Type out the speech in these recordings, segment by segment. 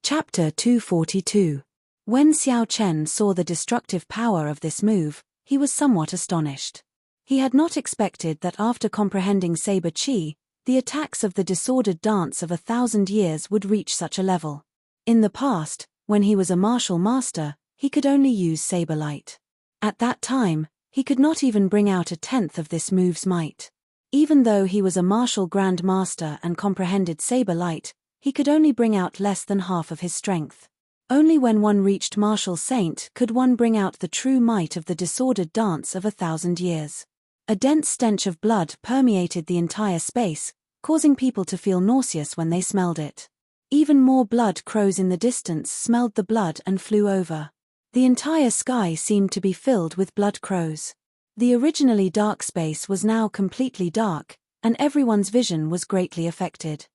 Chapter 242. When Xiao Chen saw the destructive power of this move, he was somewhat astonished. He had not expected that after comprehending saber qi, the attacks of the disordered dance of 1,000 years would reach such a level. In the past, when he was a martial master, he could only use saber light. At that time, he could not even bring out a tenth of this move's might. Even though he was a martial grand master and comprehended saber light, he could only bring out less than half of his strength. Only when one reached martial saint could one bring out the true might of the disordered dance of 1,000 years. A dense stench of blood permeated the entire space, causing people to feel nauseous when they smelled it. Even more blood crows in the distance smelled the blood and flew over. The entire sky seemed to be filled with blood crows. The originally dark space was now completely dark, and everyone's vision was greatly affected.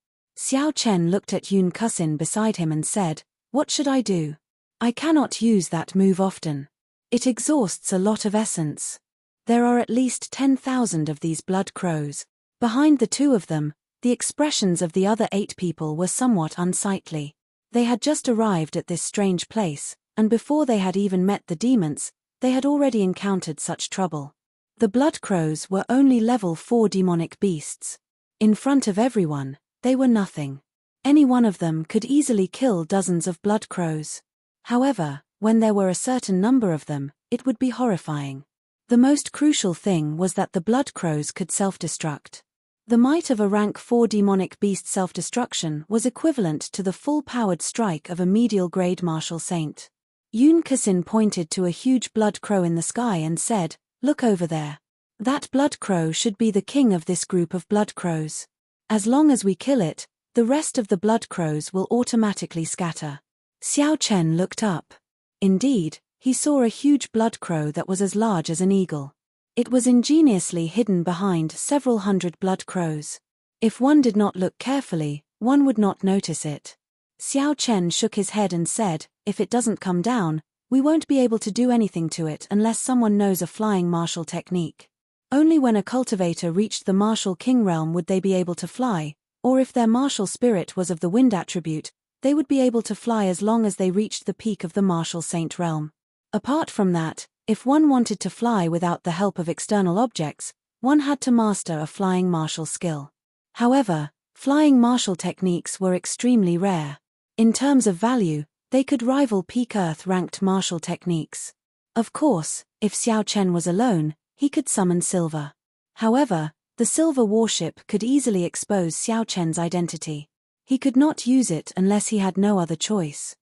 Xiao Chen looked at Yun Kusin beside him and said, "What should I do? I cannot use that move often. It exhausts a lot of essence. There are at least 10,000 of these blood crows." Behind the two of them, the expressions of the other 8 people were somewhat unsightly. They had just arrived at this strange place, and before they had even met the demons, they had already encountered such trouble. The blood crows were only level 4 demonic beasts. In front of everyone, they were nothing. Any one of them could easily kill dozens of blood crows. However, when there were a certain number of them, it would be horrifying. The most crucial thing was that the blood crows could self-destruct. The might of a rank 4 demonic beast self-destruction was equivalent to the full-powered strike of a medial-grade martial saint. Yun Kusin pointed to a huge blood crow in the sky and said, "Look over there. That blood crow should be the king of this group of blood crows. As long as we kill it, the rest of the blood crows will automatically scatter." Xiao Chen looked up. Indeed, he saw a huge blood crow that was as large as an eagle. It was ingeniously hidden behind several hundred blood crows. If one did not look carefully, one would not notice it. Xiao Chen shook his head and said, "If it doesn't come down, we won't be able to do anything to it unless someone knows a flying martial technique. Only when a cultivator reached the martial king realm would they be able to fly, or if their martial spirit was of the wind attribute, they would be able to fly as long as they reached the peak of the martial saint realm. Apart from that, if one wanted to fly without the help of external objects, one had to master a flying martial skill. However, flying martial techniques were extremely rare. In terms of value, they could rival peak Earth-ranked martial techniques. Of course, if Xiao Chen was alone, he could summon silver. However, the silver warship could easily expose Xiao Chen's identity. He could not use it unless he had no other choice.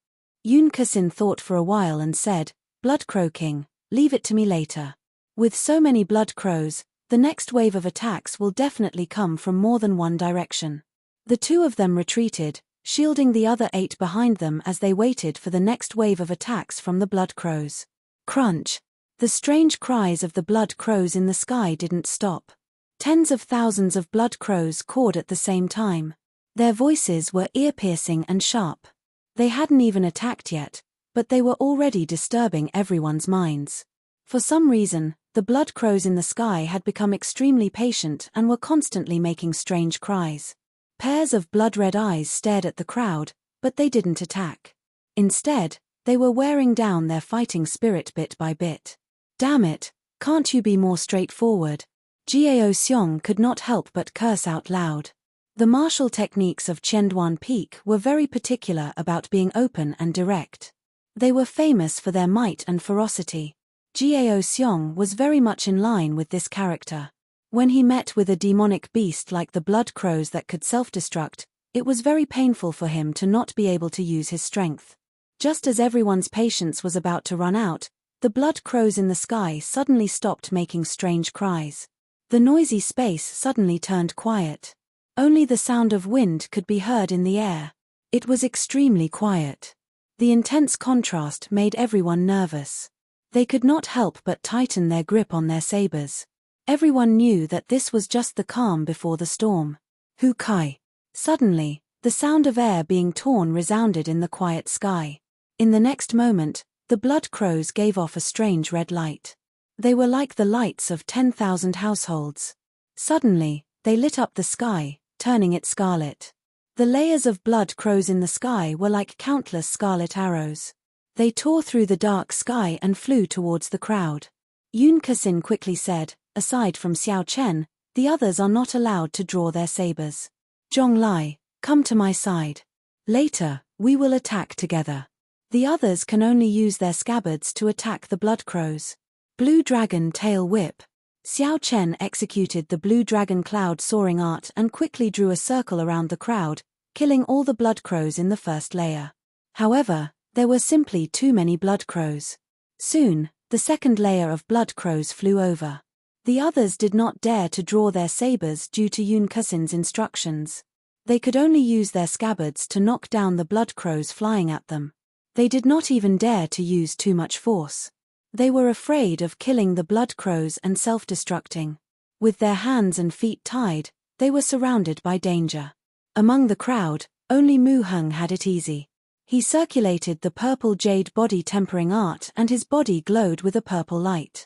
Yun Kusin thought for a while and said, "Blood Crow King, leave it to me later. With so many blood crows, the next wave of attacks will definitely come from more than one direction." The two of them retreated, shielding the other 8 behind them as they waited for the next wave of attacks from the blood crows. Crunch! The strange cries of the blood crows in the sky didn't stop. Tens of thousands of blood crows cawed at the same time. Their voices were ear-piercing and sharp. They hadn't even attacked yet, but they were already disturbing everyone's minds. For some reason, the blood crows in the sky had become extremely patient and were constantly making strange cries. Pairs of blood-red eyes stared at the crowd, but they didn't attack. Instead, they were wearing down their fighting spirit bit by bit. "Damn it, can't you be more straightforward?" Jiao Xiong could not help but curse out loud. The martial techniques of Qianduan Peak were very particular about being open and direct. They were famous for their might and ferocity. Jiao Xiong was very much in line with this character. When he met with a demonic beast like the blood crows that could self-destruct, it was very painful for him to not be able to use his strength. Just as everyone's patience was about to run out, the blood crows in the sky suddenly stopped making strange cries. The noisy space suddenly turned quiet. Only the sound of wind could be heard in the air. It was extremely quiet. The intense contrast made everyone nervous. They could not help but tighten their grip on their sabers. Everyone knew that this was just the calm before the storm. Hu Kai. Suddenly, the sound of air being torn resounded in the quiet sky. In the next moment, the blood crows gave off a strange red light. They were like the lights of 10,000 households. Suddenly, they lit up the sky, turning it scarlet. The layers of blood crows in the sky were like countless scarlet arrows. They tore through the dark sky and flew towards the crowd. Yun Kasin quickly said, "Aside from Xiao Chen, the others are not allowed to draw their sabers. Zhonglai, come to my side. Later, we will attack together. The others can only use their scabbards to attack the blood crows." Blue Dragon Tail Whip. Xiao Chen executed the Blue Dragon Cloud soaring art and quickly drew a circle around the crowd, killing all the blood crows in the first layer. However, there were simply too many blood crows. Soon, the second layer of blood crows flew over. The others did not dare to draw their sabers due to Yun Kasin's instructions. They could only use their scabbards to knock down the blood crows flying at them. They did not even dare to use too much force. They were afraid of killing the blood crows and self-destructing. With their hands and feet tied, they were surrounded by danger. Among the crowd, only Mu Heng had it easy. He circulated the purple jade body tempering art and his body glowed with a purple light.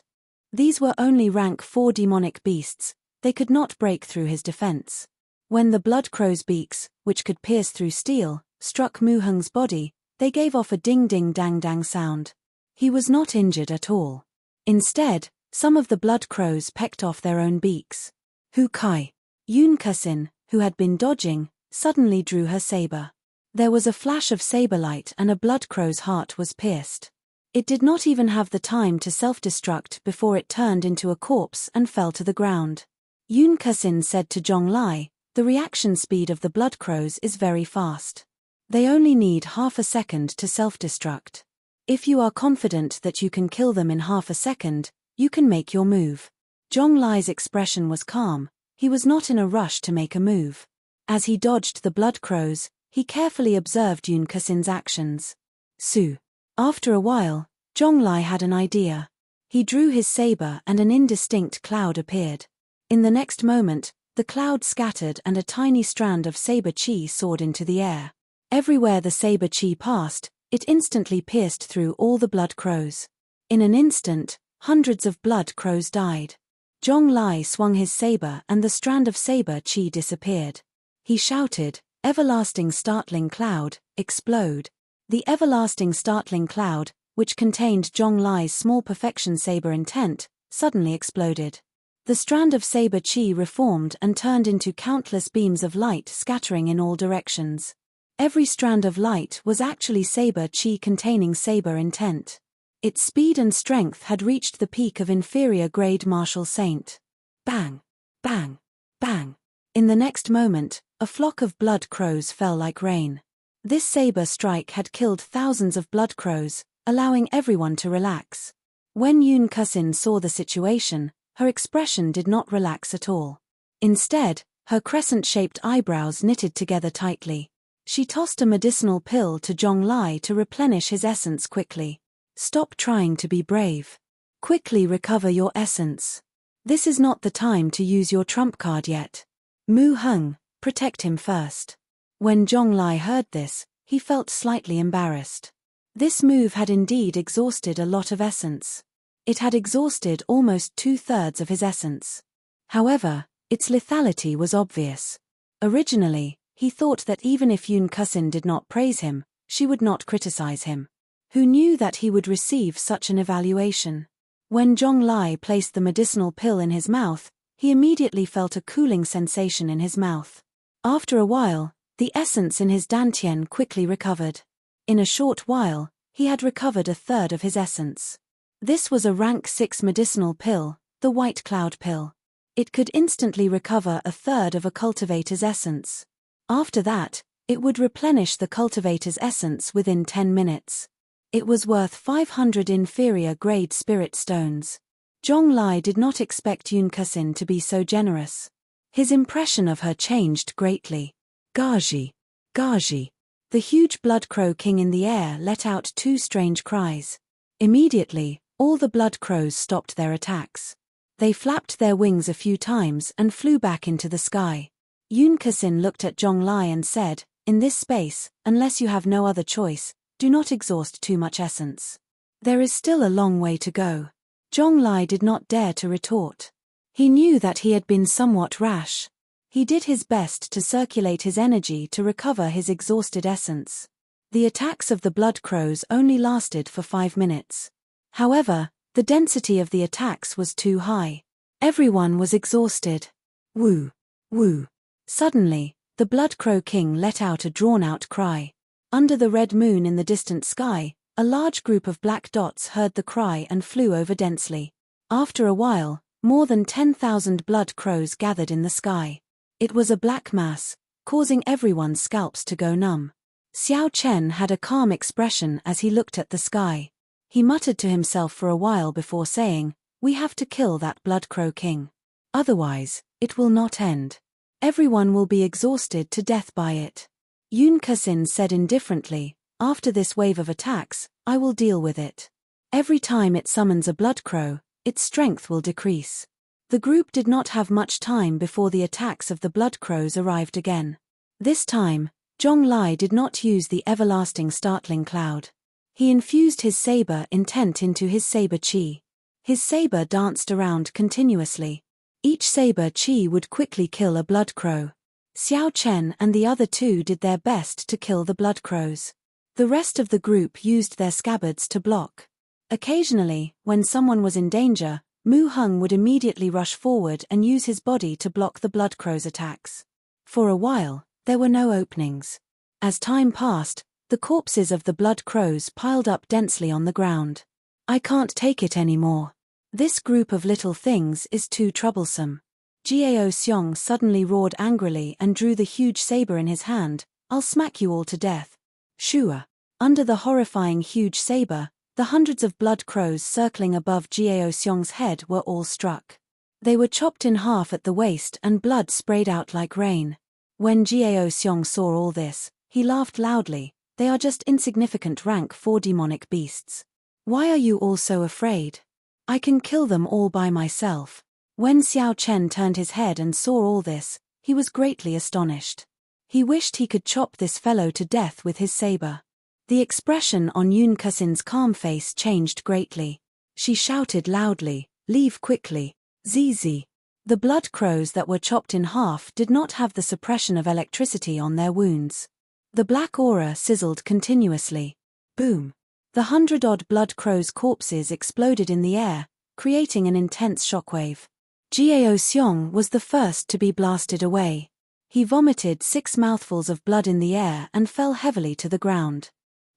These were only rank 4 demonic beasts, they could not break through his defense. When the blood crow's beaks, which could pierce through steel, struck Mu Heng's body, they gave off a ding-ding-dang-dang sound. He was not injured at all. Instead, some of the blood crows pecked off their own beaks. Hu Kai. Yun Kasin, who had been dodging, suddenly drew her saber. There was a flash of saber light and a blood crow's heart was pierced. It did not even have the time to self-destruct before it turned into a corpse and fell to the ground. Yun Kasin said to Zhonglai, "The reaction speed of the blood crows is very fast. They only need half a second to self-destruct. If you are confident that you can kill them in half a second, you can make your move." Zhonglai's expression was calm, he was not in a rush to make a move. As he dodged the blood crows, he carefully observed Yun Kasin's actions. Su. After a while, Zhonglai had an idea. He drew his saber and an indistinct cloud appeared. In the next moment, the cloud scattered and a tiny strand of saber chi soared into the air. Everywhere the saber chi passed, it instantly pierced through all the blood crows. In an instant, hundreds of blood crows died. Zhonglai swung his saber and the strand of saber chi disappeared. He shouted, "Everlasting startling cloud, explode." The everlasting startling cloud, which contained Zhonglai's small perfection saber intent, suddenly exploded. The strand of saber chi reformed and turned into countless beams of light scattering in all directions. Every strand of light was actually saber chi containing saber intent. Its speed and strength had reached the peak of inferior grade martial saint. Bang! Bang! Bang! In the next moment, a flock of blood crows fell like rain. This saber strike had killed thousands of blood crows, allowing everyone to relax. When Yun Kasin saw the situation, her expression did not relax at all. Instead, her crescent-shaped eyebrows knitted together tightly. She tossed a medicinal pill to Zhonglai to replenish his essence quickly. "Stop trying to be brave. Quickly recover your essence. This is not the time to use your trump card yet. Mu Heng, protect him first." When Zhonglai heard this, he felt slightly embarrassed. This move had indeed exhausted a lot of essence. It had exhausted almost 2/3 of his essence. However, its lethality was obvious. Originally, he thought that even if Yun Kasin did not praise him, she would not criticize him. Who knew that he would receive such an evaluation? When Zhonglai placed the medicinal pill in his mouth, he immediately felt a cooling sensation in his mouth. After a while, the essence in his dantian quickly recovered. In a short while, he had recovered 1/3 of his essence. This was a rank 6 medicinal pill, the White Cloud Pill. It could instantly recover 1/3 of a cultivator's essence. After that, it would replenish the cultivator's essence within 10 minutes. It was worth 500 inferior grade spirit stones. Zhonglai did not expect Yun Kasin to be so generous. His impression of her changed greatly. Gaji! Gaji! The huge blood crow king in the air let out 2 strange cries. Immediately, all the blood crows stopped their attacks. They flapped their wings a few times and flew back into the sky. Yun Kasin looked at Zhonglai and said, "In this space, unless you have no other choice, do not exhaust too much essence. There is still a long way to go." Zhonglai did not dare to retort. He knew that he had been somewhat rash. He did his best to circulate his energy to recover his exhausted essence. The attacks of the blood crows only lasted for 5 minutes. However, the density of the attacks was too high. Everyone was exhausted. Woo! Woo! Suddenly, the Blood Crow King let out a drawn-out cry. Under the red moon in the distant sky, a large group of black dots heard the cry and flew over densely. After a while, more than 10,000 blood crows gathered in the sky. It was a black mass, causing everyone's scalps to go numb. Xiao Chen had a calm expression as he looked at the sky. He muttered to himself for a while before saying, "We have to kill that Blood Crow King. Otherwise, it will not end. Everyone will be exhausted to death by it." Yun Kusin said indifferently, "After this wave of attacks, I will deal with it. Every time it summons a blood crow, its strength will decrease." The group did not have much time before the attacks of the blood crows arrived again. This time, Zhonglai did not use the everlasting startling cloud. He infused his saber intent into his saber chi. His saber danced around continuously. Each saber chi would quickly kill a blood crow. Xiao Chen and the other two did their best to kill the blood crows. The rest of the group used their scabbards to block. Occasionally, when someone was in danger, Mu Heng would immediately rush forward and use his body to block the blood crow's attacks. For a while, there were no openings. As time passed, the corpses of the blood crows piled up densely on the ground. "I can't take it anymore. This group of little things is too troublesome." Jiao Xiong suddenly roared angrily and drew the huge saber in his hand. "I'll smack you all to death." Shua. Under the horrifying huge saber, the hundreds of blood crows circling above Jiao Xiong's head were all struck. They were chopped in half at the waist and blood sprayed out like rain. When Jiao Xiong saw all this, he laughed loudly. "They are just insignificant rank 4 demonic beasts. Why are you all so afraid? I can kill them all by myself." When Xiao Chen turned his head and saw all this, he was greatly astonished. He wished he could chop this fellow to death with his saber. The expression on Yun Kusin's calm face changed greatly. She shouted loudly, "Leave quickly, Zizi." The blood crows that were chopped in half did not have the suppression of electricity on their wounds. The black aura sizzled continuously. Boom! The 100-odd blood crows' corpses exploded in the air, creating an intense shockwave. Jiao Xiong was the first to be blasted away. He vomited 6 mouthfuls of blood in the air and fell heavily to the ground.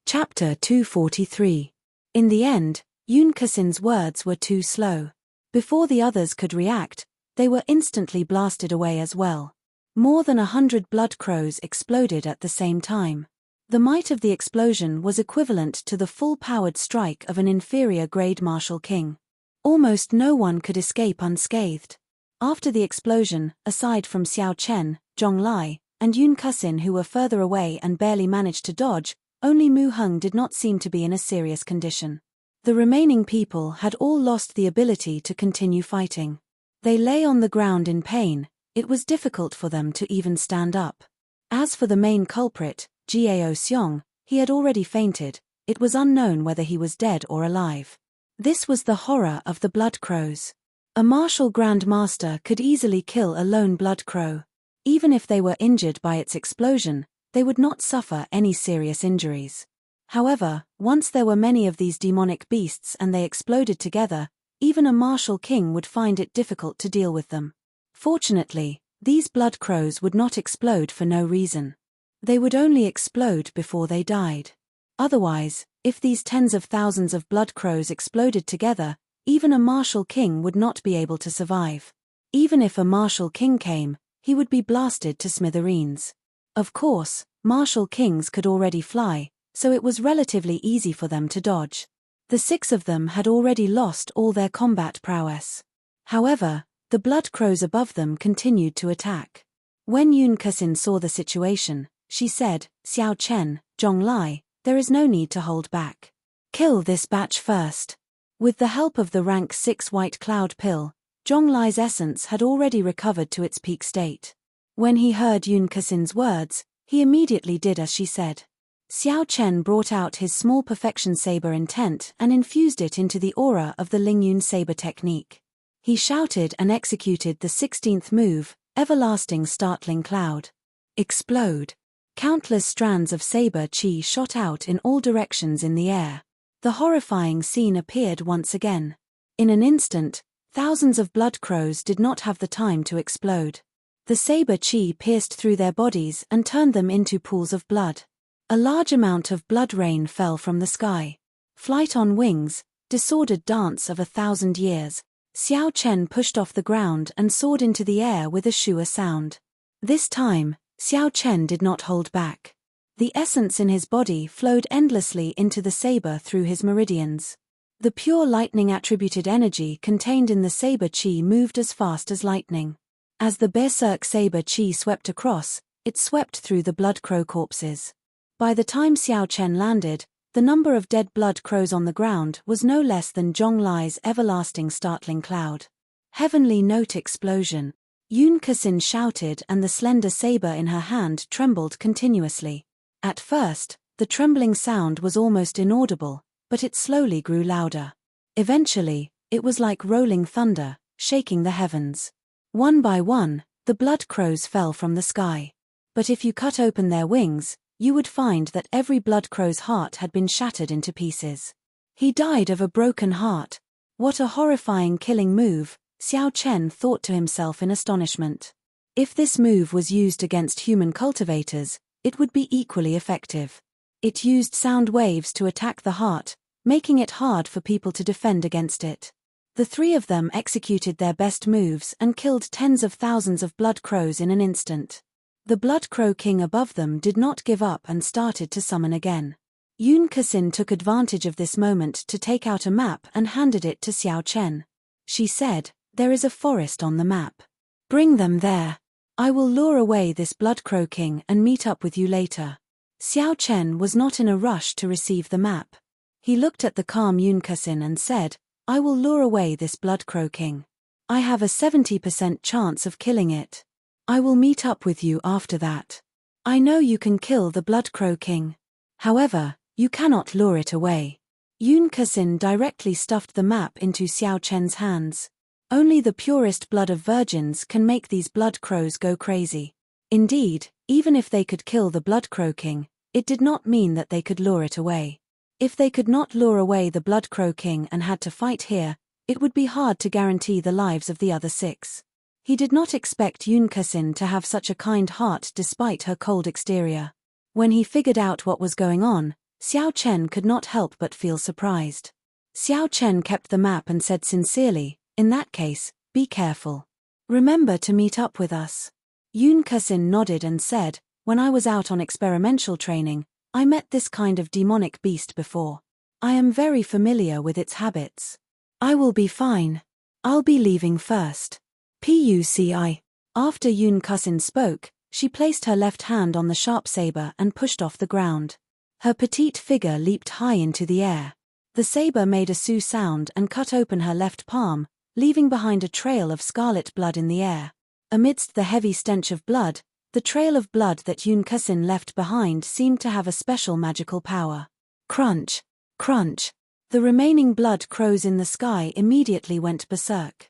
Chapter 243. In the end, Yun Kusin's words were too slow. Before the others could react, they were instantly blasted away as well. More than 100 blood crows exploded at the same time. The might of the explosion was equivalent to the full-powered strike of an inferior-grade martial king. Almost no one could escape unscathed. After the explosion, aside from Xiao Chen, Zhonglai, and Yun Kusin who were further away and barely managed to dodge, only Mu Heng did not seem to be in a serious condition. The remaining people had all lost the ability to continue fighting. They lay on the ground in pain. It was difficult for them to even stand up. As for the main culprit, Jiao Xiong, he had already fainted. It was unknown whether he was dead or alive. This was the horror of the blood crows. A martial Grand Master could easily kill a lone blood crow. Even if they were injured by its explosion, they would not suffer any serious injuries. However, once there were many of these demonic beasts and they exploded together, even a martial king would find it difficult to deal with them. Fortunately, these blood crows would not explode for no reason. They would only explode before they died. Otherwise, if these tens of thousands of blood crows exploded together, even a martial king would not be able to survive. Even if a martial king came, he would be blasted to smithereens. Of course, martial kings could already fly, so it was relatively easy for them to dodge. The 6 of them had already lost all their combat prowess. However, the blood crows above them continued to attack. When Yun Kusin saw the situation, she said, "Xiao Chen, Zhonglai, there is no need to hold back. Kill this batch first." With the help of the rank 6 white cloud pill, Zhonglai's essence had already recovered to its peak state. When he heard Yun Kusin's words, he immediately did as she said. Xiao Chen brought out his small perfection saber intent and infused it into the aura of the Lingyun saber technique. He shouted and executed the 16th move, everlasting startling cloud. Explode. Countless strands of saber chi shot out in all directions in the air. The horrifying scene appeared once again. In an instant, thousands of blood crows did not have the time to explode. The saber chi pierced through their bodies and turned them into pools of blood. A large amount of blood rain fell from the sky. Flight on wings, disordered dance of 1,000 years. Xiao Chen pushed off the ground and soared into the air with a shua sound. This time, Xiao Chen did not hold back. The essence in his body flowed endlessly into the saber through his meridians. The pure lightning-attributed energy contained in the saber chi moved as fast as lightning. As the berserk saber chi swept across, it swept through the blood crow corpses. By the time Xiao Chen landed, the number of dead blood crows on the ground was no less than Zhong Li's everlasting startling cloud. Heavenly note explosion. Yun Kasin shouted and the slender saber in her hand trembled continuously. At first, the trembling sound was almost inaudible, but it slowly grew louder. Eventually, it was like rolling thunder, shaking the heavens. One by one, the blood crows fell from the sky. But if you cut open their wings, you would find that every blood crow's heart had been shattered into pieces. He died of a broken heart. What a horrifying killing move, Xiao Chen thought to himself in astonishment. If this move was used against human cultivators, it would be equally effective. It used sound waves to attack the heart, making it hard for people to defend against it. The three of them executed their best moves and killed tens of thousands of blood crows in an instant. The Blood Crow King above them did not give up and started to summon again. Yun Kasin took advantage of this moment to take out a map and handed it to Xiao Chen. She said, "There is a forest on the map. Bring them there. I will lure away this Blood Crow King and meet up with you later." Xiao Chen was not in a rush to receive the map. He looked at the calm Yun Kasin and said, "I will lure away this Blood Crow King. I have a 70% chance of killing it. I will meet up with you after that. I know you can kill the Blood Crow King. However, you cannot lure it away." Yun Kasin directly stuffed the map into Xiao Chen's hands. Only the purest blood of virgins can make these blood crows go crazy. Indeed, even if they could kill the Blood Crow King, it did not mean that they could lure it away. If they could not lure away the Blood Crow King and had to fight here, it would be hard to guarantee the lives of the other 6. He did not expect Yun Kasin to have such a kind heart despite her cold exterior. When he figured out what was going on, Xiao Chen could not help but feel surprised. Xiao Chen kept the map and said sincerely, "In that case, be careful. Remember to meet up with us." Yun Kasin nodded and said, "When I was out on experimental training, I met this kind of demonic beast before. I am very familiar with its habits. I will be fine. I'll be leaving first. Puci." After Yun Kasin spoke, she placed her left hand on the sharp saber and pushed off the ground. Her petite figure leaped high into the air. The saber made a su sound and cut open her left palm, leaving behind a trail of scarlet blood in the air. Amidst the heavy stench of blood, the trail of blood that Yun Kasin left behind seemed to have a special magical power. Crunch! Crunch! The remaining blood crows in the sky immediately went berserk.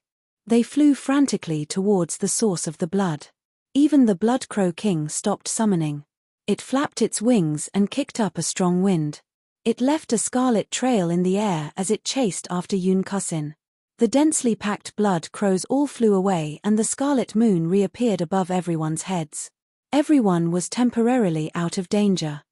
They flew frantically towards the source of the blood. Even the Blood Crow King stopped summoning. It flapped its wings and kicked up a strong wind. It left a scarlet trail in the air as it chased after Yun Kasin. The densely packed blood crows all flew away and the scarlet moon reappeared above everyone's heads. Everyone was temporarily out of danger.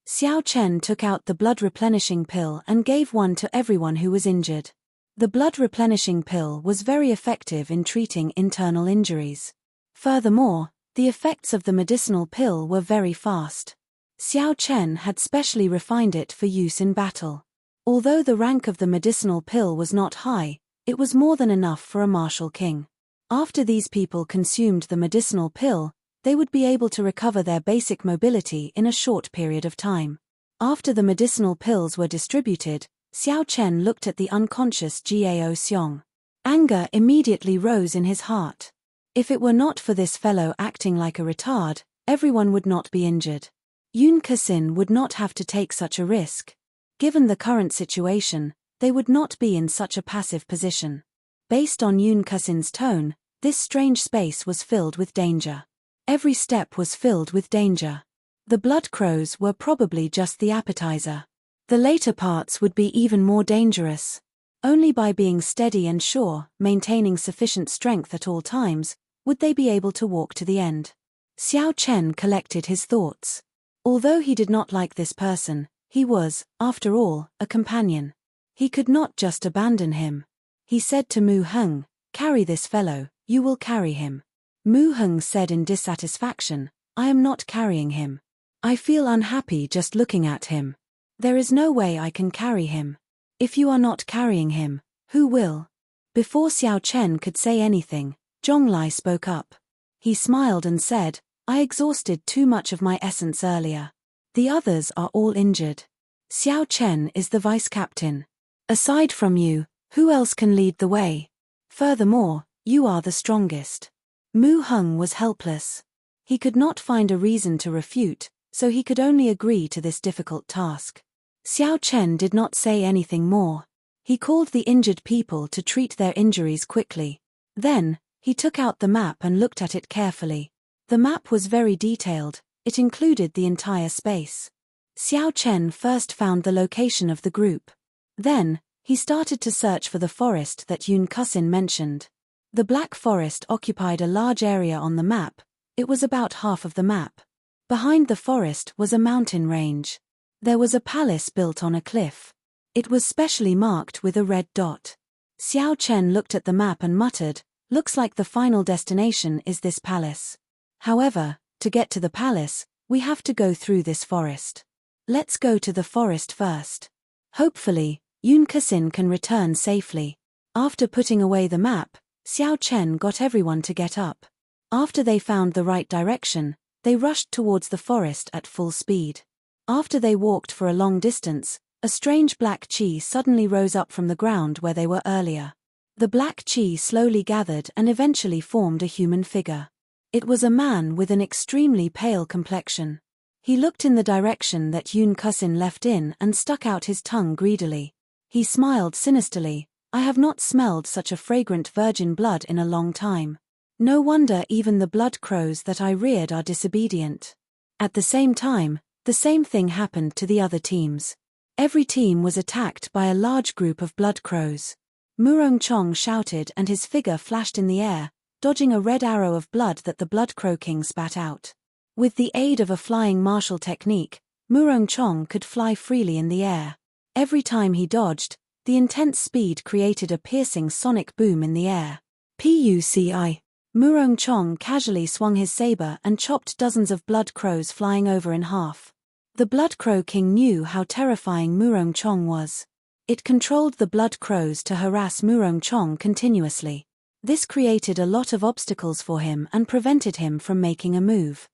Xiao Chen took out the blood replenishing pill and gave one to everyone who was injured. The blood replenishing pill was very effective in treating internal injuries. Furthermore, the effects of the medicinal pill were very fast. Xiao Chen had specially refined it for use in battle. Although the rank of the medicinal pill was not high, it was more than enough for a martial king. After these people consumed the medicinal pill, they would be able to recover their basic mobility in a short period of time. After the medicinal pills were distributed, Xiao Chen looked at the unconscious Gao Xiong. Anger immediately rose in his heart. If it were not for this fellow acting like a retard, everyone would not be injured. Yun Kasin would not have to take such a risk. Given the current situation, they would not be in such a passive position. Based on Yun Kasin's tone, This strange space was filled with danger. Every step was filled with danger. The blood crows were probably just the appetizer. The later parts would be even more dangerous. Only by being steady and sure, maintaining sufficient strength at all times, would they be able to walk to the end. Xiao Chen collected his thoughts. Although he did not like this person, he was, after all, a companion. He could not just abandon him. He said to Mu Heng, "Carry this fellow, you will carry him." Mu Heng said in dissatisfaction, "I am not carrying him. I feel unhappy just looking at him. There is no way I can carry him. If you are not carrying him, who will?" Before Xiao Chen could say anything, Zhonglai spoke up. He smiled and said, "I exhausted too much of my essence earlier. The others are all injured. Xiao Chen is the vice captain. Aside from you, who else can lead the way? Furthermore, you are the strongest." Mu Heng was helpless. He could not find a reason to refute, so he could only agree to this difficult task. Xiao Chen did not say anything more. He called the injured people to treat their injuries quickly. Then, he took out the map and looked at it carefully. The map was very detailed, it included the entire space. Xiao Chen first found the location of the group. Then, he started to search for the forest that Yun Kusin mentioned. The Black Forest occupied a large area on the map. It was about half of the map. Behind the forest was a mountain range. There was a palace built on a cliff. It was specially marked with a red dot. Xiao Chen looked at the map and muttered, "Looks like the final destination is this palace. However, to get to the palace, we have to go through this forest. Let's go to the forest first. Hopefully, Yun Kusin can return safely." After putting away the map, Xiao Chen got everyone to get up. After they found the right direction, they rushed towards the forest at full speed. After they walked for a long distance, a strange black chi suddenly rose up from the ground where they were earlier. The black chi slowly gathered and eventually formed a human figure. It was a man with an extremely pale complexion. He looked in the direction that Yun Kusin left in and stuck out his tongue greedily. He smiled sinisterly, "I have not smelled such a fragrant virgin blood in a long time. No wonder even the blood crows that I reared are disobedient." At the same time, the same thing happened to the other teams. Every team was attacked by a large group of blood crows. Murong Chong shouted and his figure flashed in the air, dodging a red arrow of blood that the blood crow king spat out. With the aid of a flying martial technique, Murong Chong could fly freely in the air. Every time he dodged, the intense speed created a piercing sonic boom in the air. Puci. Murong Chong casually swung his saber and chopped dozens of blood crows flying over in half. The Blood Crow King knew how terrifying Murong Chong was. It controlled the blood crows to harass Murong Chong continuously. This created a lot of obstacles for him and prevented him from making a move.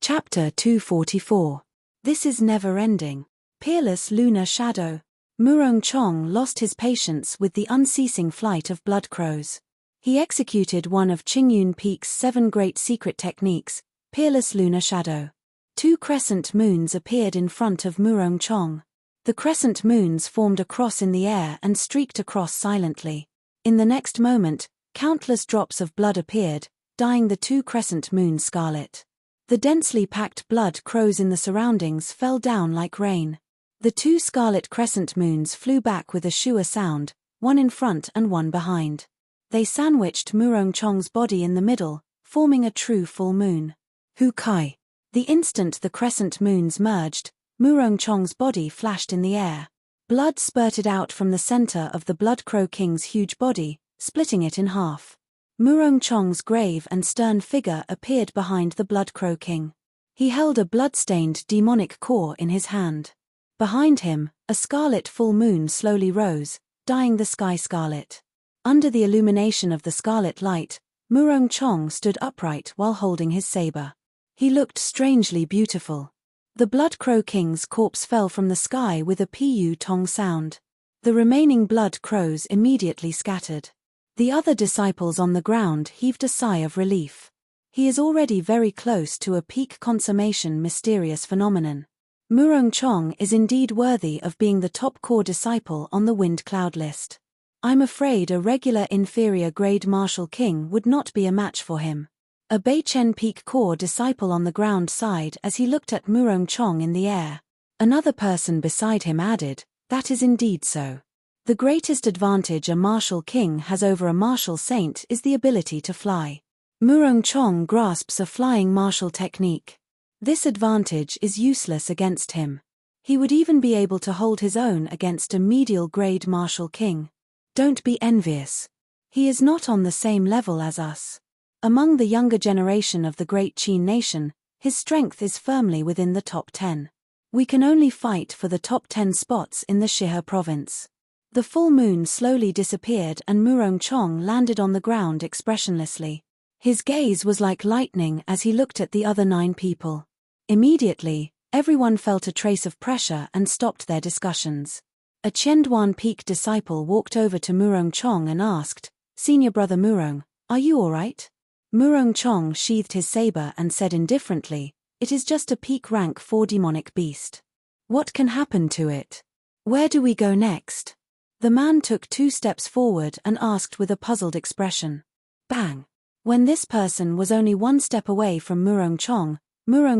Chapter 244. This is never-ending. Peerless Lunar Shadow. Murong Chong lost his patience with the unceasing flight of blood crows. He executed one of Qingyun Peak's 7 great secret techniques, Peerless Lunar Shadow. 2 crescent moons appeared in front of Murong Chong. The crescent moons formed a cross in the air and streaked across silently. In the next moment, countless drops of blood appeared, dyeing the 2 crescent moons scarlet. The densely packed blood crows in the surroundings fell down like rain. The 2 scarlet crescent moons flew back with a shua sound, one in front and one behind. They sandwiched Murong Chong's body in the middle, forming a true full moon. Hu Kai. The instant the crescent moons merged, Murong Chong's body flashed in the air. Blood spurted out from the center of the Blood Crow King's huge body, splitting it in half. Murong Chong's grave and stern figure appeared behind the Blood Crow King. He held a blood-stained demonic core in his hand. Behind him, a scarlet full moon slowly rose, dyeing the sky scarlet. Under the illumination of the scarlet light, Murong Chong stood upright while holding his saber. He looked strangely beautiful. The Blood Crow King's corpse fell from the sky with a pu tong sound. The remaining blood crows immediately scattered. The other disciples on the ground heaved a sigh of relief. He is already very close to a peak consummation mysterious phenomenon. Murong Chong is indeed worthy of being the top core disciple on the Wind Cloud list. I'm afraid a regular inferior grade martial king would not be a match for him. A Beichen Peak Core disciple on the ground sighed as he looked at Murong Chong in the air. Another person beside him added, that is indeed so. The greatest advantage a martial king has over a martial saint is the ability to fly. Murong Chong grasps a flying martial technique. This advantage is useless against him. He would even be able to hold his own against a medial grade martial king. Don't be envious. He is not on the same level as us. Among the younger generation of the great Qin nation, his strength is firmly within the top 10. We can only fight for the top 10 spots in the Shihe province. The full moon slowly disappeared and Murong Chong landed on the ground expressionlessly. His gaze was like lightning as he looked at the other 9 people. Immediately, everyone felt a trace of pressure and stopped their discussions. A Qianduan Peak disciple walked over to Murong Chong and asked, Senior Brother Murong, are you alright? Murong Chong sheathed his saber and said indifferently, it is just a peak rank 4 demonic beast. What can happen to it? Where do we go next? The man took 2 steps forward and asked with a puzzled expression. Bang! When this person was only 1 step away from Murong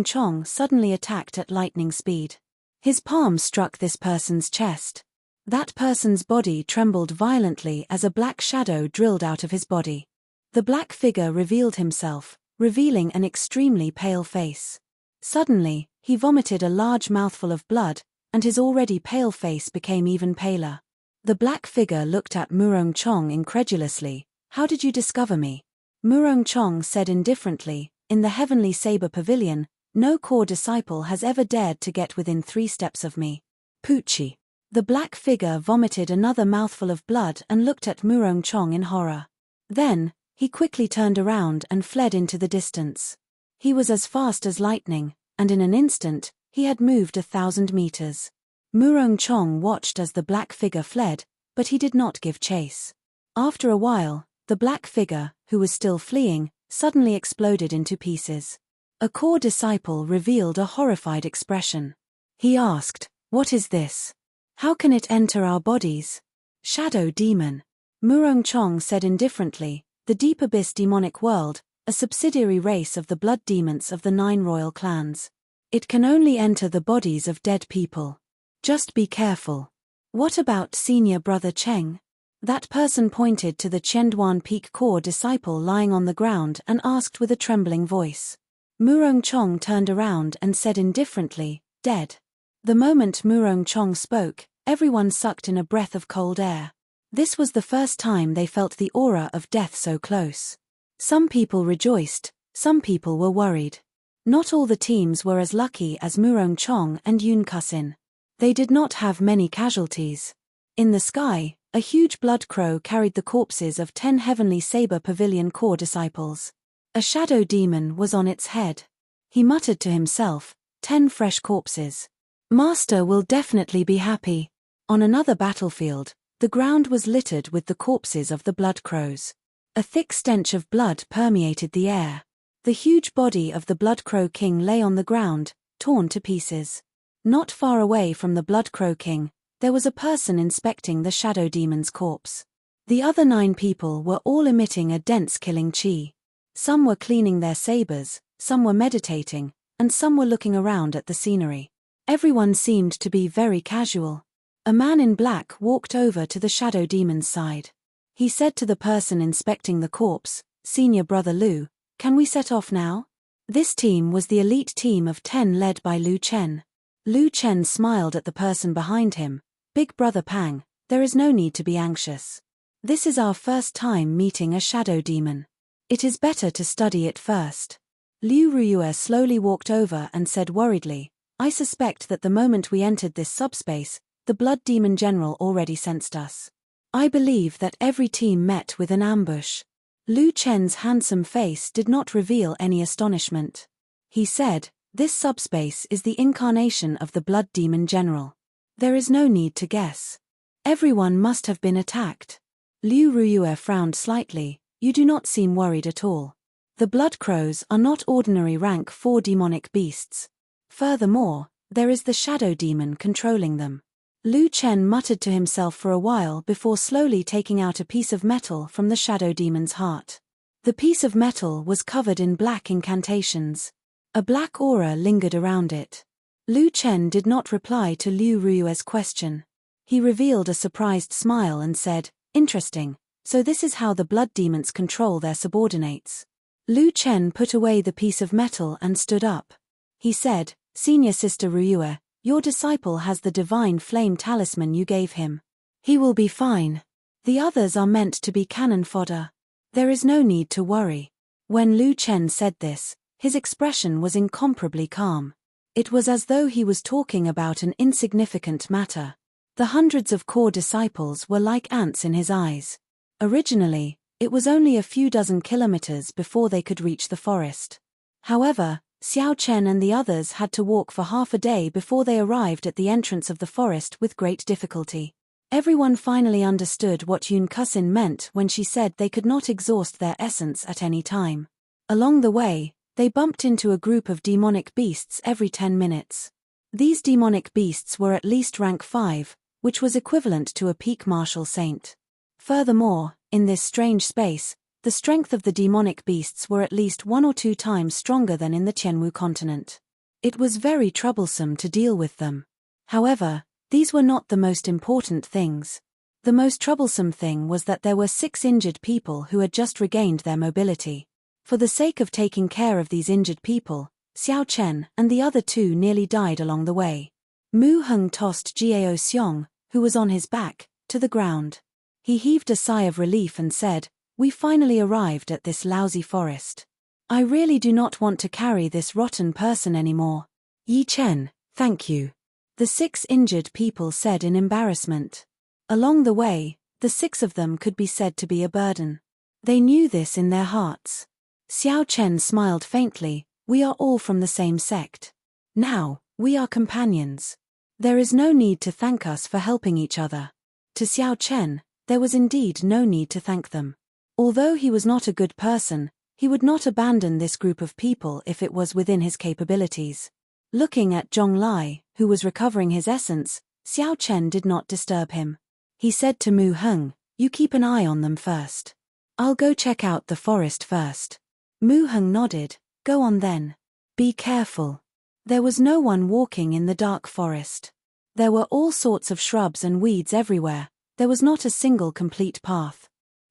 Chong suddenly attacked at lightning speed. His palm struck this person's chest. That person's body trembled violently as a black shadow drilled out of his body. The black figure revealed himself, revealing an extremely pale face. Suddenly, he vomited a large mouthful of blood, and his already pale face became even paler. The black figure looked at Murong Chong incredulously. How did you discover me? Murong Chong said indifferently, in the Heavenly Saber Pavilion, no core disciple has ever dared to get within 3 steps of me. Poochie. The black figure vomited another mouthful of blood and looked at Murong Chong in horror. Then, he quickly turned around and fled into the distance. He was as fast as lightning, and in an instant, he had moved 1,000 meters. Murong Chong watched as the black figure fled, but he did not give chase. After a while, the black figure, who was still fleeing, suddenly exploded into pieces. A core disciple revealed a horrified expression. He asked, what is this? How can it enter our bodies? Shadow demon. Murong Chong said indifferently, the Deep Abyss demonic world, a subsidiary race of the blood demons of the 9 royal clans. It can only enter the bodies of dead people. Just be careful. What about Senior Brother Cheng? That person pointed to the Qianduan Peak Core disciple lying on the ground and asked with a trembling voice. Murong Chong turned around and said indifferently, dead. The moment Murong Chong spoke, everyone sucked in a breath of cold air. This was the first time they felt the aura of death so close. Some people rejoiced, some people were worried. Not all the teams were as lucky as Murong Chong and Yun Kusin. They did not have many casualties. In the sky, a huge blood crow carried the corpses of 10 Heavenly Saber Pavilion core disciples. A shadow demon was on its head. He muttered to himself, 10 fresh corpses. Master will definitely be happy. On another battlefield, the ground was littered with the corpses of the blood crows. A thick stench of blood permeated the air. The huge body of the Blood Crow King lay on the ground, torn to pieces. Not far away from the Blood Crow King, there was a person inspecting the shadow demon's corpse. The other 9 people were all emitting a dense killing chi. Some were cleaning their sabers, some were meditating, and some were looking around at the scenery. Everyone seemed to be very casual. A man in black walked over to the shadow demon's side. He said to the person inspecting the corpse, Senior Brother Lu, can we set off now? This team was the elite team of 10 led by Lu Chen. Lu Chen smiled at the person behind him. Big Brother Pang, there is no need to be anxious. This is our first time meeting a shadow demon. It is better to study it first. Liu Ruyue slowly walked over and said worriedly, I suspect that the moment we entered this subspace, the Blood Demon General already sensed us. I believe that every team met with an ambush. Lu Chen's handsome face did not reveal any astonishment. He said, this subspace is the incarnation of the Blood Demon General. There is no need to guess. Everyone must have been attacked. Liu Ruyue frowned slightly, you do not seem worried at all. The Blood Crows are not ordinary rank 4 demonic beasts. Furthermore, there is the Shadow Demon controlling them. Lu Chen muttered to himself for a while before slowly taking out a piece of metal from the shadow demon's heart. The piece of metal was covered in black incantations. A black aura lingered around it. Lu Chen did not reply to Liu Rui's question. He revealed a surprised smile and said, "Interesting, so this is how the blood demons control their subordinates." Lu Chen put away the piece of metal and stood up. He said, "Senior Sister Ruiue, your disciple has the divine flame talisman you gave him. He will be fine. The others are meant to be cannon fodder. There is no need to worry." When Lu Chen said this, his expression was incomparably calm. It was as though he was talking about an insignificant matter. The hundreds of core disciples were like ants in his eyes. Originally, it was only a few dozen kilometers before they could reach the forest. However, Xiao Chen and the others had to walk for half a day before they arrived at the entrance of the forest with great difficulty. Everyone finally understood what Yun Kusin meant when she said they could not exhaust their essence at any time. Along the way, they bumped into a group of demonic beasts every 10 minutes. These demonic beasts were at least rank 5, which was equivalent to a peak martial saint. Furthermore, in this strange space, the strength of the demonic beasts were at least 1 or 2 times stronger than in the Tianwu continent. It was very troublesome to deal with them. However, these were not the most important things. The most troublesome thing was that there were 6 injured people who had just regained their mobility. For the sake of taking care of these injured people, Xiao Chen and the other 2 nearly died along the way. Mu Heng tossed Jiao Xiong, who was on his back, to the ground. He heaved a sigh of relief and said, "We finally arrived at this lousy forest. I really do not want to carry this rotten person anymore." "Yi Chen, thank you," the 6 injured people said in embarrassment. Along the way, the 6 of them could be said to be a burden. They knew this in their hearts. Xiao Chen smiled faintly, "We are all from the same sect. Now, we are companions. There is no need to thank us for helping each other." To Xiao Chen, there was indeed no need to thank them. Although he was not a good person, he would not abandon this group of people if it was within his capabilities. Looking at Zhonglai, who was recovering his essence, Xiao Chen did not disturb him. He said to Mu Heng, "You keep an eye on them first. I'll go check out the forest first." Mu Heng nodded, "Go on then. Be careful." There was no one walking in the dark forest. There were all sorts of shrubs and weeds everywhere. There was not a single complete path.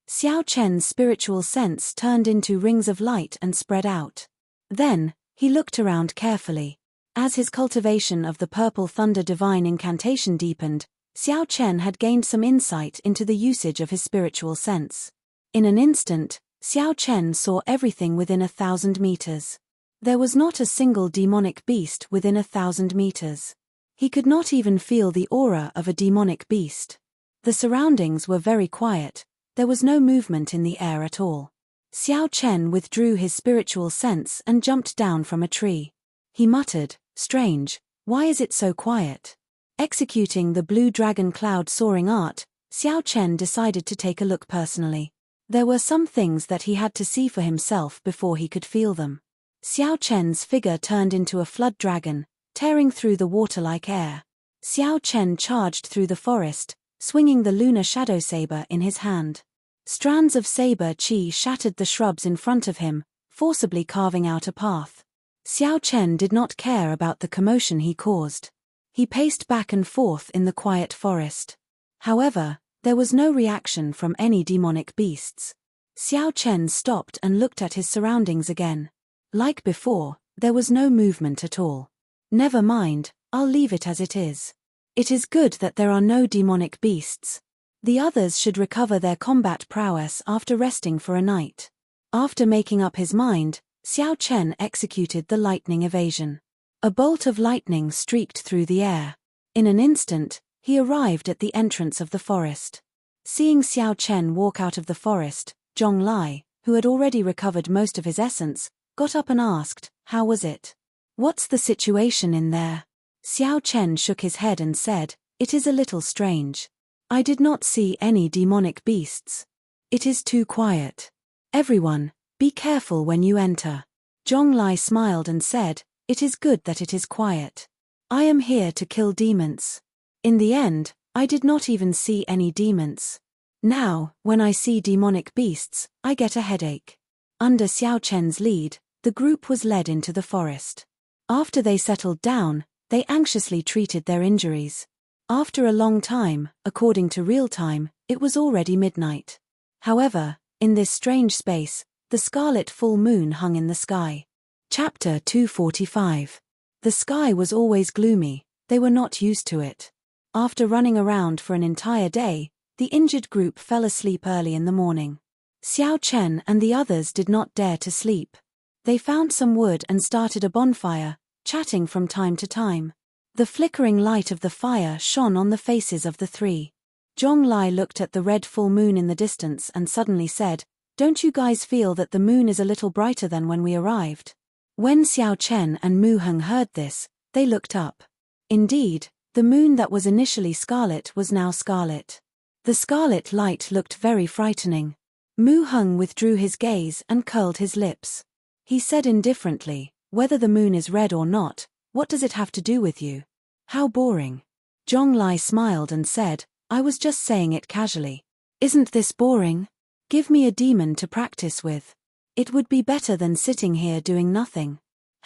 Xiao Chen's spiritual sense turned into rings of light and spread out. Then, he looked around carefully. As his cultivation of the purple thunder divine incantation deepened, Xiao Chen had gained some insight into the usage of his spiritual sense. In an instant, Xiao Chen saw everything within 1,000 meters. There was not a single demonic beast within 1,000 meters. He could not even feel the aura of a demonic beast. The surroundings were very quiet. There was no movement in the air at all. Xiao Chen withdrew his spiritual sense and jumped down from a tree. He muttered, "Strange, why is it so quiet?" Executing the blue dragon cloud soaring art, Xiao Chen decided to take a look personally. There were some things that he had to see for himself before he could feel them. Xiao Chen's figure turned into a flood dragon, tearing through the water-like air. Xiao Chen charged through the forest, swinging the lunar shadow saber in his hand. Strands of saber chi shattered the shrubs in front of him, forcibly carving out a path. Xiao Chen did not care about the commotion he caused. He paced back and forth in the quiet forest. However, there was no reaction from any demonic beasts. Xiao Chen stopped and looked at his surroundings again. Like before, there was no movement at all. "Never mind, I'll leave it as it is. It is good that there are no demonic beasts. The others should recover their combat prowess after resting for a night." After making up his mind, Xiao Chen executed the lightning evasion. A bolt of lightning streaked through the air. In an instant, he arrived at the entrance of the forest. Seeing Xiao Chen walk out of the forest, Zhonglai, who had already recovered most of his essence, got up and asked, "How was it? What's the situation in there?" Xiao Chen shook his head and said, "It is a little strange. I did not see any demonic beasts. It is too quiet. Everyone, be careful when you enter." Zhonglai smiled and said, "It is good that it is quiet. I am here to kill demons. In the end, I did not even see any demons. Now, when I see demonic beasts, I get a headache. Under Xiao Chen's lead, the group was led into the forest. After they settled down, they anxiously treated their injuries. After a long time, according to real time, it was already midnight. However, in this strange space, the scarlet full moon hung in the sky. Chapter 245. The sky was always gloomy, they were not used to it. After running around for an entire day, the injured group fell asleep early in the morning. Xiao Chen and the others did not dare to sleep. They found some wood and started a bonfire, chatting from time to time. The flickering light of the fire shone on the faces of the three. Zhonglai looked at the red full moon in the distance and suddenly said, "Don't you guys feel that the moon is a little brighter than when we arrived?" When Xiao Chen and Mu Heng heard this, they looked up. Indeed, the moon that was initially scarlet was now scarlet. The scarlet light looked very frightening. Mu Heng withdrew his gaze and curled his lips. He said indifferently, "Whether the moon is red or not, what does it have to do with you? How boring." Zhonglai smiled and said, "I was just saying it casually. Isn't this boring? Give me a demon to practice with. It would be better than sitting here doing nothing."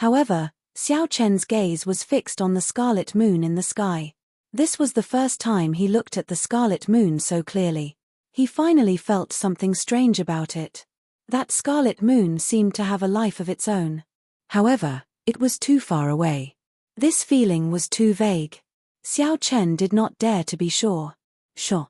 However, Xiao Chen's gaze was fixed on the scarlet moon in the sky. This was the first time he looked at the scarlet moon so clearly. He finally felt something strange about it. That scarlet moon seemed to have a life of its own. However, it was too far away. This feeling was too vague. Xiao Chen did not dare to be sure. Sure.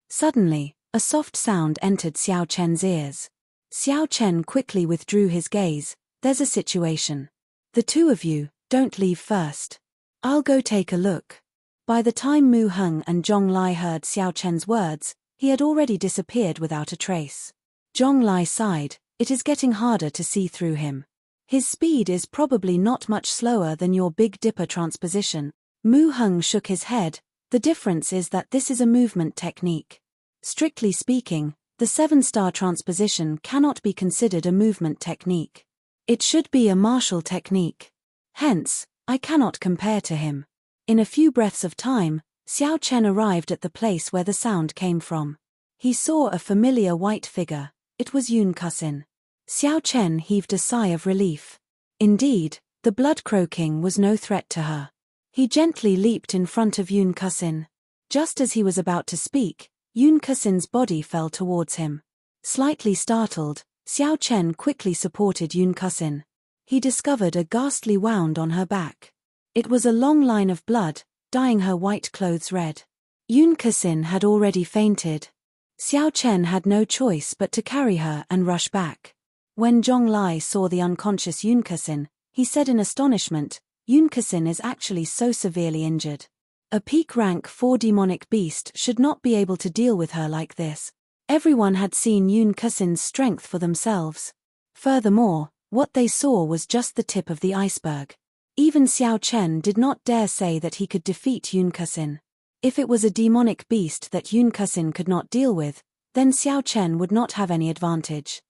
Suddenly, a soft sound entered Xiao Chen's ears. Xiao Chen quickly withdrew his gaze. "There's a situation. The two of you, don't leave first. I'll go take a look." By the time Mu Heng and Zhonglai heard Xiao Chen's words, he had already disappeared without a trace. Zhonglai sighed, "It is getting harder to see through him. His speed is probably not much slower than your Big Dipper transposition." Mu Heng shook his head. "The difference is that this is a movement technique. Strictly speaking, the 7-star transposition cannot be considered a movement technique. It should be a martial technique. Hence, I cannot compare to him." In a few breaths of time, Xiao Chen arrived at the place where the sound came from. He saw a familiar white figure. It was Yun Kusin. Xiao Chen heaved a sigh of relief. Indeed, the Blood Crow King was no threat to her. He gently leaped in front of Yun Kusin. Just as he was about to speak, Yun Kusin's body fell towards him. Slightly startled, Xiao Chen quickly supported Yun Kusin. He discovered a ghastly wound on her back. It was a long line of blood, dyeing her white clothes red. Yun Kusin had already fainted. Xiao Chen had no choice but to carry her and rush back. When Zhonglai saw the unconscious Yun Kusin, he said in astonishment, "Yun Kusin is actually so severely injured. A peak rank 4 demonic beast should not be able to deal with her like this." Everyone had seen Yun Kusin's strength for themselves. Furthermore, what they saw was just the tip of the iceberg. Even Xiao Chen did not dare say that he could defeat Yun Kusin. If it was a demonic beast that Yun Kusin could not deal with, then Xiao Chen would not have any advantage.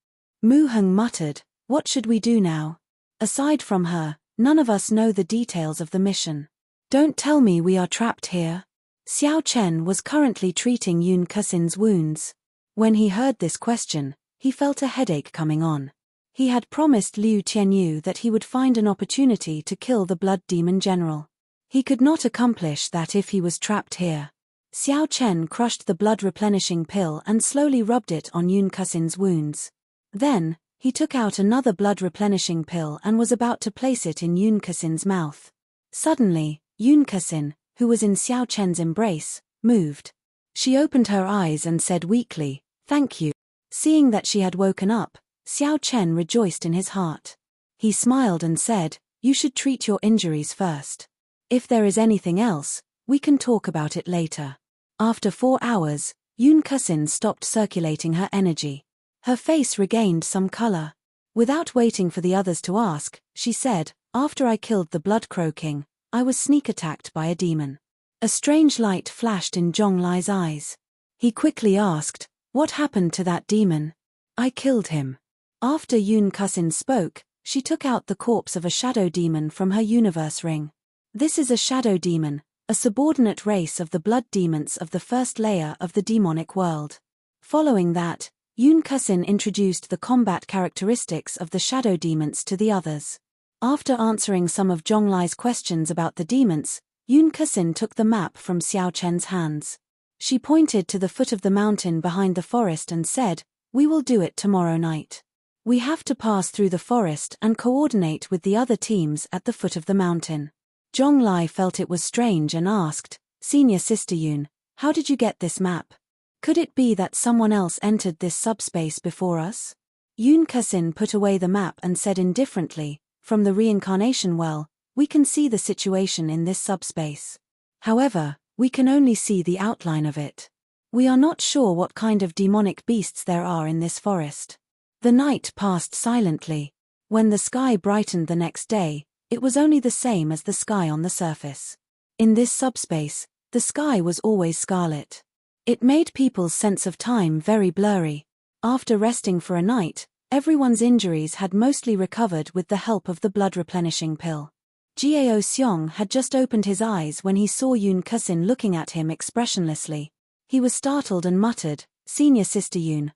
Mu Heng muttered, "What should we do now? Aside from her, none of us know the details of the mission. Don't tell me we are trapped here." Xiao Chen was currently treating Yun Kusin's wounds. When he heard this question, he felt a headache coming on. He had promised Liu Tianyu that he would find an opportunity to kill the Blood Demon General. He could not accomplish that if he was trapped here. Xiao Chen crushed the blood-replenishing pill and slowly rubbed it on Yun Kusin's wounds. Then, he took out another blood-replenishing pill and was about to place it in Yun Kusin's mouth. Suddenly, Yun Kusin, who was in Xiao Chen's embrace, moved. She opened her eyes and said weakly, "Thank you." Seeing that she had woken up, Xiao Chen rejoiced in his heart. He smiled and said, "You should treat your injuries first. If there is anything else, we can talk about it later." After 4 hours, Yun Kusin stopped circulating her energy. Her face regained some color. Without waiting for the others to ask, she said, "After I killed the Blood Crow King, I was sneak attacked by a demon." A strange light flashed in Zhonglai's eyes. He quickly asked, "What happened to that demon?" "I killed him." After Yun Kusin spoke, she took out the corpse of a shadow demon from her universe ring. This is a shadow demon, a subordinate race of the blood demons of the first layer of the demonic world. Following that, Yun Kusin introduced the combat characteristics of the shadow demons to the others. After answering some of Zhonglai's questions about the demons, Yun Kusin took the map from Xiao Chen's hands. She pointed to the foot of the mountain behind the forest and said, "We will do it tomorrow night. We have to pass through the forest and coordinate with the other teams at the foot of the mountain." Zhonglai felt it was strange and asked, "Senior Sister Yun, how did you get this map? Could it be that someone else entered this subspace before us?" Yun Kusin put away the map and said indifferently, "From the reincarnation well, we can see the situation in this subspace. However, we can only see the outline of it. We are not sure what kind of demonic beasts there are in this forest." The night passed silently. When the sky brightened the next day, it was only the same as the sky on the surface. In this subspace, the sky was always scarlet. It made people's sense of time very blurry. After resting for a night, everyone's injuries had mostly recovered with the help of the blood-replenishing pill. Jiao Xiong had just opened his eyes when he saw Yun Kusin looking at him expressionlessly. He was startled and muttered, "Senior Sister Yun,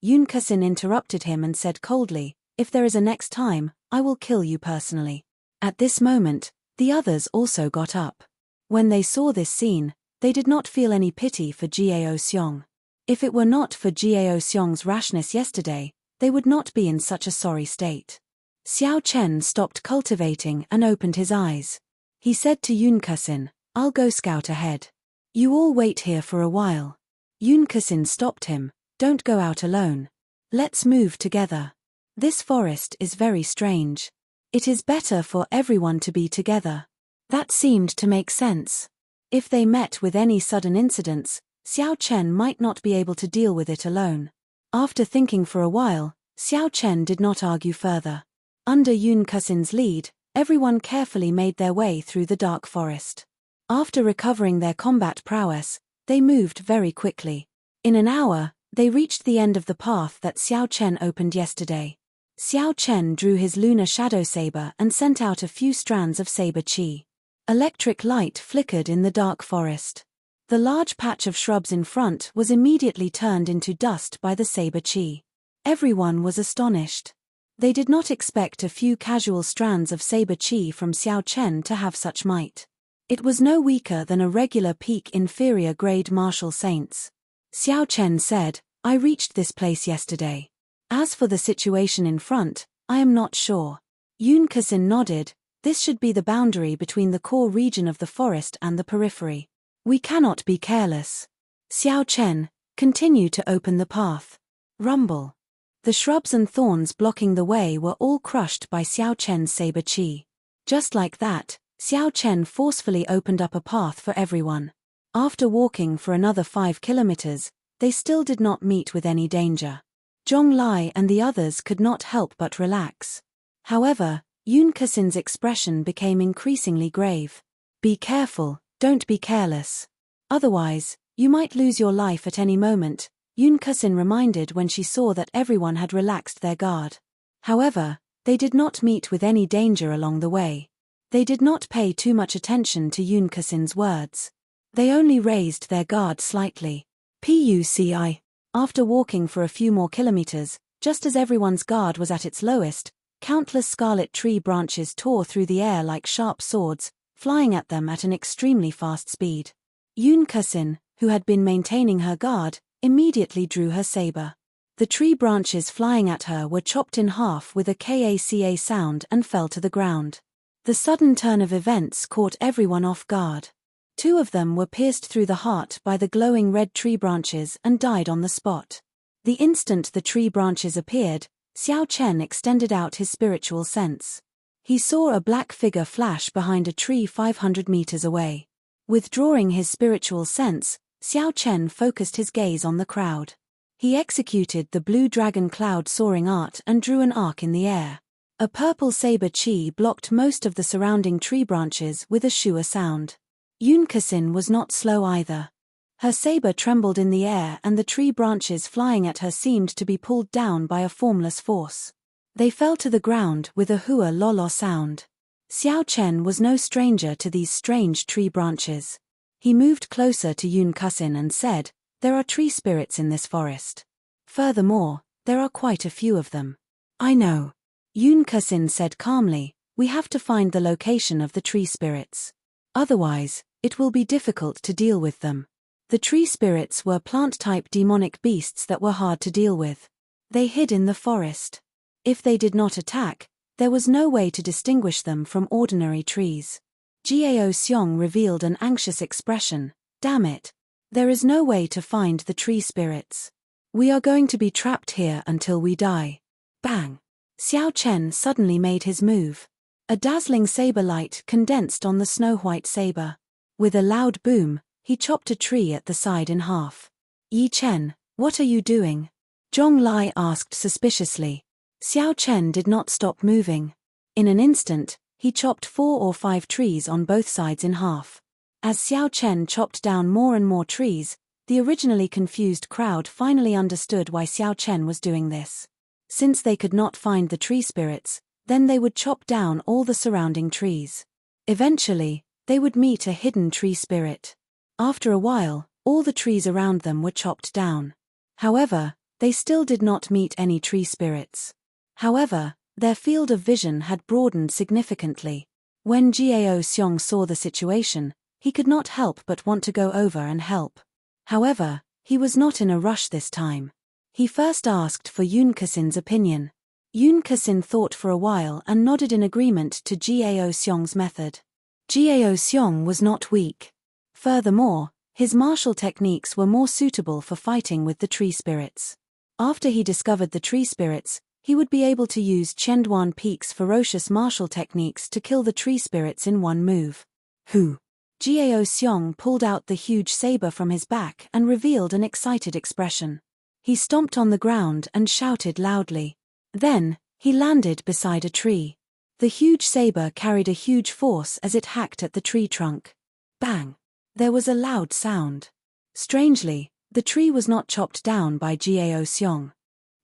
Yun Kusin interrupted him and said coldly, "If there is a next time, I will kill you personally." At this moment, the others also got up. When they saw this scene, they did not feel any pity for Jiao Xiong. If it were not for Jiao Xiong's rashness yesterday, they would not be in such a sorry state. Xiao Chen stopped cultivating and opened his eyes. He said to Yun Kusin, "I'll go scout ahead. You all wait here for a while." Yun Kusin stopped him, "Don't go out alone. Let's move together. This forest is very strange. It is better for everyone to be together." That seemed to make sense. If they met with any sudden incidents, Xiao Chen might not be able to deal with it alone. After thinking for a while, Xiao Chen did not argue further. Under Yun Kusin's lead, everyone carefully made their way through the dark forest. After recovering their combat prowess, they moved very quickly. In an hour, they reached the end of the path that Xiao Chen opened yesterday. Xiao Chen drew his lunar shadow saber and sent out a few strands of saber chi. Electric light flickered in the dark forest. The large patch of shrubs in front was immediately turned into dust by the saber chi. Everyone was astonished. They did not expect a few casual strands of saber chi from Xiao Chen to have such might. It was no weaker than a regular peak inferior grade martial saints. Xiao Chen said, "I reached this place yesterday. As for the situation in front, I am not sure." Yun Kusin nodded. "This should be the boundary between the core region of the forest and the periphery. We cannot be careless." Xiao Chen, "Continue to open the path." Rumble. The shrubs and thorns blocking the way were all crushed by Xiao Chen's saber chi. Just like that, Xiao Chen forcefully opened up a path for everyone. After walking for another 5 kilometers, they still did not meet with any danger. Zhonglai and the others could not help but relax. However, Yun Kusin's expression became increasingly grave. "Be careful, don't be careless. Otherwise, you might lose your life at any moment," Yun Kusin reminded when she saw that everyone had relaxed their guard. However, they did not meet with any danger along the way. They did not pay too much attention to Yun Kusin's words. They only raised their guard slightly. Puci. After walking for a few more kilometers, just as everyone's guard was at its lowest, countless scarlet tree branches tore through the air like sharp swords, flying at them at an extremely fast speed. Yun Kusin, who had been maintaining her guard, immediately drew her saber. The tree branches flying at her were chopped in half with a kaca sound and fell to the ground. The sudden turn of events caught everyone off guard. 2 of them were pierced through the heart by the glowing red tree branches and died on the spot. The instant the tree branches appeared, Xiao Chen extended out his spiritual sense. He saw a black figure flash behind a tree 500 meters away. Withdrawing his spiritual sense, Xiao Chen focused his gaze on the crowd. He executed the blue dragon cloud soaring art and drew an arc in the air. A purple saber chi blocked most of the surrounding tree branches with a shua sound. Yun Kusin was not slow either. Her saber trembled in the air and the tree branches flying at her seemed to be pulled down by a formless force. They fell to the ground with a hua lolo sound. Xiao Chen was no stranger to these strange tree branches. He moved closer to Yun Kusin and said, "There are tree spirits in this forest. Furthermore, there are quite a few of them." "I know," Yun Kusin said calmly, "we have to find the location of the tree spirits. Otherwise, it will be difficult to deal with them." The tree spirits were plant-type demonic beasts that were hard to deal with. They hid in the forest. If they did not attack, there was no way to distinguish them from ordinary trees. Jiao Xiong revealed an anxious expression. "Damn it. There is no way to find the tree spirits. We are going to be trapped here until we die." Bang! Xiao Chen suddenly made his move. A dazzling saber light condensed on the snow-white saber. With a loud boom, he chopped a tree at the side in half. "Yi Chen, what are you doing?" Zhong Lai asked suspiciously. Xiao Chen did not stop moving. In an instant, he chopped 4 or 5 trees on both sides in half. As Xiao Chen chopped down more and more trees, the originally confused crowd finally understood why Xiao Chen was doing this. Since they could not find the tree spirits, then they would chop down all the surrounding trees. Eventually, they would meet a hidden tree spirit. After a while, all the trees around them were chopped down. However, they still did not meet any tree spirits. However, their field of vision had broadened significantly. When Jiao Xiong saw the situation, he could not help but want to go over and help. However, he was not in a rush this time. He first asked for Yun Kusin's opinion. Yun Kusin thought for a while and nodded in agreement to Jiao Xiong's method. Jiao Xiong was not weak. Furthermore, his martial techniques were more suitable for fighting with the tree spirits. After he discovered the tree spirits, he would be able to use Chenduan Peak's ferocious martial techniques to kill the tree spirits in one move. "Who?" Jiao Xiong pulled out the huge saber from his back and revealed an excited expression. He stomped on the ground and shouted loudly. Then, he landed beside a tree. The huge saber carried a huge force as it hacked at the tree trunk. Bang! There was a loud sound. Strangely, the tree was not chopped down by Jiao Xiong.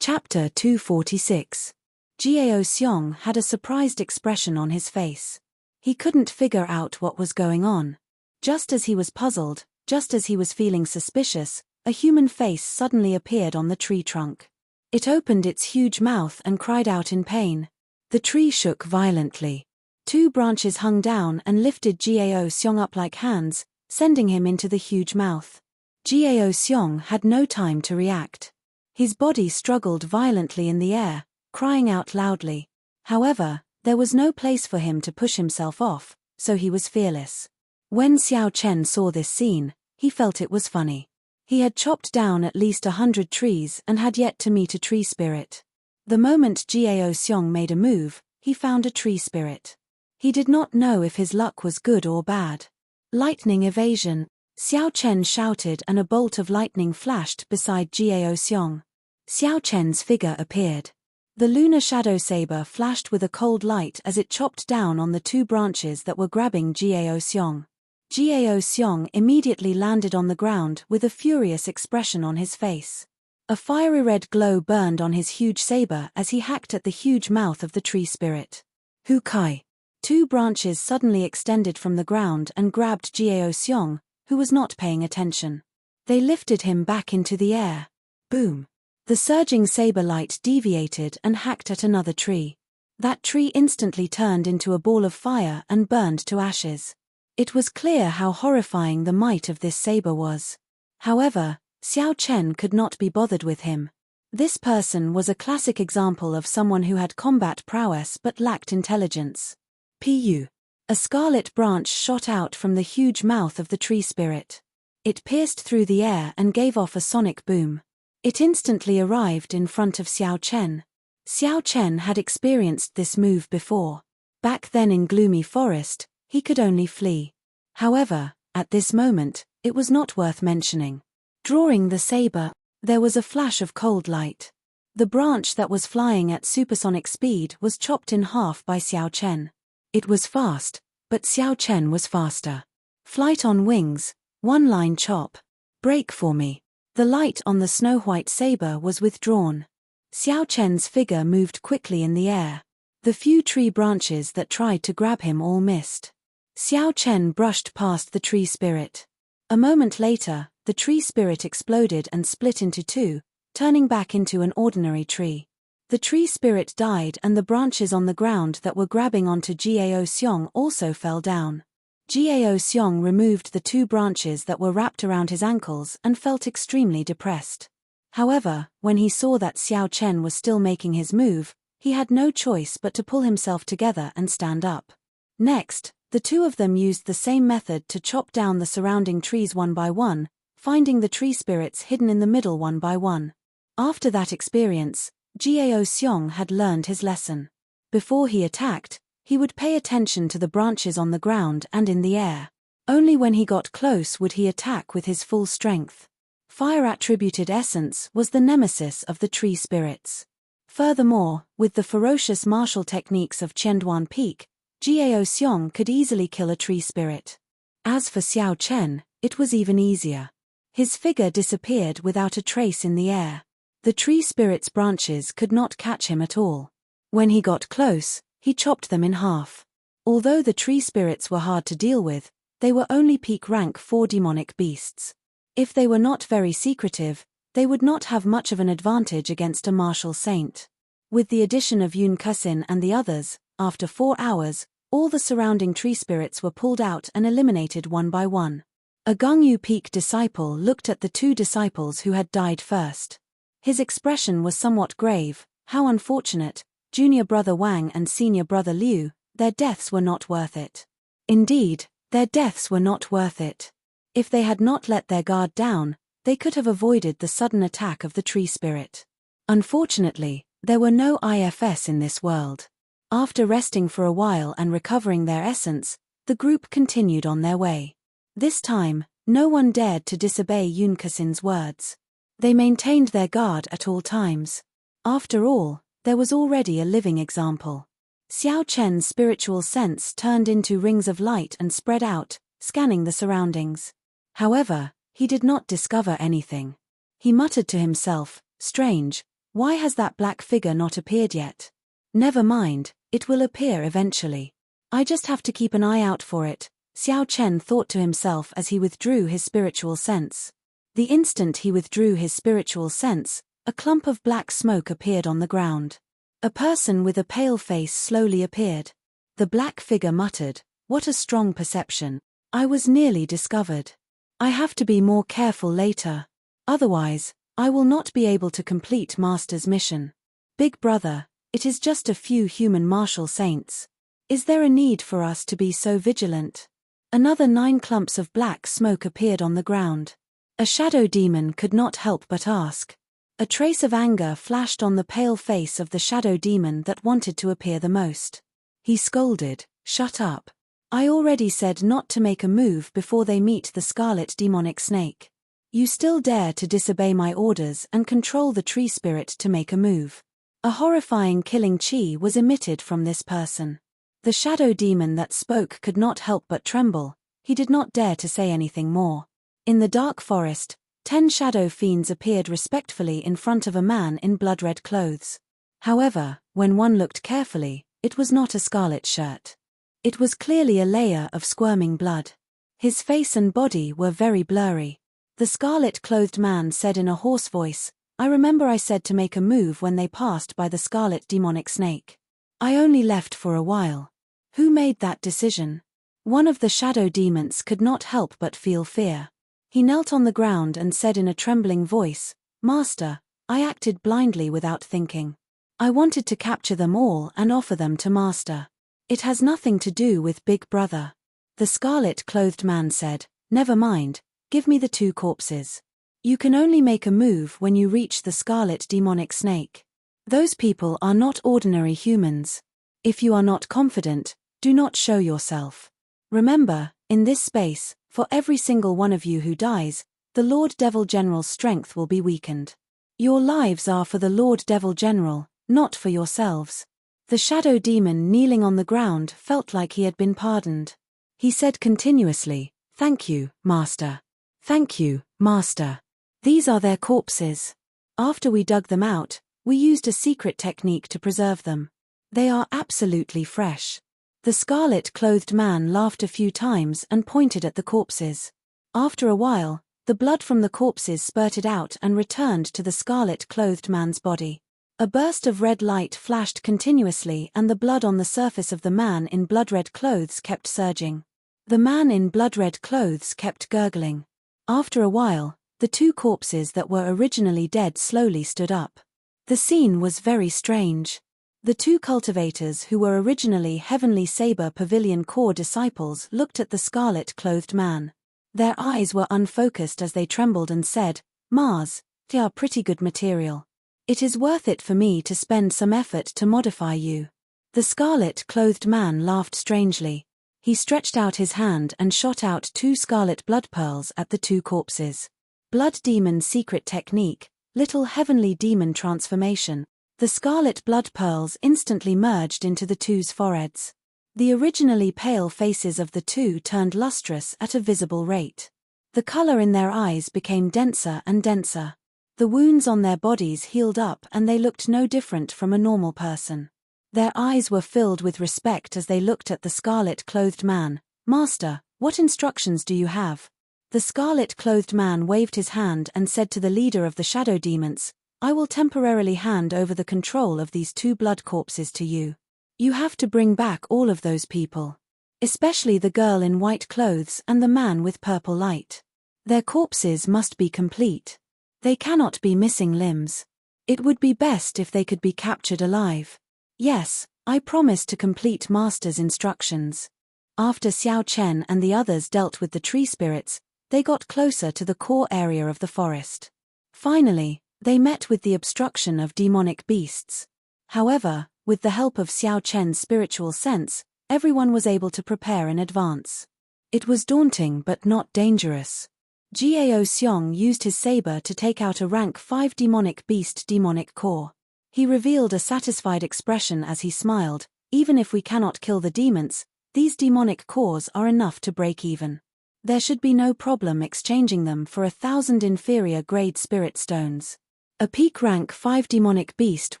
Chapter 246. Jiao Xiong had a surprised expression on his face. He couldn't figure out what was going on. Just as he was puzzled, just as he was feeling suspicious, a human face suddenly appeared on the tree trunk. It opened its huge mouth and cried out in pain. The tree shook violently. 2 branches hung down and lifted Jiao Xiong up like hands, sending him into the huge mouth. Jiao Xiong had no time to react. His body struggled violently in the air, crying out loudly. However, there was no place for him to push himself off, so he was fearless. When Xiao Chen saw this scene, he felt it was funny. He had chopped down at least 100 trees and had yet to meet a tree spirit. The moment Jiao Xiong made a move, he found a tree spirit. He did not know if his luck was good or bad. Lightning evasion. Xiao Chen shouted and a bolt of lightning flashed beside Jiao Xiong. Xiao Chen's figure appeared. The lunar shadow saber flashed with a cold light as it chopped down on the 2 branches that were grabbing Jiao Xiong. Jiao Xiong immediately landed on the ground with a furious expression on his face. A fiery red glow burned on his huge saber as he hacked at the huge mouth of the tree spirit. Hu Kai. 2 branches suddenly extended from the ground and grabbed Jiao Xiong, who was not paying attention. They lifted him back into the air. Boom! The surging saber light deviated and hacked at another tree. That tree instantly turned into a ball of fire and burned to ashes. It was clear how horrifying the might of this saber was. However, Xiao Chen could not be bothered with him. This person was a classic example of someone who had combat prowess but lacked intelligence. Pu. A scarlet branch shot out from the huge mouth of the tree spirit. It pierced through the air and gave off a sonic boom. It instantly arrived in front of Xiao Chen. Xiao Chen had experienced this move before. Back then in Gloomy Forest, he could only flee. However, at this moment, it was not worth mentioning. Drawing the saber, there was a flash of cold light. The branch that was flying at supersonic speed was chopped in half by Xiao Chen. It was fast, but Xiao Chen was faster. Flight on wings, 1-line chop. Break for me. The light on the snow-white saber was withdrawn. Xiao Chen's figure moved quickly in the air. The few tree branches that tried to grab him all missed. Xiao Chen brushed past the tree spirit. A moment later, the tree spirit exploded and split into two, turning back into an ordinary tree. The tree spirit died and the branches on the ground that were grabbing onto Gao Xiong also fell down. Gao Xiong removed the two branches that were wrapped around his ankles and felt extremely depressed. However, when he saw that Xiao Chen was still making his move, he had no choice but to pull himself together and stand up. Next, the two of them used the same method to chop down the surrounding trees one by one, finding the tree spirits hidden in the middle one by one. After that experience, Gao Xiong had learned his lesson. Before he attacked, he would pay attention to the branches on the ground and in the air. Only when he got close would he attack with his full strength. Fire-attributed essence was the nemesis of the tree spirits. Furthermore, with the ferocious martial techniques of Qianduan Peak, Gao Xiong could easily kill a tree spirit. As for Xiao Chen, it was even easier. His figure disappeared without a trace in the air. The tree spirit's branches could not catch him at all. When he got close, he chopped them in half. Although the tree spirits were hard to deal with, they were only peak rank 4 demonic beasts. If they were not very secretive, they would not have much of an advantage against a martial saint. With the addition of Yun Kusin and the others, after 4 hours, all the surrounding tree spirits were pulled out and eliminated one by one. A Gongyu Peak disciple looked at the 2 disciples who had died first. His expression was somewhat grave. How unfortunate, junior brother Wang and senior brother Liu, their deaths were not worth it. Indeed, their deaths were not worth it. If they had not let their guard down, they could have avoided the sudden attack of the tree spirit. Unfortunately, there were no IFS in this world. After resting for a while and recovering their essence, the group continued on their way. This time, no one dared to disobey Yun Kusin's words. They maintained their guard at all times. After all, there was already a living example. Xiao Chen's spiritual sense turned into rings of light and spread out, scanning the surroundings. However, he did not discover anything. He muttered to himself, "Strange, why has that black figure not appeared yet? Never mind, it will appear eventually. I just have to keep an eye out for it," Xiao Chen thought to himself as he withdrew his spiritual sense. The instant he withdrew his spiritual sense, a clump of black smoke appeared on the ground. A person with a pale face slowly appeared. The black figure muttered, "What a strong perception. I was nearly discovered. I have to be more careful later. Otherwise, I will not be able to complete Master's mission. Big brother, it is just a few human martial saints. Is there a need for us to be so vigilant?" Another 9 clumps of black smoke appeared on the ground. A shadow demon could not help but ask. A trace of anger flashed on the pale face of the shadow demon that wanted to appear the most. He scolded, "Shut up. I already said not to make a move before they meet the scarlet demonic snake. You still dare to disobey my orders and control the tree spirit to make a move." A horrifying killing chi was emitted from this person. The shadow demon that spoke could not help but tremble. He did not dare to say anything more. In the dark forest, 10 shadow fiends appeared respectfully in front of a man in blood-red clothes. However, when one looked carefully, it was not a scarlet shirt. It was clearly a layer of squirming blood. His face and body were very blurry. The scarlet-clothed man said in a hoarse voice, "I remember I said to make a move when they passed by the scarlet demonic snake. I only left for a while. Who made that decision?" One of the shadow demons could not help but feel fear. He knelt on the ground and said in a trembling voice, "Master, I acted blindly without thinking. I wanted to capture them all and offer them to Master. It has nothing to do with Big Brother." The scarlet-clothed man said, "Never mind, give me the 2 corpses. You can only make a move when you reach the scarlet demonic snake. Those people are not ordinary humans. If you are not confident, do not show yourself. Remember, in this space, for every single one of you who dies, the Lord Devil General's strength will be weakened. Your lives are for the Lord Devil General, not for yourselves." The shadow demon kneeling on the ground felt like he had been pardoned. He said continuously, "Thank you, Master. Thank you, Master. These are their corpses. After we dug them out, we used a secret technique to preserve them. They are absolutely fresh. The scarlet-clothed man laughed a few times and pointed at the corpses. After a while, the blood from the corpses spurted out and returned to the scarlet-clothed man's body. A burst of red light flashed continuously and the blood on the surface of the man in blood-red clothes kept surging. The man in blood-red clothes kept gurgling. After a while, the two corpses that were originally dead slowly stood up. The scene was very strange. The two cultivators who were originally Heavenly Saber Pavilion Core disciples looked at the scarlet-clothed man. Their eyes were unfocused as they trembled and said, "Mars, they are pretty good material. It is worth it for me to spend some effort to modify you." The scarlet-clothed man laughed strangely. He stretched out his hand and shot out 2 scarlet blood pearls at the 2 corpses. Blood Demon Secret Technique, Little Heavenly Demon Transformation. The scarlet blood pearls instantly merged into the 2's foreheads. The originally pale faces of the 2 turned lustrous at a visible rate. The color in their eyes became denser and denser. The wounds on their bodies healed up and they looked no different from a normal person. Their eyes were filled with respect as they looked at the scarlet-clothed man. "Master, what instructions do you have?" The scarlet-clothed man waved his hand and said to the leader of the shadow demons, "I will temporarily hand over the control of these 2 blood corpses to you. You have to bring back all of those people. Especially the girl in white clothes and the man with purple light. Their corpses must be complete. They cannot be missing limbs. It would be best if they could be captured alive." "Yes, I promise to complete Master's instructions." After Xiao Chen and the others dealt with the tree spirits, they got closer to the core area of the forest. Finally, they met with the obstruction of demonic beasts. However, with the help of Xiao Chen's spiritual sense, everyone was able to prepare in advance. It was daunting but not dangerous. Gao Xiong used his saber to take out a rank 5 demonic beast demonic core. He revealed a satisfied expression as he smiled. "Even if we cannot kill the demons, these demonic cores are enough to break even. There should be no problem exchanging them for 1,000 inferior grade spirit stones. A peak rank 5 demonic beast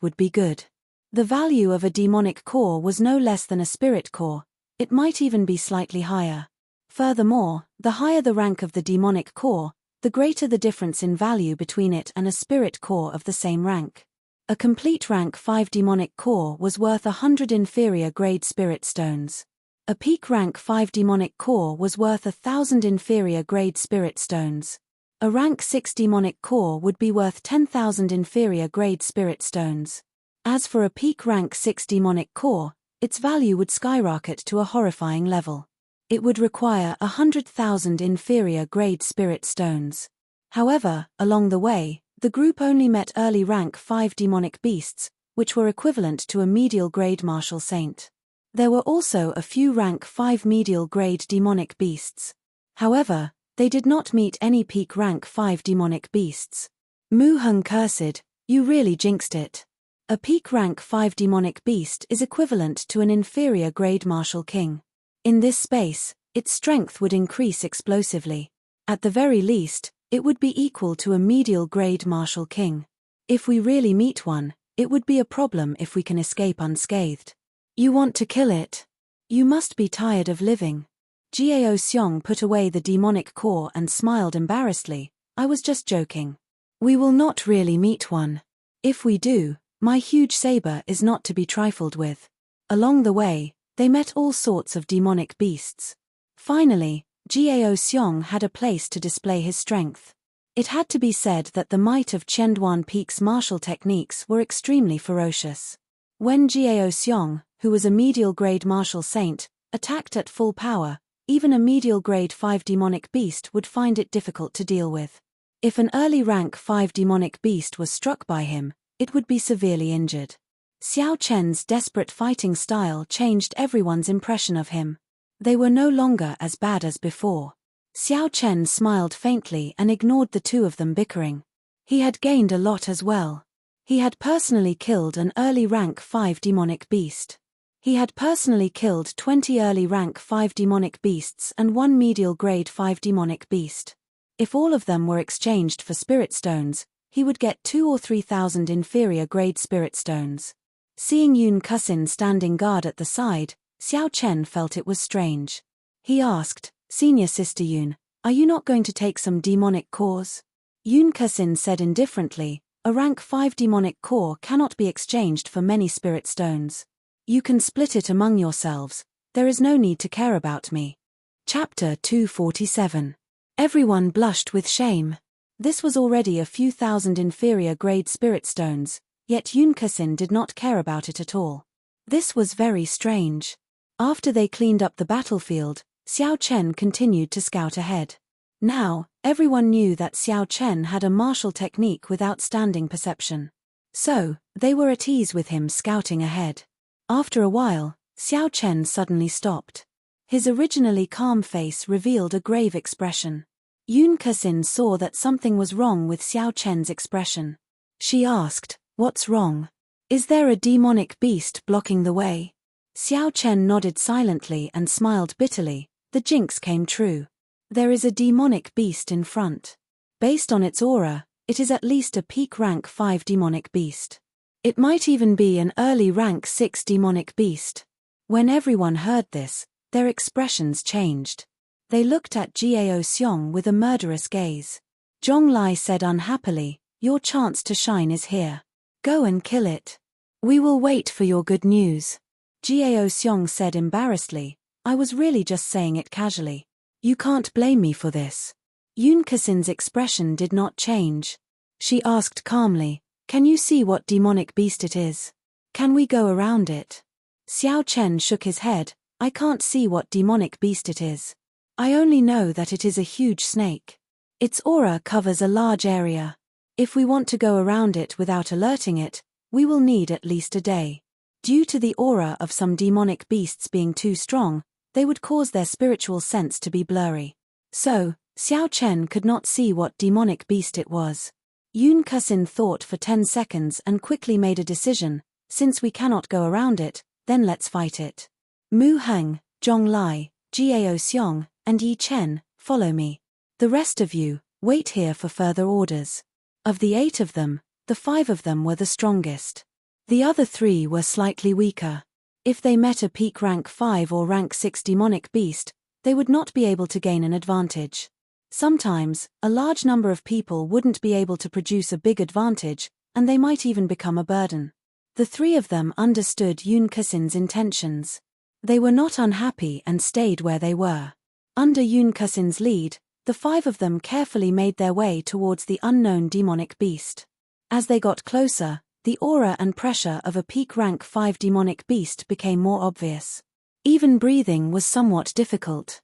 would be good." The value of a demonic core was no less than a spirit core. It might even be slightly higher. Furthermore, the higher the rank of the demonic core, the greater the difference in value between it and a spirit core of the same rank. A complete rank 5 demonic core was worth 100 inferior grade spirit stones. A peak rank 5 demonic core was worth 1,000 inferior grade spirit stones. A rank 6 demonic core would be worth 10,000 inferior grade spirit stones. As for a peak rank 6 demonic core, its value would skyrocket to a horrifying level. It would require 100,000 inferior grade spirit stones. However, along the way, the group only met early rank 5 demonic beasts, which were equivalent to a medial grade martial saint. There were also a few rank 5 medial grade demonic beasts. However, they did not meet any peak rank 5 demonic beasts. Mu Heng cursed, "You really jinxed it. A peak rank 5 demonic beast is equivalent to an inferior grade martial king. In this space, its strength would increase explosively. At the very least, it would be equal to a medial grade martial king. If we really meet one, it would be a problem if we can escape unscathed. You want to kill it? You must be tired of living." Gao Xiong put away the demonic core and smiled embarrassedly. "I was just joking. We will not really meet one. If we do, my huge saber is not to be trifled with." Along the way, they met all sorts of demonic beasts. Finally, Gao Xiong had a place to display his strength. It had to be said that the might of Qianduan Peak's martial techniques were extremely ferocious. When Gao Xiong, who was a medial grade martial saint, attacked at full power, even a medial grade 5 demonic beast would find it difficult to deal with. If an early rank 5 demonic beast was struck by him, it would be severely injured. Xiao Chen's desperate fighting style changed everyone's impression of him. They were no longer as bad as before. Xiao Chen smiled faintly and ignored the two of them bickering. He had gained a lot as well. He had personally killed an early rank 5 demonic beast. He had personally killed 20 early rank 5 demonic beasts and 1 medial grade 5 demonic beast. If all of them were exchanged for spirit stones, he would get 2 or 3,000 inferior grade spirit stones. Seeing Yun Kusin standing guard at the side, Xiao Chen felt it was strange. He asked, "Senior Sister Yun, are you not going to take some demonic cores?" Yun Kusin said indifferently, "A rank 5 demonic core cannot be exchanged for many spirit stones. You can split it among yourselves, there is no need to care about me." Chapter 247. Everyone blushed with shame. This was already a few thousand inferior grade spirit stones, yet Yun Kusin did not care about it at all. This was very strange. After they cleaned up the battlefield, Xiao Chen continued to scout ahead. Now, everyone knew that Xiao Chen had a martial technique with outstanding perception. So, they were at ease with him scouting ahead. After a while, Xiao Chen suddenly stopped. His originally calm face revealed a grave expression. Yun Kusin saw that something was wrong with Xiao Chen's expression. She asked, "What's wrong? Is there a demonic beast blocking the way?" Xiao Chen nodded silently and smiled bitterly. The jinx came true. There is a demonic beast in front. Based on its aura, it is at least a peak rank 5 demonic beast. It might even be an early rank 6 demonic beast. When everyone heard this, their expressions changed. They looked at Gao Xiong with a murderous gaze. Zhonglai said unhappily, "Your chance to shine is here. Go and kill it. We will wait for your good news." Gao Xiong said embarrassedly, "I was really just saying it casually. You can't blame me for this." Yun Kusin's expression did not change. She asked calmly, "Can you see what demonic beast it is? Can we go around it?" Xiao Chen shook his head, "I can't see what demonic beast it is. I only know that it is a huge snake. Its aura covers a large area. If we want to go around it without alerting it, we will need at least a day. Due to the aura of some demonic beasts being too strong, they would cause their spiritual sense to be blurry. So, Xiao Chen could not see what demonic beast it was. Yun Kusin thought for 10 seconds and quickly made a decision, since we cannot go around it, then let's fight it. Mu Heng, Zhong Lai, Gao Xiong, and Yi Chen, follow me. The rest of you, wait here for further orders. Of the 8 of them, the 5 of them were the strongest. The other 3 were slightly weaker. If they met a peak rank 5 or rank 6 demonic beast, they would not be able to gain an advantage. Sometimes, a large number of people wouldn't be able to produce a big advantage, and they might even become a burden. The 3 of them understood Yun Kusin's intentions. They were not unhappy and stayed where they were. Under Yun Kusin's lead, the 5 of them carefully made their way towards the unknown demonic beast. As they got closer, the aura and pressure of a peak rank 5 demonic beast became more obvious. Even breathing was somewhat difficult.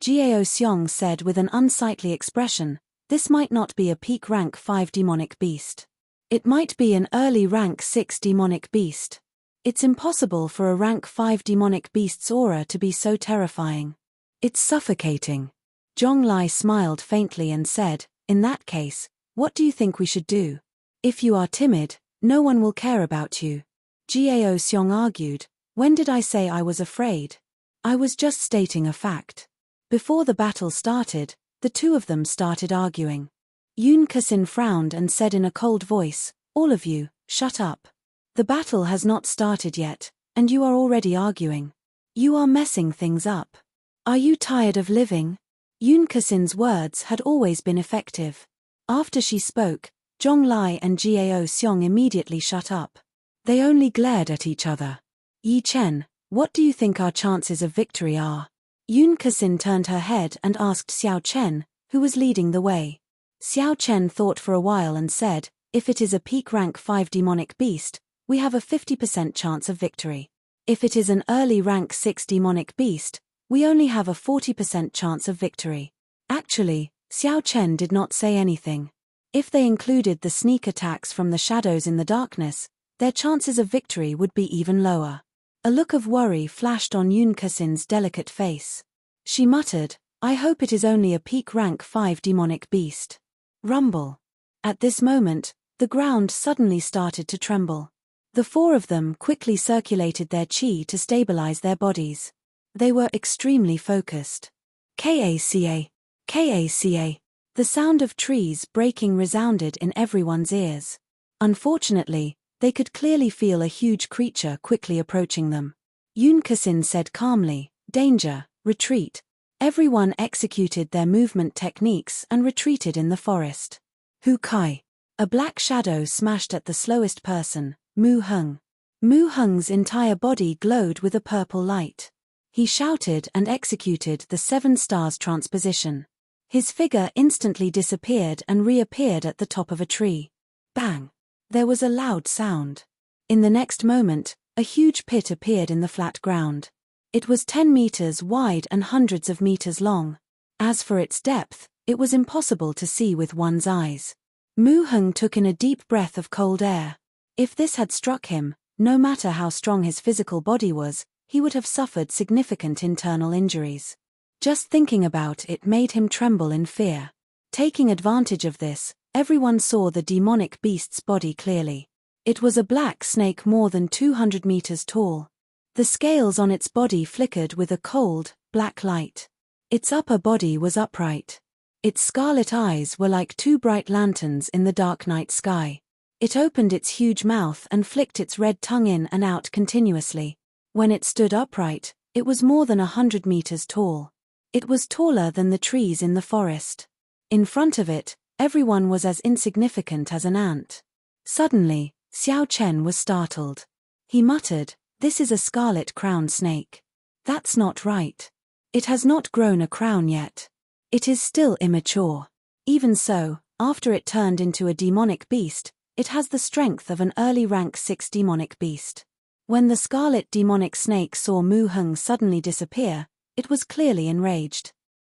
Gao Xiong said with an unsightly expression, "This might not be a peak rank 5 demonic beast. It might be an early rank 6 demonic beast. It's impossible for a rank 5 demonic beast's aura to be so terrifying. It's suffocating." Zhonglai smiled faintly and said, "In that case, what do you think we should do? If you are timid, no one will care about you." Gao Xiong argued, "When did I say I was afraid? I was just stating a fact." Before the battle started, the 2 of them started arguing. Yun Kusin frowned and said in a cold voice, "All of you, shut up. The battle has not started yet, and you are already arguing. You are messing things up. Are you tired of living?" Yun Kusin's words had always been effective. After she spoke, Zhonglai and Gao Xiong immediately shut up. They only glared at each other. "Yi Chen, what do you think our chances of victory are?" Yun Kusin turned her head and asked Xiao Chen, who was leading the way. Xiao Chen thought for a while and said, "If it is a peak rank 5 demonic beast, we have a 50% chance of victory. If it is an early rank 6 demonic beast, we only have a 40% chance of victory." Actually, Xiao Chen did not say anything. If they included the sneak attacks from the shadows in the darkness, their chances of victory would be even lower. A look of worry flashed on Yun Kusin's delicate face. She muttered, "I hope it is only a peak rank 5 demonic beast." Rumble. At this moment, the ground suddenly started to tremble. The 4 of them quickly circulated their chi to stabilize their bodies. They were extremely focused. Kaca, kaca. The sound of trees breaking resounded in everyone's ears. Unfortunately, They could clearly feel a huge creature quickly approaching them. Yun Kasin said calmly, "Danger, retreat." Everyone executed their movement techniques and retreated in the forest. Hu Kai. A black shadow smashed at the slowest person, Mu Heng. Mu Heng's entire body glowed with a purple light. He shouted and executed the 7 stars transposition. His figure instantly disappeared and reappeared at the top of a tree. Bang! There was a loud sound. In the next moment, a huge pit appeared in the flat ground. It was 10 meters wide and hundreds of meters long. As for its depth, it was impossible to see with one's eyes. Mu Heng took in a deep breath of cold air. If this had struck him, no matter how strong his physical body was, he would have suffered significant internal injuries. Just thinking about it made him tremble in fear. Taking advantage of this, everyone saw the demonic beast's body clearly. It was a black snake more than 200 meters tall. The scales on its body flickered with a cold, black light. Its upper body was upright. Its scarlet eyes were like 2 bright lanterns in the dark night sky. It opened its huge mouth and flicked its red tongue in and out continuously. When it stood upright, it was more than 100 meters tall. It was taller than the trees in the forest. In front of it, everyone was as insignificant as an ant. Suddenly, Xiao Chen was startled. He muttered, "This is a scarlet-crowned snake. That's not right. It has not grown a crown yet. It is still immature. Even so, after it turned into a demonic beast, it has the strength of an early rank 6 demonic beast." When the scarlet demonic snake saw Mu Heng suddenly disappear, it was clearly enraged.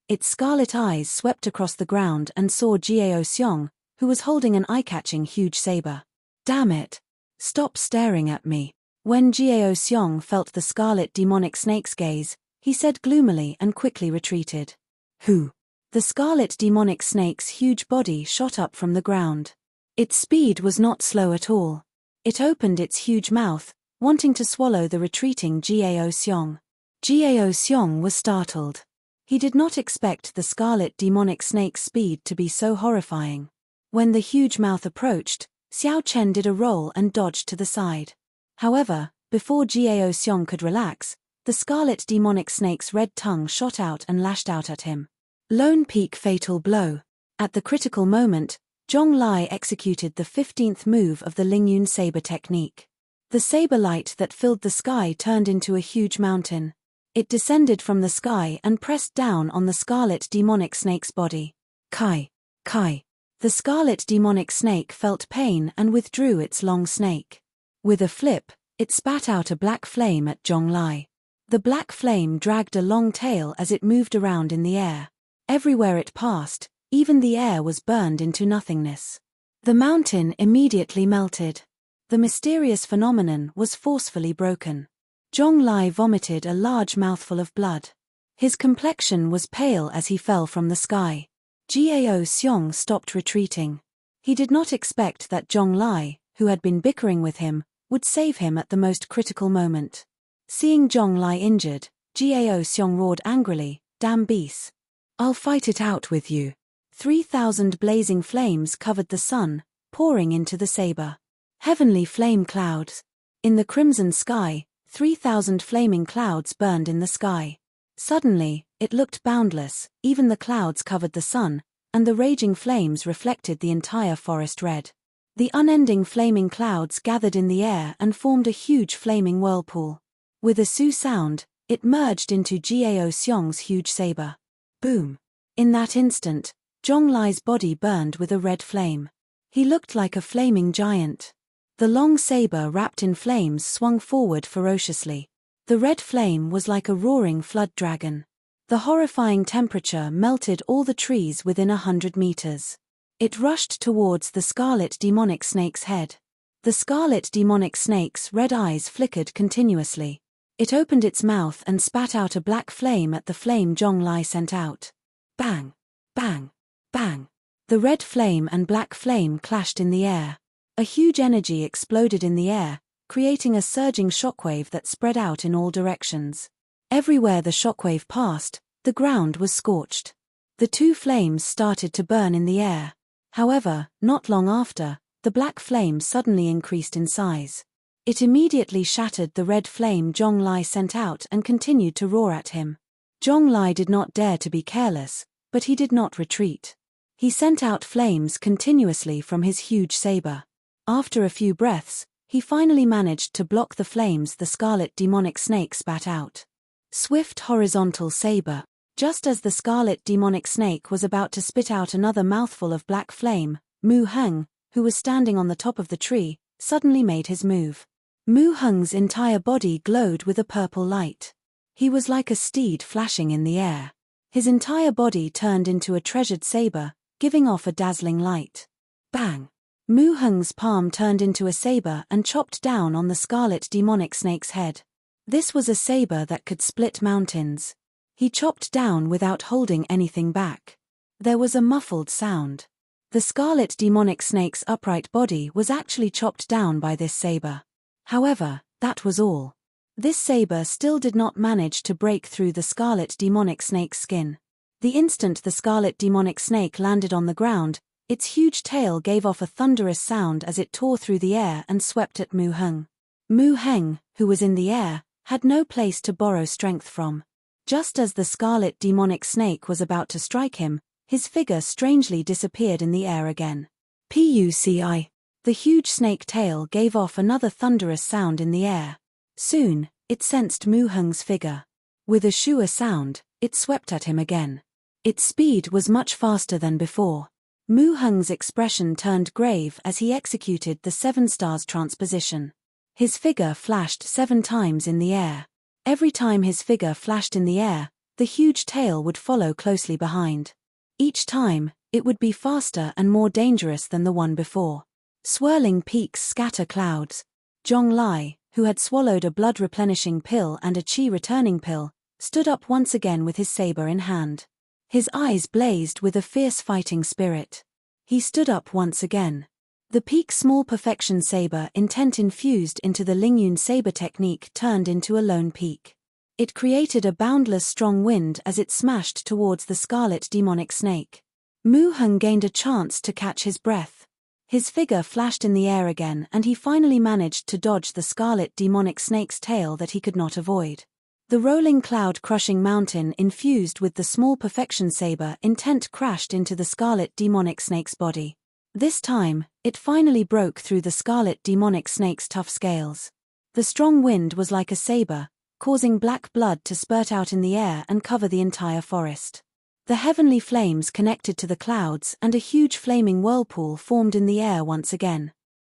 Its scarlet eyes swept across the ground and saw Jiao Xiong, who was holding an eye-catching huge saber. "Damn it! Stop staring at me." When Jiao Xiong felt the scarlet demonic snake's gaze, he said gloomily and quickly retreated. "Who?" The scarlet demonic snake's huge body shot up from the ground. Its speed was not slow at all. It opened its huge mouth, wanting to swallow the retreating Jiao Xiong. Jiao Xiong was startled. He did not expect the scarlet demonic snake's speed to be so horrifying. When the huge mouth approached, Xiao Chen did a roll and dodged to the side. However, before Jiao Xiong could relax, the scarlet demonic snake's red tongue shot out and lashed out at him. Lone Peak fatal blow. At the critical moment, Zhong Lai executed the 15th move of the Lingyun saber technique. The saber light that filled the sky turned into a huge mountain. It descended from the sky and pressed down on the scarlet demonic snake's body. Kai! Kai! The scarlet demonic snake felt pain and withdrew its long snake. With a flip, it spat out a black flame at Zhong Lai. The black flame dragged a long tail as it moved around in the air. Everywhere it passed, even the air was burned into nothingness. The mountain immediately melted. The mysterious phenomenon was forcefully broken. Zhong Lai vomited a large mouthful of blood. His complexion was pale as he fell from the sky. Jiao Xiong stopped retreating. He did not expect that Zhong Lai, who had been bickering with him, would save him at the most critical moment. Seeing Zhong Lai injured, Jiao Xiong roared angrily, "Damn beast! I'll fight it out with you." 3,000 blazing flames covered the sun, pouring into the saber. Heavenly flame clouds. In the crimson sky, 3,000 flaming clouds burned in the sky. Suddenly, it looked boundless, even the clouds covered the sun, and the raging flames reflected the entire forest red. The unending flaming clouds gathered in the air and formed a huge flaming whirlpool. With a su sound, it merged into Jiao Xiong's huge saber. Boom! In that instant, Zhong Lai's body burned with a red flame. He looked like a flaming giant. The long saber wrapped in flames swung forward ferociously. The red flame was like a roaring flood dragon. The horrifying temperature melted all the trees within 100 meters. It rushed towards the scarlet demonic snake's head. The scarlet demonic snake's red eyes flickered continuously. It opened its mouth and spat out a black flame at the flame Zhong Lai sent out. Bang! Bang! Bang! The red flame and black flame clashed in the air. A huge energy exploded in the air, creating a surging shockwave that spread out in all directions. Everywhere the shockwave passed, the ground was scorched. The 2 flames started to burn in the air. However, not long after, the the black flame suddenly increased in size. It immediately shattered the red flame Zhonglai sent out and continued to roar at him. Zhonglai did not dare to be careless, but he did not retreat. He sent out flames continuously from his huge saber. After a few breaths, he finally managed to block the flames the scarlet demonic snake spat out. Swift horizontal saber. Just as the scarlet demonic snake was about to spit out another mouthful of black flame, Mu Heng, who was standing on the top of the tree, suddenly made his move. Mu Heng's entire body glowed with a purple light. He was like a steed flashing in the air. His entire body turned into a treasured saber, giving off a dazzling light. Bang! Mu Heng's palm turned into a saber and chopped down on the scarlet demonic snake's head. This was a saber that could split mountains. He chopped down without holding anything back. There was a muffled sound. The scarlet demonic snake's upright body was actually chopped down by this saber. However, that was all. This saber still did not manage to break through the scarlet demonic snake's skin. The instant the scarlet demonic snake landed on the ground, its huge tail gave off a thunderous sound as it tore through the air and swept at Mu Heng. Mu Heng, who was in the air, had no place to borrow strength from. Just as the scarlet demonic snake was about to strike him, his figure strangely disappeared in the air again. Puci. The huge snake tail gave off another thunderous sound in the air. Soon, it sensed Mu Heng's figure. With a shua sound, it swept at him again. Its speed was much faster than before. Mu Heng's expression turned grave as he executed the 7 stars transposition. His figure flashed 7 times in the air. Every time his figure flashed in the air, the huge tail would follow closely behind. Each time, it would be faster and more dangerous than the one before. Swirling peaks scatter clouds. Zhonglai, who had swallowed a blood-replenishing pill and a qi-returning pill, stood up once again with his saber in hand. His eyes blazed with a fierce fighting spirit. He stood up once again. The peak small perfection saber intent infused into the Lingyun saber technique turned into a lone peak. It created a boundless strong wind as it smashed towards the scarlet demonic snake. Mu Heng gained a chance to catch his breath. His figure flashed in the air again and he finally managed to dodge the scarlet demonic snake's tail that he could not avoid. The rolling cloud-crushing mountain infused with the small perfection saber intent crashed into the scarlet demonic snake's body. This time, it finally broke through the scarlet demonic snake's tough scales. The strong wind was like a saber, causing black blood to spurt out in the air and cover the entire forest. The heavenly flames connected to the clouds and a huge flaming whirlpool formed in the air once again.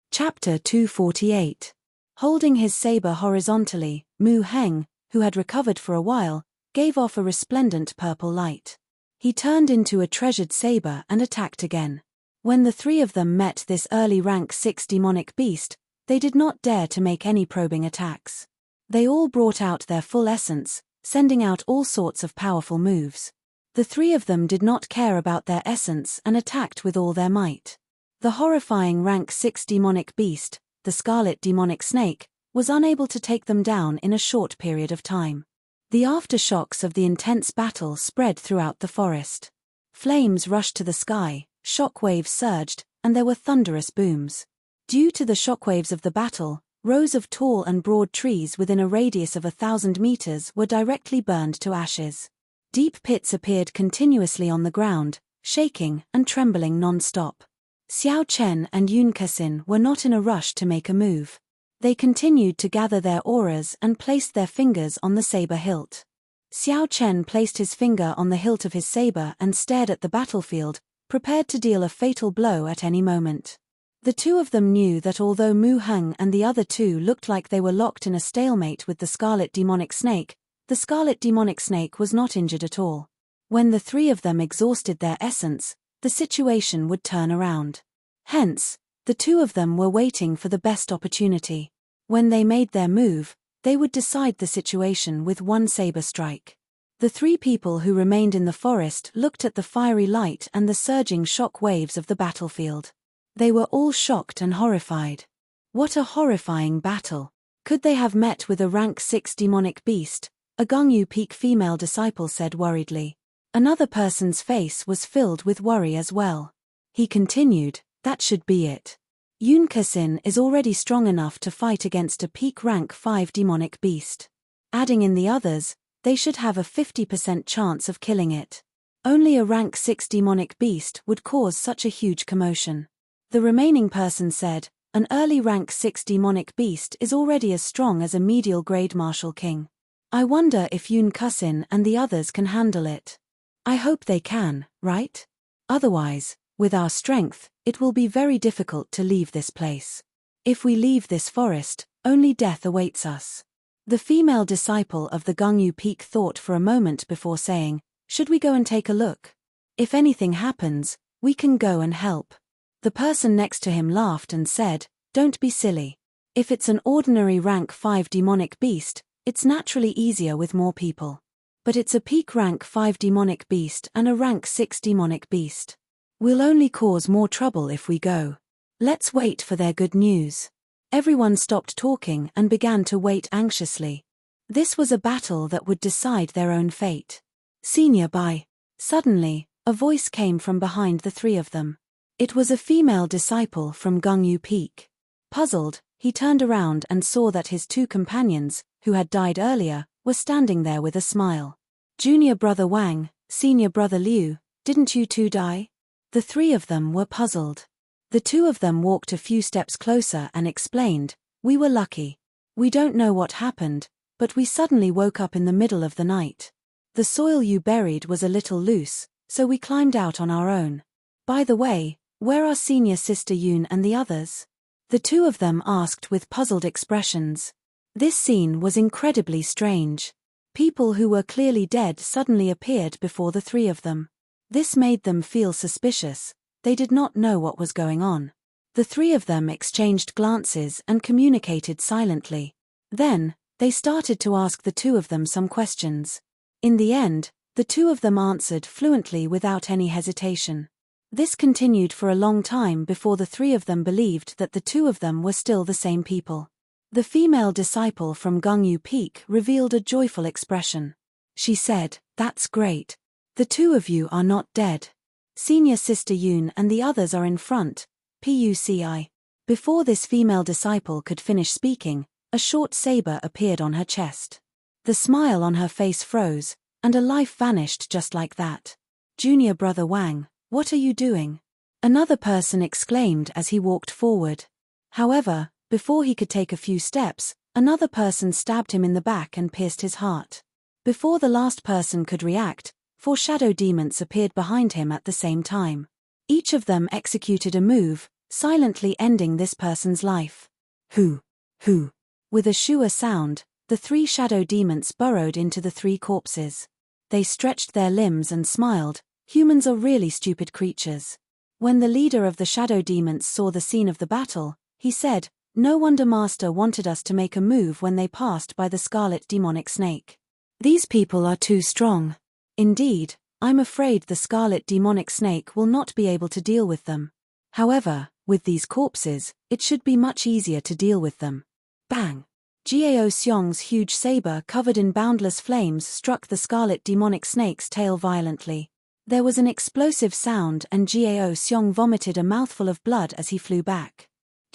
Chapter 248. Holding his saber horizontally, Mu Heng, who had recovered for a while, gave off a resplendent purple light. He turned into a treasured saber and attacked again. When the 3 of them met this early rank 6 demonic beast, they did not dare to make any probing attacks. They all brought out their full essence, sending out all sorts of powerful moves. The 3 of them did not care about their essence and attacked with all their might. The horrifying rank 6 demonic beast, the scarlet demonic snake, was unable to take them down in a short period of time. The aftershocks of the intense battle spread throughout the forest. Flames rushed to the sky, shockwaves surged, and there were thunderous booms. Due to the shockwaves of the battle, rows of tall and broad trees within a radius of 1,000 meters were directly burned to ashes. Deep pits appeared continuously on the ground, shaking and trembling non-stop. Xiao Chen and Yun Kesin were not in a rush to make a move. They continued to gather their auras and placed their fingers on the saber hilt. Xiao Chen placed his finger on the hilt of his saber and stared at the battlefield, prepared to deal a fatal blow at any moment. The 2 of them knew that although Mu Heng and the other 2 looked like they were locked in a stalemate with the scarlet demonic snake, the scarlet demonic snake was not injured at all. When the 3 of them exhausted their essence, the situation would turn around. Hence, the 2 of them were waiting for the best opportunity. When they made their move, they would decide the situation with one saber strike. The 3 people who remained in the forest looked at the fiery light and the surging shock waves of the battlefield. They were all shocked and horrified. What a horrifying battle! Could they have met with a rank 6 demonic beast? A Gongyu Peak female disciple said worriedly. Another person's face was filled with worry as well. He continued, that should be it. Yun Kasin is already strong enough to fight against a peak rank 5 demonic beast. Adding in the others, they should have a 50% chance of killing it. Only a rank 6 demonic beast would cause such a huge commotion. The remaining person said, an early rank 6 demonic beast is already as strong as a medial grade martial king. I wonder if Yun Kasin and the others can handle it. I hope they can, right? Otherwise, with our strength, it will be very difficult to leave this place. If we leave this forest, only death awaits us. The female disciple of the Gangyu Peak thought for a moment before saying, should we go and take a look? If anything happens, we can go and help. The person next to him laughed and said, don't be silly. If it's an ordinary rank 5 demonic beast, it's naturally easier with more people. But it's a peak rank 5 demonic beast and a rank 6 demonic beast. We'll only cause more trouble if we go. Let's wait for their good news. Everyone stopped talking and began to wait anxiously. This was a battle that would decide their own fate. Senior Bai. Suddenly, a voice came from behind the three of them. It was a female disciple from Gangyu Peak. Puzzled, he turned around and saw that his two companions, who had died earlier, were standing there with a smile. Junior brother Wang, senior brother Liu, didn't you two die? The three of them were puzzled. The two of them walked a few steps closer and explained, we were lucky. We don't know what happened, but we suddenly woke up in the middle of the night. The soil you buried was a little loose, so we climbed out on our own. By the way, where are senior sister Yun and the others? The two of them asked with puzzled expressions. This scene was incredibly strange. People who were clearly dead suddenly appeared before the three of them. This made them feel suspicious. They did not know what was going on. The three of them exchanged glances and communicated silently. Then, they started to ask the two of them some questions. In the end, the two of them answered fluently without any hesitation. This continued for a long time before the three of them believed that the two of them were still the same people. The female disciple from Gangyu Peak revealed a joyful expression. She said, that's great. The two of you are not dead. Senior sister Yun and the others are in front, PUCI. Before this female disciple could finish speaking, a short saber appeared on her chest. The smile on her face froze, and a life vanished just like that. Junior brother Wang, what are you doing? Another person exclaimed as he walked forward. However, before he could take a few steps, another person stabbed him in the back and pierced his heart. Before the last person could react, 4 shadow demons appeared behind him at the same time. Each of them executed a move, silently ending this person's life. Who? With a shua sound, the 3 shadow demons burrowed into the 3 corpses. They stretched their limbs and smiled. Humans are really stupid creatures. When the leader of the shadow demons saw the scene of the battle, he said, no wonder Master wanted us to make a move when they passed by the scarlet demonic snake. These people are too strong. Indeed, I'm afraid the scarlet demonic snake will not be able to deal with them. However, with these corpses, it should be much easier to deal with them. Bang! Gao Xiong's huge saber covered in boundless flames struck the scarlet demonic snake's tail violently. There was an explosive sound and Gao Xiong vomited a mouthful of blood as he flew back.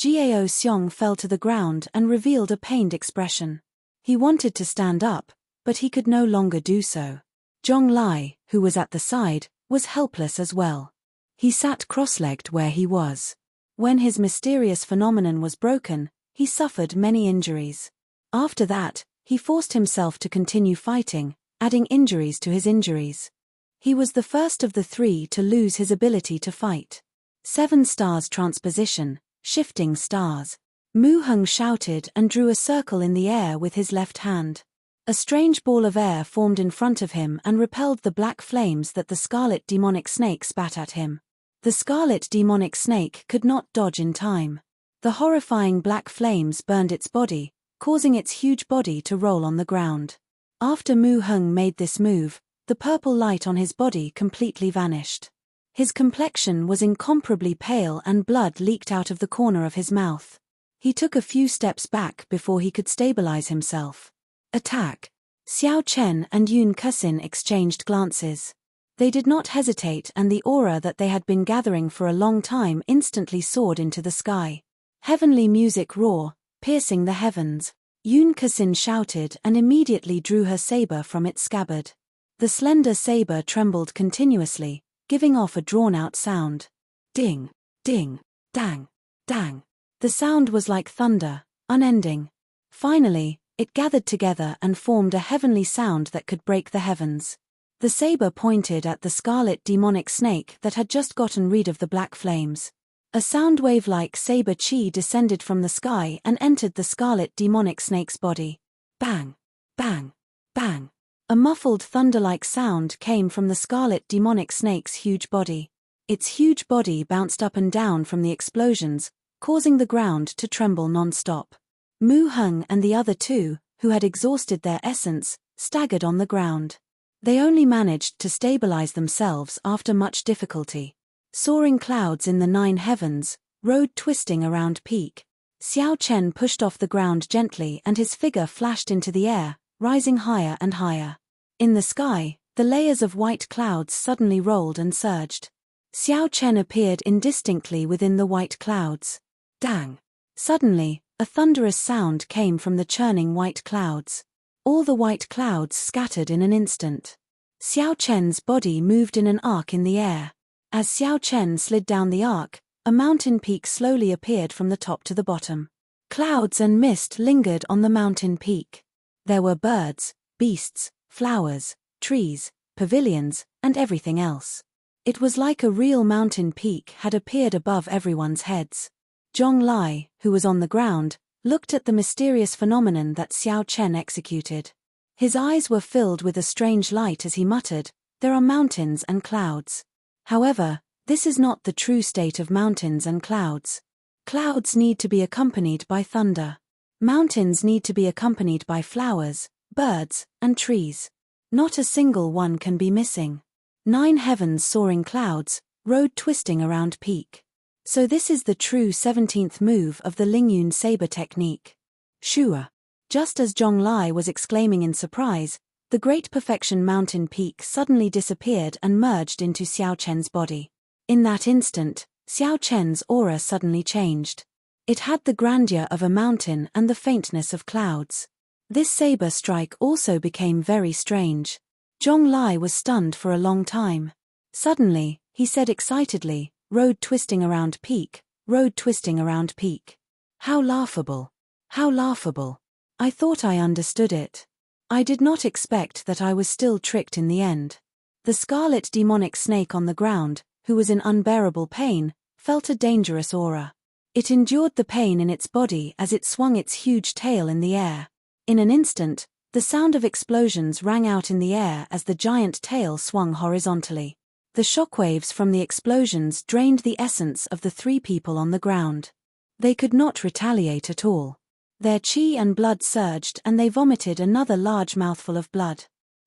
Gao Xiong fell to the ground and revealed a pained expression. He wanted to stand up, but he could no longer do so. Zhong Lai, who was at the side, was helpless as well. He sat cross-legged where he was. When his mysterious phenomenon was broken, he suffered many injuries. After that, he forced himself to continue fighting, adding injuries to his injuries. He was the first of the 3 to lose his ability to fight. 7 stars transposition, shifting stars. Mu Heng shouted and drew a circle in the air with his left hand. A strange ball of air formed in front of him and repelled the black flames that the scarlet demonic snake spat at him. The scarlet demonic snake could not dodge in time. The horrifying black flames burned its body, causing its huge body to roll on the ground. After Mu Heng made this move, the purple light on his body completely vanished. His complexion was incomparably pale and blood leaked out of the corner of his mouth. He took a few steps back before he could stabilize himself. Attack! Xiao Chen and Yun Kasin exchanged glances. They did not hesitate and the aura that they had been gathering for a long time instantly soared into the sky. Heavenly music roar, piercing the heavens. Yun Kasin shouted and immediately drew her saber from its scabbard. The slender saber trembled continuously, giving off a drawn-out sound. Ding, ding, dang, dang. The sound was like thunder, unending. Finally, it gathered together and formed a heavenly sound that could break the heavens. The saber pointed at the scarlet demonic snake that had just gotten rid of the black flames. A sound wave like saber chi descended from the sky and entered the scarlet demonic snake's body. Bang, bang, bang. A muffled thunder-like sound came from the scarlet demonic snake's huge body. Its huge body bounced up and down from the explosions, causing the ground to tremble non-stop. Mu Heng and the other two, who had exhausted their essence, staggered on the ground. They only managed to stabilize themselves after much difficulty. Soaring clouds in the 9 heavens, road twisting around peak. Xiao Chen pushed off the ground gently and his figure flashed into the air, rising higher and higher. In the sky, the layers of white clouds suddenly rolled and surged. Xiao Chen appeared indistinctly within the white clouds. Dang! Suddenly, a thunderous sound came from the churning white clouds. All the white clouds scattered in an instant. Xiao Chen's body moved in an arc in the air. As Xiao Chen slid down the arc, a mountain peak slowly appeared from the top to the bottom. Clouds and mist lingered on the mountain peak. There were birds, beasts, flowers, trees, pavilions, and everything else. It was like a real mountain peak had appeared above everyone's heads. Zhong Lai, who was on the ground, looked at the mysterious phenomenon that Xiao Chen executed. His eyes were filled with a strange light as he muttered, "There are mountains and clouds. However, this is not the true state of mountains and clouds. Clouds need to be accompanied by thunder. Mountains need to be accompanied by flowers, birds, and trees. Not a single one can be missing. 9 heavens soaring clouds, road twisting around peak. So this is the true 17th move of the Lingyun saber technique. Shua." Just as Zhong Lai was exclaiming in surprise, the Great Perfection mountain peak suddenly disappeared and merged into Xiao Chen's body. In that instant, Xiao Chen's aura suddenly changed. It had the grandeur of a mountain and the faintness of clouds. This saber strike also became very strange. Zhong Lai was stunned for a long time. Suddenly, he said excitedly, "Road twisting around peak, road twisting around peak. How laughable! How laughable! I thought I understood it. I did not expect that I was still tricked in the end." The scarlet demonic snake on the ground, who was in unbearable pain, felt a dangerous aura. It endured the pain in its body as it swung its huge tail in the air. In an instant, the sound of explosions rang out in the air as the giant tail swung horizontally. The shockwaves from the explosions drained the essence of the 3 people on the ground. They could not retaliate at all. Their chi and blood surged and they vomited another large mouthful of blood.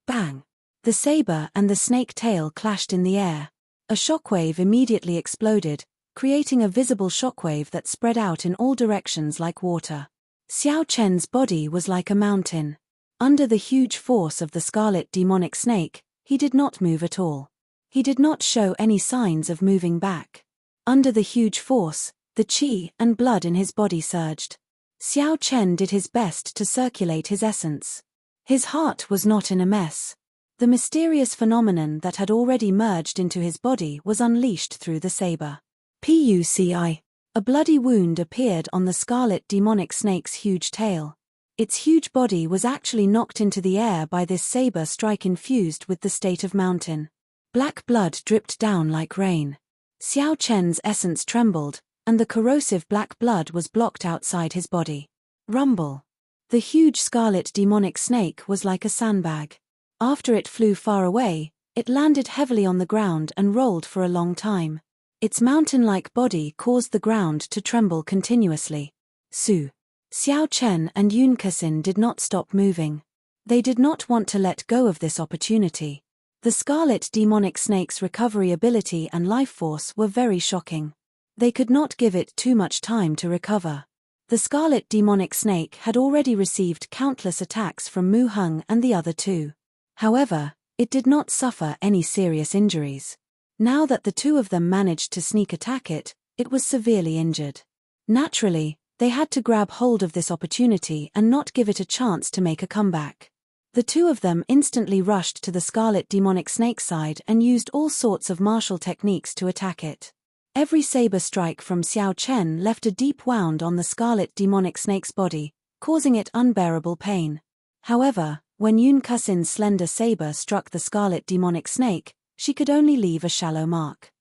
Bang! The saber and the snake tail clashed in the air. A shockwave immediately exploded, creating a visible shockwave that spread out in all directions like water. Xiao Chen's body was like a mountain. Under the huge force of the scarlet demonic snake, he did not move at all. He did not show any signs of moving back. Under the huge force, the chi and blood in his body surged. Xiao Chen did his best to circulate his essence. His heart was not in a mess. The mysterious phenomenon that had already merged into his body was unleashed through the saber. Puci. A bloody wound appeared on the scarlet demonic snake's huge tail. Its huge body was actually knocked into the air by this saber strike infused with the state of mountain. Black blood dripped down like rain. Xiao Chen's essence trembled, and the corrosive black blood was blocked outside his body. Rumble. The huge scarlet demonic snake was like a sandbag. After it flew far away, it landed heavily on the ground and rolled for a long time. Its mountain-like body caused the ground to tremble continuously. Xiao Chen and Yun Kasin did not stop moving. They did not want to let go of this opportunity. The scarlet demonic snake's recovery ability and life force were very shocking. They could not give it too much time to recover. The scarlet demonic snake had already received countless attacks from Mu Heng and the other 2. However, it did not suffer any serious injuries. Now that the 2 of them managed to sneak attack it, it was severely injured. Naturally, they had to grab hold of this opportunity and not give it a chance to make a comeback. The two of them instantly rushed to the scarlet demonic snake's side and used all sorts of martial techniques to attack it. Every saber strike from Xiao Chen left a deep wound on the scarlet demonic snake's body, causing it unbearable pain. However, when Yun Kusin's slender saber struck the scarlet demonic snake, she could only leave a shallow mark.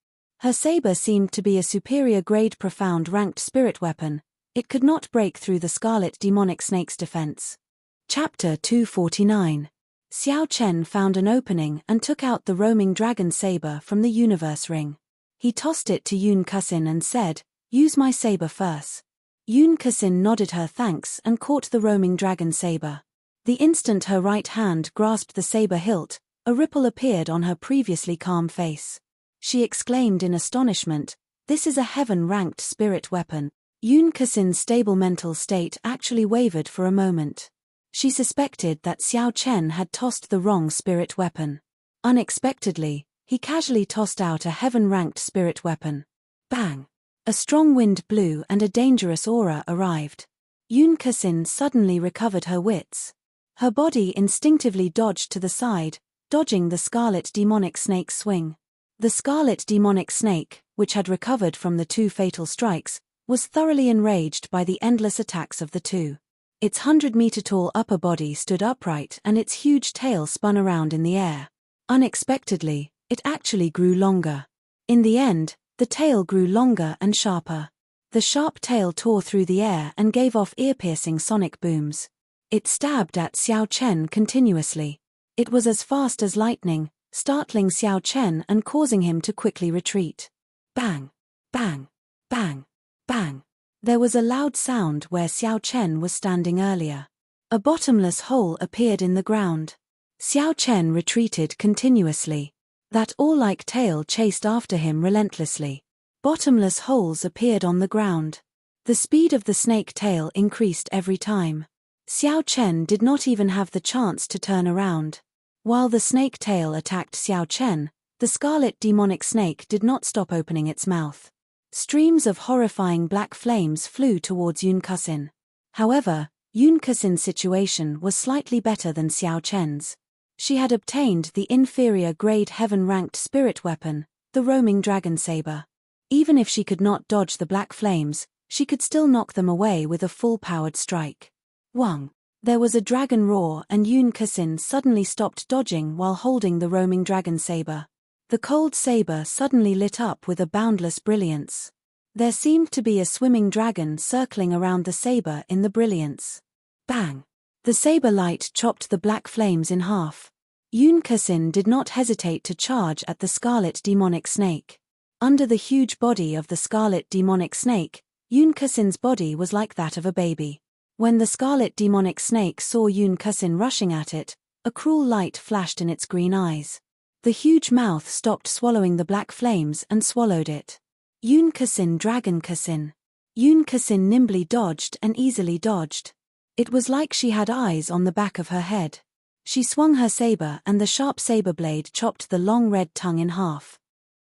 Her saber seemed to be a superior grade profound ranked spirit weapon. It could not break through the scarlet demonic snake's defense. Chapter 249. Xiao Chen found an opening and took out the roaming dragon saber from the universe ring. He tossed it to Yun Kusin and said, "Use my saber first." Yun Kusin nodded her thanks and caught the roaming dragon saber. The instant her right hand grasped the saber hilt, a ripple appeared on her previously calm face. She exclaimed in astonishment, "This is a heaven-ranked spirit weapon." Yun Kusin's stable mental state actually wavered for a moment. She suspected that Xiao Chen had tossed the wrong spirit weapon. Unexpectedly, he casually tossed out a heaven-ranked spirit weapon. Bang! A strong wind blew and a dangerous aura arrived. Yun Kusin suddenly recovered her wits. Her body instinctively dodged to the side, dodging the scarlet demonic snake's swing. The scarlet demonic snake, which had recovered from the two fatal strikes, was thoroughly enraged by the endless attacks of the two. Its 100-meter-tall upper body stood upright and its huge tail spun around in the air. Unexpectedly, it actually grew longer. In the end, the tail grew longer and sharper. The sharp tail tore through the air and gave off ear-piercing sonic booms. It stabbed at Xiao Chen continuously. It was as fast as lightning, startling Xiao Chen and causing him to quickly retreat. Bang! Bang! Bang! Bang! There was a loud sound where Xiao Chen was standing earlier. A bottomless hole appeared in the ground. Xiao Chen retreated continuously. That oar-like tail chased after him relentlessly. Bottomless holes appeared on the ground. The speed of the snake tail increased every time. Xiao Chen did not even have the chance to turn around. While the snake tail attacked Xiao Chen, the scarlet demonic snake did not stop opening its mouth. Streams of horrifying black flames flew towards Yun Kusin. However, Yun Kusin's situation was slightly better than Xiao Chen's. She had obtained the inferior grade heaven-ranked spirit weapon, the roaming dragon saber. Even if she could not dodge the black flames, she could still knock them away with a full-powered strike. Wang! There was a dragon roar and Yun Kusin suddenly stopped dodging while holding the roaming dragon saber. The cold saber suddenly lit up with a boundless brilliance. There seemed to be a swimming dragon circling around the saber in the brilliance. Bang! The saber light chopped the black flames in half. Yun Kusin did not hesitate to charge at the scarlet demonic snake. Under the huge body of the scarlet demonic snake, Yun Kusin's body was like that of a baby. When the scarlet demonic snake saw Yun Kusin rushing at it, a cruel light flashed in its green eyes. The huge mouth stopped swallowing the black flames and swallowed it. Yun Kusin Dragon Kusin. Yun Kusin nimbly dodged and easily dodged. It was like she had eyes on the back of her head. She swung her saber and the sharp saber blade chopped the long red tongue in half.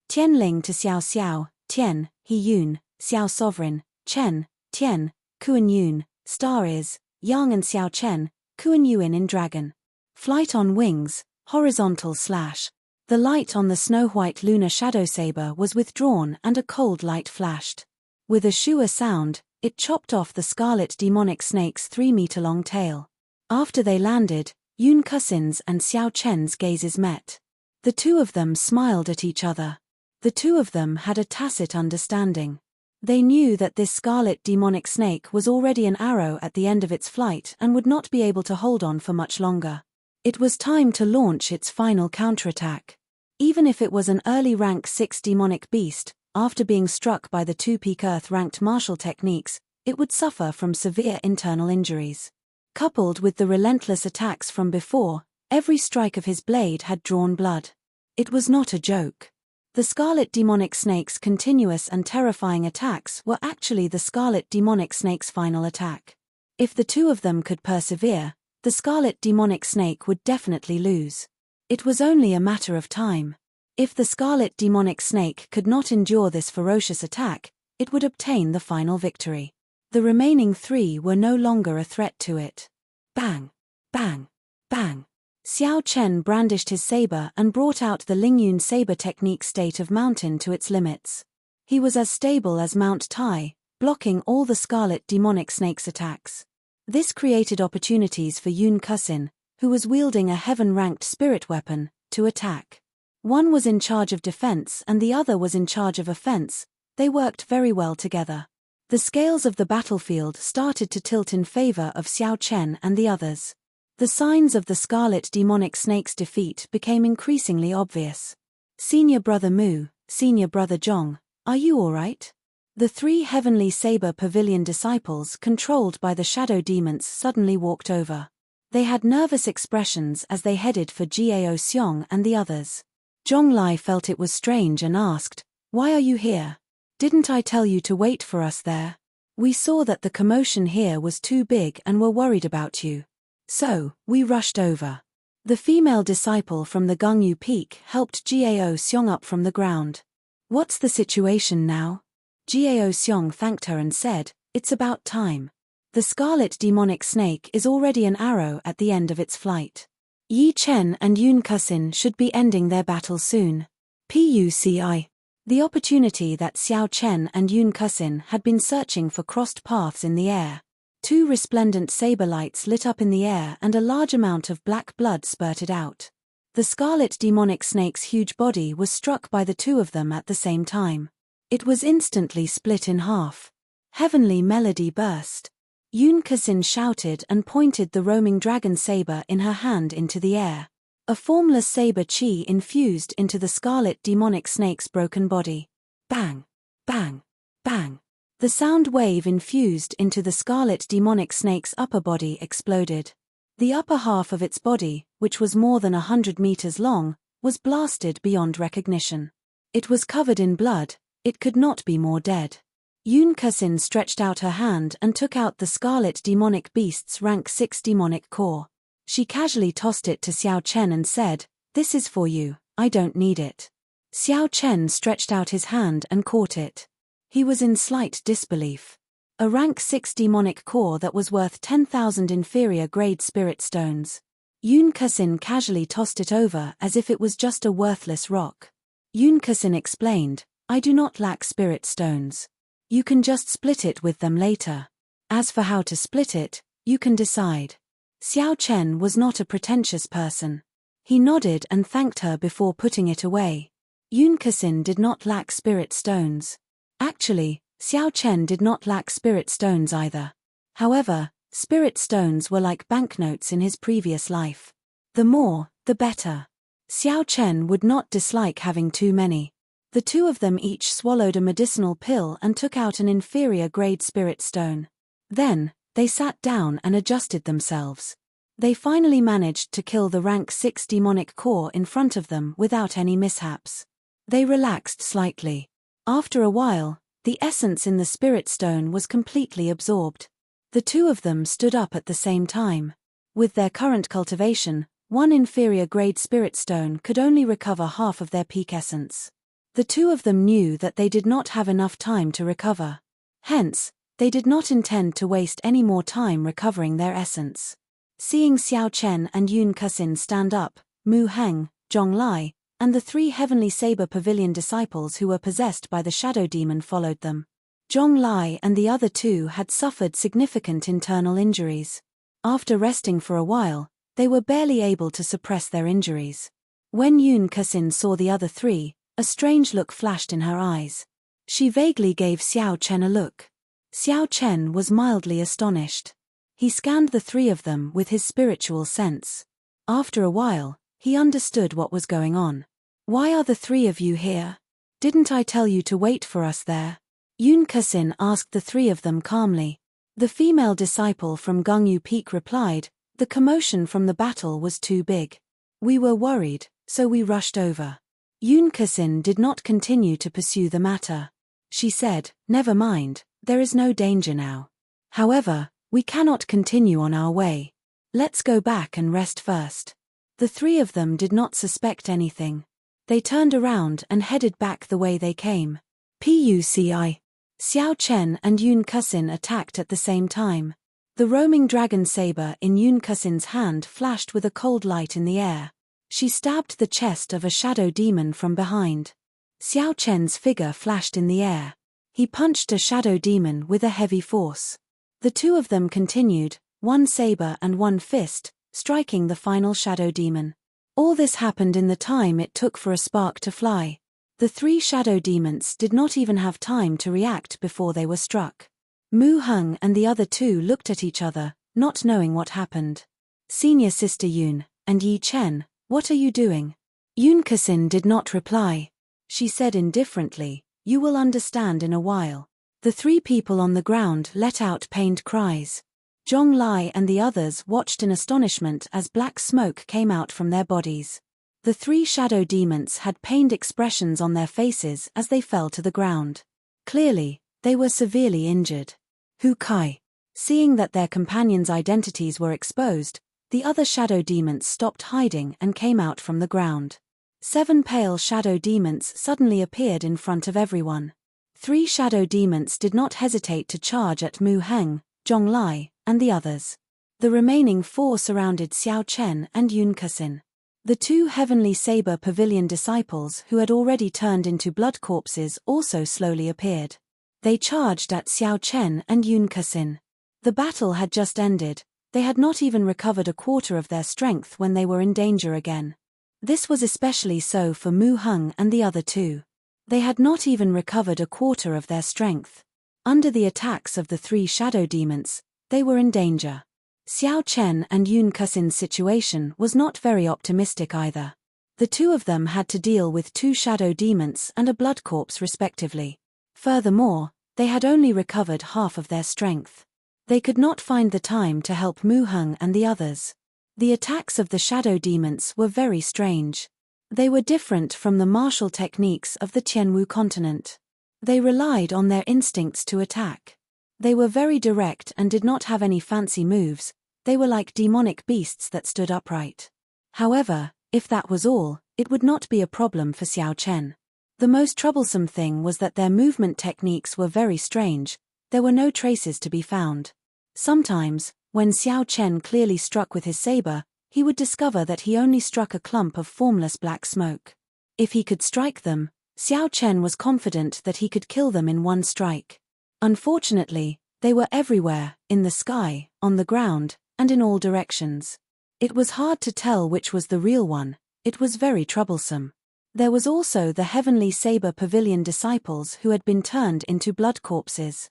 Tianling to Xiao Xiao, Tian, He Yun, Xiao Sovereign, Chen, Tian, Kuan Yun, Star is, Yang and Xiao Chen, Kuan Yuan in Dragon. Flight on wings, horizontal slash. The light on the snow-white lunar shadow saber was withdrawn and a cold light flashed. With a shua sound, it chopped off the scarlet demonic snake's 3-meter-long tail. After they landed, Yun Kusin's and Xiao Chen's gazes met. The two of them smiled at each other. The two of them had a tacit understanding. They knew that this scarlet demonic snake was already an arrow at the end of its flight and would not be able to hold on for much longer. It was time to launch its final counterattack. Even if it was an early rank 6 demonic beast, after being struck by the two peak Earth-ranked martial techniques, it would suffer from severe internal injuries. Coupled with the relentless attacks from before, every strike of his blade had drawn blood. It was not a joke. The scarlet demonic snake's continuous and terrifying attacks were actually the scarlet demonic snake's final attack. If the two of them could persevere, the scarlet demonic snake would definitely lose. It was only a matter of time. If the scarlet demonic snake could not endure this ferocious attack, it would obtain the final victory. The remaining 3 were no longer a threat to it. Bang! Bang! Bang! Xiao Chen brandished his saber and brought out the Lingyun saber technique state of mountain to its limits. He was as stable as Mount Tai, blocking all the scarlet demonic snake's attacks. This created opportunities for Yun Kusin, who was wielding a heaven-ranked spirit weapon, to attack. One was in charge of defense and the other was in charge of offense. They worked very well together. The scales of the battlefield started to tilt in favor of Xiao Chen and the others. The signs of the scarlet demonic snake's defeat became increasingly obvious. Senior Brother Mu, Senior Brother Zhong, are you all right? The 3 heavenly saber pavilion disciples controlled by the shadow demons suddenly walked over. They had nervous expressions as they headed for Gao Xiong and the others. Zhong Lai felt it was strange and asked, "Why are you here? Didn't I tell you to wait for us there? We saw that the commotion here was too big and were worried about you. So, we rushed over." The female disciple from the Gangyu Peak helped Gao Xiong up from the ground. "What's the situation now?" Gao Xiong thanked her and said, "It's about time. The scarlet demonic snake is already an arrow at the end of its flight. Yi Chen and Yun Kusin should be ending their battle soon. PUCI. The opportunity that Xiao Chen and Yun Kusin had been searching for crossed paths in the air. 2 resplendent saber lights lit up in the air and a large amount of black blood spurted out. The scarlet demonic snake's huge body was struck by the 2 of them at the same time. It was instantly split in half. Heavenly melody burst. Yun Kusin shouted and pointed the roaming dragon saber in her hand into the air. A formless saber chi infused into the scarlet demonic snake's broken body. Bang! Bang! Bang! The sound wave infused into the scarlet demonic snake's upper body exploded. The upper half of its body, which was more than 100 meters long, was blasted beyond recognition. It was covered in blood, it could not be more dead. Yun Kusin stretched out her hand and took out the scarlet demonic beast's rank 6 demonic core. She casually tossed it to Xiao Chen and said, "This is for you, I don't need it." Xiao Chen stretched out his hand and caught it. He was in slight disbelief. A rank 6 demonic core that was worth 10,000 inferior grade spirit stones. Yun Kusin casually tossed it over as if it was just a worthless rock. Yun Kusin explained, "I do not lack spirit stones. You can just split it with them later. As for how to split it, you can decide." Xiao Chen was not a pretentious person. He nodded and thanked her before putting it away. Yun Kusin did not lack spirit stones. Actually, Xiao Chen did not lack spirit stones either. However, spirit stones were like banknotes in his previous life. The more, the better. Xiao Chen would not dislike having too many. The 2 of them each swallowed a medicinal pill and took out an inferior grade spirit stone. Then, they sat down and adjusted themselves. They finally managed to kill the rank 6 demonic core in front of them without any mishaps. They relaxed slightly. After a while, the essence in the spirit stone was completely absorbed. The 2 of them stood up at the same time. With their current cultivation, 1 inferior grade spirit stone could only recover half of their peak essence. The 2 of them knew that they did not have enough time to recover. Hence, they did not intend to waste any more time recovering their essence. Seeing Xiao Chen and Yun Kusin stand up, Mu Heng, Zhong Lai, and the 3 heavenly saber pavilion disciples who were possessed by the shadow demon followed them. Zhong Lai and the other 2 had suffered significant internal injuries. After resting for a while, they were barely able to suppress their injuries. When Yun Kusin saw the other 3, a strange look flashed in her eyes. She vaguely gave Xiao Chen a look. Xiao Chen was mildly astonished. He scanned the 3 of them with his spiritual sense. After a while, he understood what was going on. "Why are the 3 of you here? Didn't I tell you to wait for us there?" Yun Kusin asked the 3 of them calmly. The female disciple from Gangyu Peak replied, "The commotion from the battle was too big. We were worried, so we rushed over." Yun Kusin did not continue to pursue the matter. She said, "Never mind, there is no danger now. However, we cannot continue on our way. Let's go back and rest first." The 3 of them did not suspect anything. They turned around and headed back the way they came. PUCI. Xiao Chen and Yun Kusin attacked at the same time. The roaming dragon saber in Yun Kusin's hand flashed with a cold light in the air. She stabbed the chest of a shadow demon from behind. Xiao Chen's figure flashed in the air. He punched a shadow demon with a heavy force. The two of them continued, one saber and one fist, striking the final shadow demon. All this happened in the time it took for a spark to fly. The three shadow demons did not even have time to react before they were struck. Mu Heng and the other two looked at each other, not knowing what happened. Senior Sister Yun, and Yi Chen, what are you doing? Yun Kusin did not reply. She said indifferently, you will understand in a while. The three people on the ground let out pained cries. Zhong Lai and the others watched in astonishment as black smoke came out from their bodies. The three shadow demons had pained expressions on their faces as they fell to the ground. Clearly, they were severely injured. Hu Kai. Seeing that their companions' identities were exposed, the other shadow demons stopped hiding and came out from the ground. 7 pale shadow demons suddenly appeared in front of everyone. 3 shadow demons did not hesitate to charge at Mu Heng, Zhong Lai, and the others. The remaining 4 surrounded Xiao Chen and Yun Kusin. The 2 Heavenly Saber Pavilion disciples who had already turned into blood corpses also slowly appeared. They charged at Xiao Chen and Yun Kusin. The battle had just ended. They had not even recovered a quarter of their strength when they were in danger again. This was especially so for Mu Heng and the other 2. They had not even recovered a quarter of their strength. Under the attacks of the 3 shadow demons, they were in danger. Xiao Chen and Yun Kusin's situation was not very optimistic either. The 2 of them had to deal with 2 shadow demons and a blood corpse respectively. Furthermore, they had only recovered half of their strength. They could not find the time to help Mu Heng and the others. The attacks of the shadow demons were very strange. They were different from the martial techniques of the Tianwu continent. They relied on their instincts to attack. They were very direct and did not have any fancy moves. They were like demonic beasts that stood upright. However, if that was all, it would not be a problem for Xiao Chen. The most troublesome thing was that their movement techniques were very strange. There were no traces to be found. Sometimes, when Xiao Chen clearly struck with his saber, he would discover that he only struck a clump of formless black smoke. If he could strike them, Xiao Chen was confident that he could kill them in one strike. Unfortunately, they were everywhere, in the sky, on the ground, and in all directions. It was hard to tell which was the real one. It was very troublesome. There was also the Heavenly Saber Pavilion disciples who had been turned into blood corpses.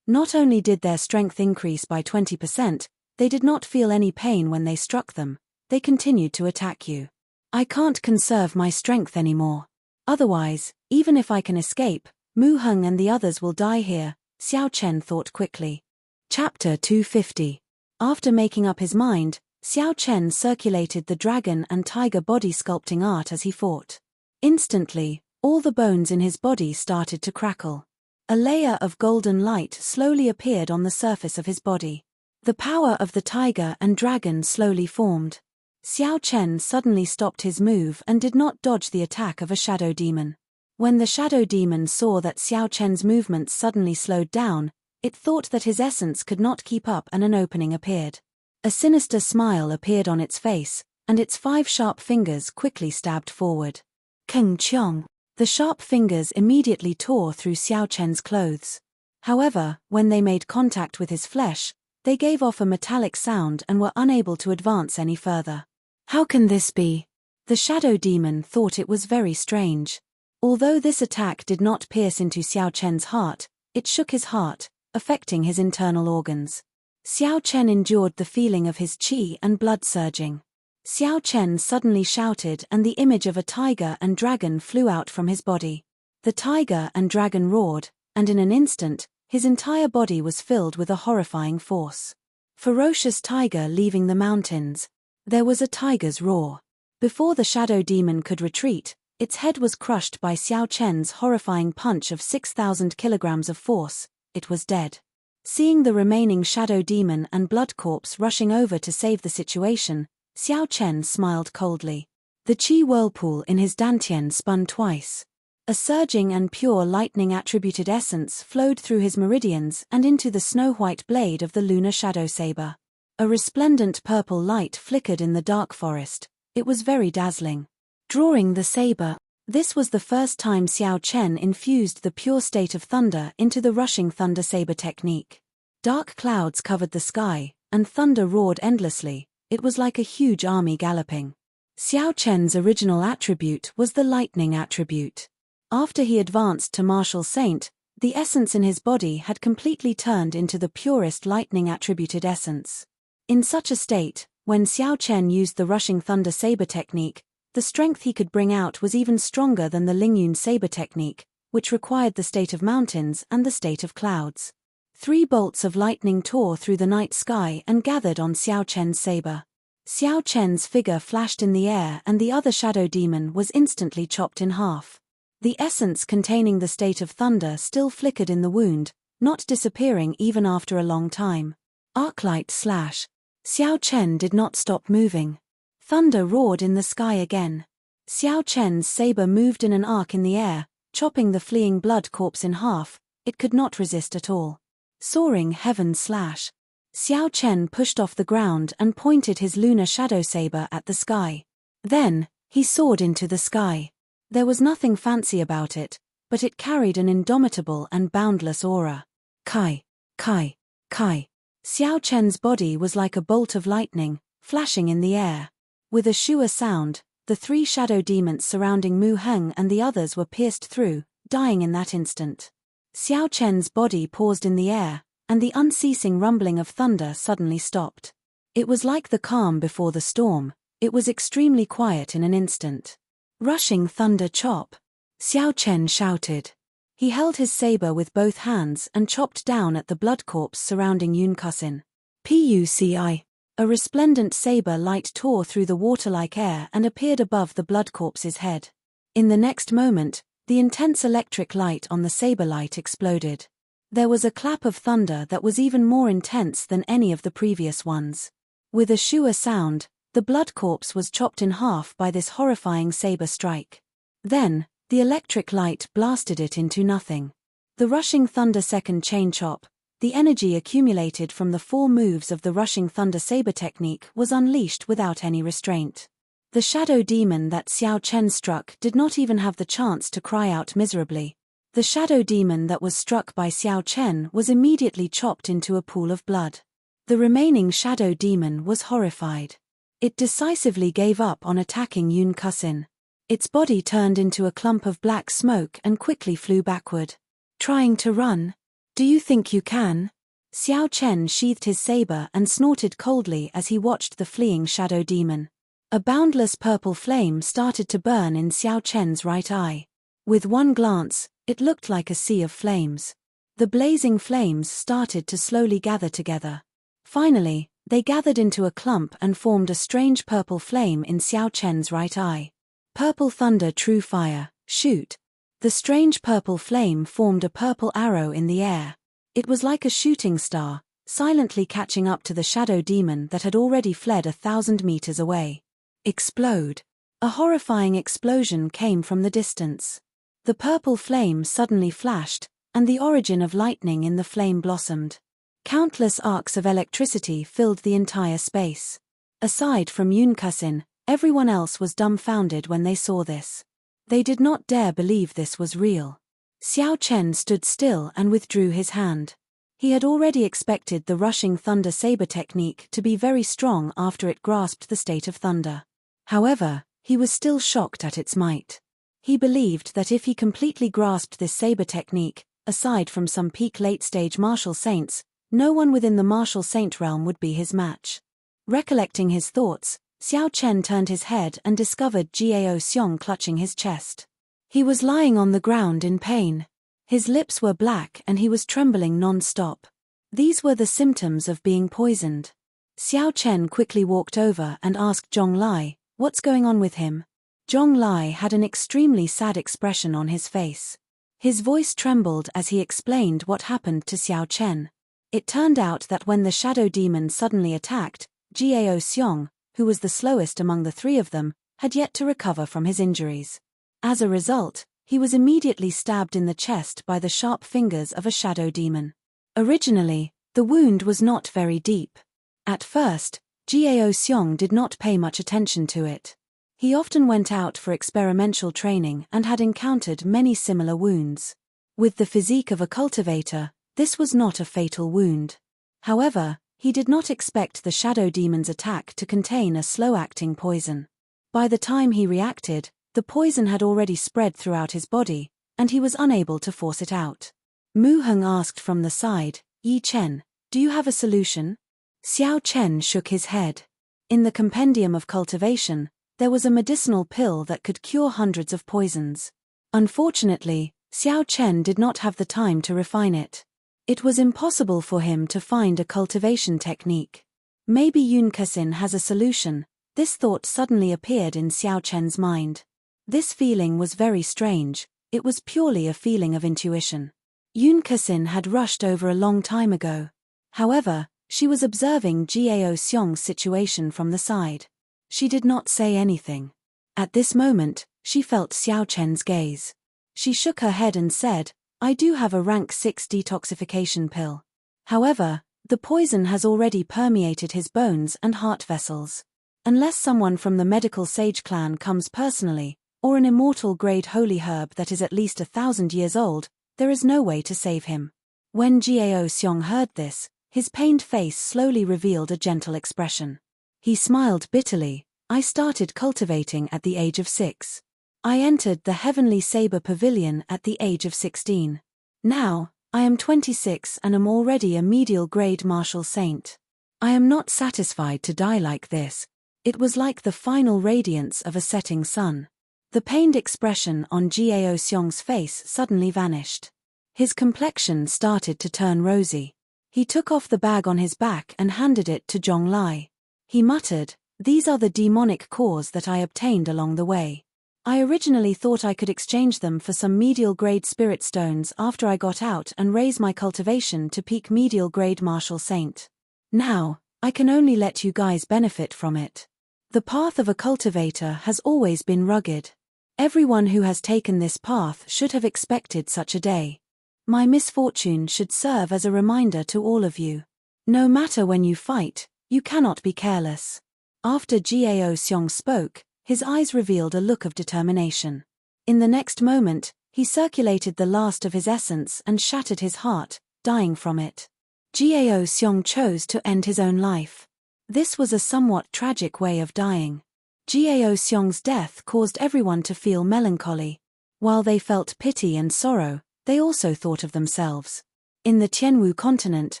Not only did their strength increase by 20%, they did not feel any pain when they struck them. They continued to attack you. I can't conserve my strength anymore. Otherwise, even if I can escape, Mu Heng and the others will die here, Xiao Chen thought quickly. Chapter 250. After making up his mind, Xiao Chen circulated the dragon and tiger body sculpting art as he fought. Instantly, all the bones in his body started to crackle. A layer of golden light slowly appeared on the surface of his body. The power of the tiger and dragon slowly formed. Xiao Chen suddenly stopped his move and did not dodge the attack of a shadow demon. When the shadow demon saw that Xiao Chen's movements suddenly slowed down, it thought that his essence could not keep up and an opening appeared. A sinister smile appeared on its face, and its 5 sharp fingers quickly stabbed forward. Keng Qiong. The sharp fingers immediately tore through Xiao Chen's clothes. However, when they made contact with his flesh, they gave off a metallic sound and were unable to advance any further. How can this be? The shadow demon thought it was very strange. Although this attack did not pierce into Xiao Chen's heart, it shook his heart, affecting his internal organs. Xiao Chen endured the feeling of his qi and blood surging. Xiao Chen suddenly shouted and the image of a tiger and dragon flew out from his body. The tiger and dragon roared, and in an instant, his entire body was filled with a horrifying force. Ferocious tiger leaving the mountains. There was a tiger's roar. Before the shadow demon could retreat, its head was crushed by Xiao Chen's horrifying punch of 6,000 kilograms of force. It was dead. Seeing the remaining shadow demon and blood corpse rushing over to save the situation, Xiao Chen smiled coldly. The qi whirlpool in his dantian spun twice. A surging and pure lightning-attributed essence flowed through his meridians and into the snow-white blade of the lunar shadow saber. A resplendent purple light flickered in the dark forest. It was very dazzling. Drawing the saber. This was the first time Xiao Chen infused the pure state of thunder into the rushing thunder saber technique. Dark clouds covered the sky, and thunder roared endlessly. It was like a huge army galloping. Xiao Chen's original attribute was the lightning attribute. After he advanced to martial saint, the essence in his body had completely turned into the purest lightning-attributed essence. In such a state, when Xiao Chen used the rushing thunder saber technique, the strength he could bring out was even stronger than the Lingyun saber technique, which required the state of mountains and the state of clouds. 3 bolts of lightning tore through the night sky and gathered on Xiao Chen's saber. Xiao Chen's figure flashed in the air and the other shadow demon was instantly chopped in half. The essence containing the state of thunder still flickered in the wound, not disappearing even after a long time. Arclight slash. Xiao Chen did not stop moving. Thunder roared in the sky again. Xiao Chen's saber moved in an arc in the air, chopping the fleeing blood corpse in half. It could not resist at all. Soaring heaven slash. Xiao Chen pushed off the ground and pointed his lunar shadow saber at the sky. Then, he soared into the sky. There was nothing fancy about it, but it carried an indomitable and boundless aura. Kai, Kai, Kai. Xiao Chen's body was like a bolt of lightning, flashing in the air. With a shua sound, the 3 shadow demons surrounding Mu Heng and the others were pierced through, dying in that instant. Xiao Chen's body paused in the air, and the unceasing rumbling of thunder suddenly stopped. It was like the calm before the storm. It was extremely quiet in an instant. Rushing thunder chop. Xiao Chen shouted. He held his saber with both hands and chopped down at the blood corpse surrounding Yun Kusin. Puci. A resplendent saber light tore through the water-like air and appeared above the blood corpse's head. In the next moment, the intense electric light on the saber light exploded. There was a clap of thunder that was even more intense than any of the previous ones. With a shua sound, the blood corpse was chopped in half by this horrifying saber strike. Then, the electric light blasted it into nothing. The rushing thunder second chain chop, the energy accumulated from the 4 moves of the rushing thunder saber technique was unleashed without any restraint. The shadow demon that Xiao Chen struck did not even have the chance to cry out miserably. The shadow demon that was struck by Xiao Chen was immediately chopped into a pool of blood. The remaining shadow demon was horrified. It decisively gave up on attacking Yun Kusin. Its body turned into a clump of black smoke and quickly flew backward. Trying to run? Do you think you can? Xiao Chen sheathed his saber and snorted coldly as he watched the fleeing shadow demon. A boundless purple flame started to burn in Xiao Chen's right eye. With one glance, it looked like a sea of flames. The blazing flames started to slowly gather together. Finally, they gathered into a clump and formed a strange purple flame in Xiao Chen's right eye. Purple thunder true fire, shoot. The strange purple flame formed a purple arrow in the air. It was like a shooting star, silently catching up to the shadow demon that had already fled 1,000 meters away. Explode. A horrifying explosion came from the distance. The purple flame suddenly flashed, and the origin of lightning in the flame blossomed. Countless arcs of electricity filled the entire space. Aside from Yun Kusin, everyone else was dumbfounded when they saw this. They did not dare believe this was real. Xiao Chen stood still and withdrew his hand. He had already expected the rushing thunder saber technique to be very strong after it grasped the state of thunder. However, he was still shocked at its might. He believed that if he completely grasped this saber technique, aside from some peak late-stage martial saints, no one within the martial saint realm would be his match. Recollecting his thoughts, Xiao Chen turned his head and discovered Gao Xiong clutching his chest. He was lying on the ground in pain. His lips were black and he was trembling non-stop. These were the symptoms of being poisoned. Xiao Chen quickly walked over and asked Zhong Lai, "What's going on with him?" Zhong Lai had an extremely sad expression on his face. His voice trembled as he explained what happened to Xiao Chen. It turned out that when the shadow demon suddenly attacked, Gao Xiong, who was the slowest among the 3 of them, had yet to recover from his injuries. As a result, he was immediately stabbed in the chest by the sharp fingers of a shadow demon. Originally, the wound was not very deep. At first, Gao Xiong did not pay much attention to it. He often went out for experimental training and had encountered many similar wounds. With the physique of a cultivator, this was not a fatal wound. However, he did not expect the shadow demon's attack to contain a slow-acting poison. By the time he reacted, the poison had already spread throughout his body, and he was unable to force it out. Mu Heng asked from the side, "Yi Chen, do you have a solution?" Xiao Chen shook his head. In the Compendium of Cultivation, there was a medicinal pill that could cure hundreds of poisons. Unfortunately, Xiao Chen did not have the time to refine it. It was impossible for him to find a cultivation technique. Maybe Yun Kesin has a solution. This thought suddenly appeared in Xiao Chen's mind. This feeling was very strange. It was purely a feeling of intuition. Yun Kesin had rushed over a long time ago. However, she was observing Gao Xiong's situation from the side. She did not say anything. At this moment, she felt Xiao Chen's gaze. She shook her head and said, "I do have a rank 6 detoxification pill. However, the poison has already permeated his bones and heart vessels. Unless someone from the medical sage clan comes personally, or an immortal grade holy herb that is at least 1,000 years old, there is no way to save him." When Gao Xiong heard this, his pained face slowly revealed a gentle expression. He smiled bitterly. "I started cultivating at the age of 6. I entered the Heavenly Saber Pavilion at the age of 16. Now, I am 26 and am already a medial grade martial saint. I am not satisfied to die like this." It was like the final radiance of a setting sun. The pained expression on Gao Xiong's face suddenly vanished. His complexion started to turn rosy. He took off the bag on his back and handed it to Zhong Lai. He muttered, "These are the demonic cores that I obtained along the way. I originally thought I could exchange them for some medial grade spirit stones after I got out and raise my cultivation to peak medial grade martial saint. Now, I can only let you guys benefit from it. The path of a cultivator has always been rugged. Everyone who has taken this path should have expected such a day. My misfortune should serve as a reminder to all of you. No matter when you fight, you cannot be careless." After Gao Xiong spoke, his eyes revealed a look of determination. In the next moment, he circulated the last of his essence and shattered his heart, dying from it. Gao Xiong chose to end his own life. This was a somewhat tragic way of dying. Gao Xiong's death caused everyone to feel melancholy. While they felt pity and sorrow, they also thought of themselves. In the Tianwu continent,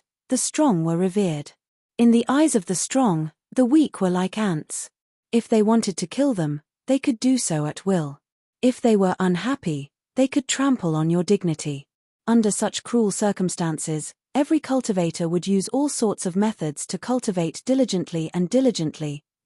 the strong were revered. In the eyes of the strong, the weak were like ants. If they wanted to kill them, they could do so at will. If they were unhappy, they could trample on your dignity. Under such cruel circumstances, every cultivator would use all sorts of methods to cultivate diligently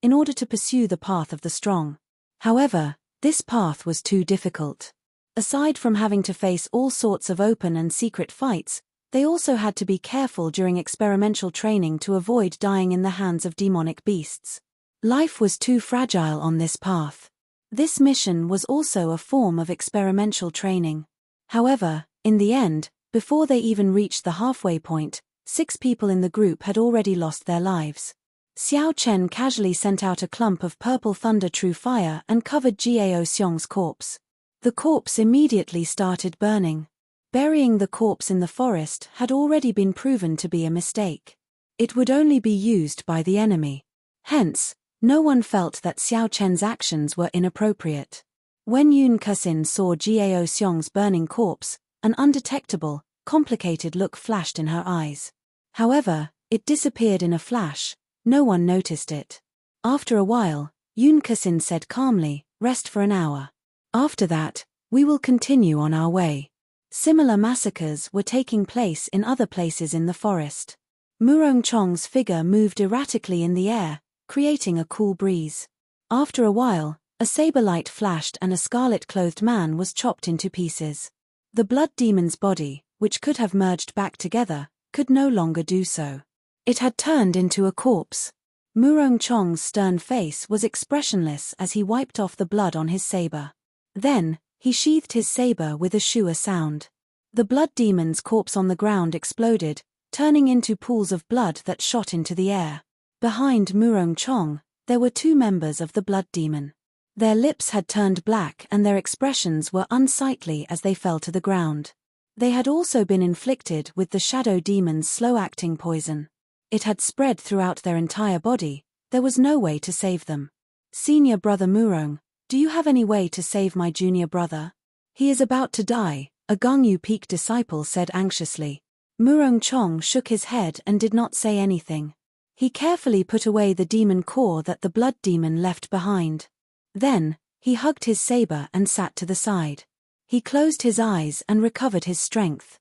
in order to pursue the path of the strong. However, this path was too difficult. Aside from having to face all sorts of open and secret fights, they also had to be careful during experimental training to avoid dying in the hands of demonic beasts. Life was too fragile on this path. This mission was also a form of experimental training. However, in the end, before they even reached the halfway point, 6 people in the group had already lost their lives. Xiao Chen casually sent out a clump of purple thunder true fire and covered Gao Xiong's corpse. The corpse immediately started burning. Burying the corpse in the forest had already been proven to be a mistake. It would only be used by the enemy. Hence, no one felt that Xiao Chen's actions were inappropriate. When Yun Kesin saw Gao Xiong's burning corpse, an undetectable, complicated look flashed in her eyes. However, it disappeared in a flash. No one noticed it. After a while, Yun Kesin said calmly, "Rest for an hour. After that, we will continue on our way." Similar massacres were taking place in other places in the forest. Murong Chong's figure moved erratically in the air, creating a cool breeze. After a while, a saber light flashed and a scarlet-clothed man was chopped into pieces. The blood demon's body, which could have merged back together, could no longer do so. It had turned into a corpse. Murong Chong's stern face was expressionless as he wiped off the blood on his saber. Then, He sheathed his saber with a sure sound. The blood demon's corpse on the ground exploded, turning into pools of blood that shot into the air. Behind Murong Chong, there were two members of the blood demon. Their lips had turned black and their expressions were unsightly as they fell to the ground. They had also been inflicted with the shadow demon's slow-acting poison. It had spread throughout their entire body. There was no way to save them. "Senior brother Murong, do you have any way to save my junior brother? He is about to die," a Gongyu Peak disciple said anxiously. Murong Chong shook his head and did not say anything. He carefully put away the demon core that the blood demon left behind. Then, he hugged his saber and sat to the side. He closed his eyes and recovered his strength.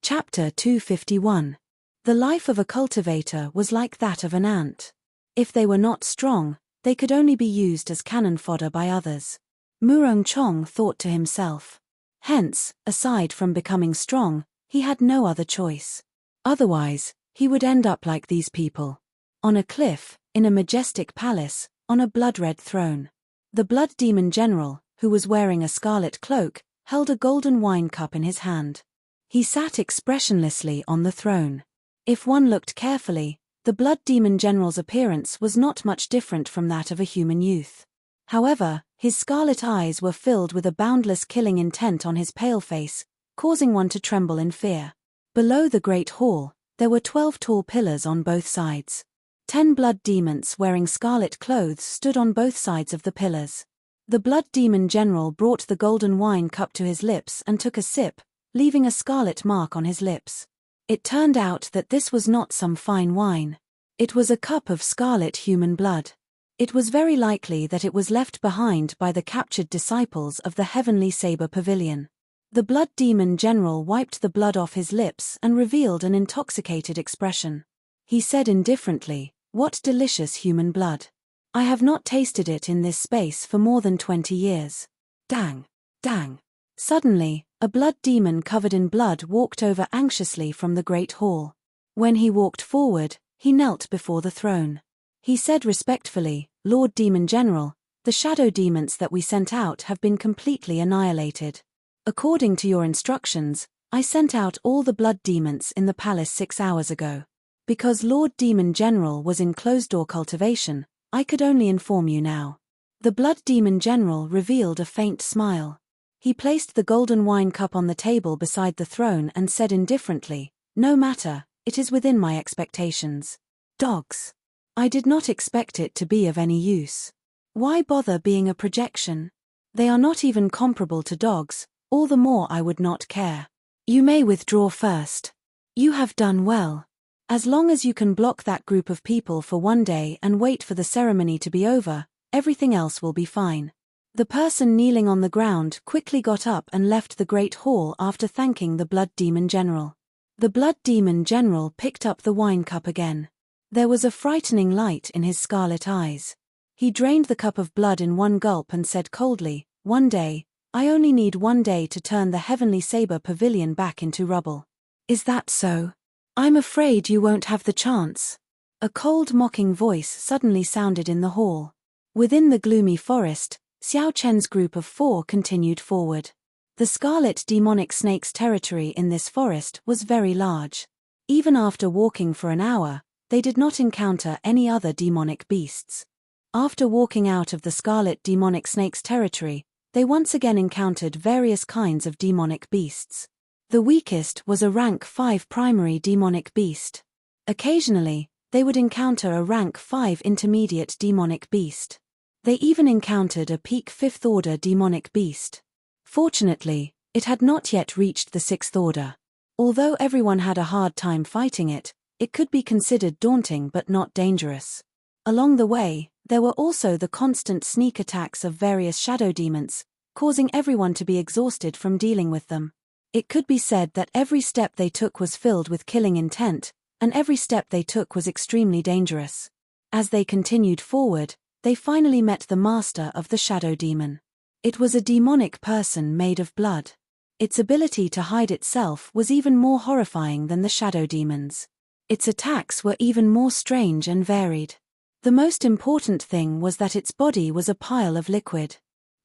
Chapter 251. The life of a cultivator was like that of an ant. If they were not strong, they could only be used as cannon fodder by others. Murong Chong thought to himself. Hence, aside from becoming strong, he had no other choice. Otherwise, he would end up like these people. On a cliff, in a majestic palace, on a blood-red throne. The blood demon general, who was wearing a scarlet cloak, held a golden wine cup in his hand. He sat expressionlessly on the throne. If one looked carefully, the blood demon general's appearance was not much different from that of a human youth. However, his scarlet eyes were filled with a boundless killing intent on his pale face, causing one to tremble in fear. Below the great hall, there were 12 tall pillars on both sides. 10 blood demons wearing scarlet clothes stood on both sides of the pillars. The blood demon general brought the golden wine cup to his lips and took a sip, leaving a scarlet mark on his lips. It turned out that this was not some fine wine. It was a cup of scarlet human blood. It was very likely that it was left behind by the captured disciples of the Heavenly Saber Pavilion. The blood demon general wiped the blood off his lips and revealed an intoxicated expression. He said indifferently, "What delicious human blood. I have not tasted it in this space for more than 20 years. Dang! Dang!" Suddenly, a blood demon covered in blood walked over anxiously from the great hall. When he walked forward, he knelt before the throne. He said respectfully, "Lord Demon General, the shadow demons that we sent out have been completely annihilated. According to your instructions, I sent out all the blood demons in the palace 6 hours ago. Because Lord Demon General was in closed-door cultivation, I could only inform you now." The blood demon general revealed a faint smile. He placed the golden wine cup on the table beside the throne and said indifferently, "No matter, it is within my expectations. Dogs. I did not expect it to be of any use. Why bother being a projection? They are not even comparable to dogs, all the more I would not care. You may withdraw first. You have done well. As long as you can block that group of people for 1 day and wait for the ceremony to be over, everything else will be fine." The person kneeling on the ground quickly got up and left the great hall after thanking the blood demon general. The blood demon general picked up the wine cup again. There was a frightening light in his scarlet eyes. He drained the cup of blood in one gulp and said coldly, "1 day, I only need 1 day to turn the Heavenly Saber Pavilion back into rubble." "Is that so? I'm afraid you won't have the chance." A cold mocking voice suddenly sounded in the hall. Within the gloomy forest, Xiao Chen's group of 4 continued forward. The scarlet demonic snake's territory in this forest was very large. Even after walking for an hour, they did not encounter any other demonic beasts. After walking out of the scarlet demonic snake's territory, they once again encountered various kinds of demonic beasts. The weakest was a rank 5 primary demonic beast. Occasionally, they would encounter a rank 5 intermediate demonic beast. They even encountered a peak 5th order demonic beast. Fortunately, it had not yet reached the 6th order. Although everyone had a hard time fighting it, it could be considered daunting but not dangerous. Along the way, there were also the constant sneak attacks of various shadow demons, causing everyone to be exhausted from dealing with them. It could be said that every step they took was filled with killing intent, and every step they took was extremely dangerous. As they continued forward, they finally met the master of the shadow demon. It was a demonic person made of blood. Its ability to hide itself was even more horrifying than the shadow demons. Its attacks were even more strange and varied. The most important thing was that its body was a pile of liquid.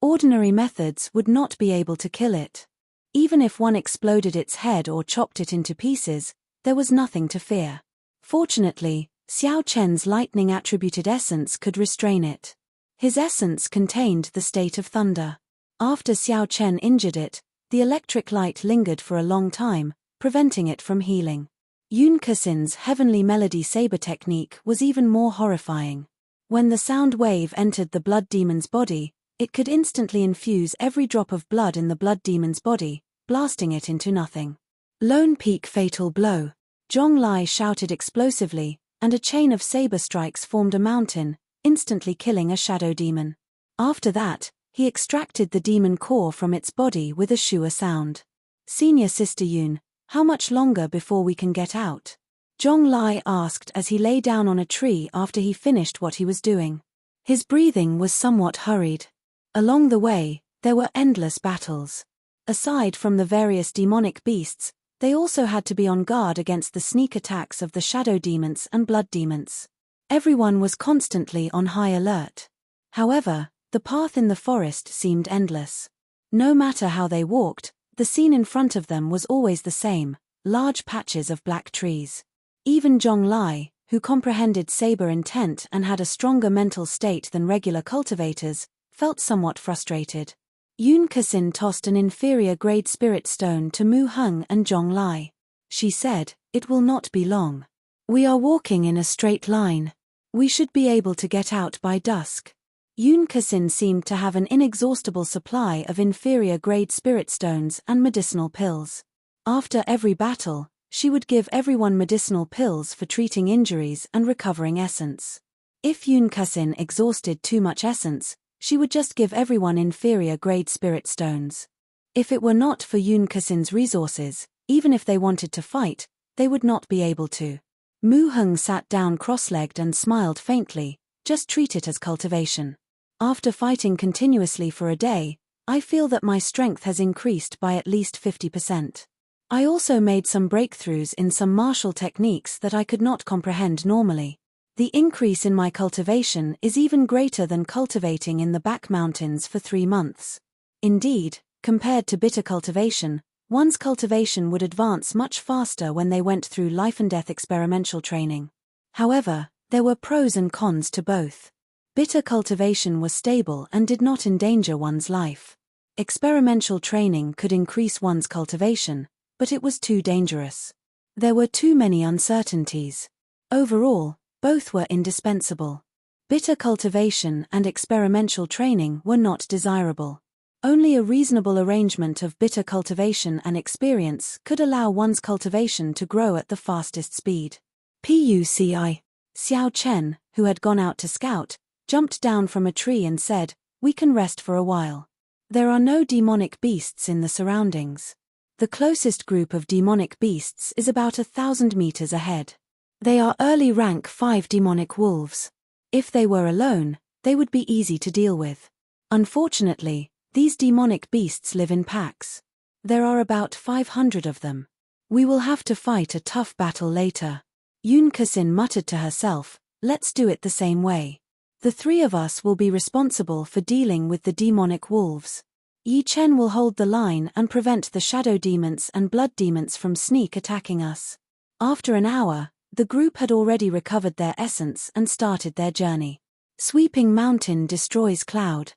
Ordinary methods would not be able to kill it. Even if one exploded its head or chopped it into pieces, there was nothing to fear. Fortunately, Xiao Chen's lightning-attributed essence could restrain it. His essence contained the state of thunder. After Xiao Chen injured it, the electric light lingered for a long time, preventing it from healing. Yun Kasin's heavenly melody saber technique was even more horrifying. When the sound wave entered the blood demon's body, it could instantly infuse every drop of blood in the blood demon's body, blasting it into nothing. Lone Peak fatal blow. Zhong Lai shouted explosively, and a chain of saber strikes formed a mountain, instantly killing a shadow demon. After that, he extracted the demon core from its body with a shua sound. Senior Sister Yun, how much longer before we can get out? Zhong Lai asked as he lay down on a tree after he finished what he was doing. His breathing was somewhat hurried. Along the way, there were endless battles. Aside from the various demonic beasts, they also had to be on guard against the sneak attacks of the shadow demons and blood demons. Everyone was constantly on high alert. However, the path in the forest seemed endless. No matter how they walked, the scene in front of them was always the same, large patches of black trees. Even Zhong Lai, who comprehended saber intent and had a stronger mental state than regular cultivators, felt somewhat frustrated. Yun Kasin tossed an inferior-grade spirit stone to Mu Heng and Zhong Lai. She said, "It will not be long. We are walking in a straight line. We should be able to get out by dusk." Yun Kasin seemed to have an inexhaustible supply of inferior-grade spirit stones and medicinal pills. After every battle, she would give everyone medicinal pills for treating injuries and recovering essence. If Yun Kasin exhausted too much essence, she would just give everyone inferior-grade spirit stones. If it were not for Yun Kasin's resources, even if they wanted to fight, they would not be able to. Mu Heng sat down cross-legged and smiled faintly. Just treat it as cultivation. After fighting continuously for a day, I feel that my strength has increased by at least 50%. I also made some breakthroughs in some martial techniques that I could not comprehend normally. The increase in my cultivation is even greater than cultivating in the back mountains for 3 months. Indeed, compared to bitter cultivation, one's cultivation would advance much faster when they went through life and death experimental training. However, there were pros and cons to both. Bitter cultivation was stable and did not endanger one's life. Experimental training could increase one's cultivation, but it was too dangerous. There were too many uncertainties. Overall, both were indispensable. Bitter cultivation and experimental training were not desirable. Only a reasonable arrangement of bitter cultivation and experience could allow one's cultivation to grow at the fastest speed. PUCI. Xiao Chen, who had gone out to scout, jumped down from a tree and said, "We can rest for a while. There are no demonic beasts in the surroundings. The closest group of demonic beasts is about 1,000 meters ahead. They are early rank 5 demonic wolves. If they were alone, they would be easy to deal with. Unfortunately, these demonic beasts live in packs. There are about 500 of them. We will have to fight a tough battle later." Yun Kasin muttered to herself, "Let's do it the same way. The 3 of us will be responsible for dealing with the demonic wolves. Yi Chen will hold the line and prevent the shadow demons and blood demons from sneak attacking us." After an hour, the group had already recovered their essence and started their journey. "Sweeping mountain destroys cloud,"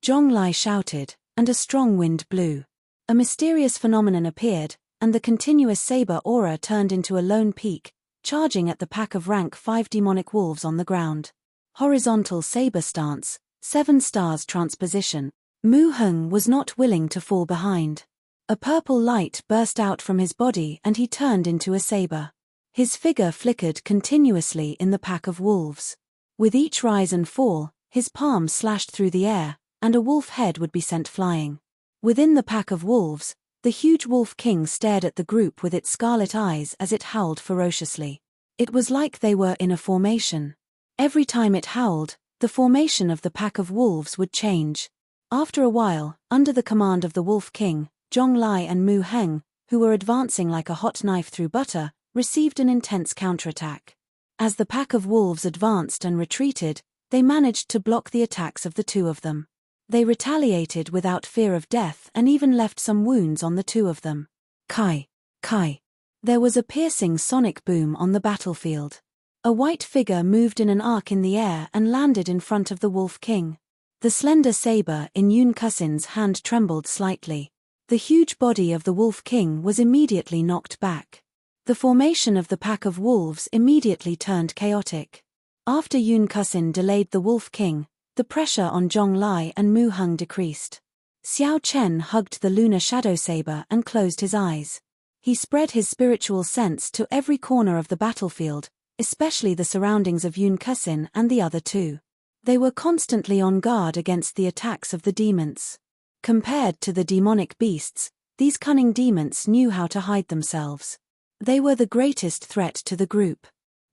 Zhong Lai shouted, and a strong wind blew. A mysterious phenomenon appeared, and the continuous saber aura turned into a lone peak, charging at the pack of rank 5 demonic wolves on the ground. Horizontal saber stance, 7 stars transposition. Mu Heng was not willing to fall behind. A purple light burst out from his body and he turned into a saber. His figure flickered continuously in the pack of wolves. With each rise and fall, his palm slashed through the air, and a wolf head would be sent flying. Within the pack of wolves, the huge wolf king stared at the group with its scarlet eyes as it howled ferociously. It was like they were in a formation. Every time it howled, the formation of the pack of wolves would change. After a while, under the command of the Wolf King, Zhong Lai and Mu Heng, who were advancing like a hot knife through butter, received an intense counterattack. As the pack of wolves advanced and retreated, they managed to block the attacks of the 2 of them. They retaliated without fear of death and even left some wounds on the two of them. Kai, Kai. There was a piercing sonic boom on the battlefield. A white figure moved in an arc in the air and landed in front of the Wolf King. The slender saber in Yun Kusin's hand trembled slightly. The huge body of the Wolf King was immediately knocked back. The formation of the pack of wolves immediately turned chaotic. After Yun Kusin delayed the Wolf King, the pressure on Zhonglai and Mu Heng decreased. Xiao Chen hugged the lunar shadow saber and closed his eyes. He spread his spiritual sense to every corner of the battlefield, especially the surroundings of Yun Kusin and the other two. They were constantly on guard against the attacks of the demons. Compared to the demonic beasts, these cunning demons knew how to hide themselves. They were the greatest threat to the group.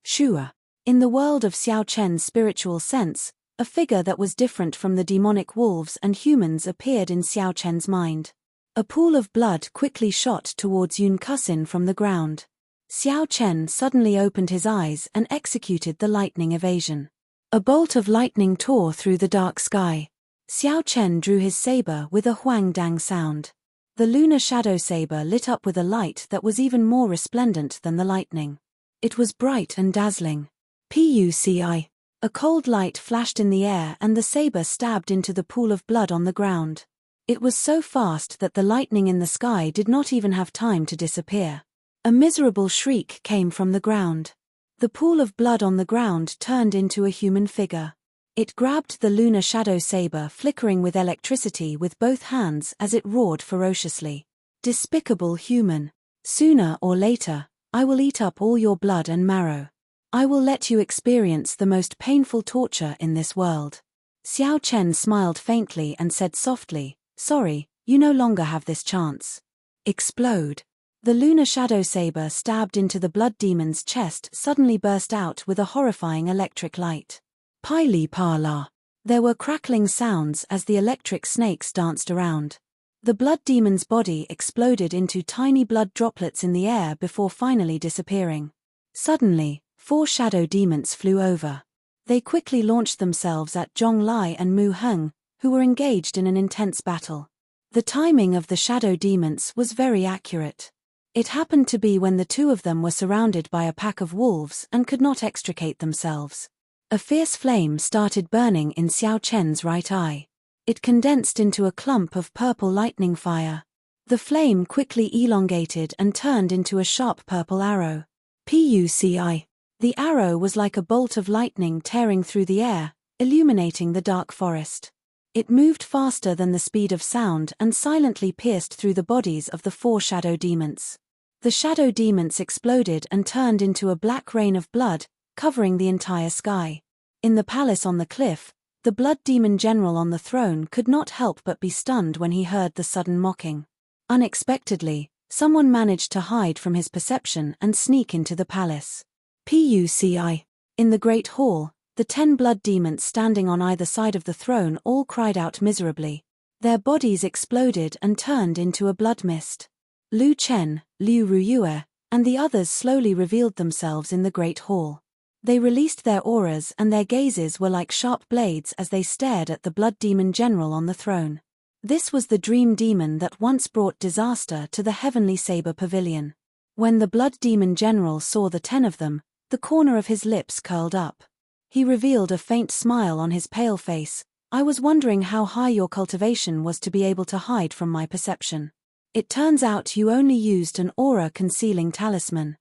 Shua. In the world of Xiao Chen's spiritual sense, a figure that was different from the demonic wolves and humans appeared in Xiao Chen's mind. A pool of blood quickly shot towards Yun Kusin from the ground. Xiao Chen suddenly opened his eyes and executed the lightning evasion. A bolt of lightning tore through the dark sky. Xiao Chen drew his saber with a huang dang sound. The lunar shadow saber lit up with a light that was even more resplendent than the lightning. It was bright and dazzling. Puci. A cold light flashed in the air and the saber stabbed into the pool of blood on the ground. It was so fast that the lightning in the sky did not even have time to disappear. A miserable shriek came from the ground. The pool of blood on the ground turned into a human figure. It grabbed the lunar shadow saber, flickering with electricity with both hands as it roared ferociously. Despicable human. Sooner or later, I will eat up all your blood and marrow. I will let you experience the most painful torture in this world. Xiao Chen smiled faintly and said softly, "Sorry, you no longer have this chance." Explode. The lunar shadow saber stabbed into the blood demon's chest suddenly burst out with a horrifying electric light. Pili Pala. There were crackling sounds as the electric snakes danced around. The blood demon's body exploded into tiny blood droplets in the air before finally disappearing. Suddenly, 4 shadow demons flew over. They quickly launched themselves at Zhonglai and Mu Heng, who were engaged in an intense battle. The timing of the shadow demons was very accurate. It happened to be when the two of them were surrounded by a pack of wolves and could not extricate themselves. A fierce flame started burning in Xiao Chen's right eye. It condensed into a clump of purple lightning fire. The flame quickly elongated and turned into a sharp purple arrow. Puci. The arrow was like a bolt of lightning tearing through the air, illuminating the dark forest. It moved faster than the speed of sound and silently pierced through the bodies of the 4 shadow demons. The shadow demons exploded and turned into a black rain of blood, covering the entire sky. In the palace on the cliff, the blood demon general on the throne could not help but be stunned when he heard the sudden mocking. Unexpectedly, someone managed to hide from his perception and sneak into the palace. Puci. In the great hall, the 10 blood demons standing on either side of the throne all cried out miserably. Their bodies exploded and turned into a blood mist. Lu Chen, Liu Ruyue, and the others slowly revealed themselves in the great hall. They released their auras and their gazes were like sharp blades as they stared at the blood demon general on the throne. This was the dream demon that once brought disaster to the Heavenly Saber Pavilion. When the blood demon general saw the 10 of them, the corner of his lips curled up. He revealed a faint smile on his pale face. "I was wondering how high your cultivation was to be able to hide from my perception. It turns out you only used an aura-concealing talisman."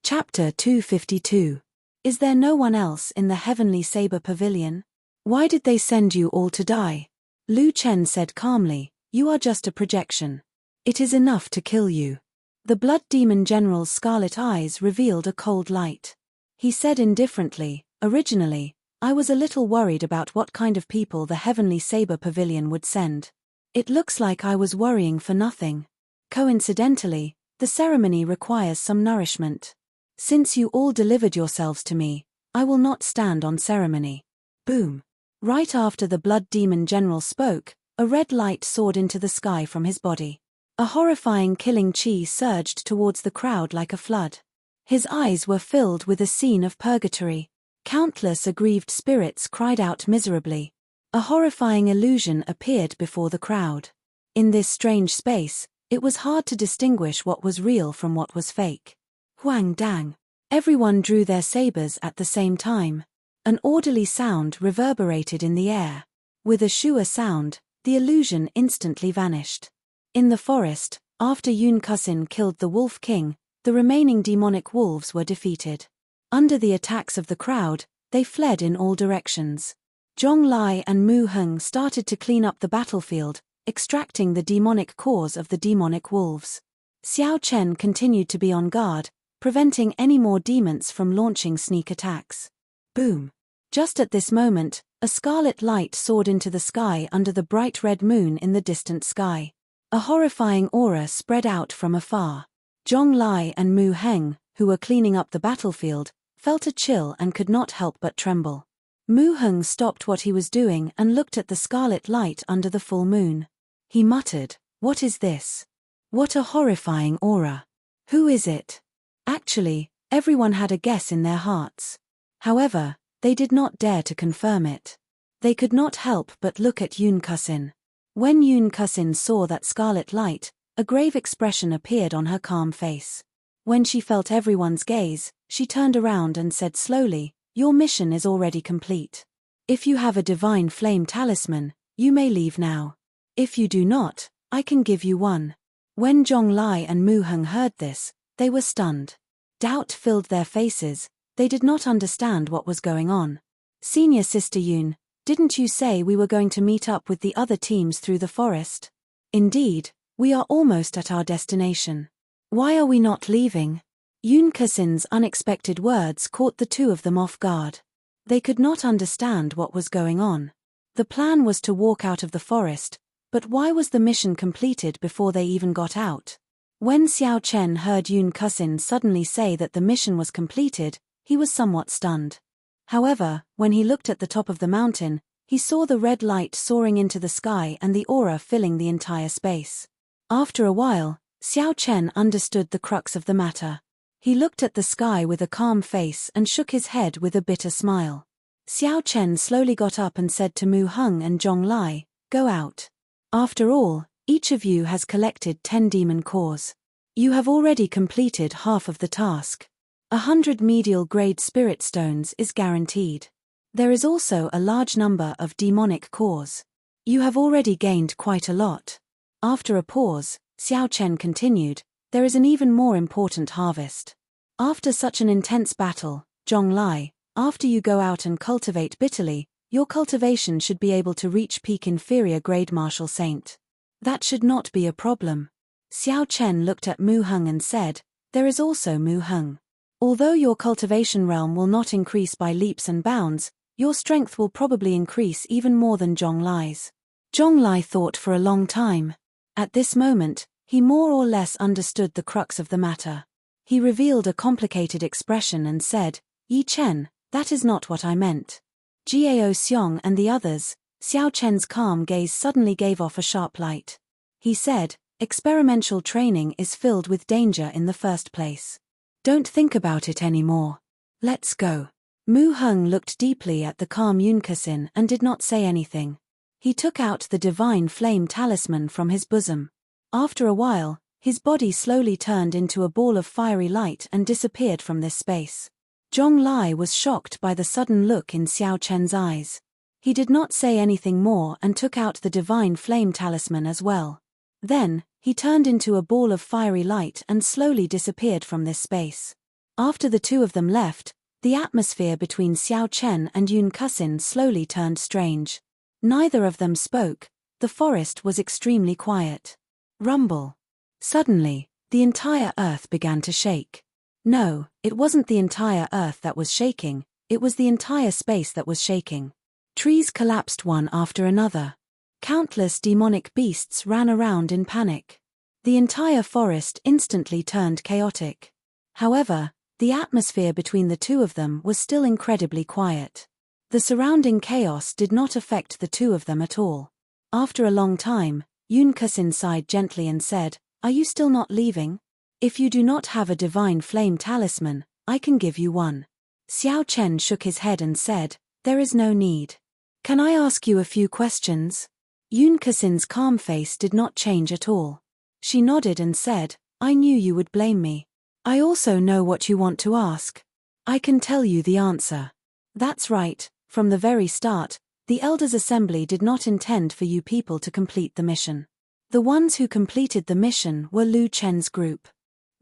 Chapter 252. Is there no one else in the Heavenly Saber Pavilion? Why did they send you all to die? Lu Chen said calmly, "You are just a projection. It is enough to kill you." The blood demon general's scarlet eyes revealed a cold light. He said indifferently, "Originally, I was a little worried about what kind of people the Heavenly Saber Pavilion would send. It looks like I was worrying for nothing. Coincidentally, the ceremony requires some nourishment. Since you all delivered yourselves to me, I will not stand on ceremony." Boom. Right after the blood demon general spoke, a red light soared into the sky from his body. A horrifying killing chi surged towards the crowd like a flood. His eyes were filled with a scene of purgatory. Countless aggrieved spirits cried out miserably. A horrifying illusion appeared before the crowd. In this strange space, it was hard to distinguish what was real from what was fake. Huang dang. Everyone drew their sabers at the same time. An orderly sound reverberated in the air. With a shua sound, the illusion instantly vanished. In the forest, after Yun Kusin killed the Wolf King, the remaining demonic wolves were defeated. Under the attacks of the crowd, they fled in all directions. Zhong Lai and Mu Heng started to clean up the battlefield, extracting the demonic cores of the demonic wolves. Xiao Chen continued to be on guard, preventing any more demons from launching sneak attacks. Boom! Just at this moment, a scarlet light soared into the sky under the bright red moon in the distant sky. A horrifying aura spread out from afar. Zhong Lai and Mu Heng, who were cleaning up the battlefield, felt a chill and could not help but tremble. Mu Heng stopped what he was doing and looked at the scarlet light under the full moon. He muttered, "What is this? What a horrifying aura. Who is it?" Actually, everyone had a guess in their hearts. However, they did not dare to confirm it. They could not help but look at Yun Kusin. When Yun Kusin saw that scarlet light, a grave expression appeared on her calm face. When she felt everyone's gaze, she turned around and said slowly, "Your mission is already complete. If you have a divine flame talisman, you may leave now. If you do not, I can give you one." When Zhong Lai and Mu Heng heard this, they were stunned. Doubt filled their faces. They did not understand what was going on. "Senior Sister Yun, didn't you say we were going to meet up with the other teams through the forest? Indeed, we are almost at our destination. Why are we not leaving?" Yun Kusin's unexpected words caught the two of them off guard. They could not understand what was going on. The plan was to walk out of the forest, but why was the mission completed before they even got out? When Xiao Chen heard Yun Kusin suddenly say that the mission was completed, he was somewhat stunned. However, when he looked at the top of the mountain, he saw the red light soaring into the sky and the aura filling the entire space. After a while, Xiao Chen understood the crux of the matter. He looked at the sky with a calm face and shook his head with a bitter smile. Xiao Chen slowly got up and said to Mu Heng and Zhong Lai, "Go out. After all, each of you has collected 10 demon cores. You have already completed half of the task. 100 medial grade spirit stones is guaranteed. There is also a large number of demonic cores. You have already gained quite a lot." After a pause, Xiao Chen continued, "There is an even more important harvest. After such an intense battle, Zhong Lai, after you go out and cultivate bitterly, your cultivation should be able to reach peak inferior grade martial saint. That should not be a problem." Xiao Chen looked at Mu Heng and said, "There is also Mu Heng. Although your cultivation realm will not increase by leaps and bounds, your strength will probably increase even more than Zhong Lai's." Zhong Lai thought for a long time. At this moment, he more or less understood the crux of the matter. He revealed a complicated expression and said, "Yi Chen, that is not what I meant." Jiao Xiong and the others, Xiao Chen's calm gaze suddenly gave off a sharp light. He said, "Experimental training is filled with danger in the first place. Don't think about it anymore. Let's go." Mu Heng looked deeply at the calm Yun Kusin and did not say anything. He took out the divine flame talisman from his bosom. After a while, his body slowly turned into a ball of fiery light and disappeared from this space. Zhong Lai was shocked by the sudden look in Xiao Chen's eyes. He did not say anything more and took out the divine flame talisman as well. Then, he turned into a ball of fiery light and slowly disappeared from this space. After the two of them left, the atmosphere between Xiao Chen and Yun Kusin slowly turned strange. Neither of them spoke. The forest was extremely quiet. Rumble. Suddenly, the entire earth began to shake. No, it wasn't the entire earth that was shaking, it was the entire space that was shaking. Trees collapsed one after another. Countless demonic beasts ran around in panic. The entire forest instantly turned chaotic. However, the atmosphere between the two of them was still incredibly quiet. The surrounding chaos did not affect the two of them at all. After a long time, Yun Kusin sighed gently and said, "Are you still not leaving? If you do not have a divine flame talisman, I can give you one." Xiao Chen shook his head and said, "There is no need. Can I ask you a few questions? Yun Kasin's calm face did not change at all. She nodded and said, I knew you would blame me. I also know what you want to ask. I can tell you the answer. That's right, from the very start, the Elders' Assembly did not intend for you people to complete the mission. The ones who completed the mission were Liu Chen's group.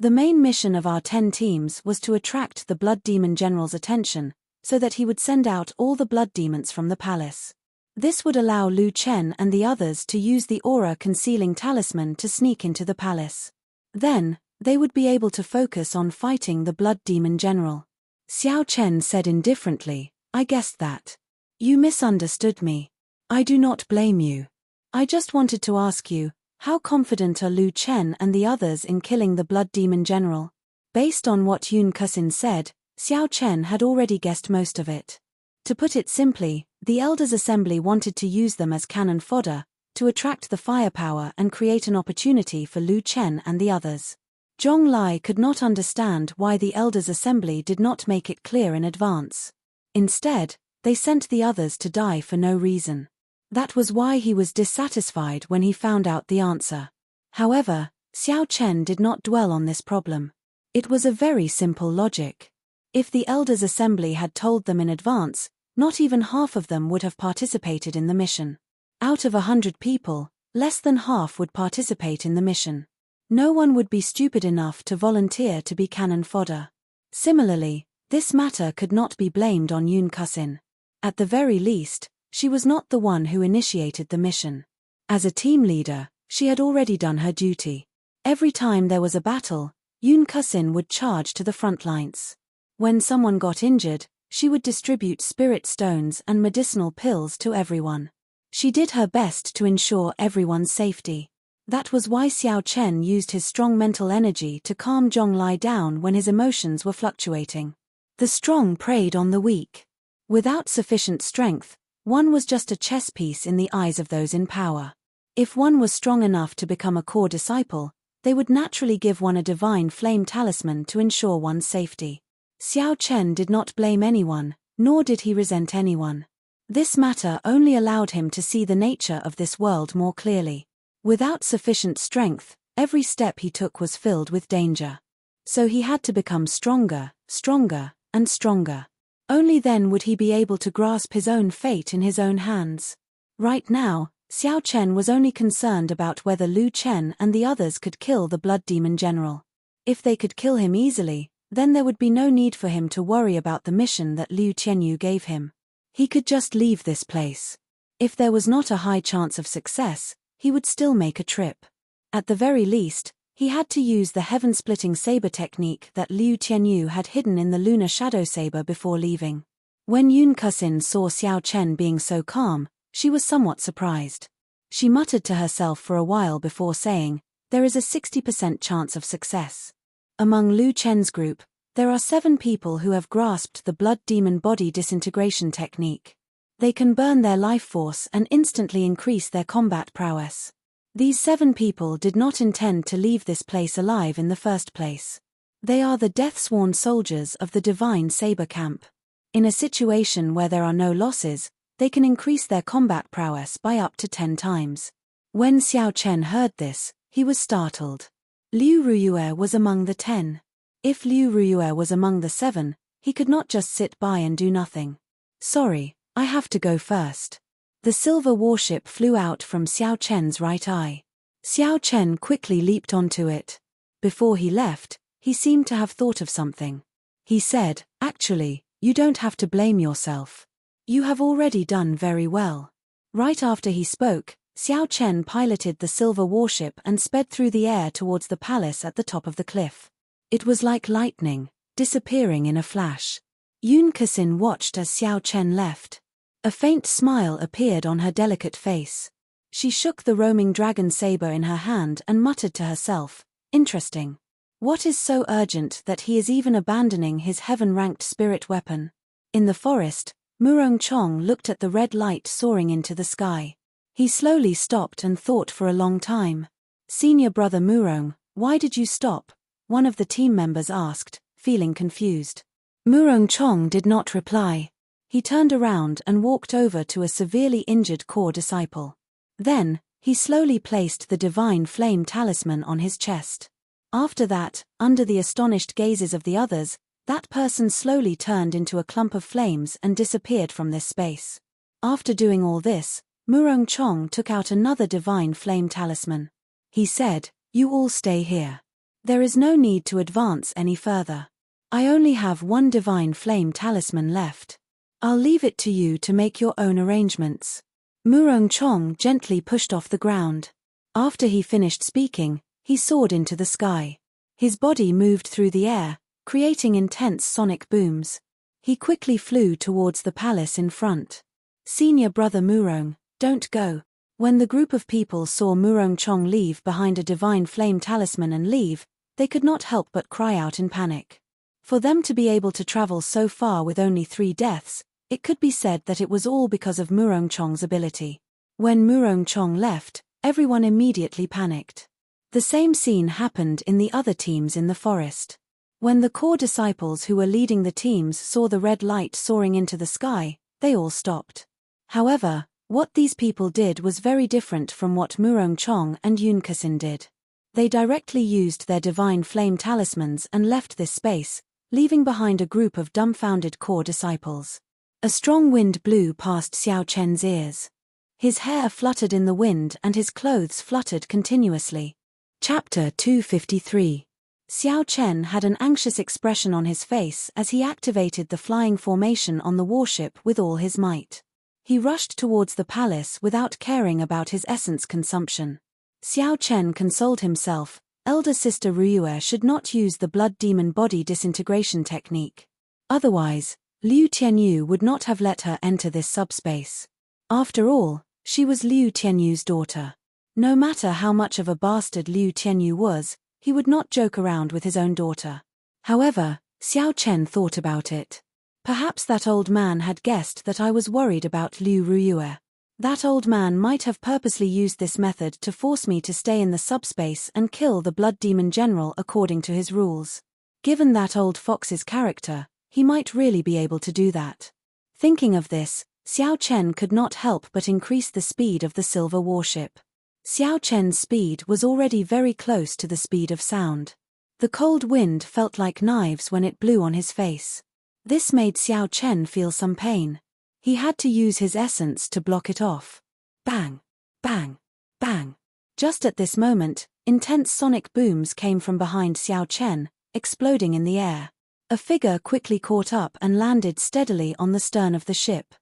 The main mission of our 10 teams was to attract the Blood Demon General's attention, so that he would send out all the blood demons from the palace. This would allow Liu Chen and the others to use the aura-concealing talisman to sneak into the palace. Then, they would be able to focus on fighting the Blood Demon General. Xiao Chen said indifferently, I guessed that. You misunderstood me. I do not blame you. I just wanted to ask you, how confident are Liu Chen and the others in killing the Blood Demon General? Based on what Yun Kasin said, Xiao Chen had already guessed most of it. To put it simply, the Elders' Assembly wanted to use them as cannon fodder, to attract the firepower and create an opportunity for Liu Chen and the others. Zhong Lai could not understand why the Elders' Assembly did not make it clear in advance. Instead, they sent the others to die for no reason. That was why he was dissatisfied when he found out the answer. However, Xiao Chen did not dwell on this problem. It was a very simple logic. If the Elders' Assembly had told them in advance, not even half of them would have participated in the mission. Out of 100 people, less than half would participate in the mission. No one would be stupid enough to volunteer to be cannon fodder. Similarly, this matter could not be blamed on Yun Kasin. At the very least, she was not the one who initiated the mission. As a team leader, she had already done her duty. Every time there was a battle, Yun Kasin would charge to the front lines. When someone got injured, she would distribute spirit stones and medicinal pills to everyone. She did her best to ensure everyone's safety. That was why Xiao Chen used his strong mental energy to calm Zhong Lai down when his emotions were fluctuating. The strong preyed on the weak. Without sufficient strength, one was just a chess piece in the eyes of those in power. If one was strong enough to become a core disciple, they would naturally give one a divine flame talisman to ensure one's safety. Xiao Chen did not blame anyone, nor did he resent anyone. This matter only allowed him to see the nature of this world more clearly. Without sufficient strength, every step he took was filled with danger. So he had to become stronger, stronger, and stronger. Only then would he be able to grasp his own fate in his own hands. Right now, Xiao Chen was only concerned about whether Liu Chen and the others could kill the Blood Demon General. If they could kill him easily, then there would be no need for him to worry about the mission that Liu Qianyu gave him. He could just leave this place. If there was not a high chance of success, he would still make a trip. At the very least, he had to use the heaven-splitting saber technique that Liu Qianyu had hidden in the lunar shadow saber before leaving. When Yun Kasin saw Xiao Chen being so calm, she was somewhat surprised. She muttered to herself for a while before saying, there is a 60% chance of success. Among Liu Chen's group, there are 7 people who have grasped the blood demon body disintegration technique. They can burn their life force and instantly increase their combat prowess. These 7 people did not intend to leave this place alive in the first place. They are the death-sworn soldiers of the Divine Saber Camp. In a situation where there are no losses, they can increase their combat prowess by up to 10 times. When Xiao Chen heard this, he was startled. Liu Ruyue was among the 10. If Liu Ruyue was among the 7, he could not just sit by and do nothing. Sorry, I have to go first. The silver warship flew out from Xiao Chen's right eye. Xiao Chen quickly leaped onto it. Before he left, he seemed to have thought of something. He said, actually, you don't have to blame yourself. You have already done very well. Right after he spoke, Xiao Chen piloted the silver warship and sped through the air towards the palace at the top of the cliff. It was like lightning, disappearing in a flash. Yun Kasin watched as Xiao Chen left. A faint smile appeared on her delicate face. She shook the roaming dragon saber in her hand and muttered to herself, interesting. What is so urgent that he is even abandoning his heaven-ranked spirit weapon? In the forest, Murong Chong looked at the red light soaring into the sky. He slowly stopped and thought for a long time. Senior brother Murong, why did you stop? One of the team members asked, feeling confused. Murong Chong did not reply. He turned around and walked over to a severely injured core disciple. Then, he slowly placed the divine flame talisman on his chest. After that, under the astonished gazes of the others, that person slowly turned into a clump of flames and disappeared from this space. After doing all this, Murong Chong took out another divine flame talisman. He said, "You all stay here. There is no need to advance any further. I only have one divine flame talisman left. I'll leave it to you to make your own arrangements." Murong Chong gently pushed off the ground. After he finished speaking, he soared into the sky. His body moved through the air, creating intense sonic booms. He quickly flew towards the palace in front. "Senior brother Murong, don't go." When the group of people saw Murong Chong leave behind a divine flame talisman and leave, they could not help but cry out in panic. For them to be able to travel so far with only 3 deaths, it could be said that it was all because of Murong Chong's ability. When Murong Chong left, everyone immediately panicked. The same scene happened in the other teams in the forest. When the core disciples who were leading the teams saw the red light soaring into the sky, they all stopped. However, what these people did was very different from what Murong Chong and Yun Kasin did. They directly used their divine flame talismans and left this space, leaving behind a group of dumbfounded core disciples. A strong wind blew past Xiao Chen's ears. His hair fluttered in the wind and his clothes fluttered continuously. Chapter 253. Xiao Chen had an anxious expression on his face as he activated the flying formation on the warship with all his might. He rushed towards the palace without caring about his essence consumption. Xiao Chen consoled himself, elder sister Ruyue should not use the blood demon body disintegration technique. Otherwise, Liu Tianyu would not have let her enter this subspace. After all, she was Liu Tianyu's daughter. No matter how much of a bastard Liu Tianyu was, he would not joke around with his own daughter. However, Xiao Chen thought about it. Perhaps that old man had guessed that I was worried about Liu Ruyue. That old man might have purposely used this method to force me to stay in the subspace and kill the blood demon general according to his rules. Given that old fox's character, he might really be able to do that. Thinking of this, Xiao Chen could not help but increase the speed of the silver warship. Xiao Chen's speed was already very close to the speed of sound. The cold wind felt like knives when it blew on his face. This made Xiao Chen feel some pain. He had to use his essence to block it off. Bang! Bang! Bang! Just at this moment, intense sonic booms came from behind Xiao Chen, exploding in the air. A figure quickly caught up and landed steadily on the stern of the ship.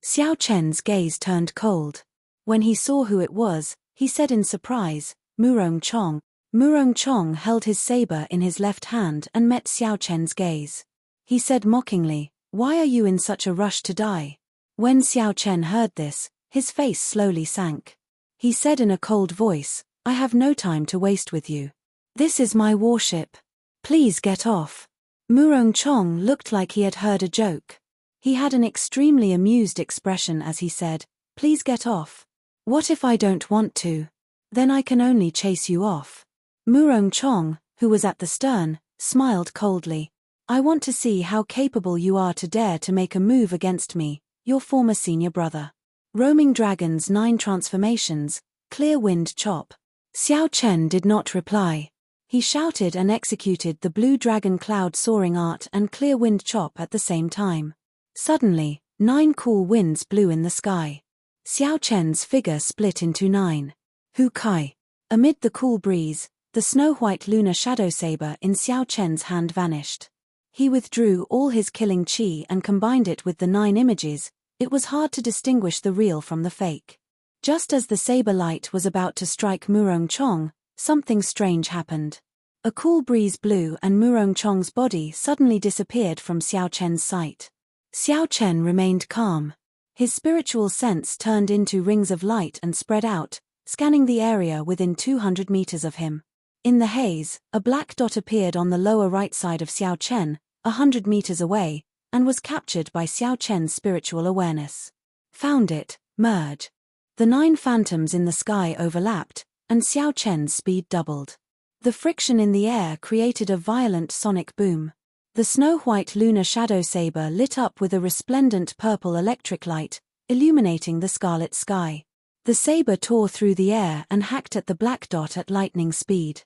Xiao Chen's gaze turned cold. When he saw who it was, he said in surprise, "Murong Chong." Murong Chong held his saber in his left hand and met Xiao Chen's gaze. He said mockingly, "Why are you in such a rush to die?" When Xiao Chen heard this, his face slowly sank. He said in a cold voice, "I have no time to waste with you. This is my warship. Please get off." Murong Chong looked like he had heard a joke. He had an extremely amused expression as he said, "Please get off. What if I don't want to? Then I can only chase you off." Murong Chong, who was at the stern, smiled coldly. "I want to see how capable you are to dare to make a move against me, your former senior brother." Roaming Dragon's 9 transformations, Clear Wind Chop. Xiao Chen did not reply. He shouted and executed the Blue Dragon Cloud Soaring Art and Clear Wind Chop at the same time. Suddenly, 9 cool winds blew in the sky. Xiao Chen's figure split into 9. Hu Kai. Amid the cool breeze, the snow-white lunar shadow saber in Xiao Chen's hand vanished. He withdrew all his killing chi and combined it with the 9 images. It was hard to distinguish the real from the fake. Just as the saber light was about to strike Murong Chong, something strange happened. A cool breeze blew and Murong Chong's body suddenly disappeared from Xiao Chen's sight. Xiao Chen remained calm. His spiritual sense turned into rings of light and spread out, scanning the area within 200 meters of him. In the haze, a black dot appeared on the lower right side of Xiao Chen, 100 meters away, and was captured by Xiao Chen's spiritual awareness. Found it, merge. The 9 phantoms in the sky overlapped, and Xiao Chen's speed doubled. The friction in the air created a violent sonic boom. The snow-white lunar shadow saber lit up with a resplendent purple electric light, illuminating the scarlet sky. The saber tore through the air and hacked at the black dot at lightning speed.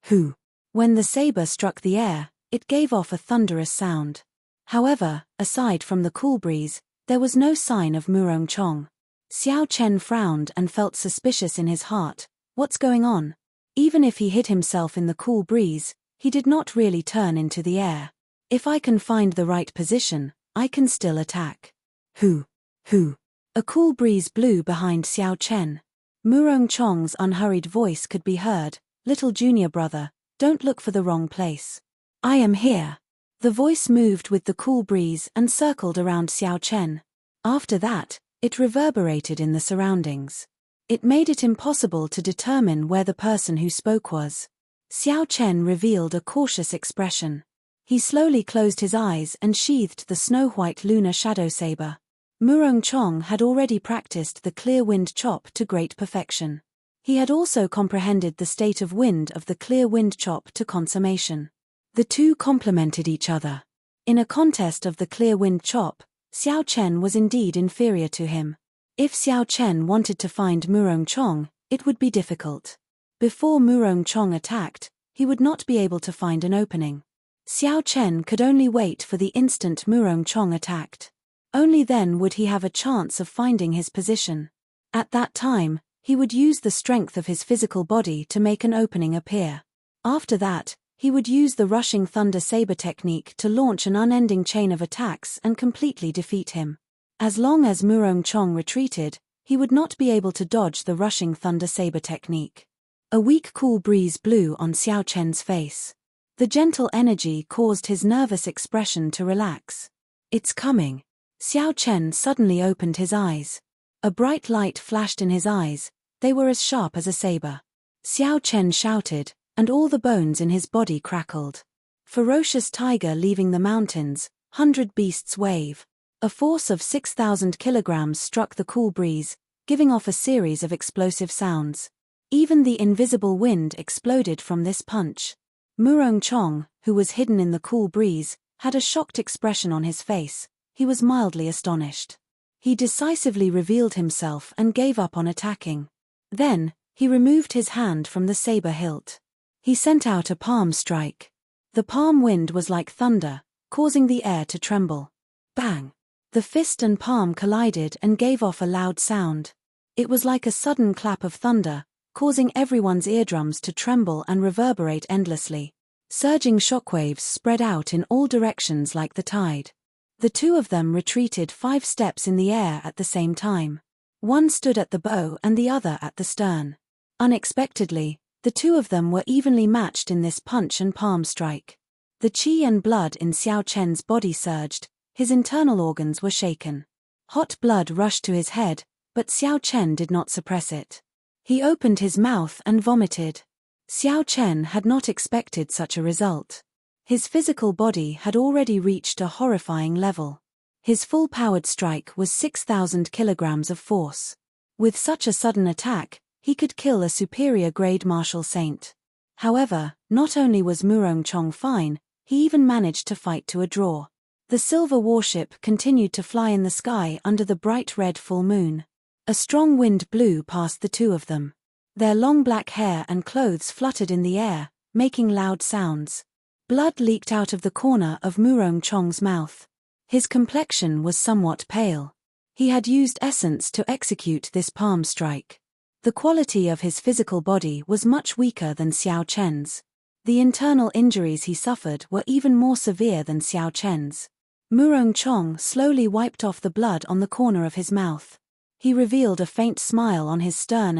Hoo! When the saber struck the air, it gave off a thunderous sound. However, aside from the cool breeze, there was no sign of Murong Chong. Xiao Chen frowned and felt suspicious in his heart. What's going on? Even if he hid himself in the cool breeze, he did not really turn into the air. If I can find the right position, I can still attack. Hoo! Hoo! A cool breeze blew behind Xiao Chen. Murong Chong's unhurried voice could be heard. Little junior brother, don't look for the wrong place. I am here. The voice moved with the cool breeze and circled around Xiao Chen. After that, it reverberated in the surroundings. It made it impossible to determine where the person who spoke was. Xiao Chen revealed a cautious expression. He slowly closed his eyes and sheathed the snow-white lunar shadow saber. Murong Chong had already practiced the clear wind chop to great perfection. He had also comprehended the state of wind of the clear wind chop to consummation. The two complemented each other. In a contest of the clear wind chop, Xiao Chen was indeed inferior to him. If Xiao Chen wanted to find Murong Chong, it would be difficult. Before Murong Chong attacked, he would not be able to find an opening. Xiao Chen could only wait for the instant Murong Chong attacked. Only then would he have a chance of finding his position. At that time, he would use the strength of his physical body to make an opening appear. After that, he would use the rushing thunder saber technique to launch an unending chain of attacks and completely defeat him. As long as Murong Chong retreated, he would not be able to dodge the rushing thunder saber technique. A weak cool breeze blew on Xiao Chen's face. The gentle energy caused his nervous expression to relax. It's coming. Xiao Chen suddenly opened his eyes. A bright light flashed in his eyes. They were as sharp as a saber. Xiao Chen shouted, and all the bones in his body crackled. Ferocious tiger leaving the mountains, 100 beasts wave. A force of 6,000 kilograms struck the cool breeze, giving off a series of explosive sounds. Even the invisible wind exploded from this punch. Murong Chong, who was hidden in the cool breeze, had a shocked expression on his face. He was mildly astonished. He decisively revealed himself and gave up on attacking. Then, he removed his hand from the saber hilt. He sent out a palm strike. The palm wind was like thunder, causing the air to tremble. Bang! The fist and palm collided and gave off a loud sound. It was like a sudden clap of thunder, causing everyone's eardrums to tremble and reverberate endlessly. Surging shockwaves spread out in all directions like the tide. The two of them retreated 5 steps in the air at the same time. One stood at the bow and the other at the stern. Unexpectedly, the two of them were evenly matched in this punch and palm strike. The qi and blood in Xiao Chen's body surged, his internal organs were shaken. Hot blood rushed to his head, but Xiao Chen did not suppress it. He opened his mouth and vomited. Xiao Chen had not expected such a result. His physical body had already reached a horrifying level. His full-powered strike was 6,000 kilograms of force. With such a sudden attack, he could kill a superior-grade martial saint. However, not only was Murong Chong fine, he even managed to fight to a draw. The silver warship continued to fly in the sky under the bright red full moon. A strong wind blew past the two of them. Their long black hair and clothes fluttered in the air, making loud sounds. Blood leaked out of the corner of Murong Chong's mouth. His complexion was somewhat pale. He had used essence to execute this palm strike. The quality of his physical body was much weaker than Xiao Chen's. The internal injuries he suffered were even more severe than Xiao Chen's. Murong Chong slowly wiped off the blood on the corner of his mouth. He revealed a faint smile on his stern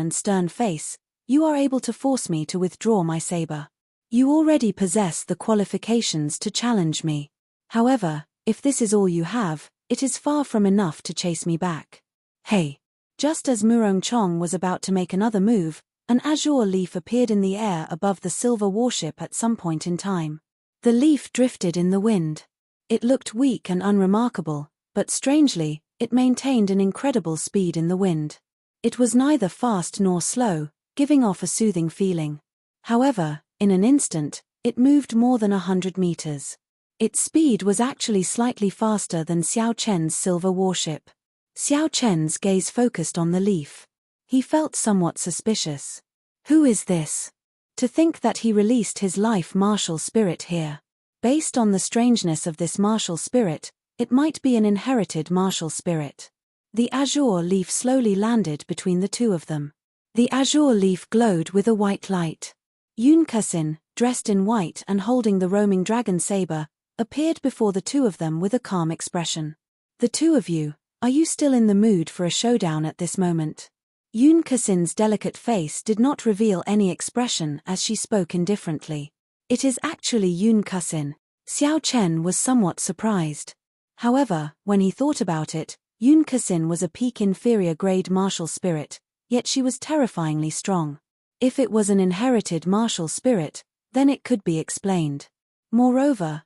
face. You are able to force me to withdraw my saber. You already possess the qualifications to challenge me. However, if this is all you have, it is far from enough to chase me back. Hey! Just as Murong Chong was about to make another move, an azure leaf appeared in the air above the silver warship at some point in time. The leaf drifted in the wind. It looked weak and unremarkable, but strangely, it maintained an incredible speed in the wind. It was neither fast nor slow, giving off a soothing feeling. However, in an instant, it moved more than 100 meters. Its speed was actually slightly faster than Xiao Chen's silver warship. Xiao Chen's gaze focused on the leaf. He felt somewhat suspicious. Who is this? To think that he released his life martial spirit here. Based on the strangeness of this martial spirit, it might be an inherited martial spirit. The azure leaf slowly landed between the two of them. The azure leaf glowed with a white light. Yun Kusin, dressed in white and holding the roaming dragon saber, appeared before the two of them with a calm expression. The two of you, are you still in the mood for a showdown at this moment? Yun Kusin's delicate face did not reveal any expression as she spoke indifferently. It is actually Yun Kusin. Xiao Chen was somewhat surprised. However, when he thought about it, Yun Kusin was a peak inferior grade martial spirit, yet she was terrifyingly strong. If it was an inherited martial spirit, then it could be explained. Moreover,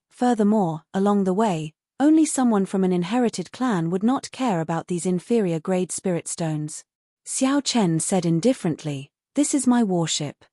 furthermore, along the way, only someone from an inherited clan would not care about these inferior grade spirit stones. Xiao Chen said indifferently, "This is my warship.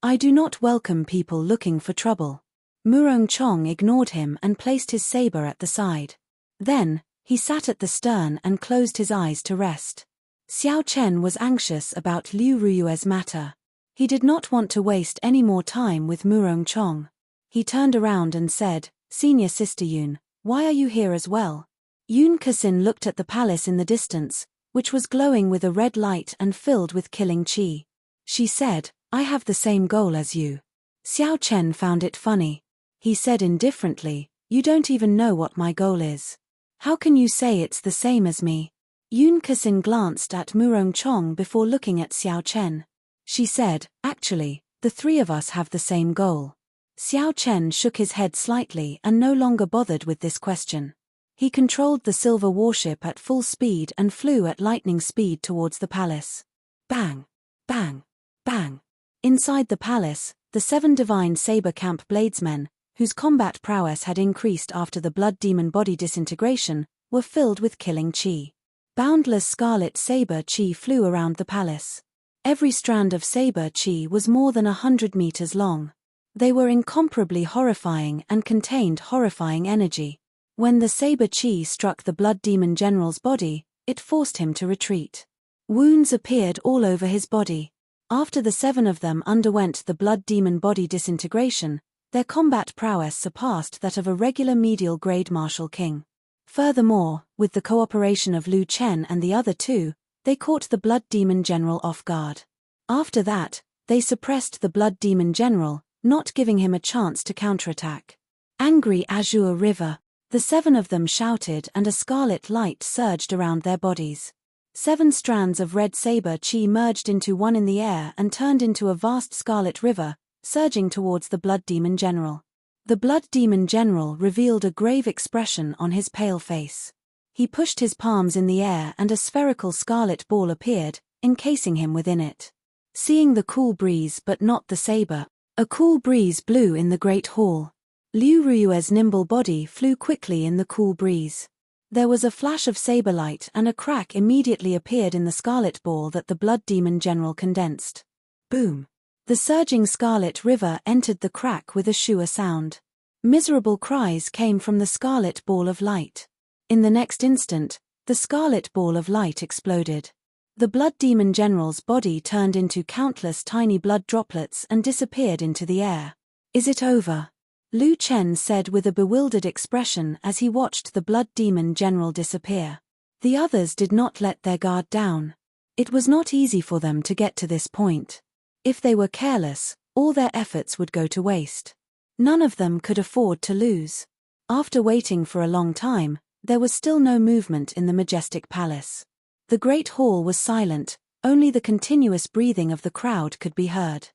I do not welcome people looking for trouble." Murong Chong ignored him and placed his saber at the side. Then, he sat at the stern and closed his eyes to rest. Xiao Chen was anxious about Liu Ruyue's matter. He did not want to waste any more time with Murong Chong. He turned around and said, "Senior Sister Yun, why are you here as well?" Yun Kusin looked at the palace in the distance, which was glowing with a red light and filled with killing qi. She said, "I have the same goal as you." Xiao Chen found it funny. He said indifferently, "You don't even know what my goal is. How can you say it's the same as me?" Yun Kusin glanced at Murong Chong before looking at Xiao Chen. She said, "Actually, the three of us have the same goal." Xiao Chen shook his head slightly and no longer bothered with this question. He controlled the silver warship at full speed and flew at lightning speed towards the palace. Bang! Bang! Bang! Inside the palace, the 7 divine saber camp bladesmen, whose combat prowess had increased after the blood demon body disintegration, were filled with killing qi. Boundless scarlet saber qi flew around the palace. Every strand of saber qi was more than 100 meters long. They were incomparably horrifying and contained horrifying energy. When the saber qi struck the blood demon general's body, it forced him to retreat. Wounds appeared all over his body. After the 7 of them underwent the blood demon body disintegration, their combat prowess surpassed that of a regular medial grade martial king. Furthermore, with the cooperation of Lu Chen and the other 2, they caught the blood demon general off guard. After that, they suppressed the blood demon general, not giving him a chance to counterattack. Angry Azure River. The 7 of them shouted and a scarlet light surged around their bodies. 7 strands of red saber qi merged into one in the air and turned into a vast scarlet river, surging towards the blood demon general. The blood demon general revealed a grave expression on his pale face. He pushed his palms in the air and a spherical scarlet ball appeared, encasing him within it. Seeing the cool breeze but not the saber, a cool breeze blew in the great hall. Liu Ruyue's nimble body flew quickly in the cool breeze. There was a flash of saber light and a crack immediately appeared in the scarlet ball that the blood demon general condensed. Boom! The surging scarlet river entered the crack with a shua sound. Miserable cries came from the scarlet ball of light. In the next instant, the scarlet ball of light exploded. The blood demon general's body turned into countless tiny blood droplets and disappeared into the air. "Is it over?" Lu Chen said with a bewildered expression as he watched the blood demon general disappear. The others did not let their guard down. It was not easy for them to get to this point. If they were careless, all their efforts would go to waste. None of them could afford to lose. After waiting for a long time, there was still no movement in the majestic palace. The great hall was silent, only the continuous breathing of the crowd could be heard.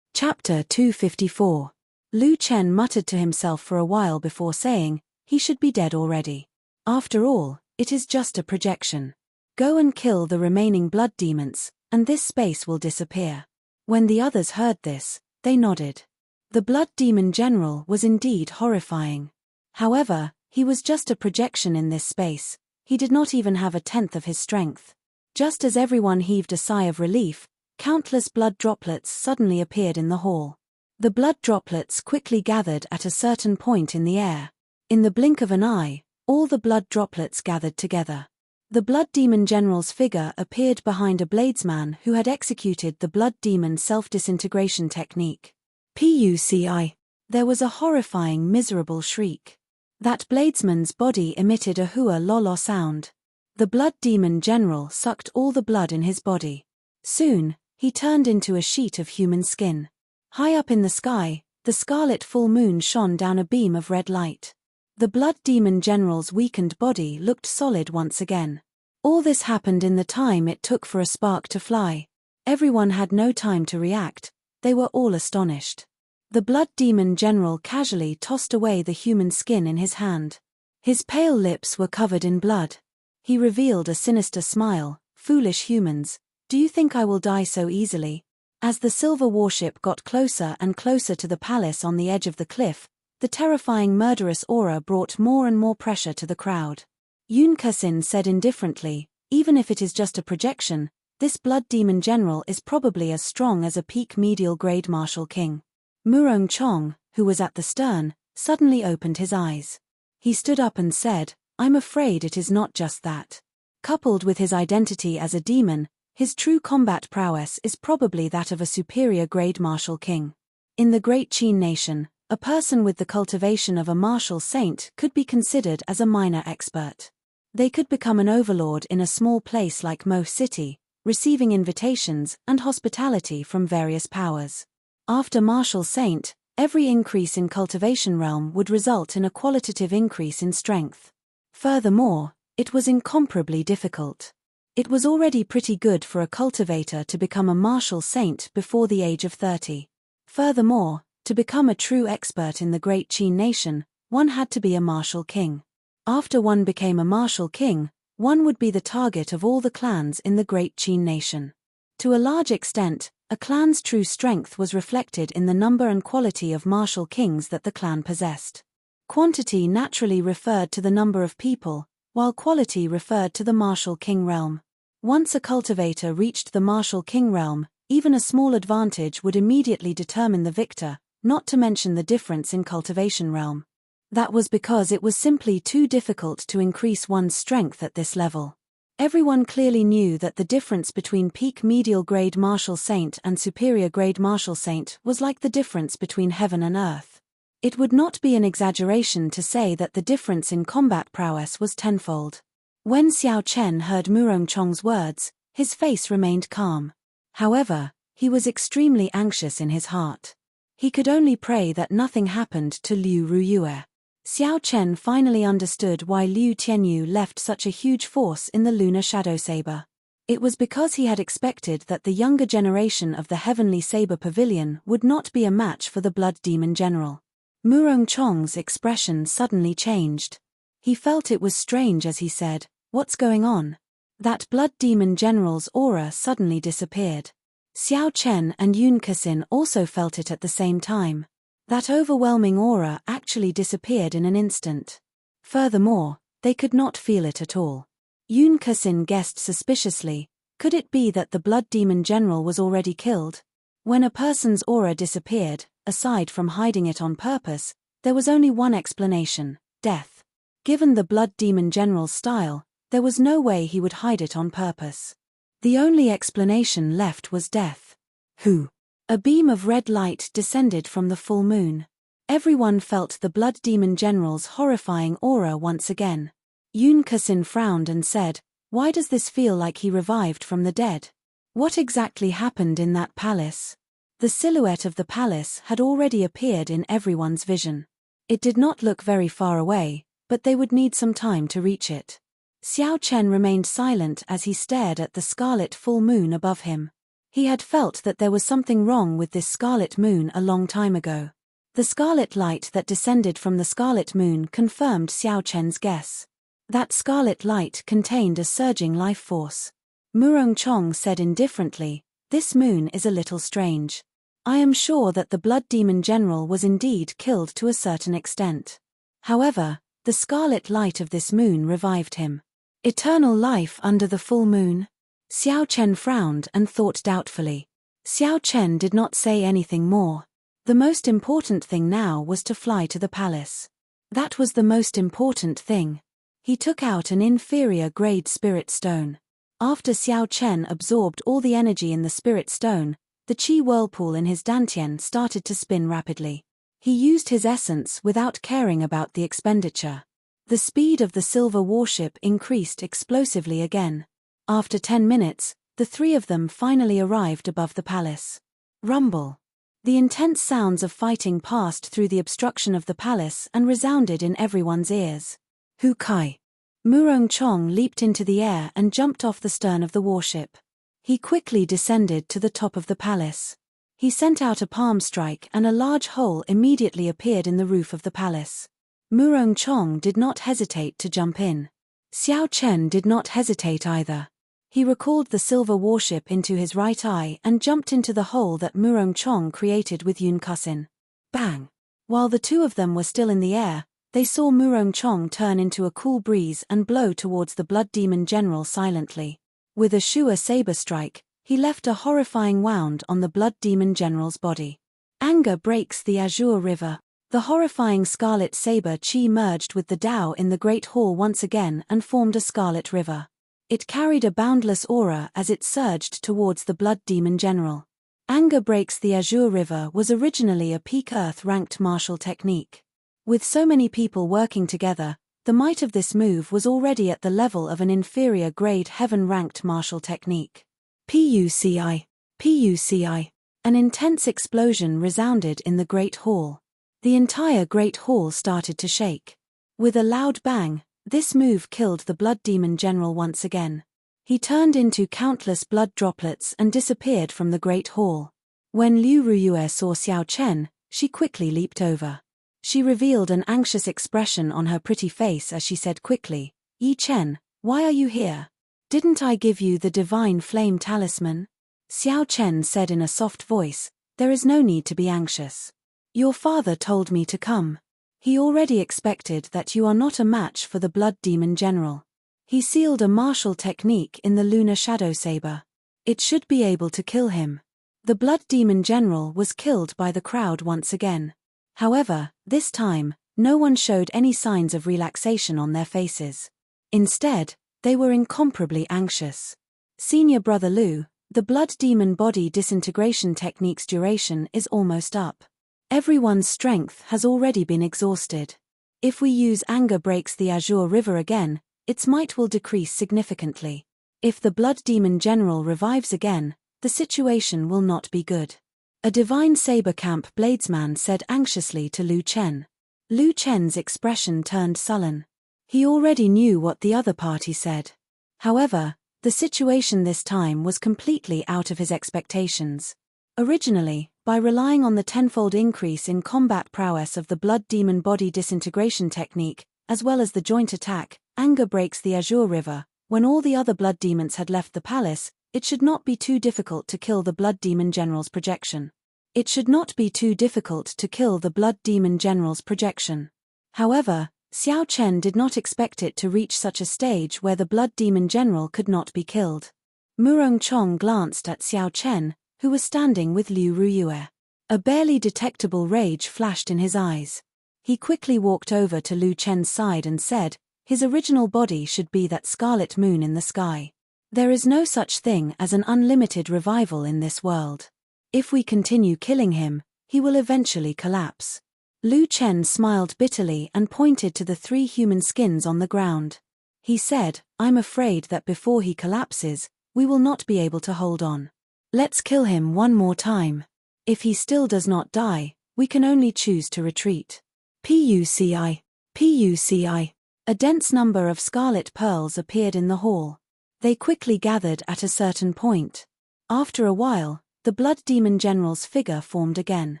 Chapter 254. Lu Chen muttered to himself for a while before saying, "He should be dead already. After all, it is just a projection. Go and kill the remaining blood demons, and this space will disappear." When the others heard this, they nodded. The blood demon general was indeed horrifying. However, he was just a projection in this space. He did not even have a tenth of his strength. Just as everyone heaved a sigh of relief, countless blood droplets suddenly appeared in the hall. The blood droplets quickly gathered at a certain point in the air. In the blink of an eye, all the blood droplets gathered together. The Blood Demon General's figure appeared behind a bladesman who had executed the Blood Demon self-disintegration technique. Puci. There was a horrifying, miserable shriek. That bladesman's body emitted a hua-lolo sound. The Blood Demon General sucked all the blood in his body. Soon, he turned into a sheet of human skin. High up in the sky, the scarlet full moon shone down a beam of red light. The Blood Demon General's weakened body looked solid once again. All this happened in the time it took for a spark to fly. Everyone had no time to react, they were all astonished. The Blood Demon General casually tossed away the human skin in his hand. His pale lips were covered in blood. He revealed a sinister smile. "Foolish humans, do you think I will die so easily?" As the silver warship got closer and closer to the palace on the edge of the cliff, the terrifying murderous aura brought more and more pressure to the crowd. Yunkasin said indifferently, "Even if it is just a projection, this Blood Demon General is probably as strong as a peak medial grade martial king." Murong Chong, who was at the stern, suddenly opened his eyes. He stood up and said, "I'm afraid it is not just that." Coupled with his identity as a demon, his true combat prowess is probably that of a superior grade martial king. In the Great Qin nation, a person with the cultivation of a martial saint could be considered as a minor expert. They could become an overlord in a small place like Mo City, receiving invitations and hospitality from various powers. After martial saint, every increase in cultivation realm would result in a qualitative increase in strength. Furthermore, it was incomparably difficult. It was already pretty good for a cultivator to become a martial saint before the age of 30. Furthermore, to become a true expert in the Great Qin nation, one had to be a martial king. After one became a martial king, one would be the target of all the clans in the Great Qin nation. To a large extent, a clan's true strength was reflected in the number and quality of martial kings that the clan possessed. Quantity naturally referred to the number of people, while quality referred to the martial king realm. Once a cultivator reached the martial king realm, even a small advantage would immediately determine the victor, not to mention the difference in cultivation realm. That was because it was simply too difficult to increase one's strength at this level. Everyone clearly knew that the difference between peak medial grade martial saint and superior grade martial saint was like the difference between heaven and earth. It would not be an exaggeration to say that the difference in combat prowess was tenfold. When Xiao Chen heard Murong Chong's words, his face remained calm. However, he was extremely anxious in his heart. He could only pray that nothing happened to Liu Ruyue. Xiao Chen finally understood why Liu Tianyu left such a huge force in the lunar shadow saber. It was because he had expected that the younger generation of the Heavenly Saber Pavilion would not be a match for the Blood Demon General. Murong Chong's expression suddenly changed. He felt it was strange as he said, "What's going on?" That Blood Demon General's aura suddenly disappeared. Xiao Chen and Yun Kasin also felt it at the same time. That overwhelming aura actually disappeared in an instant. Furthermore, they could not feel it at all. Yun Kasin guessed suspiciously, could it be that the Blood Demon General was already killed? When a person's aura disappeared, aside from hiding it on purpose, there was only one explanation: death. Given the Blood Demon General's style, there was no way he would hide it on purpose. The only explanation left was death. Who? A beam of red light descended from the full moon. Everyone felt the Blood Demon General's horrifying aura once again. Yun Kasin frowned and said, "Why does this feel like he revived from the dead? What exactly happened in that palace?" The silhouette of the palace had already appeared in everyone's vision. It did not look very far away, but they would need some time to reach it. Xiao Chen remained silent as he stared at the scarlet full moon above him. He had felt that there was something wrong with this scarlet moon a long time ago. The scarlet light that descended from the scarlet moon confirmed Xiao Chen's guess. That scarlet light contained a surging life force. Murong Chong said indifferently, "This moon is a little strange. I am sure that the Blood Demon General was indeed killed to a certain extent. However, the scarlet light of this moon revived him. Eternal life under the full moon?" Xiao Chen frowned and thought doubtfully. Xiao Chen did not say anything more. The most important thing now was to fly to the palace. That was the most important thing. He took out an inferior-grade spirit stone. After Xiao Chen absorbed all the energy in the spirit stone, the qi whirlpool in his dantian started to spin rapidly. He used his essence without caring about the expenditure. The speed of the silver warship increased explosively again. After 10 minutes, the three of them finally arrived above the palace. Rumble. The intense sounds of fighting passed through the obstruction of the palace and resounded in everyone's ears. Hu Kai. Murong Chong leaped into the air and jumped off the stern of the warship. He quickly descended to the top of the palace. He sent out a palm strike and a large hole immediately appeared in the roof of the palace. Murong Chong did not hesitate to jump in. Xiao Chen did not hesitate either. He recalled the silver warship into his right eye and jumped into the hole that Murong Chong created with Yun Kusin. Bang! While the two of them were still in the air, they saw Murong Chong turn into a cool breeze and blow towards the Blood Demon General silently. With a Shua saber strike, he left a horrifying wound on the Blood Demon General's body. Anger breaks the Azure River. The horrifying scarlet saber chi merged with the Dao in the Great Hall once again and formed a scarlet river. It carried a boundless aura as it surged towards the Blood Demon General. Anger breaks the Azure River was originally a peak Earth-ranked martial technique. With so many people working together, the might of this move was already at the level of an inferior-grade heaven-ranked martial technique. PUCI. PUCI. An intense explosion resounded in the Great Hall. The entire Great Hall started to shake. With a loud bang, this move killed the Blood Demon General once again. He turned into countless blood droplets and disappeared from the Great Hall. When Liu Ruyue saw Xiao Chen, she quickly leaped over. She revealed an anxious expression on her pretty face as she said quickly, "Yi Chen, why are you here? Didn't I give you the divine flame talisman?" Xiao Chen said in a soft voice, "There is no need to be anxious. Your father told me to come. He already expected that you are not a match for the Blood Demon General. He sealed a martial technique in the Lunar Shadow Saber. It should be able to kill him." The Blood Demon General was killed by the crowd once again. However, this time, no one showed any signs of relaxation on their faces. Instead, they were incomparably anxious. Senior Brother Lu, the Blood Demon body disintegration technique's duration is almost up. Everyone's strength has already been exhausted. If we use Anger Breaks the Azure River again, its might will decrease significantly. If the Blood Demon General revives again, the situation will not be good. A Divine Saber Camp Bladesman said anxiously to Lu Chen. Lu Chen's expression turned sullen. He already knew what the other party said. However, the situation this time was completely out of his expectations. Originally, by relying on the tenfold increase in combat prowess of the Blood Demon body disintegration technique, as well as the joint attack, Anger Breaks the Azure River, when all the other blood demons had left the palace, it should not be too difficult to kill the Blood Demon General's projection. It should not be too difficult to kill the Blood Demon General's projection. However, Xiao Chen did not expect it to reach such a stage where the Blood Demon General could not be killed. Murong Chong glanced at Xiao Chen, who was standing with Liu Ruyue. A barely detectable rage flashed in his eyes. He quickly walked over to Lu Chen's side and said, "His original body should be that scarlet moon in the sky. There is no such thing as an unlimited revival in this world. If we continue killing him, he will eventually collapse." Lu Chen smiled bitterly and pointed to the 3 human skins on the ground. He said, "I'm afraid that before he collapses, we will not be able to hold on. Let's kill him one more time. If he still does not die, we can only choose to retreat." PUCI. PUCI. A dense number of scarlet pearls appeared in the hall. They quickly gathered at a certain point. After a while, the Blood Demon General's figure formed again.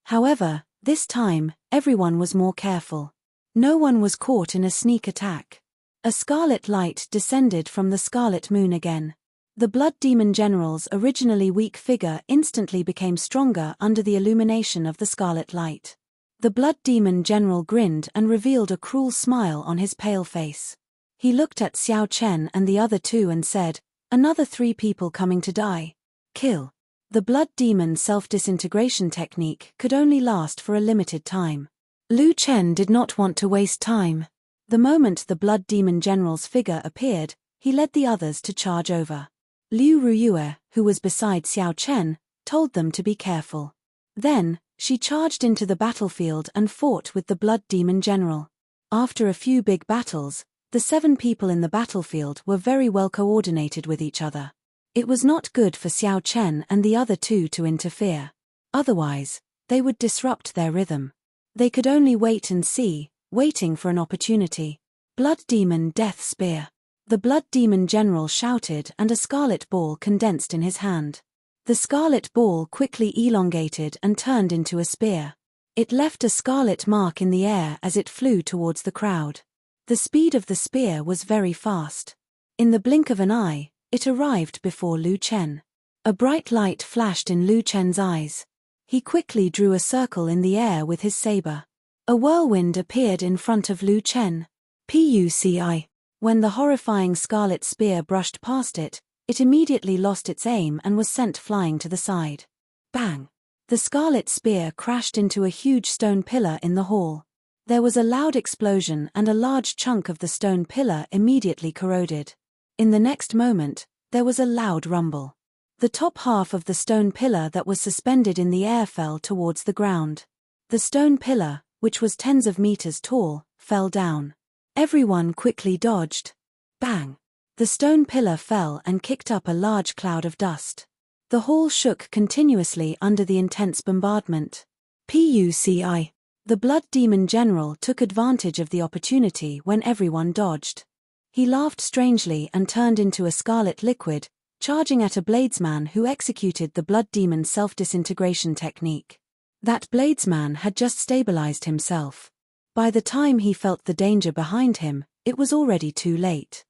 However, this time, everyone was more careful. No one was caught in a sneak attack. A scarlet light descended from the scarlet moon again. The Blood Demon General's originally weak figure instantly became stronger under the illumination of the scarlet light. The Blood Demon General grinned and revealed a cruel smile on his pale face. He looked at Xiao Chen and the other 2 and said, "Another 3 people coming to die. Kill." The blood demon self-disintegration technique could only last for a limited time. Lu Chen did not want to waste time. The moment the blood demon general's figure appeared, he led the others to charge over. Liu Ruyue, who was beside Xiao Chen, told them to be careful. Then, she charged into the battlefield and fought with the blood demon general. After a few big battles, the 7 people in the battlefield were very well coordinated with each other. It was not good for Xiao Chen and the other 2 to interfere. Otherwise, they would disrupt their rhythm. They could only wait and see, waiting for an opportunity. Blood Demon Death Spear. The Blood Demon General shouted and a scarlet ball condensed in his hand. The scarlet ball quickly elongated and turned into a spear. It left a scarlet mark in the air as it flew towards the crowd. The speed of the spear was very fast. In the blink of an eye, it arrived before Lu Chen. A bright light flashed in Lu Chen's eyes. He quickly drew a circle in the air with his saber. A whirlwind appeared in front of Lu Chen. Puci. When the horrifying scarlet spear brushed past it, it immediately lost its aim and was sent flying to the side. Bang! The scarlet spear crashed into a huge stone pillar in the hall. There was a loud explosion and a large chunk of the stone pillar immediately corroded. In the next moment, there was a loud rumble. The top half of the stone pillar that was suspended in the air fell towards the ground. The stone pillar, which was tens of meters tall, fell down. Everyone quickly dodged. Bang! The stone pillar fell and kicked up a large cloud of dust. The hall shook continuously under the intense bombardment. Puci. The Blood Demon General took advantage of the opportunity when everyone dodged. He laughed strangely and turned into a scarlet liquid, charging at a bladesman who executed the Blood Demon self-disintegration technique. That bladesman had just stabilized himself. By the time he felt the danger behind him, it was already too late.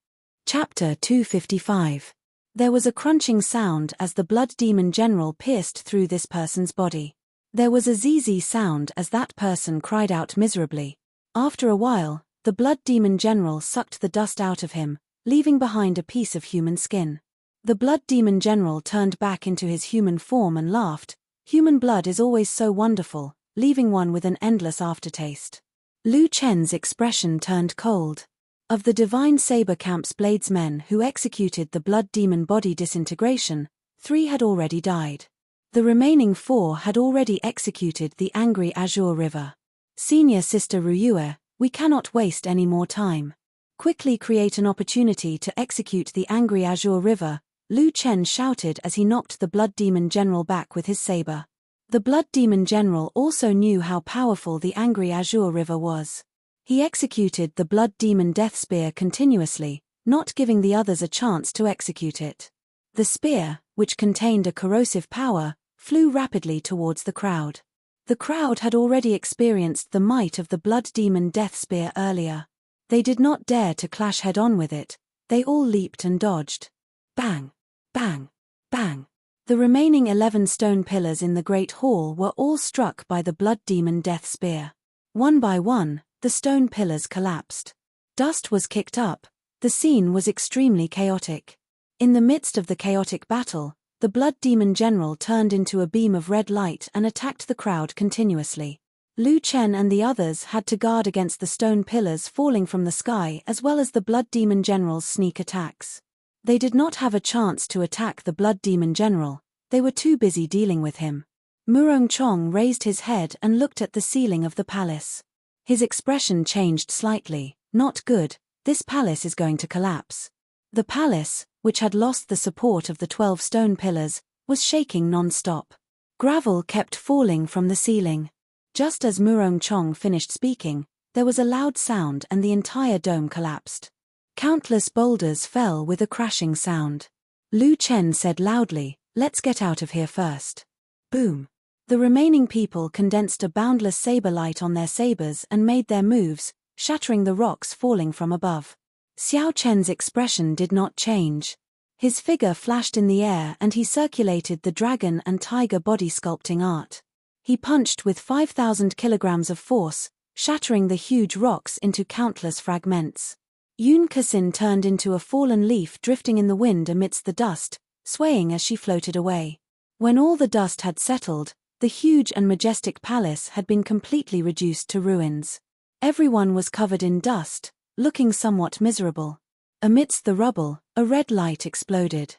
Chapter 255. There was a crunching sound as the Blood Demon General pierced through this person's body. There was a zzz sound as that person cried out miserably. After a while, the Blood Demon General sucked the dust out of him, leaving behind a piece of human skin. The Blood Demon General turned back into his human form and laughed. Human blood is always so wonderful, leaving one with an endless aftertaste. Lu Chen's expression turned cold. Of the Divine Saber Camp's bladesmen who executed the Blood Demon body disintegration, 3 had already died. The remaining 4 had already executed the angry Azure River. Senior Sister Ruyue, we cannot waste any more time. Quickly create an opportunity to execute the angry Azure River, Lu Chen shouted as he knocked the Blood Demon General back with his saber. The Blood Demon General also knew how powerful the angry Azure River was. He executed the Blood Demon Death Spear continuously, not giving the others a chance to execute it. The spear, which contained a corrosive power, flew rapidly towards the crowd. The crowd had already experienced the might of the Blood Demon Death Spear earlier. They did not dare to clash head-on with it, they all leaped and dodged. Bang! Bang! Bang! The remaining 11 stone pillars in the Great Hall were all struck by the Blood Demon Death Spear. One by one, the stone pillars collapsed. Dust was kicked up. The scene was extremely chaotic. In the midst of the chaotic battle, the Blood Demon General turned into a beam of red light and attacked the crowd continuously. Lu Chen and the others had to guard against the stone pillars falling from the sky as well as the Blood Demon General's sneak attacks. They did not have a chance to attack the Blood Demon General, they were too busy dealing with him. Murong Chong raised his head and looked at the ceiling of the palace. His expression changed slightly. Not good, this palace is going to collapse. The palace, which had lost the support of the 12 stone pillars, was shaking non-stop. Gravel kept falling from the ceiling. Just as Murong Chong finished speaking, there was a loud sound and the entire dome collapsed. Countless boulders fell with a crashing sound. Lu Chen said loudly, "Let's get out of here first." Boom. The remaining people condensed a boundless saber light on their sabers and made their moves, shattering the rocks falling from above. Xiao Chen's expression did not change. His figure flashed in the air and he circulated the dragon and tiger body sculpting art. He punched with 5,000 kilograms of force, shattering the huge rocks into countless fragments. Yun Kasin turned into a fallen leaf drifting in the wind amidst the dust, swaying as she floated away. When all the dust had settled, the huge and majestic palace had been completely reduced to ruins. Everyone was covered in dust, looking somewhat miserable. Amidst the rubble, a red light exploded.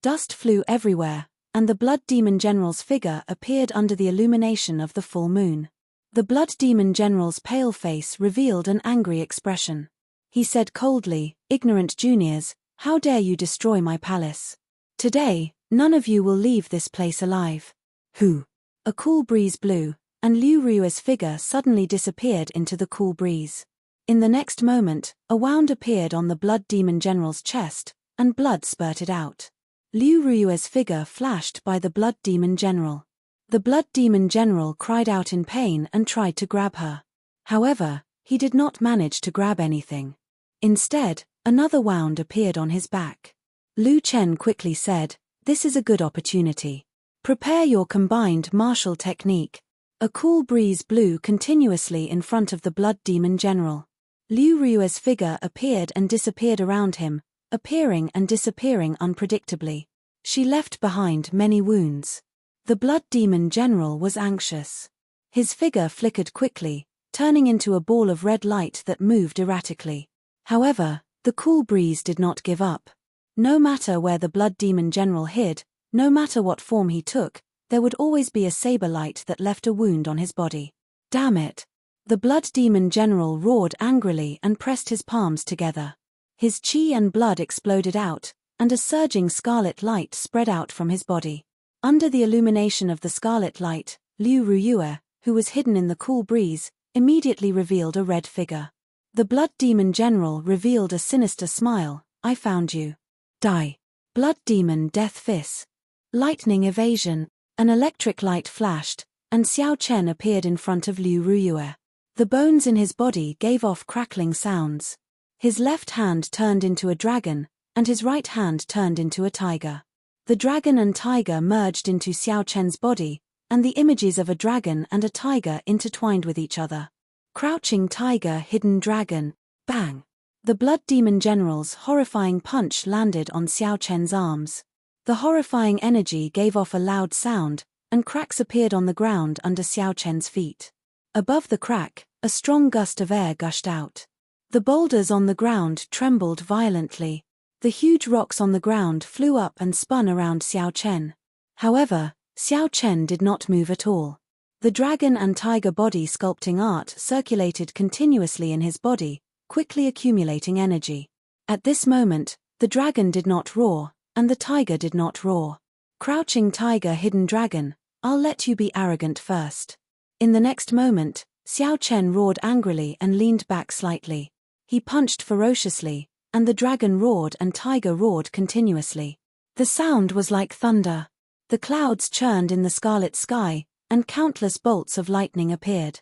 Dust flew everywhere, and the Blood Demon General's figure appeared under the illumination of the full moon. The Blood Demon General's pale face revealed an angry expression. He said coldly, "Ignorant juniors, how dare you destroy my palace? Today, none of you will leave this place alive." Who? A cool breeze blew, and Liu Rui's figure suddenly disappeared into the cool breeze. In the next moment, a wound appeared on the Blood Demon General's chest, and blood spurted out. Liu Rui's figure flashed by the Blood Demon General. The Blood Demon General cried out in pain and tried to grab her. However, he did not manage to grab anything. Instead, another wound appeared on his back. Lu Chen quickly said, "This is a good opportunity. Prepare your combined martial technique." A cool breeze blew continuously in front of the Blood Demon General. Liu Rui's figure appeared and disappeared around him, appearing and disappearing unpredictably. She left behind many wounds. The Blood Demon General was anxious. His figure flickered quickly, turning into a ball of red light that moved erratically. However, the cool breeze did not give up. No matter where the Blood Demon General hid, no matter what form he took, there would always be a saber light that left a wound on his body. Damn it! The Blood Demon General roared angrily and pressed his palms together. His chi and blood exploded out, and a surging scarlet light spread out from his body. Under the illumination of the scarlet light, Liu Rui, who was hidden in the cool breeze, immediately revealed a red figure. The Blood Demon General revealed a sinister smile. "I found you. Die." Blood Demon Death Fist. Lightning evasion. An electric light flashed, and Xiao Chen appeared in front of Liu Rui. The bones in his body gave off crackling sounds. His left hand turned into a dragon, and his right hand turned into a tiger. The dragon and tiger merged into Xiao Chen's body, and the images of a dragon and a tiger intertwined with each other. Crouching tiger, hidden dragon, bang! The Blood Demon General's horrifying punch landed on Xiao Chen's arms. The horrifying energy gave off a loud sound, and cracks appeared on the ground under Xiao Chen's feet. Above the crack, a strong gust of air gushed out. The boulders on the ground trembled violently. The huge rocks on the ground flew up and spun around Xiao Chen. However, Xiao Chen did not move at all. The dragon and tiger body sculpting art circulated continuously in his body, quickly accumulating energy. At this moment, the dragon did not roar, and the tiger did not roar. Crouching tiger, hidden dragon, I'll let you be arrogant first. In the next moment, Xiao Chen roared angrily and leaned back slightly. He punched ferociously, and the dragon roared and tiger roared continuously. The sound was like thunder. The clouds churned in the scarlet sky, and countless bolts of lightning appeared.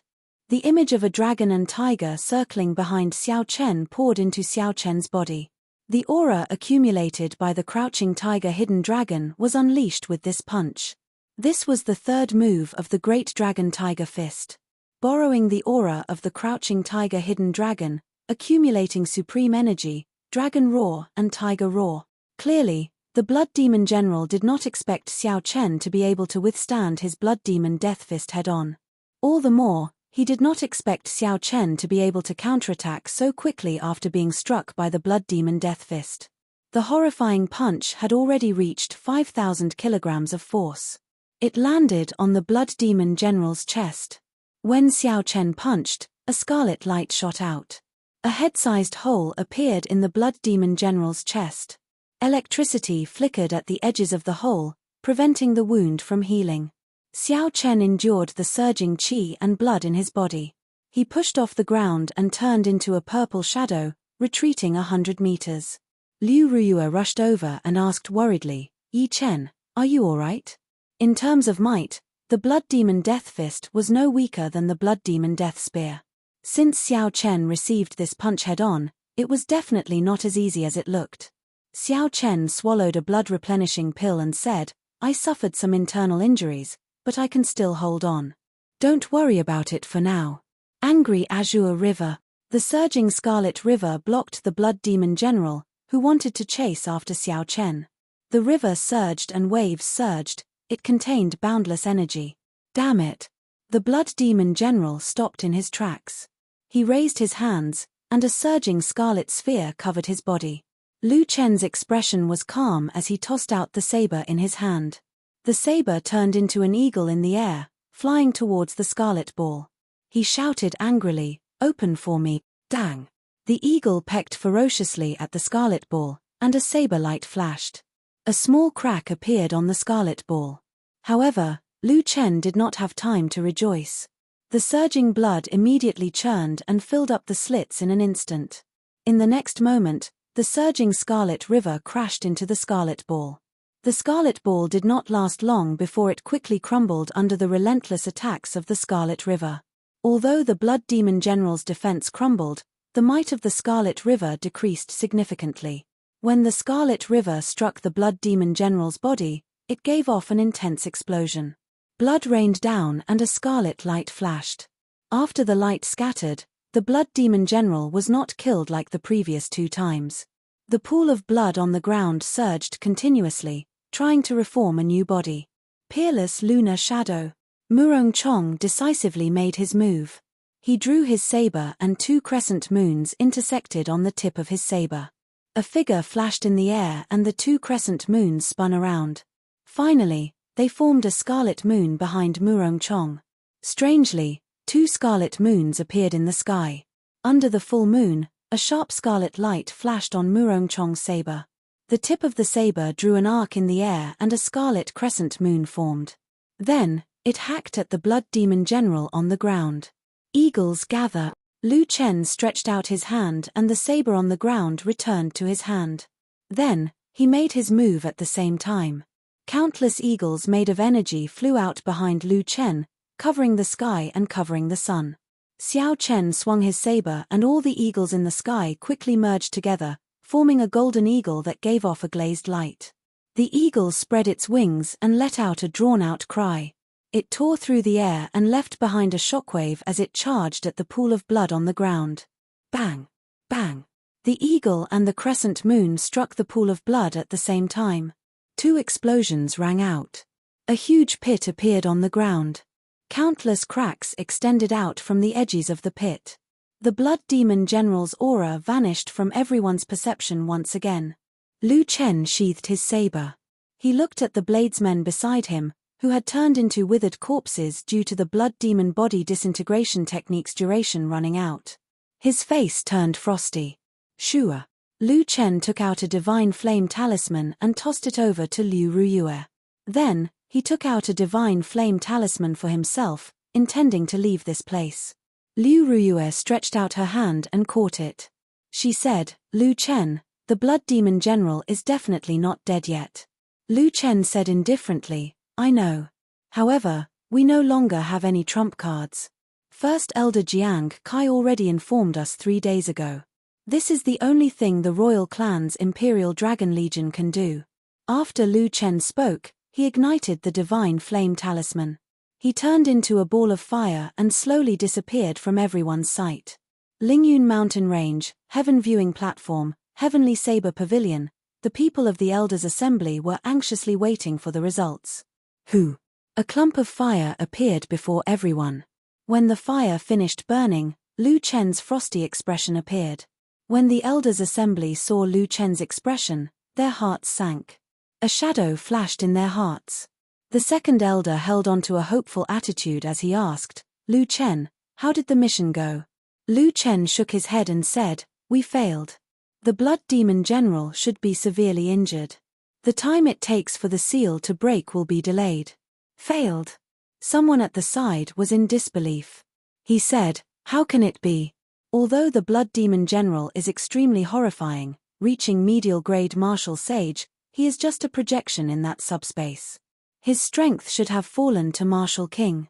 The image of a dragon and tiger circling behind Xiao Chen poured into Xiao Chen's body. The aura accumulated by the crouching tiger, hidden dragon was unleashed with this punch. This was the third move of the Great Dragon Tiger Fist. Borrowing the aura of the crouching tiger, hidden dragon, accumulating supreme energy, dragon roar and tiger roar. Clearly, the Blood Demon General did not expect Xiao Chen to be able to withstand his Blood Demon Death Fist head-on. All the more, he did not expect Xiao Chen to be able to counterattack so quickly after being struck by the Blood Demon Death Fist. The horrifying punch had already reached 5,000 kilograms of force. It landed on the Blood Demon General's chest. When Xiao Chen punched, a scarlet light shot out. A head-sized hole appeared in the Blood Demon General's chest. Electricity flickered at the edges of the hole, preventing the wound from healing. Xiao Chen endured the surging qi and blood in his body. He pushed off the ground and turned into a purple shadow, retreating 100 meters. Liu Rui rushed over and asked worriedly, "Yi Chen, are you alright?" In terms of might, the Blood Demon Death Fist was no weaker than the Blood Demon Death Spear. Since Xiao Chen received this punch head-on, it was definitely not as easy as it looked. Xiao Chen swallowed a blood-replenishing pill and said, "I suffered some internal injuries, but I can still hold on. Don't worry about it for now." Angry Azure River. The surging Scarlet River blocked the Blood Demon General, who wanted to chase after Xiao Chen. The river surged and waves surged, It contained boundless energy. Damn it! The Blood Demon General stopped in his tracks. He raised his hands, and a surging scarlet sphere covered his body. Lu Chen's expression was calm as he tossed out the saber in his hand. The saber turned into an eagle in the air, flying towards the scarlet ball. He shouted angrily, "Open for me, dang!" The eagle pecked ferociously at the scarlet ball, and a saber light flashed. A small crack appeared on the scarlet ball. However, Lu Chen did not have time to rejoice. The surging blood immediately churned and filled up the slits in an instant. In the next moment, the surging scarlet river crashed into the scarlet ball. The scarlet ball did not last long before it quickly crumbled under the relentless attacks of the scarlet river. Although the Blood Demon General's defense crumbled, the might of the scarlet river decreased significantly. When the scarlet river struck the Blood Demon General's body, it gave off an intense explosion. Blood rained down and a scarlet light flashed. After the light scattered, the Blood Demon General was not killed like the previous 2 times. The pool of blood on the ground surged continuously, trying to reform a new body. Peerless lunar shadow. Murong Chong decisively made his move. He drew his saber and 2 crescent moons intersected on the tip of his saber. A figure flashed in the air and the 2 crescent moons spun around. Finally, they formed a scarlet moon behind Murong Chong. Strangely, 2 scarlet moons appeared in the sky. Under the full moon, a sharp scarlet light flashed on Murong Chong's saber. The tip of the saber drew an arc in the air and a scarlet crescent moon formed. Then, it hacked at the Blood Demon General on the ground. Eagles gather. Lu Chen stretched out his hand and the saber on the ground returned to his hand. Then, he made his move at the same time. Countless eagles made of energy flew out behind Lu Chen, covering the sky and covering the sun. Xiao Chen swung his saber and all the eagles in the sky quickly merged together, forming a golden eagle that gave off a glazed light. The eagle spread its wings and let out a drawn-out cry. It tore through the air and left behind a shockwave as it charged at the pool of blood on the ground. Bang! Bang! The eagle and the crescent moon struck the pool of blood at the same time. 2 explosions rang out. A huge pit appeared on the ground. Countless cracks extended out from the edges of the pit. The Blood Demon General's aura vanished from everyone's perception once again. Lu Chen sheathed his saber. He looked at the bladesmen beside him, who had turned into withered corpses due to the Blood Demon body disintegration technique's duration running out. His face turned frosty. Shua. Lu Chen took out a divine flame talisman and tossed it over to Liu Ruyue. Then, he took out a divine flame talisman for himself, intending to leave this place. Liu Ruyue stretched out her hand and caught it. She said, "Lu Chen, the Blood Demon General is definitely not dead yet." Lu Chen said indifferently, "I know. However, we no longer have any trump cards. First Elder Jiang Kai already informed us 3 days ago. This is the only thing the royal clan's Imperial Dragon Legion can do." After Lu Chen spoke, he ignited the divine flame talisman. He turned into a ball of fire and slowly disappeared from everyone's sight. Lingyun Mountain Range, Heaven Viewing Platform, Heavenly Saber Pavilion, the people of the Elders' Assembly were anxiously waiting for the results. Who? A clump of fire appeared before everyone. When the fire finished burning, Lu Chen's frosty expression appeared. When the Elders' Assembly saw Lu Chen's expression, their hearts sank. A shadow flashed in their hearts. The second elder held on to a hopeful attitude as he asked, "Lu Chen, how did the mission go?" Lu Chen shook his head and said, "We failed. The Blood Demon General should be severely injured. The time it takes for the seal to break will be delayed." Failed? Someone at the side was in disbelief. He said, "How can it be? Although the Blood Demon General is extremely horrifying, reaching medial grade martial sage, he is just a projection in that subspace. His strength should have fallen to Martial King.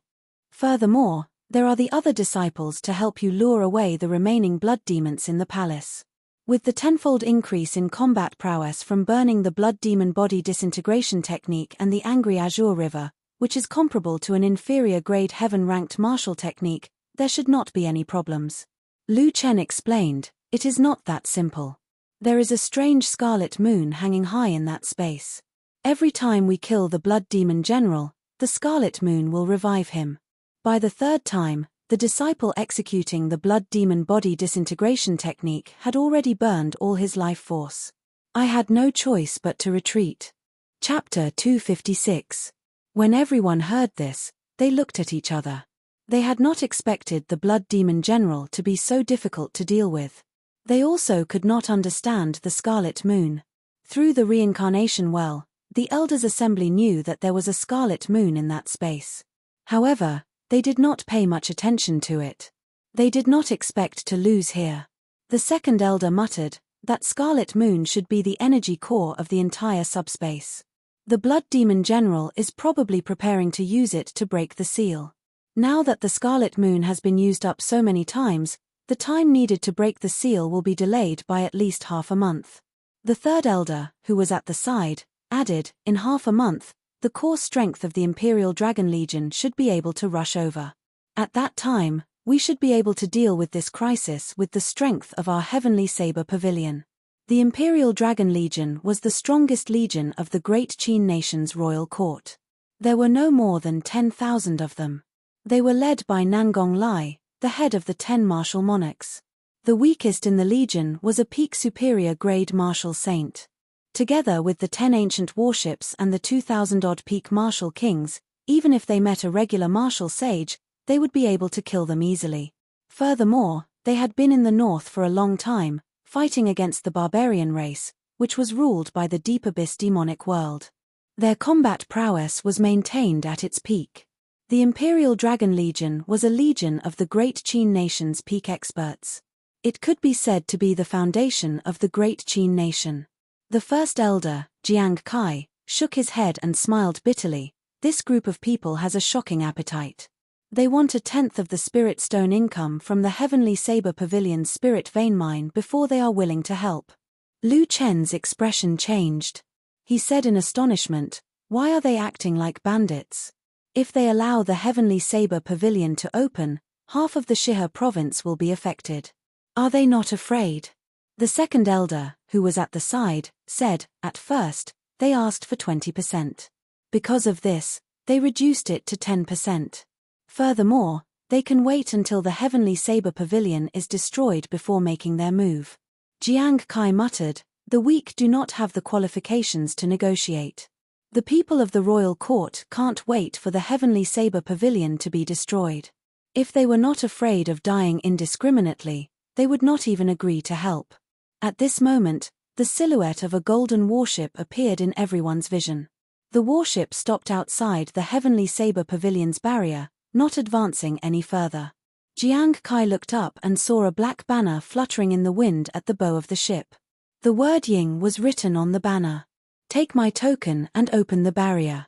Furthermore, there are the other disciples to help you lure away the remaining blood demons in the palace. With the tenfold increase in combat prowess from burning the Blood Demon body disintegration technique and the Angry Azure River, which is comparable to an inferior grade heaven-ranked martial technique, there should not be any problems." Lu Chen explained, "It is not that simple. There is a strange scarlet moon hanging high in that space. Every time we kill the Blood Demon General, the Scarlet Moon will revive him. By the third time, the disciple executing the Blood Demon body disintegration technique had already burned all his life force. I had no choice but to retreat. Chapter 256. When everyone heard this, they looked at each other. They had not expected the Blood Demon General to be so difficult to deal with. They also could not understand the Scarlet Moon. Through the reincarnation well, the Elders' Assembly knew that there was a Scarlet Moon in that space. However, they did not pay much attention to it. They did not expect to lose here. The second Elder muttered, that Scarlet Moon should be the energy core of the entire subspace. The Blood Demon General is probably preparing to use it to break the seal. Now that the Scarlet Moon has been used up so many times, the time needed to break the seal will be delayed by at least half a month. The third Elder, who was at the side, added, in half a month, the core strength of the Imperial Dragon Legion should be able to rush over. At that time, we should be able to deal with this crisis with the strength of our Heavenly Saber Pavilion. The Imperial Dragon Legion was the strongest legion of the Great Qin Nation's royal court. There were no more than 10,000 of them. They were led by Nangong Lai, the head of the 10 martial monarchs. The weakest in the legion was a peak superior grade martial saint. Together with the 10 ancient warships and the 2,000-odd peak martial kings, even if they met a regular martial sage, they would be able to kill them easily. Furthermore, they had been in the north for a long time, fighting against the barbarian race, which was ruled by the deep abyss demonic world. Their combat prowess was maintained at its peak. The Imperial Dragon Legion was a legion of the Great Qin Nation's peak experts. It could be said to be the foundation of the Great Qin Nation. The first Elder, Jiang Kai, shook his head and smiled bitterly. This group of people has a shocking appetite. They want 1/10 of the Spirit Stone income from the Heavenly Saber Pavilion's Spirit Vein Mine before they are willing to help. Lu Chen's expression changed. He said in astonishment, "Why are they acting like bandits? If they allow the Heavenly Saber Pavilion to open, half of the Shihe province will be affected. Are they not afraid?" The second Elder, who was at the side, said, "At first, they asked for 20%. Because of this, they reduced it to 10%. Furthermore, they can wait until the Heavenly Saber Pavilion is destroyed before making their move." Jiang Kai muttered, "The weak do not have the qualifications to negotiate. The people of the royal court can't wait for the Heavenly Saber Pavilion to be destroyed. If they were not afraid of dying indiscriminately, they would not even agree to help." At this moment, the silhouette of a golden warship appeared in everyone's vision. The warship stopped outside the Heavenly Saber Pavilion's barrier, not advancing any further. Jiang Kai looked up and saw a black banner fluttering in the wind at the bow of the ship. The word Ying was written on the banner. "Take my token and open the barrier."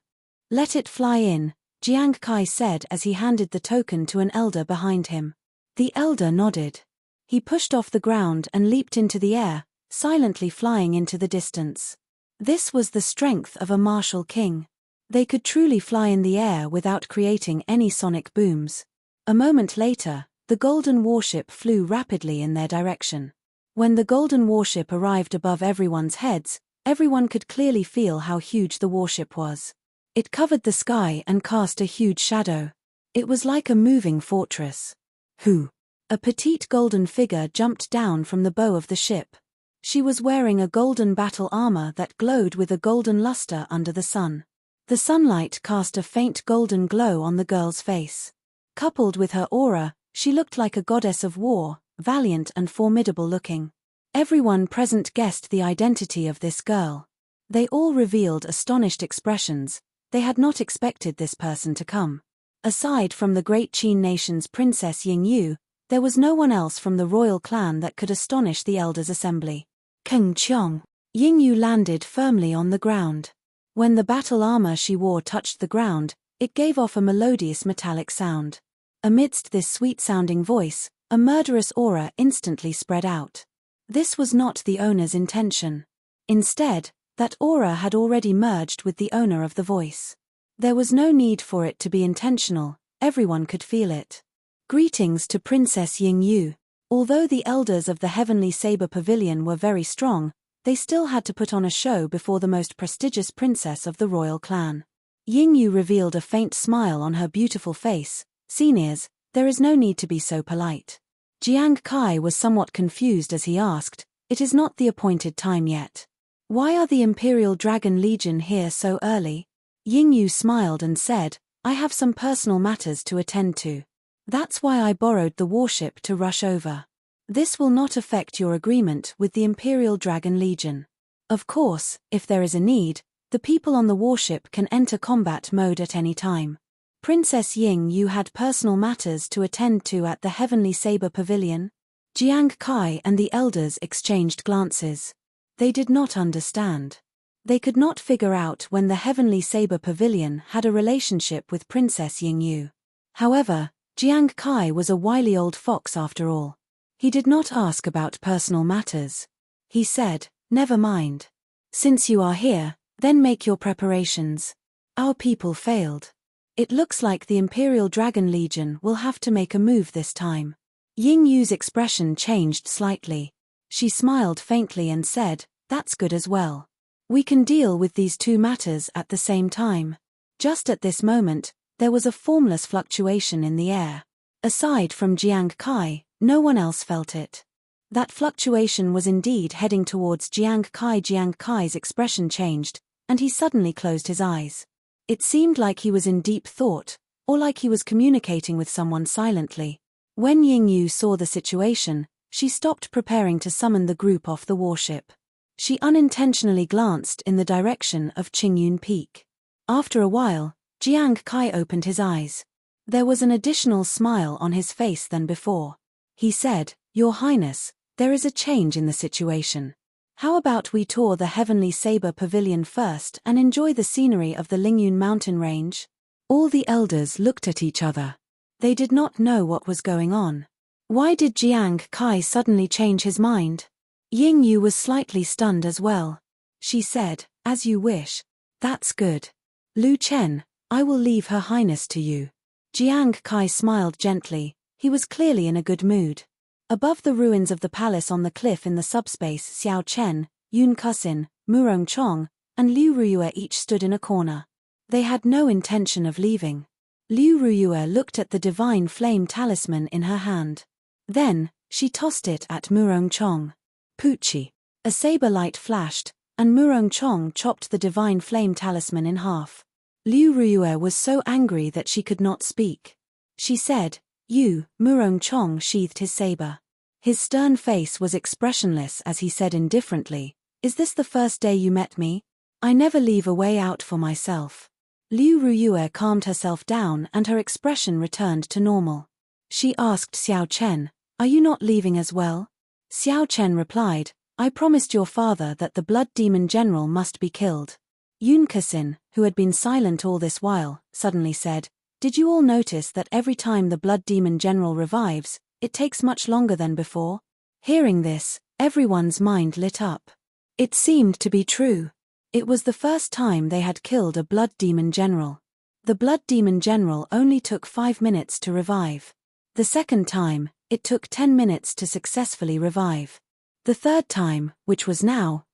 "Let it fly in," Jiang Kai said as he handed the token to an elder behind him. The elder nodded. He pushed off the ground and leaped into the air, silently flying into the distance. This was the strength of a martial king. They could truly fly in the air without creating any sonic booms. A moment later, the golden warship flew rapidly in their direction. When the golden warship arrived above everyone's heads, everyone could clearly feel how huge the warship was. It covered the sky and cast a huge shadow. It was like a moving fortress. "Who?" A petite golden figure jumped down from the bow of the ship. She was wearing a golden battle armor that glowed with a golden luster under the sun. The sunlight cast a faint golden glow on the girl's face. Coupled with her aura, she looked like a goddess of war, valiant and formidable looking. Everyone present guessed the identity of this girl. They all revealed astonished expressions. They had not expected this person to come. Aside from the Great Qin Nation's Princess Yingyu, there was no one else from the royal clan that could astonish the Elders' Assembly. Keng Qiong. Yingyu landed firmly on the ground. When the battle armor she wore touched the ground, it gave off a melodious metallic sound. Amidst this sweet-sounding voice, a murderous aura instantly spread out. This was not the owner's intention. Instead, that aura had already merged with the owner of the voice. There was no need for it to be intentional, everyone could feel it. Greetings to Princess Yingyu. Although the elders of the Heavenly Saber Pavilion were very strong, they still had to put on a show before the most prestigious princess of the royal clan. Yingyu revealed a faint smile on her beautiful face. Seniors, there is no need to be so polite. Jiang Kai was somewhat confused as he asked, it is not the appointed time yet. Why are the Imperial Dragon Legion here so early? Yingyu smiled and said, I have some personal matters to attend to. That's why I borrowed the warship to rush over. This will not affect your agreement with the Imperial Dragon Legion. Of course, if there is a need, the people on the warship can enter combat mode at any time. Princess Yingyu had personal matters to attend to at the Heavenly Saber Pavilion. Jiang Kai and the elders exchanged glances. They did not understand. They could not figure out when the Heavenly Saber Pavilion had a relationship with Princess Yingyu. However, Jiang Kai was a wily old fox after all. He did not ask about personal matters. He said, never mind. Since you are here, then make your preparations. Our people failed. It looks like the Imperial Dragon Legion will have to make a move this time. Yingyu's expression changed slightly. She smiled faintly and said, that's good as well. We can deal with these two matters at the same time. Just at this moment, there was a formless fluctuation in the air. Aside from Jiang Kai, no one else felt it. That fluctuation was indeed heading towards Jiang Kai. Jiang Kai's expression changed, and he suddenly closed his eyes. It seemed like he was in deep thought, or like he was communicating with someone silently. When Yingyu saw the situation, she stopped preparing to summon the group off the warship. She unintentionally glanced in the direction of Qingyun Peak. After a while, Jiang Kai opened his eyes. There was an additional smile on his face than before. He said, Your Highness, there is a change in the situation. How about we tour the Heavenly Saber Pavilion first and enjoy the scenery of the Lingyun mountain range? All the elders looked at each other. They did not know what was going on. Why did Jiang Kai suddenly change his mind? Yingyu was slightly stunned as well. She said, as you wish. That's good. Lu Chen, I will leave Her Highness to you. Jiang Kai smiled gently. He was clearly in a good mood. Above the ruins of the palace on the cliff in the subspace, Xiao Chen, Yun Kusin, Murong Chong, and Liu Ruyue each stood in a corner. They had no intention of leaving. Liu Ruyue looked at the divine flame talisman in her hand. Then, she tossed it at Murong Chong. Poochie. A saber light flashed, and Murong Chong chopped the divine flame talisman in half. Liu Ruyue was so angry that she could not speak. She said, You, Murong Chong sheathed his saber. His stern face was expressionless as he said indifferently, Is this the first day you met me? I never leave a way out for myself. Liu Ruyue calmed herself down and her expression returned to normal. She asked Xiao Chen, Are you not leaving as well? Xiao Chen replied, I promised your father that the Blood Demon General must be killed. Yun Kusin, who had been silent all this while, suddenly said, Did you all notice that every time the Blood Demon General revives, it takes much longer than before? Hearing this, everyone's mind lit up. It seemed to be true. It was the first time they had killed a Blood Demon General. The Blood Demon General only took 5 minutes to revive. The second time, it took 10 minutes to successfully revive. The third time, which was now.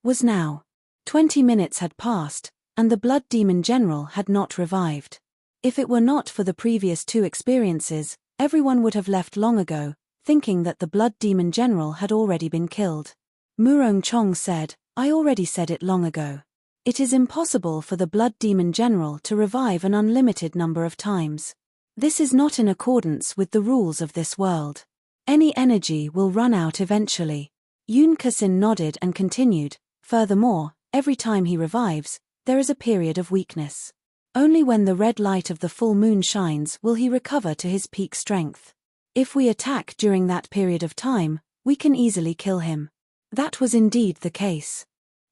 20 minutes had passed, and the Blood Demon General had not revived. If it were not for the previous two experiences, everyone would have left long ago, thinking that the Blood Demon General had already been killed. Murong Chong said, I already said it long ago. It is impossible for the Blood Demon General to revive an unlimited number of times. This is not in accordance with the rules of this world. Any energy will run out eventually. Yun Kusin nodded and continued, Furthermore, every time he revives, there is a period of weakness. Only when the red light of the full moon shines will he recover to his peak strength. If we attack during that period of time, we can easily kill him. That was indeed the case.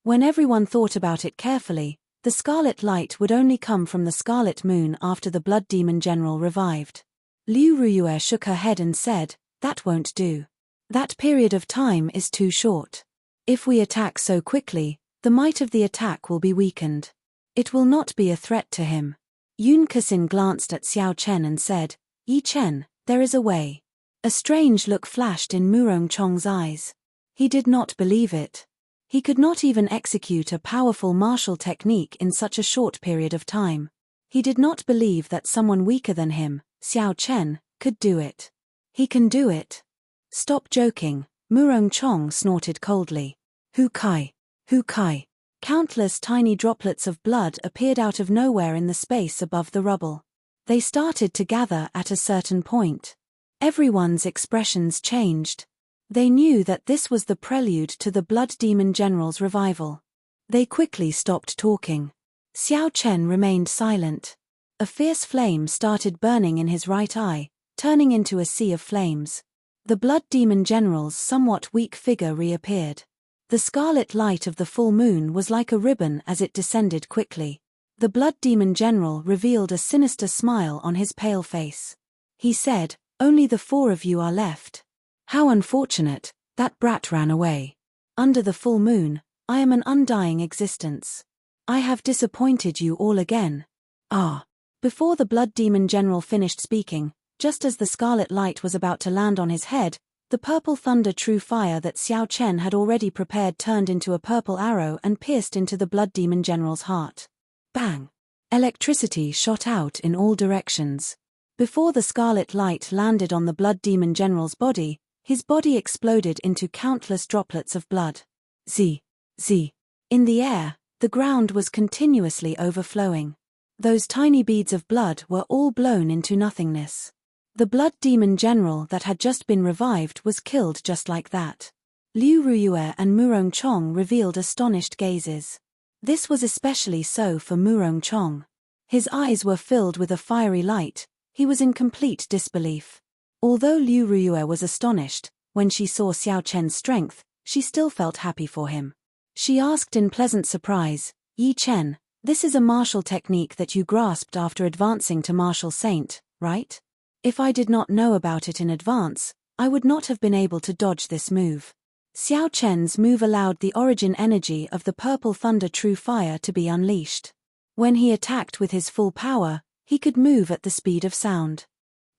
When everyone thought about it carefully, the scarlet light would only come from the scarlet moon after the Blood Demon General revived. Liu Ruyue shook her head and said, That won't do. That period of time is too short. If we attack so quickly, the might of the attack will be weakened. It will not be a threat to him. Yun Kusin glanced at Xiao Chen and said, Yi Chen, there is a way. A strange look flashed in Murong Chong's eyes. He did not believe it. He could not even execute a powerful martial technique in such a short period of time. He did not believe that someone weaker than him, Xiao Chen, could do it. He can do it. Stop joking, Murong Chong snorted coldly. Hu Kai. Hu Kai. Countless tiny droplets of blood appeared out of nowhere in the space above the rubble. They started to gather at a certain point. Everyone's expressions changed. They knew that this was the prelude to the Blood Demon General's revival. They quickly stopped talking. Xiao Chen remained silent. A fierce flame started burning in his right eye, turning into a sea of flames. The Blood Demon General's somewhat weak figure reappeared. The scarlet light of the full moon was like a ribbon as it descended quickly. The Blood Demon General revealed a sinister smile on his pale face. He said, "Only the 4 of you are left. How unfortunate, that brat ran away. Under the full moon, I am an undying existence. I have disappointed you all again." Ah. Before the Blood Demon General finished speaking, just as the scarlet light was about to land on his head, the purple thunder true fire that Xiao Chen had already prepared turned into a purple arrow and pierced into the Blood Demon General's heart. Bang! Electricity shot out in all directions. Before the scarlet light landed on the Blood Demon General's body, his body exploded into countless droplets of blood. Z. Z. In the air, the ground was continuously overflowing. Those tiny beads of blood were all blown into nothingness. The Blood Demon General that had just been revived was killed just like that. Liu Ruyue and Murong Chong revealed astonished gazes. This was especially so for Murong Chong. His eyes were filled with a fiery light. He was in complete disbelief. Although Liu Ruyue was astonished, when she saw Xiao Chen's strength, she still felt happy for him. She asked in pleasant surprise, "Yi Chen, this is a martial technique that you grasped after advancing to Martial Saint, right? If I did not know about it in advance, I would not have been able to dodge this move." Xiao Chen's move allowed the origin energy of the purple thunder true fire to be unleashed. When he attacked with his full power, he could move at the speed of sound.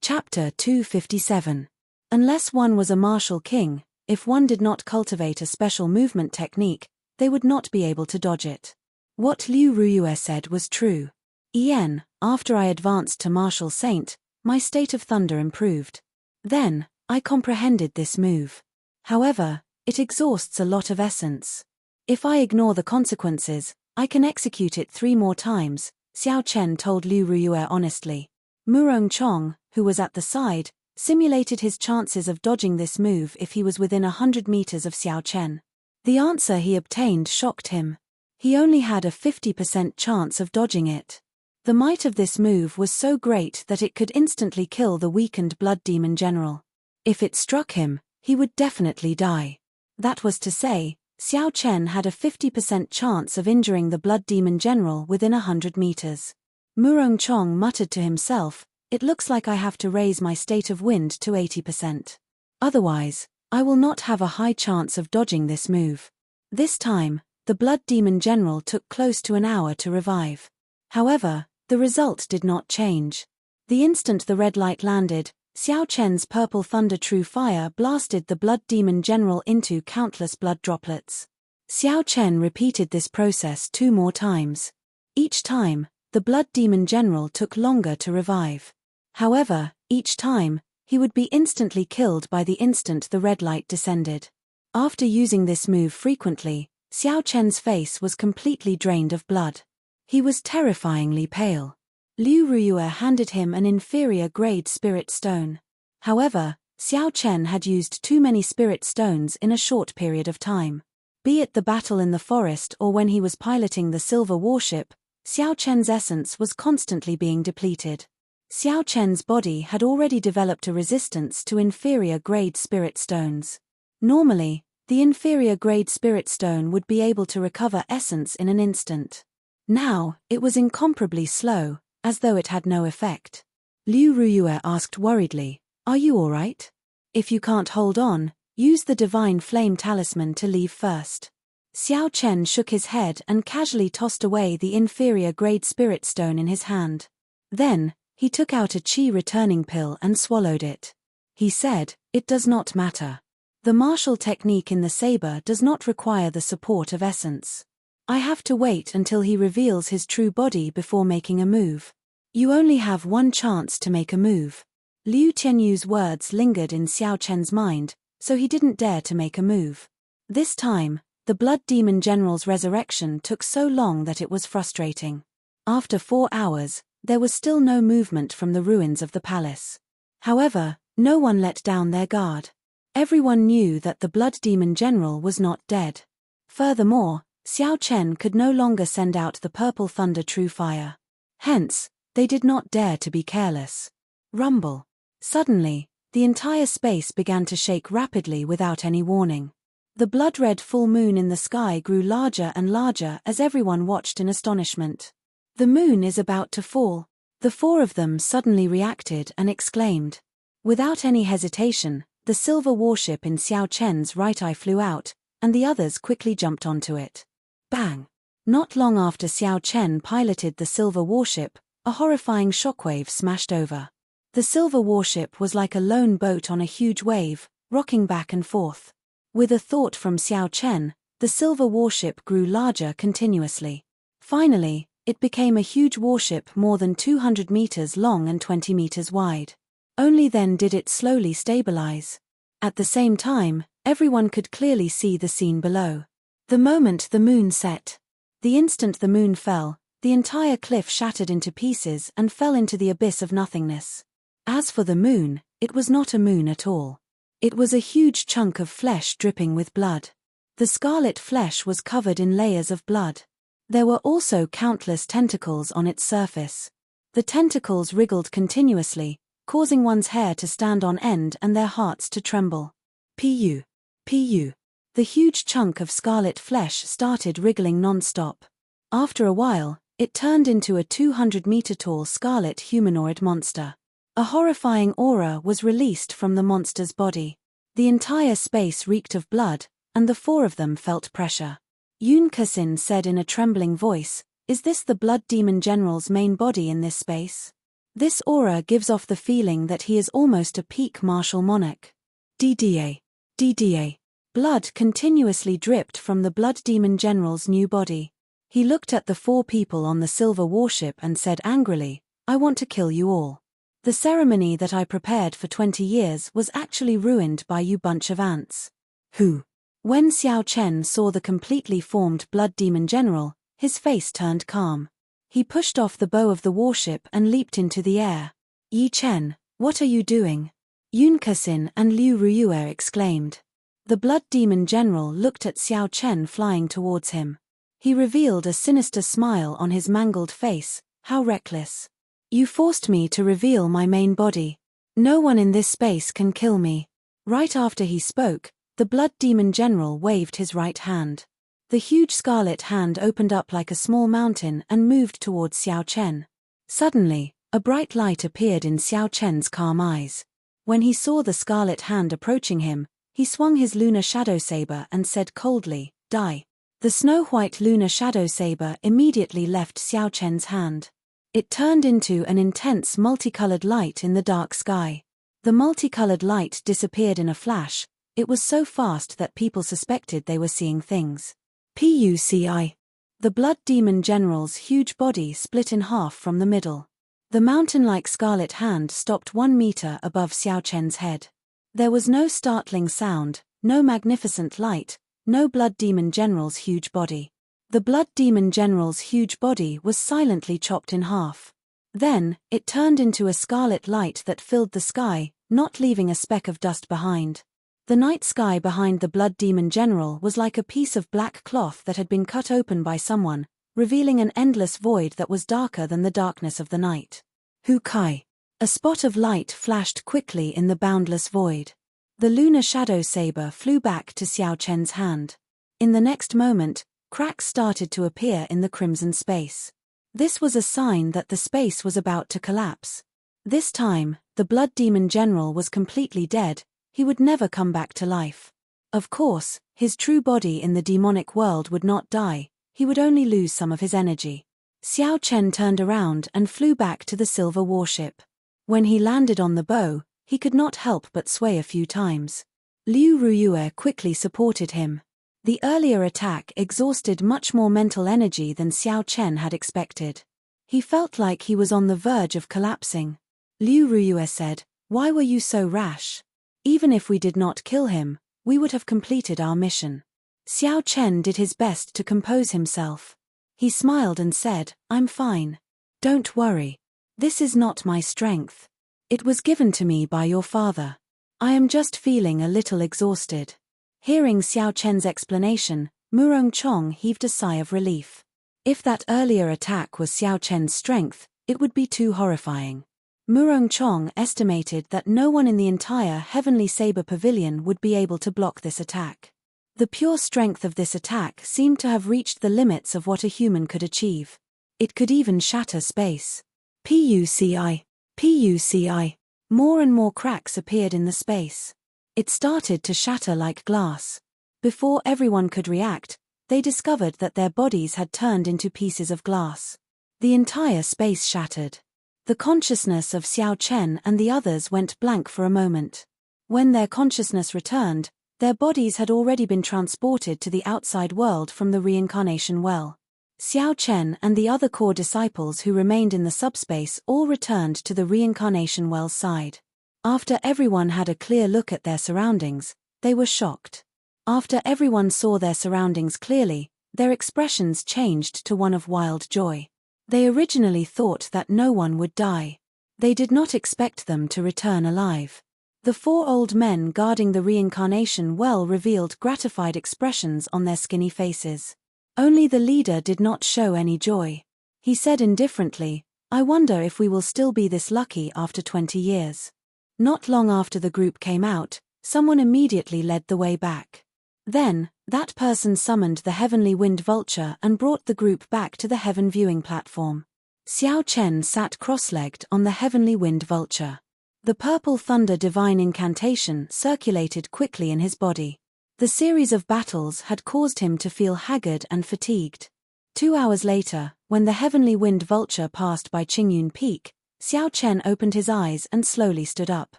Chapter 257. Unless one was a martial king, if one did not cultivate a special movement technique, they would not be able to dodge it. What Liu Ruyue said was true. "Yen, after I advanced to Martial Saint, my state of thunder improved. Then, I comprehended this move. However, it exhausts a lot of essence. If I ignore the consequences, I can execute it 3 more times, Xiao Chen told Liu Ruyue honestly. Murong Chong, who was at the side, simulated his chances of dodging this move if he was within 100 meters of Xiao Chen. The answer he obtained shocked him. He only had a 50% chance of dodging it. The might of this move was so great that it could instantly kill the weakened Blood Demon General. If it struck him, he would definitely die. That was to say, Xiao Chen had a 50% chance of injuring the Blood Demon General within 100 meters. Murong Chong muttered to himself, "It looks like I have to raise my state of wind to 80%. Otherwise, I will not have a high chance of dodging this move." This time, the Blood Demon General took close to an hour to revive. However, the result did not change. The instant the red light landed, Xiao Chen's purple thunder true fire blasted the Blood Demon General into countless blood droplets. Xiao Chen repeated this process 2 more times. Each time, the Blood Demon General took longer to revive. However, each time, he would be instantly killed by the instant the red light descended. After using this move frequently, Xiao Chen's face was completely drained of blood. He was terrifyingly pale. Liu Ruyue handed him an inferior grade spirit stone. However, Xiao Chen had used too many spirit stones in a short period of time. Be it the battle in the forest or when he was piloting the silver warship, Xiao Chen's essence was constantly being depleted. Xiao Chen's body had already developed a resistance to inferior grade spirit stones. Normally, the inferior grade spirit stone would be able to recover essence in an instant. Now, it was incomparably slow, as though it had no effect. Liu Ruyue asked worriedly, "Are you all right? If you can't hold on, use the Divine Flame Talisman to leave first." Xiao Chen shook his head and casually tossed away the inferior grade spirit stone in his hand. Then, he took out a chi returning pill and swallowed it. He said, "It does not matter. The martial technique in the saber does not require the support of essence. I have to wait until he reveals his true body before making a move. You only have one chance to make a move. Liu Tianyu's words lingered in Xiao Chen's mind, so he didn't dare to make a move. This time, the Blood Demon General's resurrection took so long that it was frustrating. After 4 hours, there was still no movement from the ruins of the palace. However, no one let down their guard. Everyone knew that the Blood Demon General was not dead. Furthermore, Xiao Chen could no longer send out the purple thunder true fire. Hence, they did not dare to be careless. Rumble. Suddenly, the entire space began to shake rapidly without any warning. The blood-red full moon in the sky grew larger and larger as everyone watched in astonishment. The moon is about to fall. The 4 of them suddenly reacted and exclaimed. Without any hesitation, the silver warship in Xiao Chen's right eye flew out, and the others quickly jumped onto it. Bang! Not long after Xiao Chen piloted the silver warship, a horrifying shockwave smashed over. The silver warship was like a lone boat on a huge wave, rocking back and forth. With a thought from Xiao Chen, the silver warship grew larger continuously. Finally, it became a huge warship more than 200 meters long and 20 meters wide. Only then did it slowly stabilize. At the same time, everyone could clearly see the scene below. The moment the moon set. The instant the moon fell, the entire cliff shattered into pieces and fell into the abyss of nothingness. As for the moon, it was not a moon at all. It was a huge chunk of flesh dripping with blood. The scarlet flesh was covered in layers of blood. There were also countless tentacles on its surface. The tentacles wriggled continuously, causing one's hair to stand on end and their hearts to tremble. Pu. Pu. The huge chunk of scarlet flesh started wriggling non-stop. After a while, it turned into a 200-meter-tall scarlet humanoid monster. A horrifying aura was released from the monster's body. The entire space reeked of blood, and the 4 of them felt pressure. Yun Kasin said in a trembling voice, "Is this the Blood Demon General's main body in this space? This aura gives off the feeling that he is almost a peak martial monarch." DDA. DDA. Blood continuously dripped from the Blood Demon General's new body. He looked at the 4 people on the silver warship and said angrily, "I want to kill you all. The ceremony that I prepared for 20 years was actually ruined by you bunch of ants." Who? When Xiao Chen saw the completely formed Blood Demon General, his face turned calm. He pushed off the bow of the warship and leaped into the air. "Yi Chen, what are you doing?" Yun Kasin and Liu Ruiyue exclaimed. The Blood Demon General looked at Xiao Chen flying towards him. He revealed a sinister smile on his mangled face. "How reckless. You forced me to reveal my main body. No one in this space can kill me." Right after he spoke, the Blood Demon General waved his right hand. The huge scarlet hand opened up like a small mountain and moved towards Xiao Chen. Suddenly, a bright light appeared in Xiao Chen's calm eyes. When he saw the scarlet hand approaching him, he swung his lunar shadow saber and said coldly, "Die." The snow-white lunar shadow saber immediately left Xiao Chen's hand. It turned into an intense multicolored light in the dark sky. The multicolored light disappeared in a flash. It was so fast that people suspected they were seeing things. Puci. The Blood Demon General's huge body split in half from the middle. The mountain-like scarlet hand stopped 1 meter above Xiao Chen's head. There was no startling sound, no magnificent light, no Blood Demon General's huge body. The Blood Demon General's huge body was silently chopped in half. Then, it turned into a scarlet light that filled the sky, not leaving a speck of dust behind. The night sky behind the Blood Demon General was like a piece of black cloth that had been cut open by someone, revealing an endless void that was darker than the darkness of the night. Hu Kai. A spot of light flashed quickly in the boundless void. The lunar shadow saber flew back to Xiao Chen's hand. In the next moment, cracks started to appear in the crimson space. This was a sign that the space was about to collapse. This time, the Blood Demon General was completely dead. He would never come back to life. Of course, his true body in the demonic world would not die, he would only lose some of his energy. Xiao Chen turned around and flew back to the silver warship. When he landed on the bow, he could not help but sway a few times. Liu Ruyue quickly supported him. The earlier attack exhausted much more mental energy than Xiao Chen had expected. He felt like he was on the verge of collapsing. Liu Ruyue said, "Why were you so rash? Even if we did not kill him, we would have completed our mission." Xiao Chen did his best to compose himself. He smiled and said, "I'm fine. Don't worry. This is not my strength. It was given to me by your father. I am just feeling a little exhausted." Hearing Xiao Chen's explanation, Murong Chong heaved a sigh of relief. If that earlier attack was Xiao Chen's strength, it would be too horrifying. Murong Chong estimated that no one in the entire Heavenly Saber Pavilion would be able to block this attack. The pure strength of this attack seemed to have reached the limits of what a human could achieve. It could even shatter space. Puci. Puci. More and more cracks appeared in the space. It started to shatter like glass. Before everyone could react, they discovered that their bodies had turned into pieces of glass. The entire space shattered. The consciousness of Xiao Chen and the others went blank for a moment. When their consciousness returned, their bodies had already been transported to the outside world from the reincarnation well. Xiao Chen and the other core disciples who remained in the subspace all returned to the reincarnation well's side. After everyone had a clear look at their surroundings, they were shocked. After everyone saw their surroundings clearly, their expressions changed to one of wild joy. They originally thought that no one would die. They did not expect them to return alive. The four old men guarding the reincarnation well revealed gratified expressions on their skinny faces. Only the leader did not show any joy. He said indifferently, "I wonder if we will still be this lucky after 20 years. Not long after the group came out, someone immediately led the way back. Then, that person summoned the heavenly wind vulture and brought the group back to the heaven viewing platform. Xiao Chen sat cross-legged on the heavenly wind vulture. The purple thunder divine incantation circulated quickly in his body. The series of battles had caused him to feel haggard and fatigued. 2 hours later, when the heavenly wind vulture passed by Qingyun Peak, Xiao Chen opened his eyes and slowly stood up.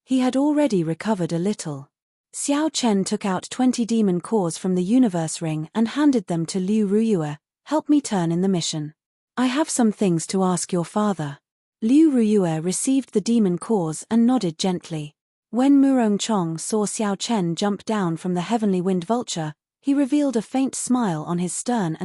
He had already recovered a little. Xiao Chen took out 20 demon cores from the universe ring and handed them to Liu Ruyue. "Help me turn in the mission. I have some things to ask your father." Liu Ruyue received the demon cores and nodded gently. When Murong Chong saw Xiao Chen jump down from the heavenly wind vulture, he revealed a faint smile on his stern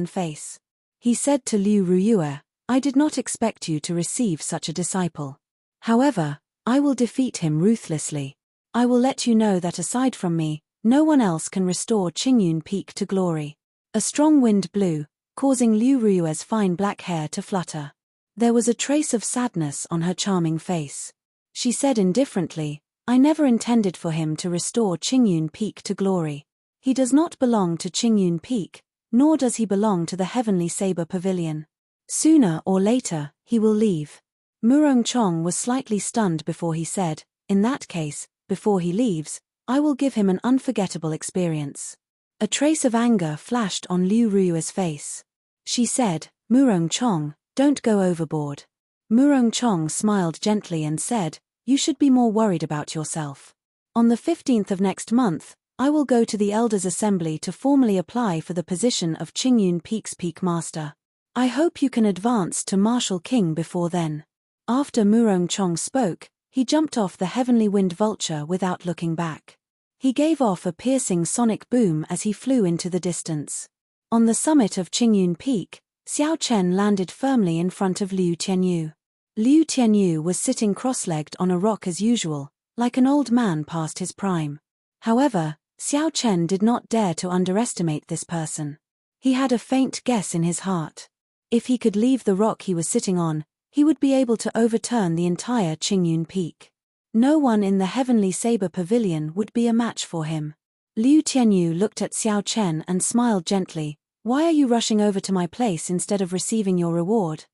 face. He said to Liu Ruyue, "I did not expect you to receive such a disciple. However, I will defeat him ruthlessly. I will let you know that aside from me, no one else can restore Qingyun Peak to glory." A strong wind blew, causing Liu Ruyue's fine black hair to flutter. There was a trace of sadness on her charming face. She said indifferently, "I never intended for him to restore Qingyun Peak to glory. He does not belong to Qingyun Peak, nor does he belong to the Heavenly Saber Pavilion. Sooner or later, he will leave." Murong Chong was slightly stunned before he said, "In that case, before he leaves, I will give him an unforgettable experience." A trace of anger flashed on Liu Ruyue's face. She said, "Murong Chong, don't go overboard." Murong Chong smiled gently and said, "You should be more worried about yourself. On the 15th of next month, I will go to the Elders' Assembly to formally apply for the position of Qingyun Peak's Peak Master. I hope you can advance to Martial King before then." After Murong Chong spoke, he jumped off the heavenly wind vulture without looking back. He gave off a piercing sonic boom as he flew into the distance. On the summit of Qingyun Peak, Xiao Chen landed firmly in front of Liu Tianyu. Liu Tianyu was sitting cross-legged on a rock as usual, like an old man past his prime. However, Xiao Chen did not dare to underestimate this person. He had a faint guess in his heart. If he could leave the rock he was sitting on, he would be able to overturn the entire Qingyun Peak. No one in the Heavenly Saber Pavilion would be a match for him. Liu Tianyu looked at Xiao Chen and smiled gently. "Why are you rushing over to my place instead of receiving your reward?"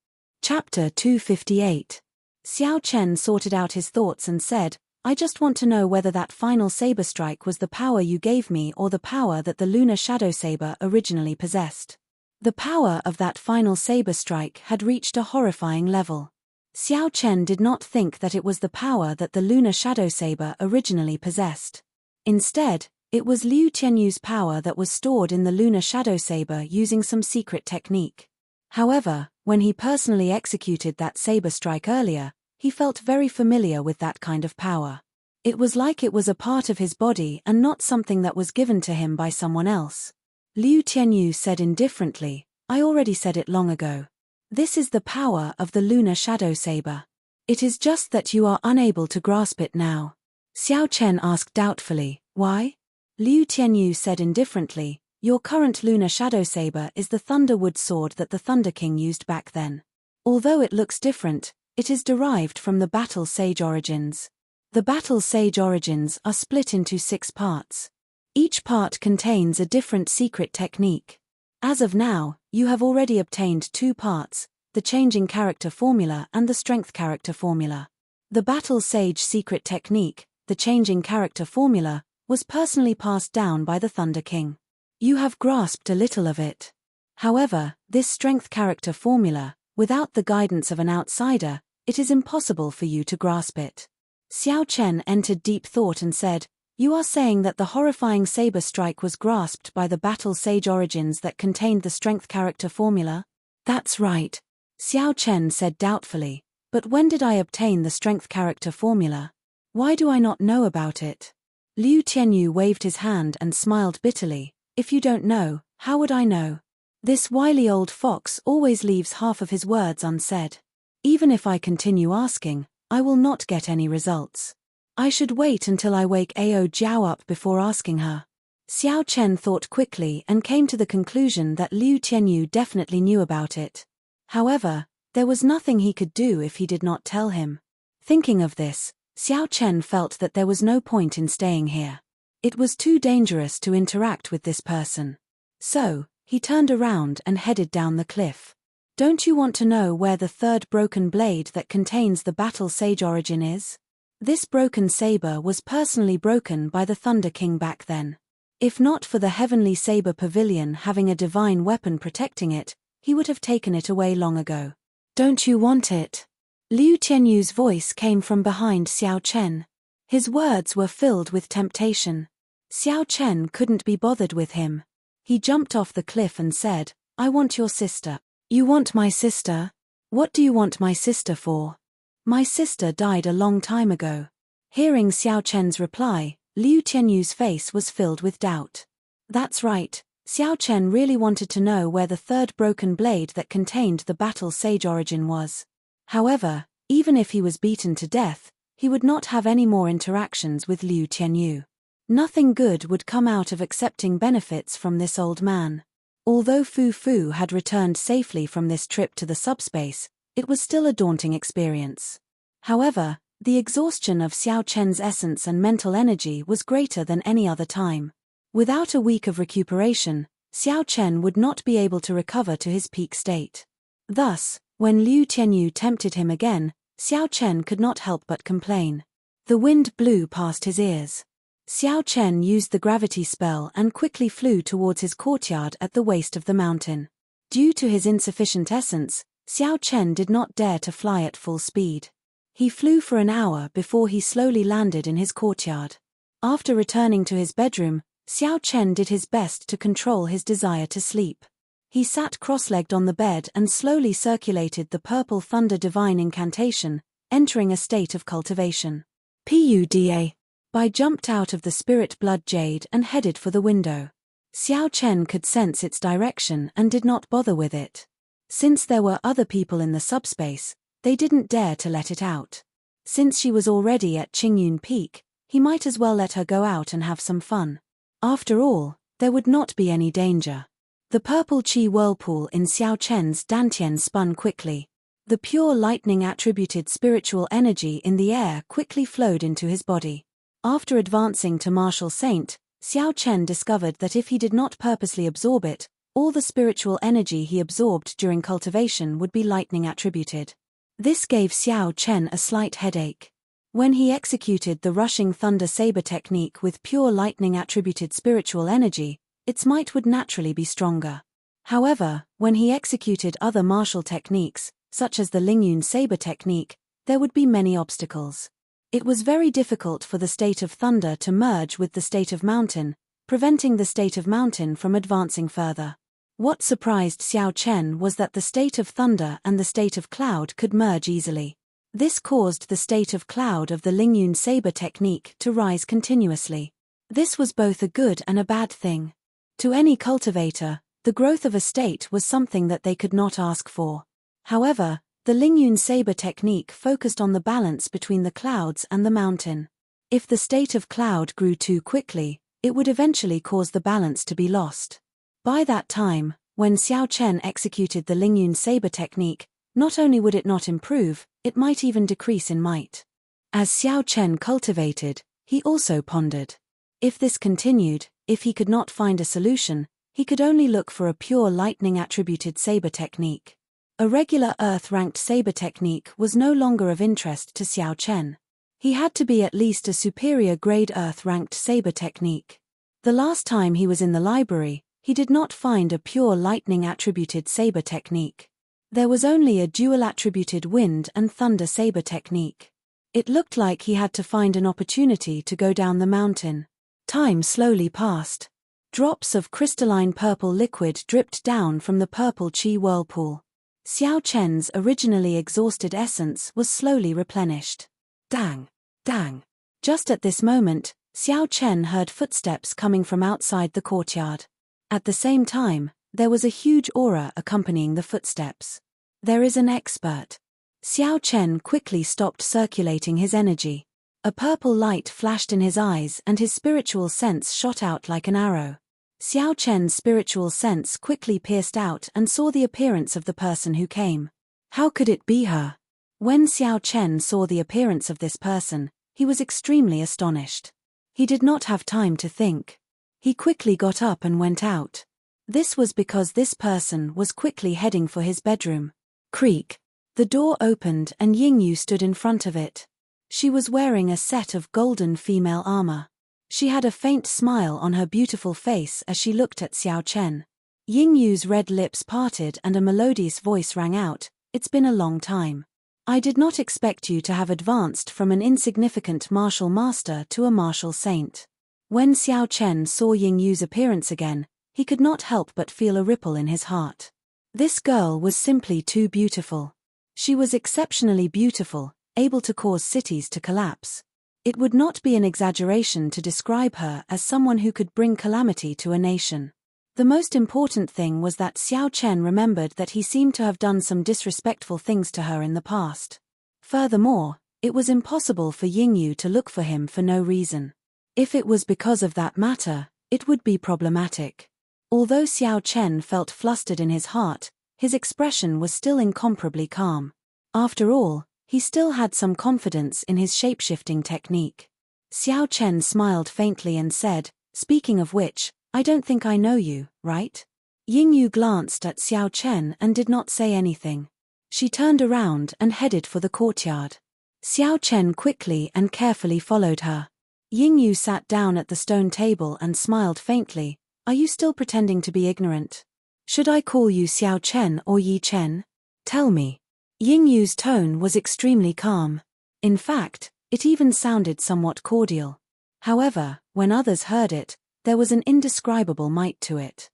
Chapter 258. Xiao Chen sorted out his thoughts and said, "I just want to know whether that final saber strike was the power you gave me or the power that the lunar shadow saber originally possessed." The power of that final saber strike had reached a horrifying level. Xiao Chen did not think that it was the power that the lunar shadow saber originally possessed. Instead, it was Liu Tianyu's power that was stored in the lunar shadow saber using some secret technique. However, when he personally executed that saber strike earlier, he felt very familiar with that kind of power. It was like it was a part of his body and not something that was given to him by someone else. Liu Tianyu said indifferently, "I already said it long ago. This is the power of the lunar shadow saber. It is just that you are unable to grasp it now." Xiao Chen asked doubtfully, "Why?" Liu Tianyu said indifferently, "Your current lunar shadow saber is the Thunderwood sword that the Thunder King used back then. Although it looks different, it is derived from the Battle Sage origins. The Battle Sage origins are split into 6 parts. Each part contains a different secret technique. As of now, you have already obtained 2 parts, the Changing Character Formula and the Strength Character Formula. The Battle Sage secret technique, the Changing Character Formula, was personally passed down by the Thunder King. You have grasped a little of it. However, this Strength Character Formula, without the guidance of an outsider, it is impossible for you to grasp it." Xiao Chen entered deep thought and said, "You are saying that the horrifying saber strike was grasped by the Battle Sage origins that contained the Strength Character Formula?" "That's right," Xiao Chen said doubtfully, "but when did I obtain the Strength Character Formula? Why do I not know about it?" Liu Tianyu waved his hand and smiled bitterly, "If you don't know, how would I know? This wily old fox always leaves half of his words unsaid. Even if I continue asking, I will not get any results. I should wait until I wake Ao Jiao up before asking her." Xiao Chen thought quickly and came to the conclusion that Liu Tianyu definitely knew about it. However, there was nothing he could do if he did not tell him. Thinking of this, Xiao Chen felt that there was no point in staying here. It was too dangerous to interact with this person. So, he turned around and headed down the cliff. "Don't you want to know where the 3rd broken blade that contains the Battle Sage origin is? This broken saber was personally broken by the Thunder King back then. If not for the Heavenly Saber Pavilion having a divine weapon protecting it, he would have taken it away long ago. Don't you want it?" Liu Tianyu's voice came from behind Xiao Chen. His words were filled with temptation. Xiao Chen couldn't be bothered with him. He jumped off the cliff and said, "I want your sister." "You want my sister? What do you want my sister for?" "My sister died a long time ago." Hearing Xiao Chen's reply, Liu Tianyu's face was filled with doubt. That's right, Xiao Chen really wanted to know where the 3rd broken blade that contained the Battle Sage origin was. However, even if he was beaten to death, he would not have any more interactions with Liu Tianyu. Nothing good would come out of accepting benefits from this old man. Although Fu Fu had returned safely from this trip to the subspace, it was still a daunting experience. However, the exhaustion of Xiao Chen's essence and mental energy was greater than any other time. Without a week of recuperation, Xiao Chen would not be able to recover to his peak state. Thus, when Liu Tianyu tempted him again, Xiao Chen could not help but complain. The wind blew past his ears. Xiao Chen used the gravity spell and quickly flew towards his courtyard at the waist of the mountain. Due to his insufficient essence, Xiao Chen did not dare to fly at full speed. He flew for an hour before he slowly landed in his courtyard. After returning to his bedroom, Xiao Chen did his best to control his desire to sleep. He sat cross-legged on the bed and slowly circulated the Purple Thunder Divine Incantation, entering a state of cultivation. Puda. Bai jumped out of the Spirit Blood Jade and headed for the window. Xiao Chen could sense its direction and did not bother with it. Since there were other people in the subspace, they didn't dare to let it out. Since she was already at Qingyun Peak, he might as well let her go out and have some fun. After all, there would not be any danger. The purple chi whirlpool in Xiao Chen's dantian spun quickly. The pure lightning-attributed spiritual energy in the air quickly flowed into his body. After advancing to Martial Saint, Xiao Chen discovered that if he did not purposely absorb it, all the spiritual energy he absorbed during cultivation would be lightning-attributed. This gave Xiao Chen a slight headache. When he executed the Rushing Thunder Saber technique with pure lightning-attributed spiritual energy, its might would naturally be stronger. However, when he executed other martial techniques, such as the Lingyun Saber technique, there would be many obstacles. It was very difficult for the state of thunder to merge with the state of mountain, preventing the state of mountain from advancing further. What surprised Xiao Chen was that the state of thunder and the state of cloud could merge easily. This caused the state of cloud of the Lingyun saber technique to rise continuously. This was both a good and a bad thing. To any cultivator, the growth of a state was something that they could not ask for. However, the Lingyun saber technique focused on the balance between the clouds and the mountain. If the state of cloud grew too quickly, it would eventually cause the balance to be lost. By that time, when Xiao Chen executed the Lingyun saber technique, not only would it not improve, it might even decrease in might. As Xiao Chen cultivated, he also pondered. If this continued, if he could not find a solution, he could only look for a pure lightning-attributed saber technique. A regular earth-ranked saber technique was no longer of interest to Xiao Chen. He had to be at least a superior grade earth-ranked saber technique. The last time he was in the library, he did not find a pure lightning-attributed saber technique. There was only a dual-attributed wind and thunder saber technique. It looked like he had to find an opportunity to go down the mountain. Time slowly passed. Drops of crystalline purple liquid dripped down from the purple chi whirlpool. Xiao Chen's originally exhausted essence was slowly replenished. Dang! Dang! Just at this moment, Xiao Chen heard footsteps coming from outside the courtyard. At the same time, there was a huge aura accompanying the footsteps. There is an expert. Xiao Chen quickly stopped circulating his energy. A purple light flashed in his eyes and his spiritual sense shot out like an arrow. Xiao Chen's spiritual sense quickly pierced out and saw the appearance of the person who came. How could it be her? When Xiao Chen saw the appearance of this person, he was extremely astonished. He did not have time to think. He quickly got up and went out. This was because this person was quickly heading for his bedroom. Creak. The door opened and Yingyu stood in front of it. She was wearing a set of golden female armor. She had a faint smile on her beautiful face as she looked at Xiao Chen. Yingyu's red lips parted and a melodious voice rang out, "It's been a long time. I did not expect you to have advanced from an insignificant martial master to a martial saint." When Xiao Chen saw Yingyu's appearance again, he could not help but feel a ripple in his heart. This girl was simply too beautiful. She was exceptionally beautiful, able to cause cities to collapse. It would not be an exaggeration to describe her as someone who could bring calamity to a nation. The most important thing was that Xiao Chen remembered that he seemed to have done some disrespectful things to her in the past. Furthermore, it was impossible for Yingyu to look for him for no reason. If it was because of that matter, it would be problematic. Although Xiao Chen felt flustered in his heart, his expression was still incomparably calm. After all, he still had some confidence in his shape-shifting technique. Xiao Chen smiled faintly and said, "Speaking of which, I don't think I know you, right?" Yingyu glanced at Xiao Chen and did not say anything. She turned around and headed for the courtyard. Xiao Chen quickly and carefully followed her. Yingyu sat down at the stone table and smiled faintly. "Are you still pretending to be ignorant? Should I call you Xiao Chen or Yi Chen? Tell me." Yingyu's tone was extremely calm. In fact, it even sounded somewhat cordial. However, when others heard it, there was an indescribable might to it.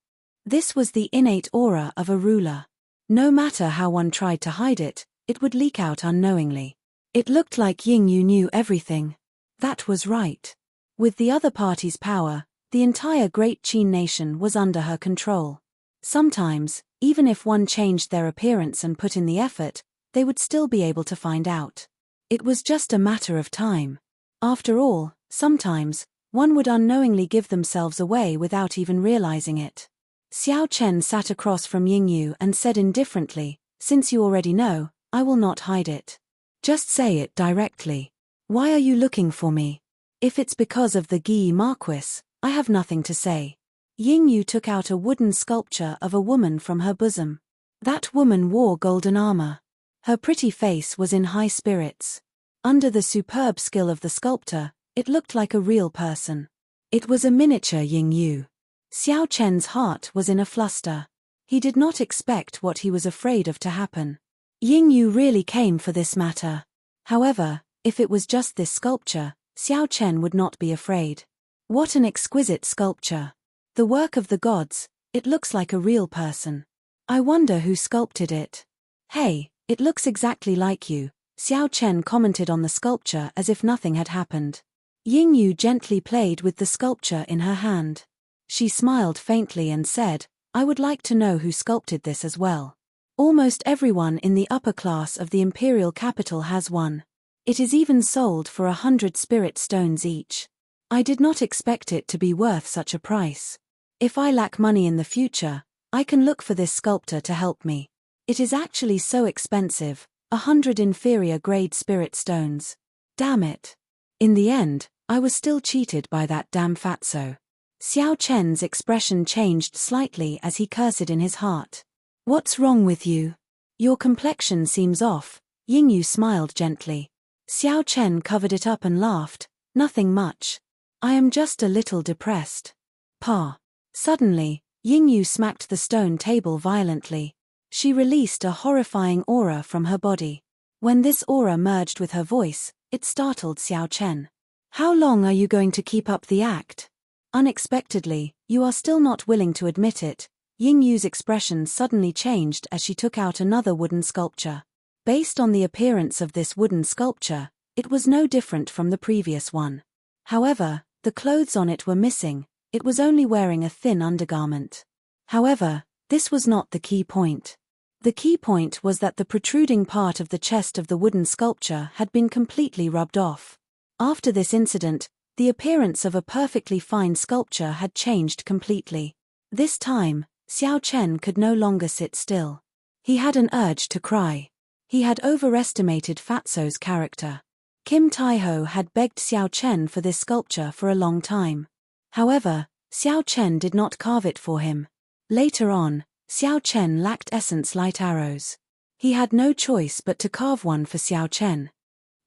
This was the innate aura of a ruler. No matter how one tried to hide it, it would leak out unknowingly. It looked like Yingyu knew everything. That was right. With the other party's power, the entire Great Qin nation was under her control. Sometimes, even if one changed their appearance and put in the effort, they would still be able to find out. It was just a matter of time. After all, sometimes, one would unknowingly give themselves away without even realizing it. Xiao Chen sat across from Yingyu and said indifferently, "Since you already know, I will not hide it. Just say it directly. Why are you looking for me? If it's because of the Guy Marquis, I have nothing to say." Yingyu took out a wooden sculpture of a woman from her bosom. That woman wore golden armor. Her pretty face was in high spirits. Under the superb skill of the sculptor, it looked like a real person. It was a miniature Yingyu. Xiao Chen's heart was in a fluster. He did not expect what he was afraid of to happen. Yingyu really came for this matter. However, If it was just this sculpture, Xiao Chen would not be afraid. What an exquisite sculpture. The work of the gods, it looks like a real person. I wonder who sculpted it. Hey, it looks exactly like you, Xiao Chen commented on the sculpture as if nothing had happened. Ying Yu gently played with the sculpture in her hand. She smiled faintly and said, I would like to know who sculpted this as well. Almost everyone in the upper class of the imperial capital has one. It is even sold for 100 spirit stones each. I did not expect it to be worth such a price. If I lack money in the future, I can look for this sculptor to help me. It is actually so expensive, 100 inferior grade spirit stones. Damn it. In the end, I was still cheated by that damn fatso. Xiao Chen's expression changed slightly as he cursed in his heart. What's wrong with you? Your complexion seems off, Ying Yu smiled gently. Xiao Chen covered it up and laughed, nothing much. I am just a little depressed. Pa. Suddenly, Ying Yu smacked the stone table violently. She released a horrifying aura from her body. When this aura merged with her voice, it startled Xiao Chen. How long are you going to keep up the act? Unexpectedly, you are still not willing to admit it. Ying Yu's expression suddenly changed as she took out another wooden sculpture. Based on the appearance of this wooden sculpture, it was no different from the previous one. However, the clothes on it were missing, it was only wearing a thin undergarment. However, this was not the key point. The key point was that the protruding part of the chest of the wooden sculpture had been completely rubbed off. After this incident, the appearance of a perfectly fine sculpture had changed completely. This time, Xiao Chen could no longer sit still. He had an urge to cry. He had overestimated Fatso's character. Kim Taiho had begged Xiao Chen for this sculpture for a long time. However, Xiao Chen did not carve it for him. Later on, Xiao Chen lacked essence light arrows. He had no choice but to carve one for Xiao Chen.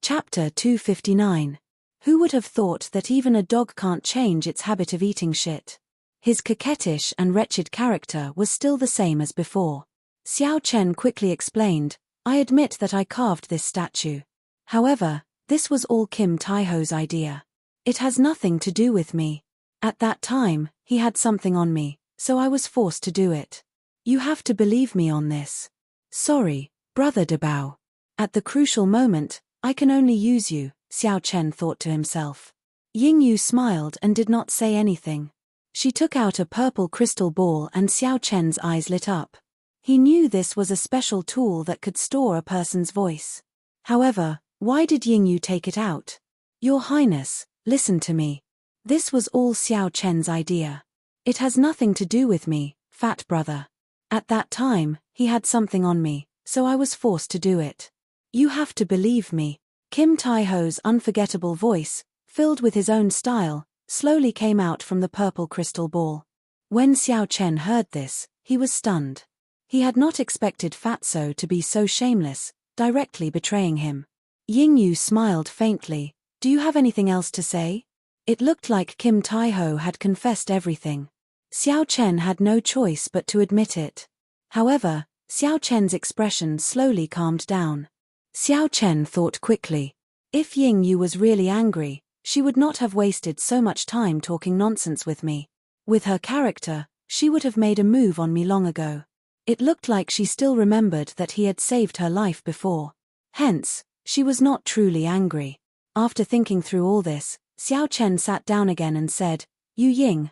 Chapter 259. Who would have thought that even a dog can't change its habit of eating shit? His coquettish and wretched character was still the same as before. Xiao Chen quickly explained, I admit that I carved this statue. However, this was all Kim Taiho's idea. It has nothing to do with me. At that time, he had something on me, so I was forced to do it. You have to believe me on this. Sorry, Brother Debao. At the crucial moment, I can only use you, Xiao Chen thought to himself. Ying Yu smiled and did not say anything. She took out a purple crystal ball and Xiao Chen's eyes lit up. He knew this was a special tool that could store a person's voice. However, why did Ying Yu take it out? Your Highness, listen to me. This was all Xiao Chen's idea. It has nothing to do with me, fat brother. At that time, he had something on me, so I was forced to do it. You have to believe me. Kim Taiho's unforgettable voice, filled with his own style, slowly came out from the purple crystal ball. When Xiao Chen heard this, he was stunned. He had not expected Fatso to be so shameless, directly betraying him. Ying Yu smiled faintly. Do you have anything else to say? It looked like Kim Taiho had confessed everything. Xiao Chen had no choice but to admit it. However, Xiao Chen's expression slowly calmed down. Xiao Chen thought quickly. If Ying Yu was really angry, she would not have wasted so much time talking nonsense with me. With her character, she would have made a move on me long ago. It looked like she still remembered that he had saved her life before. Hence, she was not truly angry. After thinking through all this, Xiao Chen sat down again and said, Yu Ying,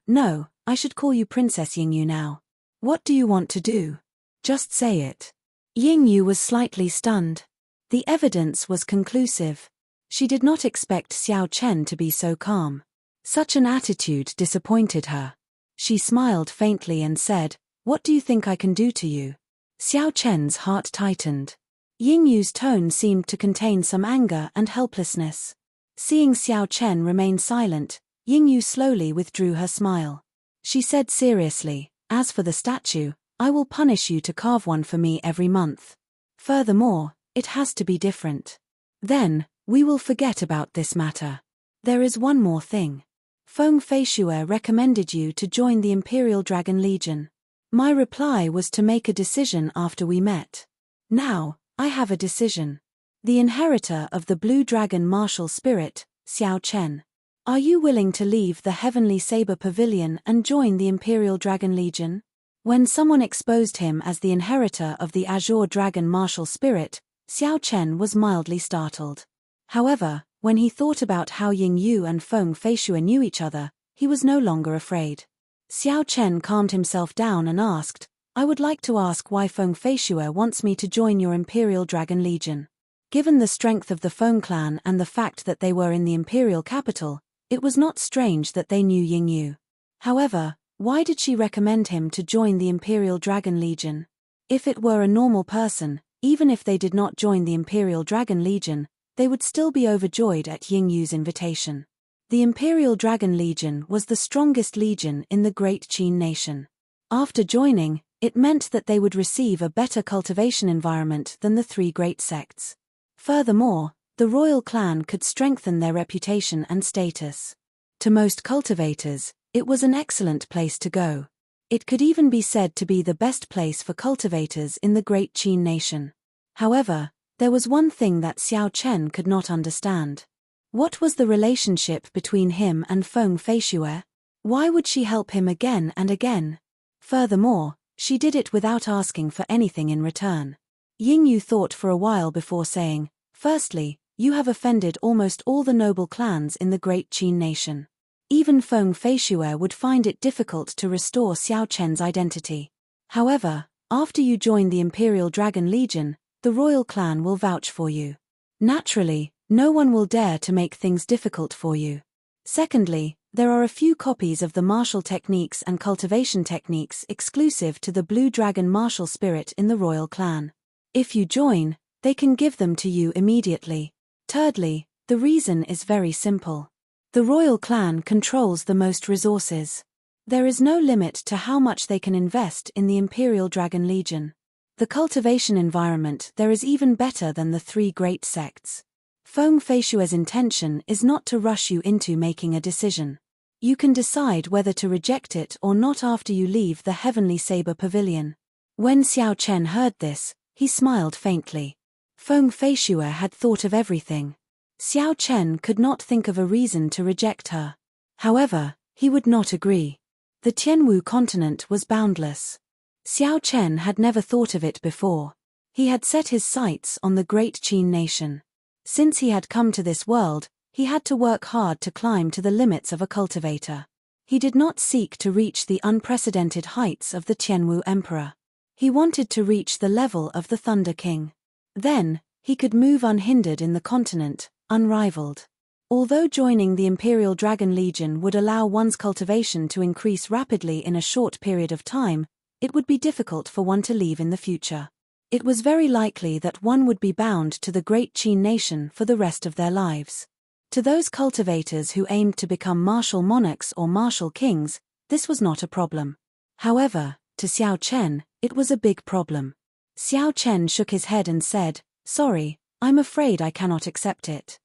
no, I should call you Princess Ying Yu now. What do you want to do? Just say it. Ying Yu was slightly stunned. The evidence was conclusive. She did not expect Xiao Chen to be so calm. Such an attitude disappointed her. She smiled faintly and said, What do you think I can do to you? Xiao Chen's heart tightened. Ying Yu's tone seemed to contain some anger and helplessness. Seeing Xiao Chen remain silent, Ying Yu slowly withdrew her smile. She said seriously, As for the statue, I will punish you to carve one for me every month. Furthermore, it has to be different. Then, we will forget about this matter. There is one more thing. Feng Feishue recommended you to join the Imperial Dragon Legion. My reply was to make a decision after we met. Now, I have a decision. the inheritor of the Blue Dragon martial spirit, Xiao Chen. Are you willing to leave the Heavenly Saber Pavilion and join the Imperial Dragon Legion? When someone exposed him as the inheritor of the Azure Dragon martial spirit, Xiao Chen was mildly startled. However, when he thought about how Ying Yu and Feng Feishui knew each other, he was no longer afraid. Xiao Chen calmed himself down and asked, I would like to ask why Feng Feishui wants me to join your Imperial Dragon Legion. Given the strength of the Feng clan and the fact that they were in the Imperial capital, it was not strange that they knew Ying Yu. However, why did she recommend him to join the Imperial Dragon Legion? If it were a normal person, even if they did not join the Imperial Dragon Legion, they would still be overjoyed at Ying Yu's invitation. The Imperial Dragon Legion was the strongest legion in the Great Qin nation. After joining, it meant that they would receive a better cultivation environment than the three great sects. Furthermore, the royal clan could strengthen their reputation and status. To most cultivators, it was an excellent place to go. It could even be said to be the best place for cultivators in the Great Qin nation. However, there was one thing that Xiao Chen could not understand. What was the relationship between him and Feng Feishui? Why would she help him again and again? Furthermore, she did it without asking for anything in return. Ying Yu thought for a while before saying, Firstly, you have offended almost all the noble clans in the Great Qin nation. Even Feng Feishui would find it difficult to restore Xiao Chen's identity. However, after you join the Imperial Dragon Legion, the royal clan will vouch for you. Naturally, no one will dare to make things difficult for you. Secondly, there are a few copies of the martial techniques and cultivation techniques exclusive to the Blue Dragon martial spirit in the royal clan. If you join, they can give them to you immediately. Thirdly, the reason is very simple. The royal clan controls the most resources. There is no limit to how much they can invest in the Imperial Dragon Legion. The cultivation environment there is even better than the three great sects. Feng Feishui's intention is not to rush you into making a decision. You can decide whether to reject it or not after you leave the Heavenly Saber Pavilion. When Xiao Chen heard this, he smiled faintly. Feng Feishui had thought of everything. Xiao Chen could not think of a reason to reject her. However, he would not agree. The Tianwu continent was boundless. Xiao Chen had never thought of it before. He had set his sights on the Great Qin nation. Since he had come to this world, he had to work hard to climb to the limits of a cultivator. He did not seek to reach the unprecedented heights of the Tianwu Emperor. He wanted to reach the level of the Thunder King. Then, he could move unhindered in the continent, unrivaled. Although joining the Imperial Dragon Legion would allow one's cultivation to increase rapidly in a short period of time, it would be difficult for one to leave in the future. It was very likely that one would be bound to the Great Qin nation for the rest of their lives. To those cultivators who aimed to become martial monarchs or martial kings, this was not a problem. However, to Xiao Chen, it was a big problem. Xiao Chen shook his head and said, "Sorry, I'm afraid I cannot accept it.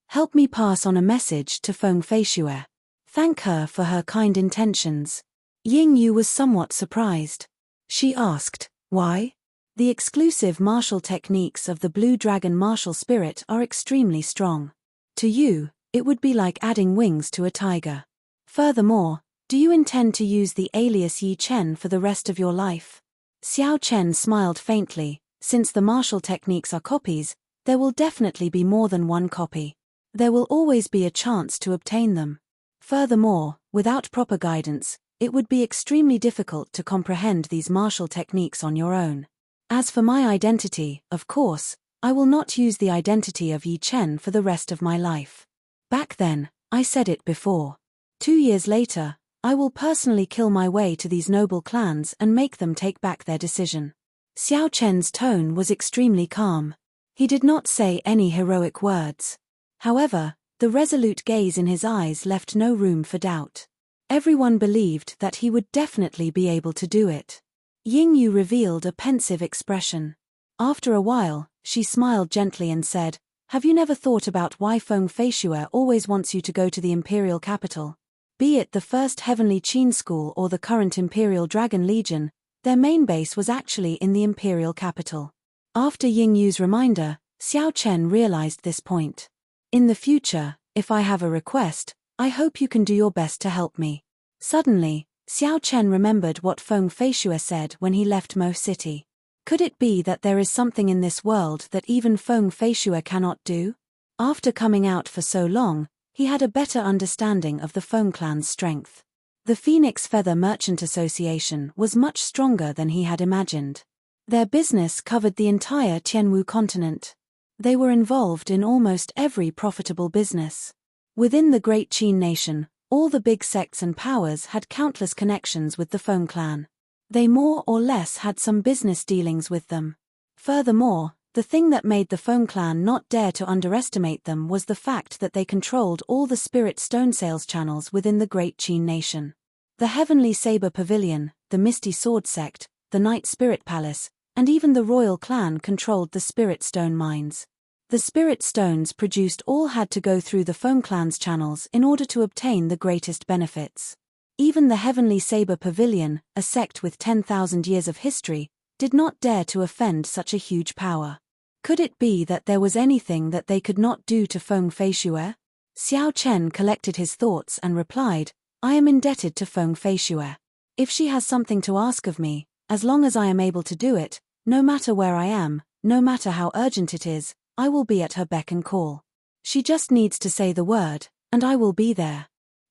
Help me pass on a message to Feng Feishui. Thank her for her kind intentions." Ying Yu was somewhat surprised. She asked, "Why?" The exclusive martial techniques of the Blue Dragon martial spirit are extremely strong. To you, it would be like adding wings to a tiger. Furthermore, do you intend to use the alias Yi Chen for the rest of your life? Xiao Chen smiled faintly. Since the martial techniques are copies, there will definitely be more than one copy. There will always be a chance to obtain them. Furthermore, without proper guidance, it would be extremely difficult to comprehend these martial techniques on your own. As for my identity, of course, I will not use the identity of Yi Chen for the rest of my life. Back then, I said it before. 2 years later, I will personally kill my way to these noble clans and make them take back their decision. Xiao Chen's tone was extremely calm. He did not say any heroic words. However, the resolute gaze in his eyes left no room for doubt. Everyone believed that he would definitely be able to do it. Ying Yu revealed a pensive expression. After a while, she smiled gently and said, "Have you never thought about why Feng Feishui always wants you to go to the imperial capital? Be it the first Heavenly Qin School or the current Imperial Dragon Legion, their main base was actually in the imperial capital." After Ying Yu's reminder, Xiao Chen realized this point. In the future, if I have a request, I hope you can do your best to help me. Suddenly, Xiao Chen remembered what Feng Feishuo said when he left Mo City. Could it be that there is something in this world that even Feng Feishuo cannot do? After coming out for so long, he had a better understanding of the Feng clan's strength. The Phoenix Feather Merchant Association was much stronger than he had imagined. Their business covered the entire Tianwu continent. They were involved in almost every profitable business. Within the Great Qin nation, all the big sects and powers had countless connections with the Feng clan. They more or less had some business dealings with them. Furthermore, the thing that made the Feng clan not dare to underestimate them was the fact that they controlled all the spirit stone sales channels within the Great Qin nation. The Heavenly Saber Pavilion, the Misty Sword Sect, the Night Spirit Palace, and even the royal clan controlled the spirit stone mines. The spirit stones produced all had to go through the Feng clan's channels in order to obtain the greatest benefits. Even the Heavenly Saber Pavilion, a sect with 10,000 years of history, did not dare to offend such a huge power. Could it be that there was anything that they could not do to Feng Feishuo? Xiao Chen collected his thoughts and replied, I am indebted to Feng Feishuo. If she has something to ask of me, as long as I am able to do it, no matter where I am, no matter how urgent it is, I will be at her beck and call. She just needs to say the word, and I will be there.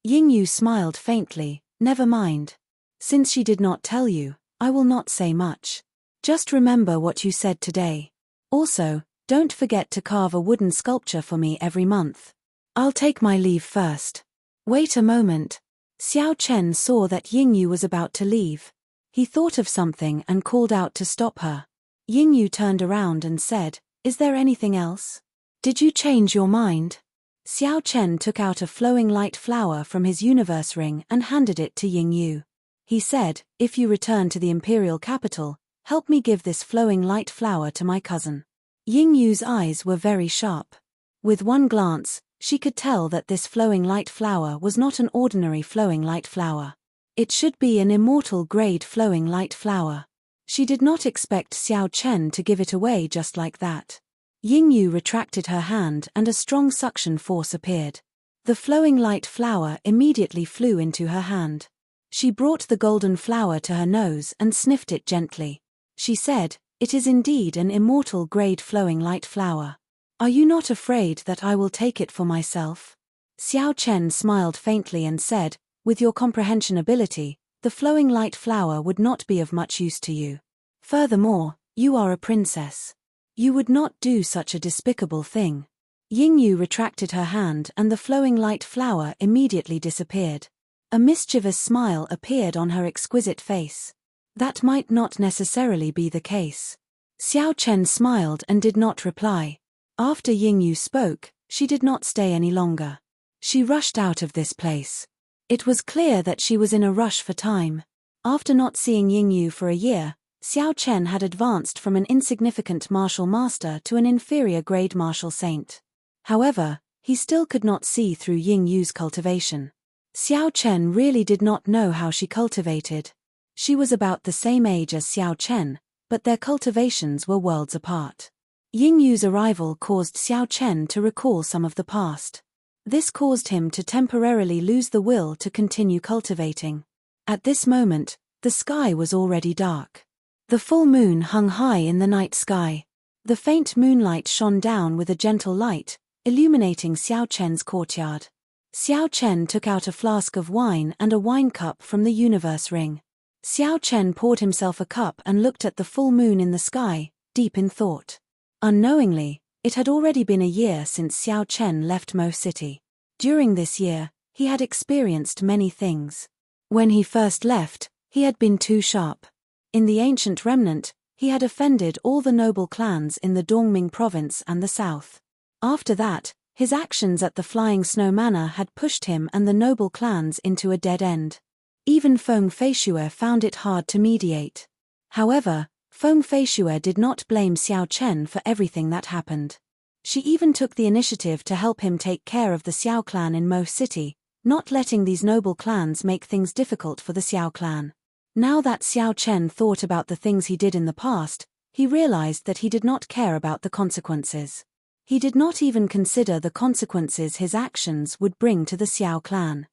Yingyu smiled faintly, never mind. Since she did not tell you, I will not say much. Just remember what you said today. Also, don't forget to carve a wooden sculpture for me every month. I'll take my leave first. Wait a moment. Xiao Chen saw that Yingyu was about to leave. He thought of something and called out to stop her. Yingyu turned around and said, Is there anything else? Did you change your mind? Xiao Chen took out a flowing light flower from his universe ring and handed it to Yingyu. He said, If you return to the imperial capital, help me give this flowing light flower to my cousin. Yingyu's eyes were very sharp. With one glance, she could tell that this flowing light flower was not an ordinary flowing light flower. It should be an immortal grade flowing light flower. She did not expect Xiao Chen to give it away just like that. Yingyu retracted her hand and a strong suction force appeared. The flowing light flower immediately flew into her hand. She brought the golden flower to her nose and sniffed it gently. She said, It is indeed an immortal grade flowing light flower. Are you not afraid that I will take it for myself? Xiao Chen smiled faintly and said, With your comprehension ability, the flowing light flower would not be of much use to you. Furthermore, you are a princess. You would not do such a despicable thing. Yingyu retracted her hand and the flowing light flower immediately disappeared. A mischievous smile appeared on her exquisite face. That might not necessarily be the case. Xiao Chen smiled and did not reply. After Yingyu spoke, she did not stay any longer. She rushed out of this place. It was clear that she was in a rush for time. After not seeing Yingyu for a year, Xiao Chen had advanced from an insignificant martial master to an inferior grade martial saint. However, he still could not see through Yingyu's cultivation. Xiao Chen really did not know how she cultivated. She was about the same age as Xiao Chen, but their cultivations were worlds apart. Yingyu's arrival caused Xiao Chen to recall some of the past. This caused him to temporarily lose the will to continue cultivating. At this moment, the sky was already dark. The full moon hung high in the night sky. The faint moonlight shone down with a gentle light, illuminating Xiao Chen's courtyard. Xiao Chen took out a flask of wine and a wine cup from the universe ring. Xiao Chen poured himself a cup and looked at the full moon in the sky, deep in thought. Unknowingly, it had already been a year since Xiao Chen left Mo City. During this year, he had experienced many things. When he first left, he had been too sharp. In the ancient remnant, he had offended all the noble clans in the Dongming province and the south. After that, his actions at the Flying Snow Manor had pushed him and the noble clans into a dead end. Even Feng Feishuo found it hard to mediate. However, Feng Feishuo did not blame Xiao Chen for everything that happened. She even took the initiative to help him take care of the Xiao clan in Mo City, not letting these noble clans make things difficult for the Xiao clan. Now that Xiao Chen thought about the things he did in the past, He realized that he did not care about the consequences. He did not even consider the consequences his actions would bring to the Xiao clan.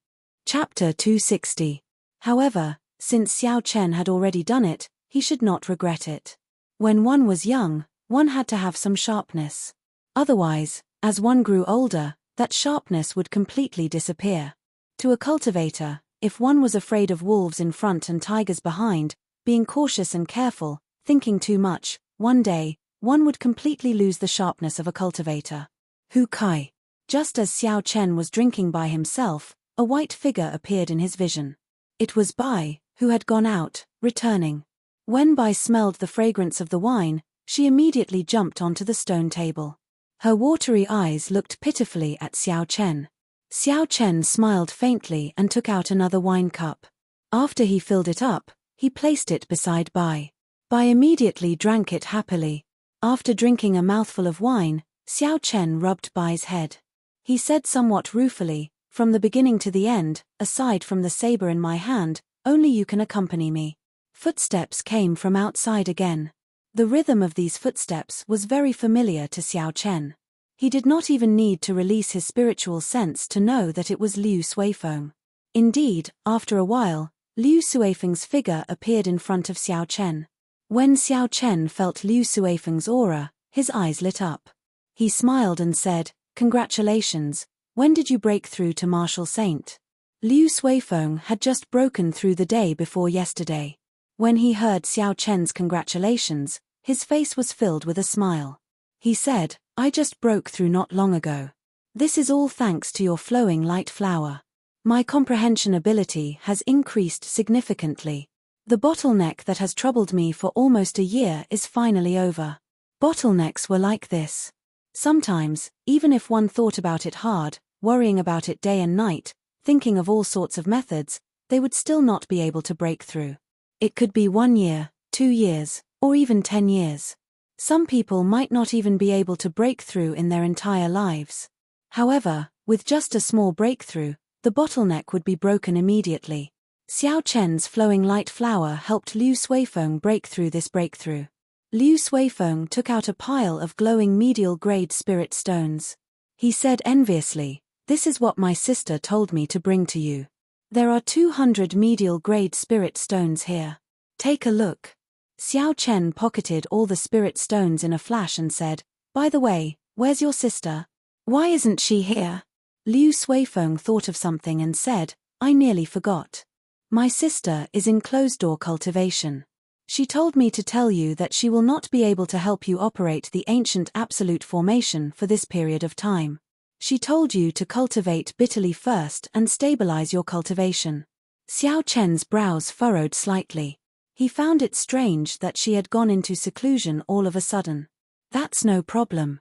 Chapter 260. However, since Xiao Chen had already done it, he should not regret it. When one was young, one had to have some sharpness. Otherwise, as one grew older, that sharpness would completely disappear. To a cultivator, if one was afraid of wolves in front and tigers behind, being cautious and careful, thinking too much, one day, one would completely lose the sharpness of a cultivator. Hu Kai. Just as Xiao Chen was drinking by himself, a white figure appeared in his vision. It was Bai, who had gone out, returning. When Bai smelled the fragrance of the wine, she immediately jumped onto the stone table. Her watery eyes looked pitifully at Xiao Chen. Xiao Chen smiled faintly and took out another wine cup. After he filled it up, he placed it beside Bai. Bai immediately drank it happily. After drinking a mouthful of wine, Xiao Chen rubbed Bai's head. He said somewhat ruefully, "From the beginning to the end, aside from the saber in my hand, only you can accompany me." Footsteps came from outside again. The rhythm of these footsteps was very familiar to Xiao Chen. He did not even need to release his spiritual sense to know that it was Liu Suifeng. Indeed, after a while, Liu Suifeng's figure appeared in front of Xiao Chen. When Xiao Chen felt Liu Suifeng's aura, his eyes lit up. He smiled and said, "Congratulations, when did you break through to Martial Saint?" Liu Suifeng had just broken through the day before yesterday. When he heard Xiao Chen's congratulations, his face was filled with a smile. He said, "I just broke through not long ago. This is all thanks to your flowing light flower. My comprehension ability has increased significantly. The bottleneck that has troubled me for almost a year is finally over." Bottlenecks were like this. Sometimes, even if one thought about it hard, worrying about it day and night, thinking of all sorts of methods, they would still not be able to break through. It could be 1 year, 2 years, or even 10 years. Some people might not even be able to break through in their entire lives. However, with just a small breakthrough, the bottleneck would be broken immediately. Xiao Chen's flowing light flower helped Liu Suifeng break through this breakthrough. Liu Suifeng took out a pile of glowing medial-grade spirit stones. He said enviously, "This is what my sister told me to bring to you. There are 200 medial-grade spirit stones here. Take a look." Xiao Chen pocketed all the spirit stones in a flash and said, "By the way, where's your sister? Why isn't she here?" Liu Suifeng thought of something and said, "I nearly forgot. My sister is in closed-door cultivation. She told me to tell you that she will not be able to help you operate the ancient absolute formation for this period of time. She told you to cultivate bitterly first and stabilize your cultivation." Xiao Chen's brows furrowed slightly. He found it strange that she had gone into seclusion all of a sudden. "That's no problem.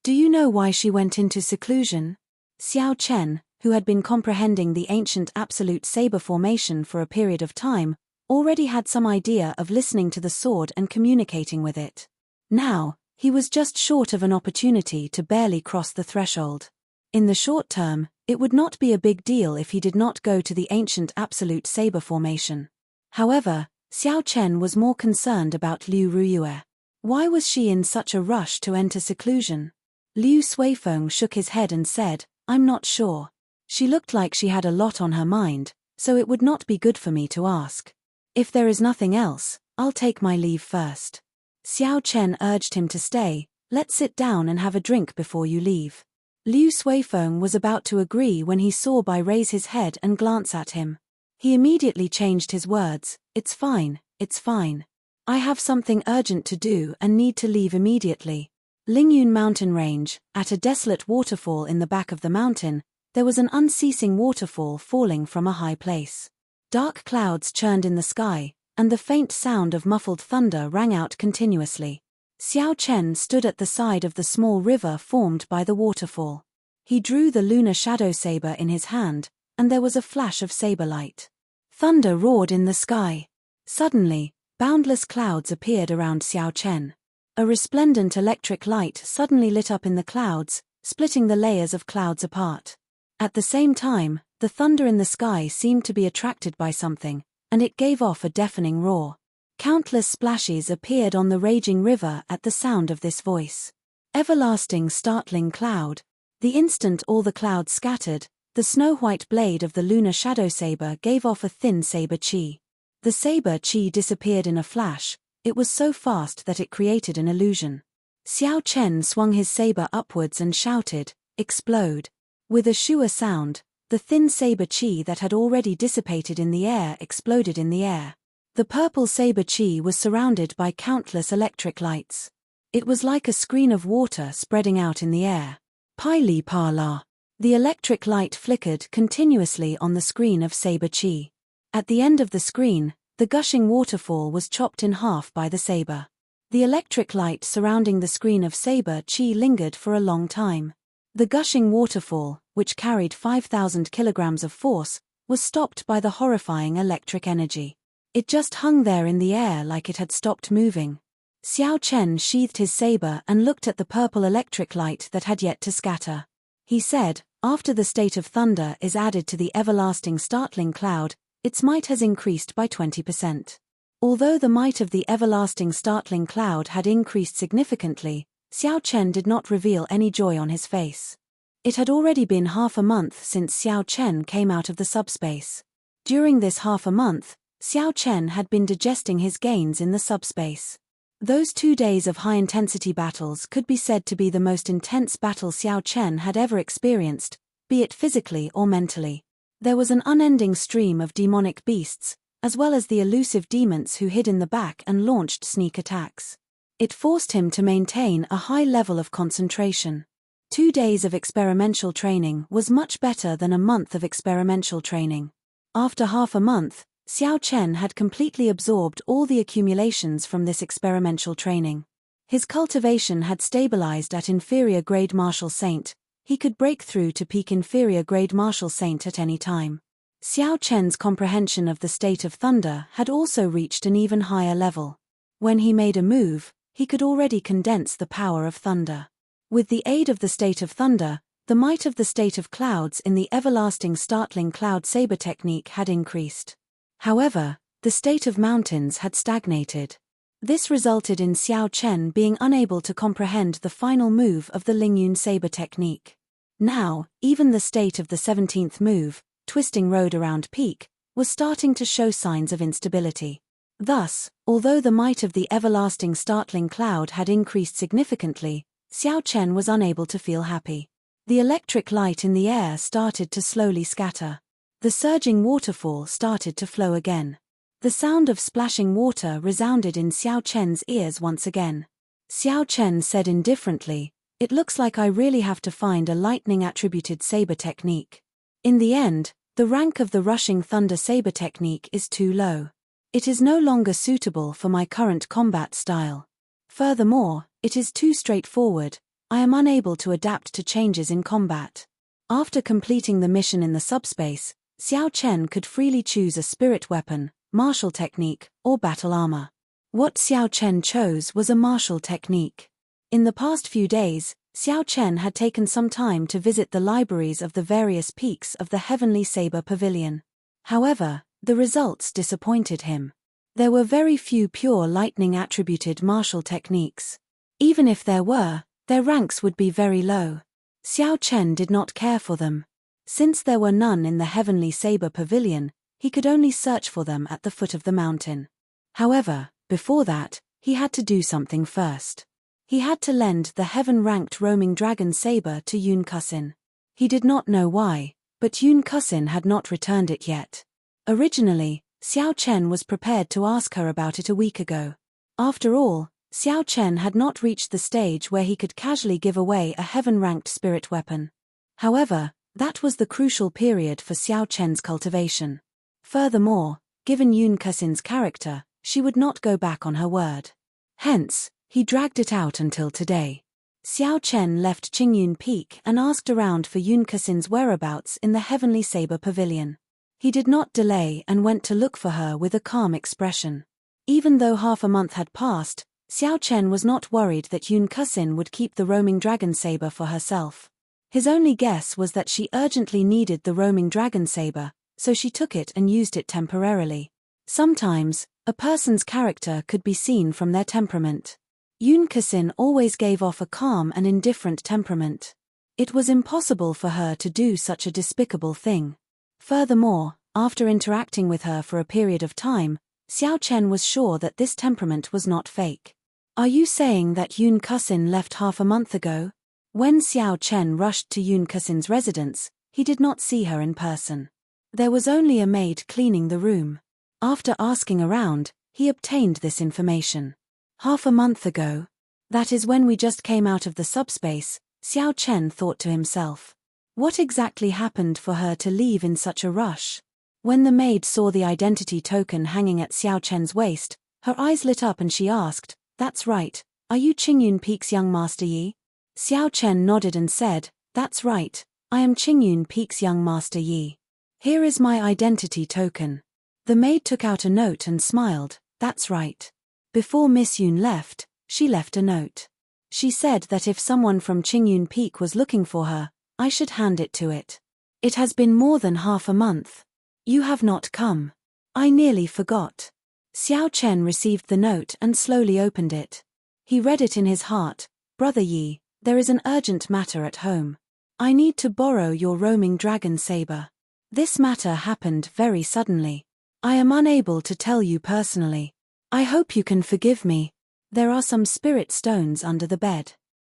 Do you know why she went into seclusion?" Xiao Chen, who had been comprehending the ancient absolute saber formation for a period of time, already had some idea of listening to the sword and communicating with it. Now, he was just short of an opportunity to barely cross the threshold. In the short term, it would not be a big deal if he did not go to the ancient absolute saber formation. However, Xiao Chen was more concerned about Liu Ruyue. Why was she in such a rush to enter seclusion? Liu Suifeng shook his head and said, "I'm not sure. She looked like she had a lot on her mind, so it would not be good for me to ask. If there is nothing else, I'll take my leave first." Xiao Chen urged him to stay. "Let's sit down and have a drink before you leave." Liu Suifeng was about to agree when he saw Bai raise his head and glance at him. He immediately changed his words, "It's fine, it's fine. I have something urgent to do and need to leave immediately." Lingyun mountain range, at a desolate waterfall in the back of the mountain, there was an unceasing waterfall falling from a high place. Dark clouds churned in the sky, and the faint sound of muffled thunder rang out continuously. Xiao Chen stood at the side of the small river formed by the waterfall. He drew the lunar shadow saber in his hand, and there was a flash of saber light. Thunder roared in the sky. Suddenly, boundless clouds appeared around Xiao Chen. A resplendent electric light suddenly lit up in the clouds, splitting the layers of clouds apart. At the same time, the thunder in the sky seemed to be attracted by something, and it gave off a deafening roar. Countless splashes appeared on the raging river at the sound of this voice. Everlasting startling cloud. The instant all the clouds scattered, the snow-white blade of the lunar shadow saber gave off a thin saber chi. The saber chi disappeared in a flash. It was so fast that it created an illusion. Xiao Chen swung his saber upwards and shouted, "Explode!" With a shua sound, the thin saber chi that had already dissipated in the air exploded in the air. The purple saber chi was surrounded by countless electric lights. It was like a screen of water spreading out in the air. Pai li pa la. The electric light flickered continuously on the screen of saber chi. At the end of the screen, the gushing waterfall was chopped in half by the saber. The electric light surrounding the screen of saber chi lingered for a long time. The gushing waterfall, which carried 5,000 kilograms of force, was stopped by the horrifying electric energy. It just hung there in the air like it had stopped moving. Xiao Chen sheathed his saber and looked at the purple electric light that had yet to scatter. He said, "After the state of thunder is added to the everlasting startling cloud, its might has increased by 20%. Although the might of the everlasting startling cloud had increased significantly, Xiao Chen did not reveal any joy on his face. It had already been half a month since Xiao Chen came out of the subspace. During this half a month, Xiao Chen had been digesting his gains in the subspace. Those 2 days of high-intensity battles could be said to be the most intense battle Xiao Chen had ever experienced, be it physically or mentally. There was an unending stream of demonic beasts, as well as the elusive demons who hid in the back and launched sneak attacks. It forced him to maintain a high level of concentration. 2 days of experimental training was much better than a month of experimental training. After half a month, Xiao Chen had completely absorbed all the accumulations from this experimental training. His cultivation had stabilized at inferior grade Martial Saint. He could break through to peak inferior grade Martial Saint at any time. Xiao Chen's comprehension of the state of thunder had also reached an even higher level. When he made a move, he could already condense the power of thunder. With the aid of the state of thunder, the might of the state of clouds in the everlasting startling cloud saber technique had increased. However, the state of mountains had stagnated. This resulted in Xiao Chen being unable to comprehend the final move of the Lingyun saber technique. Now, even the state of the 17th move, twisting road around peak, was starting to show signs of instability. Thus, although the might of the everlasting startling cloud had increased significantly, Xiao Chen was unable to feel happy. The electric light in the air started to slowly scatter. The surging waterfall started to flow again. The sound of splashing water resounded in Xiao Chen's ears once again. Xiao Chen said indifferently, "It looks like I really have to find a lightning-attributed saber technique. In the end, the rank of the rushing thunder saber technique is too low. It is no longer suitable for my current combat style. Furthermore, it is too straightforward. I am unable to adapt to changes in combat." After completing the mission in the subspace, Xiao Chen could freely choose a spirit weapon, martial technique, or battle armor. What Xiao Chen chose was a martial technique. In the past few days, Xiao Chen had taken some time to visit the libraries of the various peaks of the Heavenly Saber Pavilion. However, the results disappointed him. There were very few pure lightning-attributed martial techniques. Even if there were, their ranks would be very low. Xiao Chen did not care for them. Since there were none in the Heavenly Saber Pavilion, he could only search for them at the foot of the mountain. However, before that, he had to do something first. He had to lend the heaven-ranked roaming dragon saber to Yun Kusin. He did not know why, but Yun Kusin had not returned it yet. Originally, Xiao Chen was prepared to ask her about it a week ago. After all, Xiao Chen had not reached the stage where he could casually give away a heaven-ranked spirit weapon. However, that was the crucial period for Xiao Chen's cultivation. Furthermore, given Yun Kusin's character, she would not go back on her word. Hence, he dragged it out until today. Xiao Chen left Qingyun Peak and asked around for Yun Kusin's whereabouts in the Heavenly Saber Pavilion. He did not delay and went to look for her with a calm expression. Even though half a month had passed, Xiao Chen was not worried that Yun Kusin would keep the roaming dragon saber for herself. His only guess was that she urgently needed the roaming dragon saber, so she took it and used it temporarily. Sometimes, a person's character could be seen from their temperament. Yoon Kasin always gave off a calm and indifferent temperament. It was impossible for her to do such a despicable thing. Furthermore, after interacting with her for a period of time, Xiao Chen was sure that this temperament was not fake. Are you saying that Yoon Kasin left half a month ago? When Xiao Chen rushed to Yoon Kasin's residence, he did not see her in person. There was only a maid cleaning the room. After asking around, he obtained this information. Half a month ago? That is when we just came out of the subspace, Xiao Chen thought to himself. What exactly happened for her to leave in such a rush? When the maid saw the identity token hanging at Xiao Chen's waist, her eyes lit up and she asked, "That's right, are you Qingyun Peak's young master Yi?" Xiao Chen nodded and said, "That's right, I am Qingyun Peak's young master Yi. Here is my identity token." The maid took out a note and smiled, "That's right." Before Miss Yoon left, she left a note. She said that if someone from Qingyun Peak was looking for her, I should hand it to it. It has been more than half a month. You have not come. I nearly forgot. Xiao Chen received the note and slowly opened it. He read it in his heart, "Brother Yi, there is an urgent matter at home. I need to borrow your roaming dragon saber. This matter happened very suddenly. I am unable to tell you personally. I hope you can forgive me. There are some spirit stones under the bed.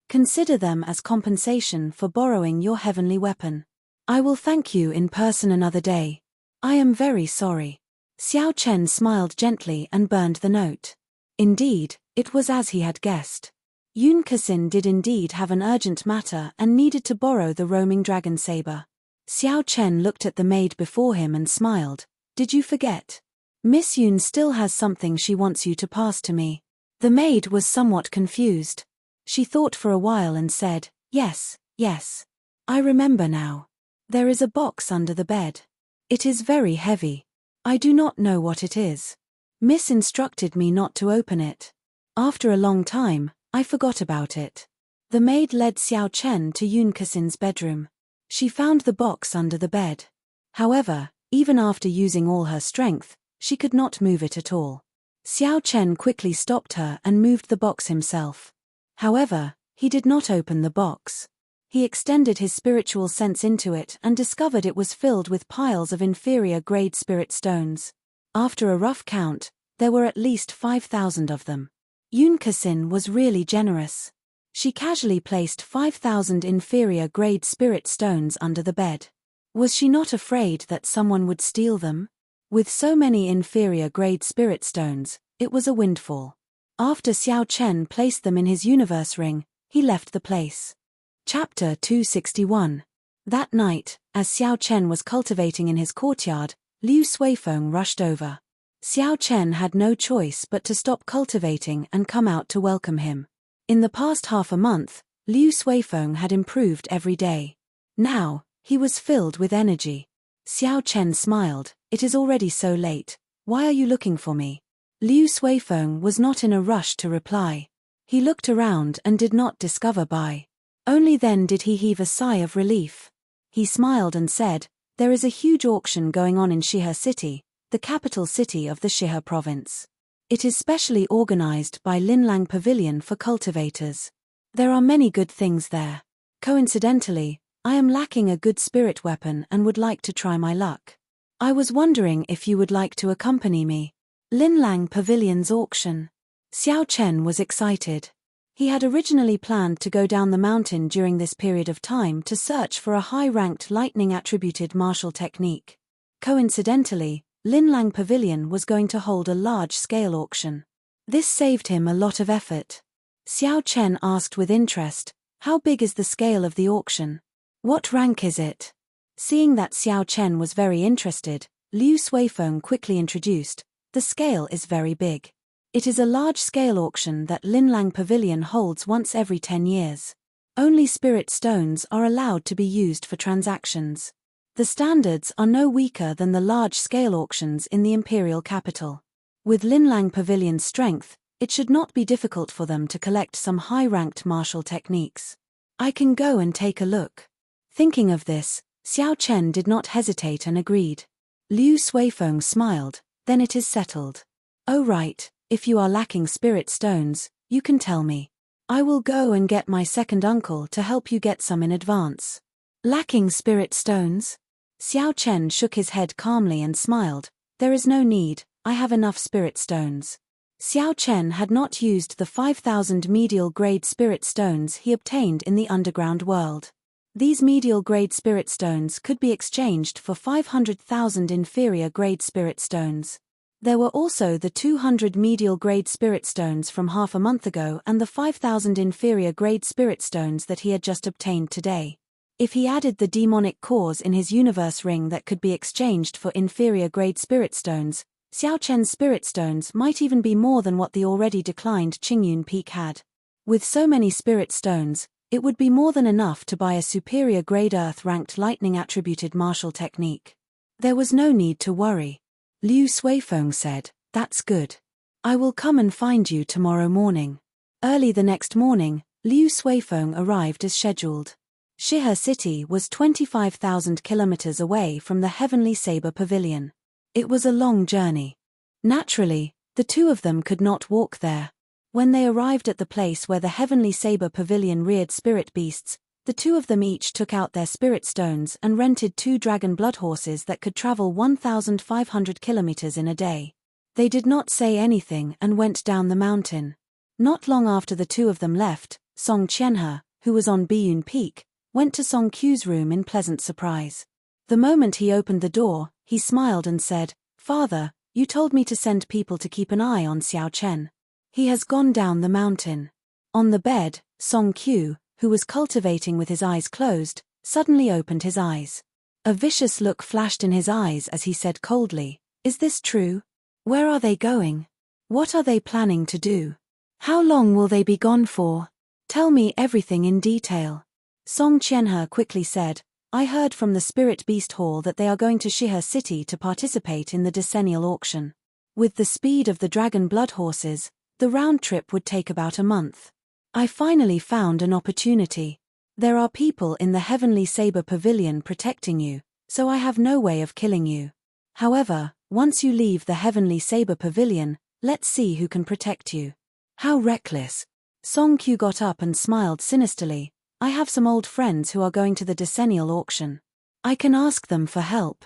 Consider them as compensation for borrowing your heavenly weapon. I will thank you in person another day. I am very sorry." Xiao Chen smiled gently and burned the note. Indeed, it was as he had guessed. Yoon Kasin did indeed have an urgent matter and needed to borrow the roaming dragon saber. Xiao Chen looked at the maid before him and smiled. "Did you forget? Miss Yoon still has something she wants you to pass to me." The maid was somewhat confused. She thought for a while and said, Yes. I remember now. There is a box under the bed. It is very heavy. I do not know what it is. Miss instructed me not to open it. After a long time, I forgot about it." The maid led Xiao Chen to Yoon Kasin's bedroom. She found the box under the bed. However, even after using all her strength, she could not move it at all. Xiao Chen quickly stopped her and moved the box himself. However, he did not open the box. He extended his spiritual sense into it and discovered it was filled with piles of inferior-grade spirit stones. After a rough count, there were at least 5,000 of them. Yoon Kasin was really generous. She casually placed 5,000 inferior-grade spirit stones under the bed. Was she not afraid that someone would steal them? With so many inferior-grade spirit stones, it was a windfall. After Xiao Chen placed them in his universe ring, he left the place. Chapter 261. That night, as Xiao Chen was cultivating in his courtyard, Liu Suifeng rushed over. Xiao Chen had no choice but to stop cultivating and come out to welcome him. In the past half a month, Liu Suifeng had improved every day. Now, he was filled with energy. Xiao Chen smiled, "It is already so late. Why are you looking for me?" Liu Suifeng was not in a rush to reply. He looked around and did not discover Bai. Only then did he heave a sigh of relief. He smiled and said, "There is a huge auction going on in Shihe City, the capital city of the Shihe province. It is specially organized by Linlang Pavilion for cultivators. There are many good things there. Coincidentally, I am lacking a good spirit weapon and would like to try my luck. I was wondering if you would like to accompany me." Linlang Pavilion's auction. Xiao Chen was excited. He had originally planned to go down the mountain during this period of time to search for a high-ranked lightning-attributed martial technique. Coincidentally, Linlang Pavilion was going to hold a large-scale auction. This saved him a lot of effort. Xiao Chen asked with interest, "How big is the scale of the auction? What rank is it?" Seeing that Xiao Chen was very interested, Liu Suifeng quickly introduced, "The scale is very big. It is a large-scale auction that Linlang Pavilion holds once every 10 years. Only spirit stones are allowed to be used for transactions. The standards are no weaker than the large-scale auctions in the imperial capital. With Linlang Pavilion's strength, it should not be difficult for them to collect some high-ranked martial techniques. I can go and take a look." Thinking of this, Xiao Chen did not hesitate and agreed. Liu Suifeng smiled, Then it is settled. Oh right, if you are lacking spirit stones, you can tell me. I will go and get my second uncle to help you get some in advance. Lacking spirit stones? Xiao Chen shook his head calmly and smiled. There is no need, I have enough spirit stones. Xiao Chen had not used the 5,000 medial-grade spirit stones he obtained in the underground world. These medial-grade spirit stones could be exchanged for 500,000 inferior-grade spirit stones. There were also the 200 medial-grade spirit stones from half a month ago and the 5,000 inferior-grade spirit stones that he had just obtained today. If he added the demonic cores in his universe ring that could be exchanged for inferior-grade spirit stones, Xiao Chen's spirit stones might even be more than what the already declined Qingyun Peak had. With so many spirit stones, it would be more than enough to buy a superior-grade Earth-ranked lightning-attributed martial technique. There was no need to worry. Liu Suifeng said, "That's good. I will come and find you tomorrow morning." Early the next morning, Liu Suifeng arrived as scheduled. Shihe City was 25,000 kilometers away from the Heavenly Saber Pavilion. It was a long journey. Naturally, the two of them could not walk there. When they arrived at the place where the Heavenly Saber Pavilion reared spirit beasts, the two of them each took out their spirit stones and rented 2 dragon blood horses that could travel 1,500 kilometers in a day. They did not say anything and went down the mountain. Not long after the two of them left, Song Qianhe, who was on Biyun Peak, went to Song Qiu's room in pleasant surprise. The moment he opened the door, he smiled and said, "Father, you told me to send people to keep an eye on Xiao Chen. He has gone down the mountain." On the bed, Song Qiu, who was cultivating with his eyes closed, suddenly opened his eyes. A vicious look flashed in his eyes as he said coldly, "Is this true? Where are they going? What are they planning to do? How long will they be gone for? Tell me everything in detail." Song Qianhe quickly said, "I heard from the Spirit Beast Hall that they are going to Shihe City to participate in the decennial auction. With the speed of the dragon blood horses, the round trip would take about a month. I finally found an opportunity. There are people in the Heavenly Saber Pavilion protecting you, so I have no way of killing you. However, once you leave the Heavenly Saber Pavilion, let's see who can protect you." How reckless. Song Qiu got up and smiled sinisterly. "I have some old friends who are going to the decennial auction. I can ask them for help."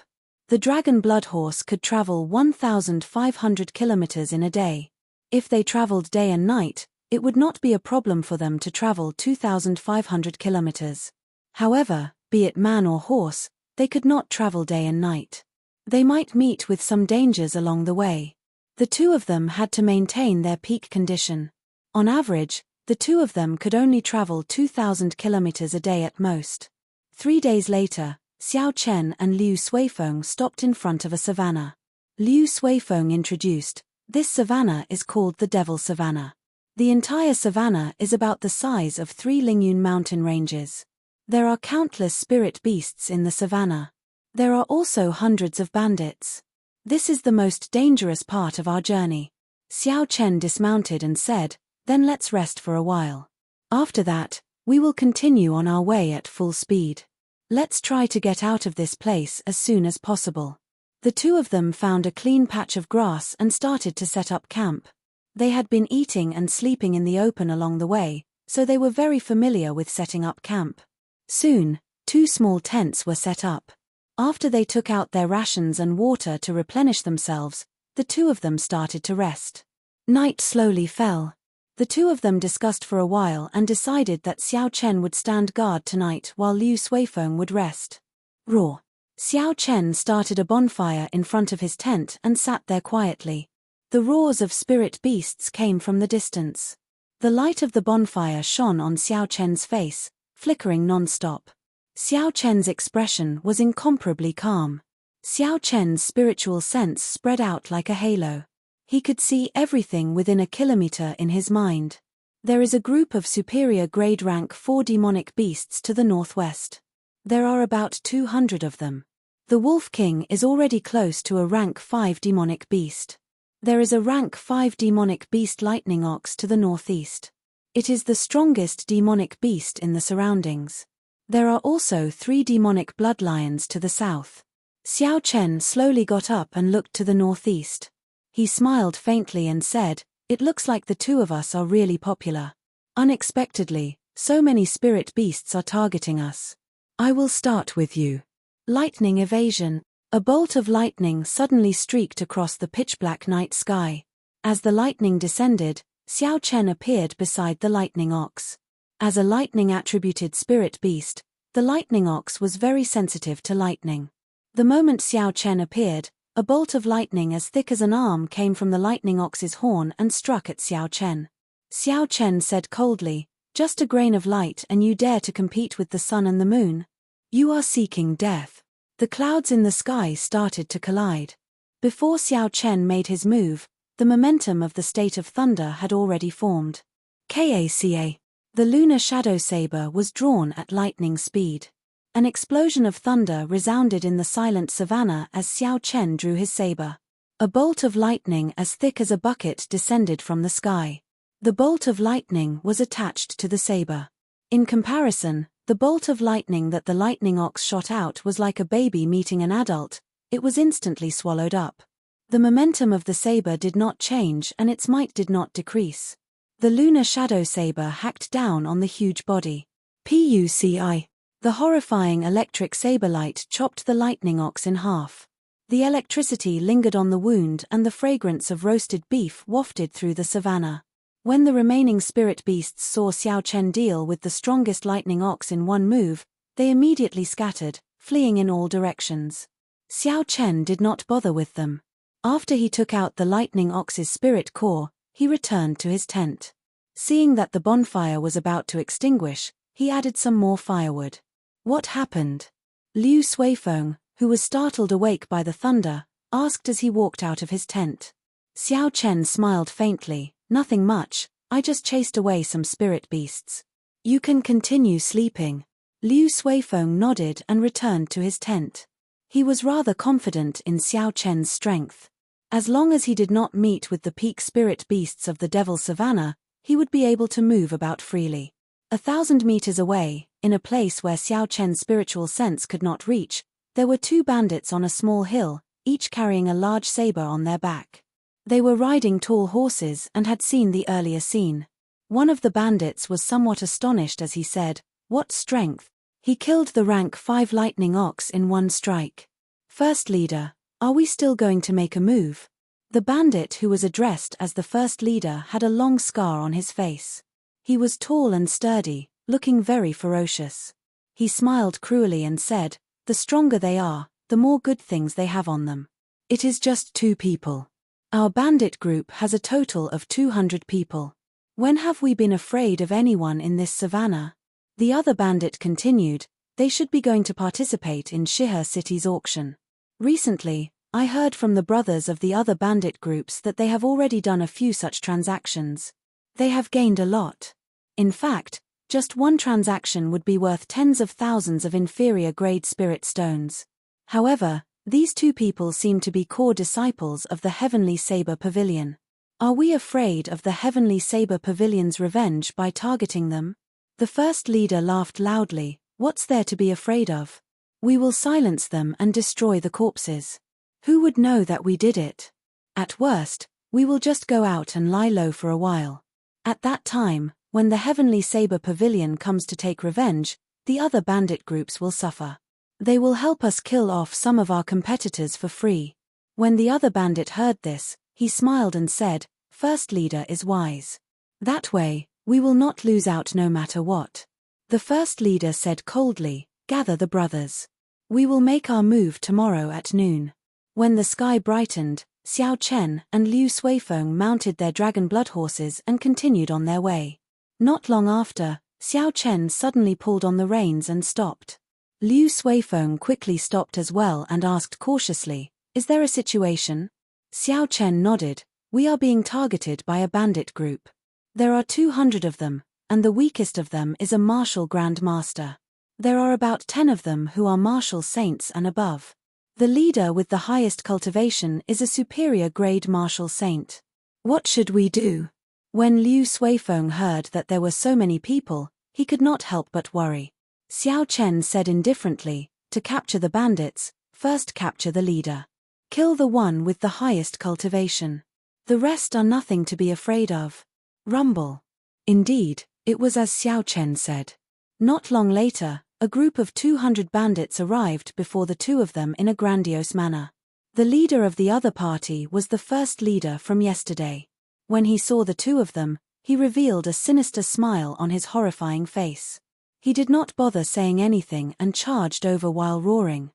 The dragon blood horse could travel 1,500 kilometers in a day. If they traveled day and night, it would not be a problem for them to travel 2,500 kilometers. However, be it man or horse, they could not travel day and night. They might meet with some dangers along the way. The two of them had to maintain their peak condition. On average, the two of them could only travel 2,000 kilometers a day at most. 3 days later, Xiao Chen and Liu Suifeng stopped in front of a savanna. Liu Suifeng introduced, "This savanna is called the Devil Savanna. The entire savanna is about the size of 3 Lingyun mountain ranges. There are countless spirit beasts in the savanna. There are also hundreds of bandits. This is the most dangerous part of our journey." Xiao Chen dismounted and said, "Then let's rest for a while. After that, we will continue on our way at full speed. Let's try to get out of this place as soon as possible." The two of them found a clean patch of grass and started to set up camp. They had been eating and sleeping in the open along the way, so they were very familiar with setting up camp. Soon, 2 small tents were set up. After they took out their rations and water to replenish themselves, the two of them started to rest. Night slowly fell. The two of them discussed for a while and decided that Xiao Chen would stand guard tonight while Liu Suifeng would rest. Raw. Xiao Chen started a bonfire in front of his tent and sat there quietly. The roars of spirit beasts came from the distance. The light of the bonfire shone on Xiao Chen's face, flickering non-stop. Xiao Chen's expression was incomparably calm. Xiao Chen's spiritual sense spread out like a halo. He could see everything within a kilometer in his mind. There is a group of superior grade rank 4 demonic beasts to the northwest. There are about 200 of them. The Wolf King is already close to a rank 5 demonic beast. There is a rank 5 demonic beast lightning ox to the northeast. It is the strongest demonic beast in the surroundings. There are also 3 demonic blood lions to the south. Xiao Chen slowly got up and looked to the northeast. He smiled faintly and said, "It looks like the two of us are really popular. Unexpectedly, so many spirit beasts are targeting us. I will start with you." Lightning evasion. A bolt of lightning suddenly streaked across the pitch-black night sky. As the lightning descended, Xiao Chen appeared beside the lightning ox. As a lightning-attributed spirit beast, the lightning ox was very sensitive to lightning. The moment Xiao Chen appeared, a bolt of lightning as thick as an arm came from the lightning ox's horn and struck at Xiao Chen. Xiao Chen said coldly, "Just a grain of light and you dare to compete with the sun and the moon? You are seeking death." The clouds in the sky started to collide. Before Xiao Chen made his move, the momentum of the state of thunder had already formed. KACA. The lunar shadow saber was drawn at lightning speed. An explosion of thunder resounded in the silent savannah as Xiao Chen drew his saber. A bolt of lightning as thick as a bucket descended from the sky. The bolt of lightning was attached to the saber. In comparison, the bolt of lightning that the lightning ox shot out was like a baby meeting an adult. It was instantly swallowed up. The momentum of the saber did not change and its might did not decrease. The lunar shadow saber hacked down on the huge body. PUCI. The horrifying electric saber light chopped the lightning ox in half. The electricity lingered on the wound and the fragrance of roasted beef wafted through the savannah. When the remaining spirit beasts saw Xiao Chen deal with the strongest lightning ox in one move, they immediately scattered, fleeing in all directions. Xiao Chen did not bother with them. After he took out the lightning ox's spirit core, he returned to his tent. Seeing that the bonfire was about to extinguish, he added some more firewood. What happened? Liu Suifeng, who was startled awake by the thunder, asked as he walked out of his tent. Xiao Chen smiled faintly. "Nothing much, I just chased away some spirit beasts. You can continue sleeping." Liu Suifeng nodded and returned to his tent. He was rather confident in Xiao Chen's strength. As long as he did not meet with the peak spirit beasts of the Devil Savannah, he would be able to move about freely. 1,000 meters away, in a place where Xiao Chen's spiritual sense could not reach, there were two bandits on a small hill, each carrying a large saber on their back. They were riding tall horses and had seen the earlier scene. One of the bandits was somewhat astonished as he said, "What strength! He killed the rank 5 lightning ox in one strike. First leader, are we still going to make a move?" The bandit who was addressed as the first leader had a long scar on his face. He was tall and sturdy, looking very ferocious. He smiled cruelly and said, "The stronger they are, the more good things they have on them. It is just 2 people. Our bandit group has a total of 200 people. When have we been afraid of anyone in this savannah?" The other bandit continued, "They should be going to participate in Shihe City's auction. Recently, I heard from the brothers of the other bandit groups that they have already done a few such transactions. They have gained a lot. In fact, just one transaction would be worth tens of thousands of inferior-grade spirit stones. However, these 2 people seem to be core disciples of the Heavenly Saber Pavilion. Are we afraid of the Heavenly Saber Pavilion's revenge by targeting them?" The first leader laughed loudly. "What's there to be afraid of? We will silence them and destroy the corpses. Who would know that we did it? At worst, we will just go out and lie low for a while. At that time, when the Heavenly Saber Pavilion comes to take revenge, the other bandit groups will suffer. They will help us kill off some of our competitors for free." When the other bandit heard this, he smiled and said, "First leader is wise. That way, we will not lose out no matter what." The first leader said coldly, "Gather the brothers. We will make our move tomorrow at noon." When the sky brightened, Xiao Chen and Liu Suifeng mounted their dragon blood horses and continued on their way. Not long after, Xiao Chen suddenly pulled on the reins and stopped. Liu Suifeng quickly stopped as well and asked cautiously, "Is there a situation?" Xiao Chen nodded, "We are being targeted by a bandit group. There are 200 of them, and the weakest of them is a martial Grand Master. There are about 10 of them who are martial saints and above. The leader with the highest cultivation is a superior grade martial saint. What should we do?" When Liu Suifeng heard that there were so many people, he could not help but worry. Xiao Chen said indifferently, "To capture the bandits, First capture the leader. Kill the one with the highest cultivation. The rest are nothing to be afraid of. Rumble. Indeed, it was as Xiao Chen said. Not long later, a group of 200 bandits arrived before the two of them in a grandiose manner. The leader of the other party was the first leader from yesterday. When he saw the two of them, he revealed a sinister smile on his horrifying face. He did not bother saying anything and charged over while roaring.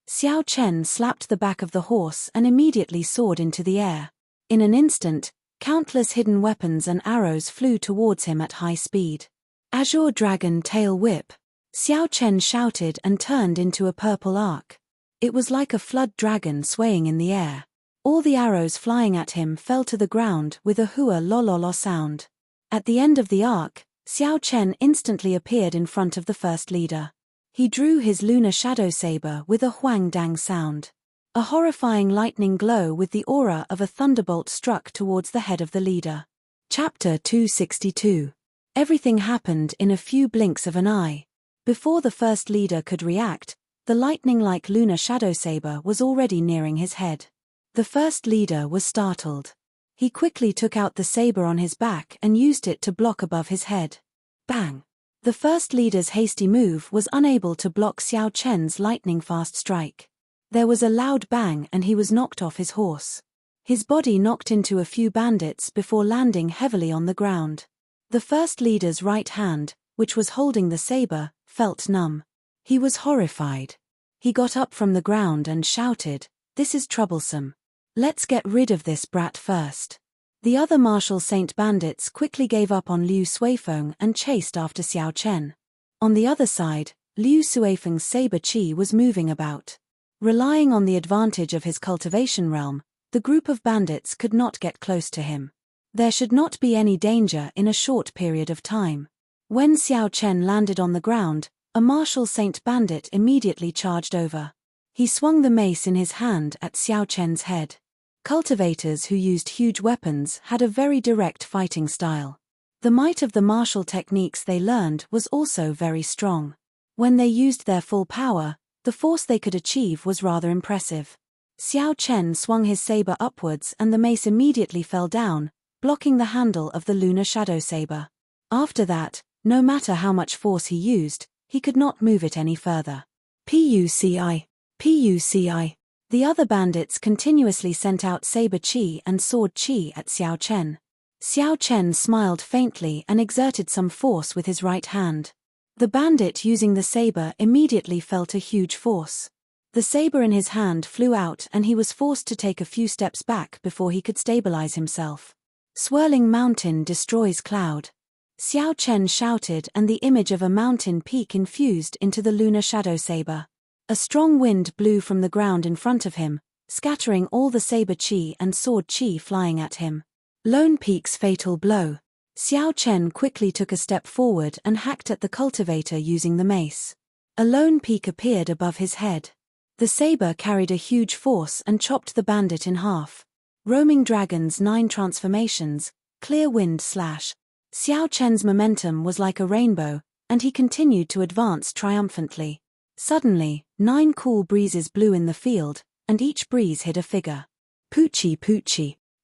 Xiao Chen slapped the back of the horse and immediately soared into the air. In an instant, countless hidden weapons and arrows flew towards him at high speed. Azure Dragon Tail Whip. Xiao Chen shouted and turned into a purple arc. It was like a flood dragon swaying in the air. All the arrows flying at him fell to the ground with a hua lololo sound. At the end of the arc, Xiao Chen instantly appeared in front of the first leader. He drew his lunar shadow saber with a huang dang sound. A horrifying lightning glow with the aura of a thunderbolt struck towards the head of the leader. Chapter 262. Everything happened in a few blinks of an eye. Before the first leader could react, the lightning-like lunar shadow saber was already nearing his head. The first leader was startled. He quickly took out the saber on his back and used it to block above his head. Bang! The first leader's hasty move was unable to block Xiao Chen's lightning-fast strike. There was a loud bang and he was knocked off his horse. His body knocked into a few bandits before landing heavily on the ground. The first leader's right hand, which was holding the saber, felt numb. He was horrified. He got up from the ground and shouted, "This is troublesome. Let's get rid of this brat first." The other martial saint bandits quickly gave up on Liu Suifeng and chased after Xiao Chen. On the other side, Liu Suifeng's saber chi was moving about. Relying on the advantage of his cultivation realm, the group of bandits could not get close to him. There should not be any danger in a short period of time. When Xiao Chen landed on the ground, a martial saint bandit immediately charged over. He swung the mace in his hand at Xiao Chen's head. Cultivators who used huge weapons had a very direct fighting style. The might of the martial techniques they learned was also very strong. When they used their full power, the force they could achieve was rather impressive. Xiao Chen swung his saber upwards and the mace immediately fell down, blocking the handle of the lunar shadow saber. After that, no matter how much force he used, he could not move it any further. Puci. Puci. The other bandits continuously sent out saber chi and sword chi at Xiao Chen. Xiao Chen smiled faintly and exerted some force with his right hand. The bandit using the saber immediately felt a huge force. The saber in his hand flew out and he was forced to take a few steps back before he could stabilize himself. Swirling mountain destroys cloud. Xiao Chen shouted and the image of a mountain peak infused into the lunar shadow saber. A strong wind blew from the ground in front of him, scattering all the saber chi and sword chi flying at him. Lone Peak's fatal blow. Xiao Chen quickly took a step forward and hacked at the cultivator using the mace. A lone peak appeared above his head. The saber carried a huge force and chopped the bandit in half. Roaming Dragon's 9 transformations, clear wind slash. Xiao Chen's momentum was like a rainbow, and he continued to advance triumphantly. Suddenly, 9 cool breezes blew in the field, and each breeze hid a figure. Puci.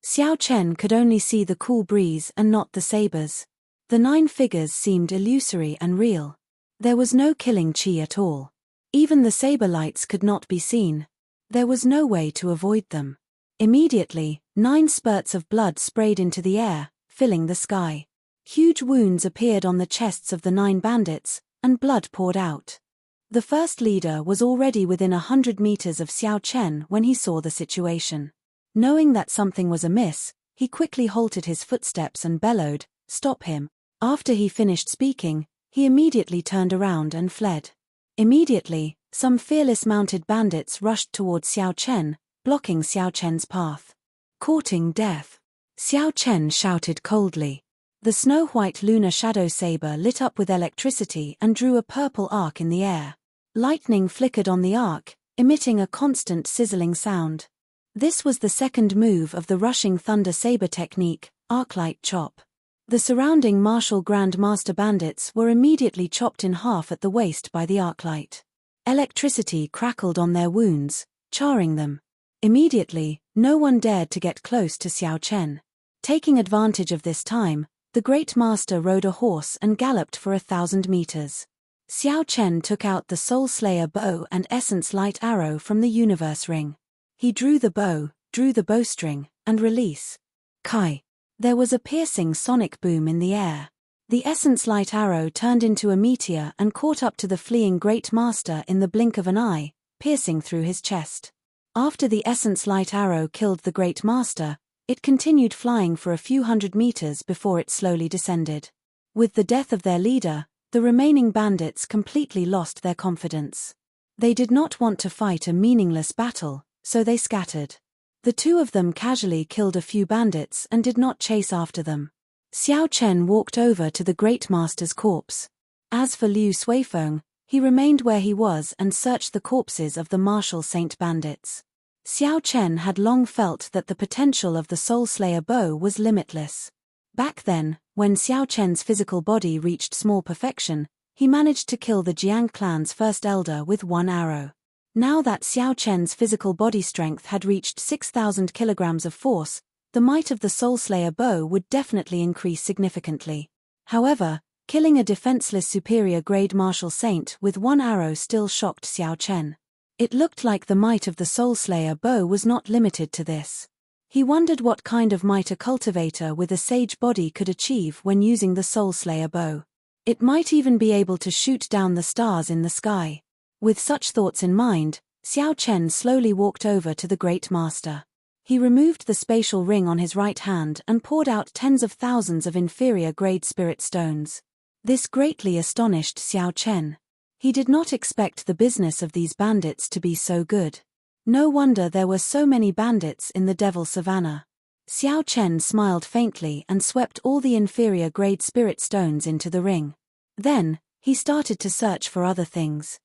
Xiao Chen could only see the cool breeze and not the sabers. The 9 figures seemed illusory and real. There was no killing chi at all. Even the saber lights could not be seen. There was no way to avoid them. Immediately, 9 spurts of blood sprayed into the air, filling the sky. Huge wounds appeared on the chests of the 9 bandits, and blood poured out. The first leader was already within 100 meters of Xiao Chen when he saw the situation. Knowing that something was amiss, he quickly halted his footsteps and bellowed, "Stop him." After he finished speaking, he immediately turned around and fled. Immediately, some fearless mounted bandits rushed towards Xiao Chen, blocking Xiao Chen's path. Courting death. Xiao Chen shouted coldly. The snow-white lunar shadow saber lit up with electricity and drew a purple arc in the air. Lightning flickered on the arc, emitting a constant sizzling sound. This was the second move of the rushing thunder saber technique, Arclight Chop. The surrounding martial Grand Master bandits were immediately chopped in half at the waist by the arclight. Electricity crackled on their wounds, charring them. Immediately, no one dared to get close to Xiao Chen. Taking advantage of this time, the Great Master rode a horse and galloped for 1,000 meters. Xiao Chen took out the Soul Slayer bow and Essence Light arrow from the universe ring. He drew the bow, drew the bowstring, and release. Kai. There was a piercing sonic boom in the air. The Essence Light arrow turned into a meteor and caught up to the fleeing Great Master in the blink of an eye, piercing through his chest. After the Essence Light arrow killed the Great Master, it continued flying for a few hundred meters before it slowly descended. With the death of their leader, the remaining bandits completely lost their confidence. They did not want to fight a meaningless battle, so they scattered. The two of them casually killed a few bandits and did not chase after them. Xiao Chen walked over to the Great Master's corpse. As for Liu Suifeng, he remained where he was and searched the corpses of the martial saint bandits. Xiao Chen had long felt that the potential of the Soul Slayer bow was limitless. Back then, when Xiao Chen's physical body reached small perfection, he managed to kill the Jiang clan's first elder with one arrow. Now that Xiao Chen's physical body strength had reached 6,000 kilograms of force, the might of the Soul Slayer bow would definitely increase significantly. However, killing a defenseless superior-grade martial saint with one arrow still shocked Xiao Chen. It looked like the might of the Soul Slayer bow was not limited to this. He wondered what kind of might a cultivator with a sage body could achieve when using the Soul Slayer bow. It might even be able to shoot down the stars in the sky. With such thoughts in mind, Xiao Chen slowly walked over to the Great Master. He removed the spatial ring on his right hand and poured out tens of thousands of inferior-grade spirit stones. This greatly astonished Xiao Chen. He did not expect the business of these bandits to be so good. No wonder there were so many bandits in the Devil Savannah. Xiao Chen smiled faintly and swept all the inferior-grade spirit stones into the ring. Then, he started to search for other things.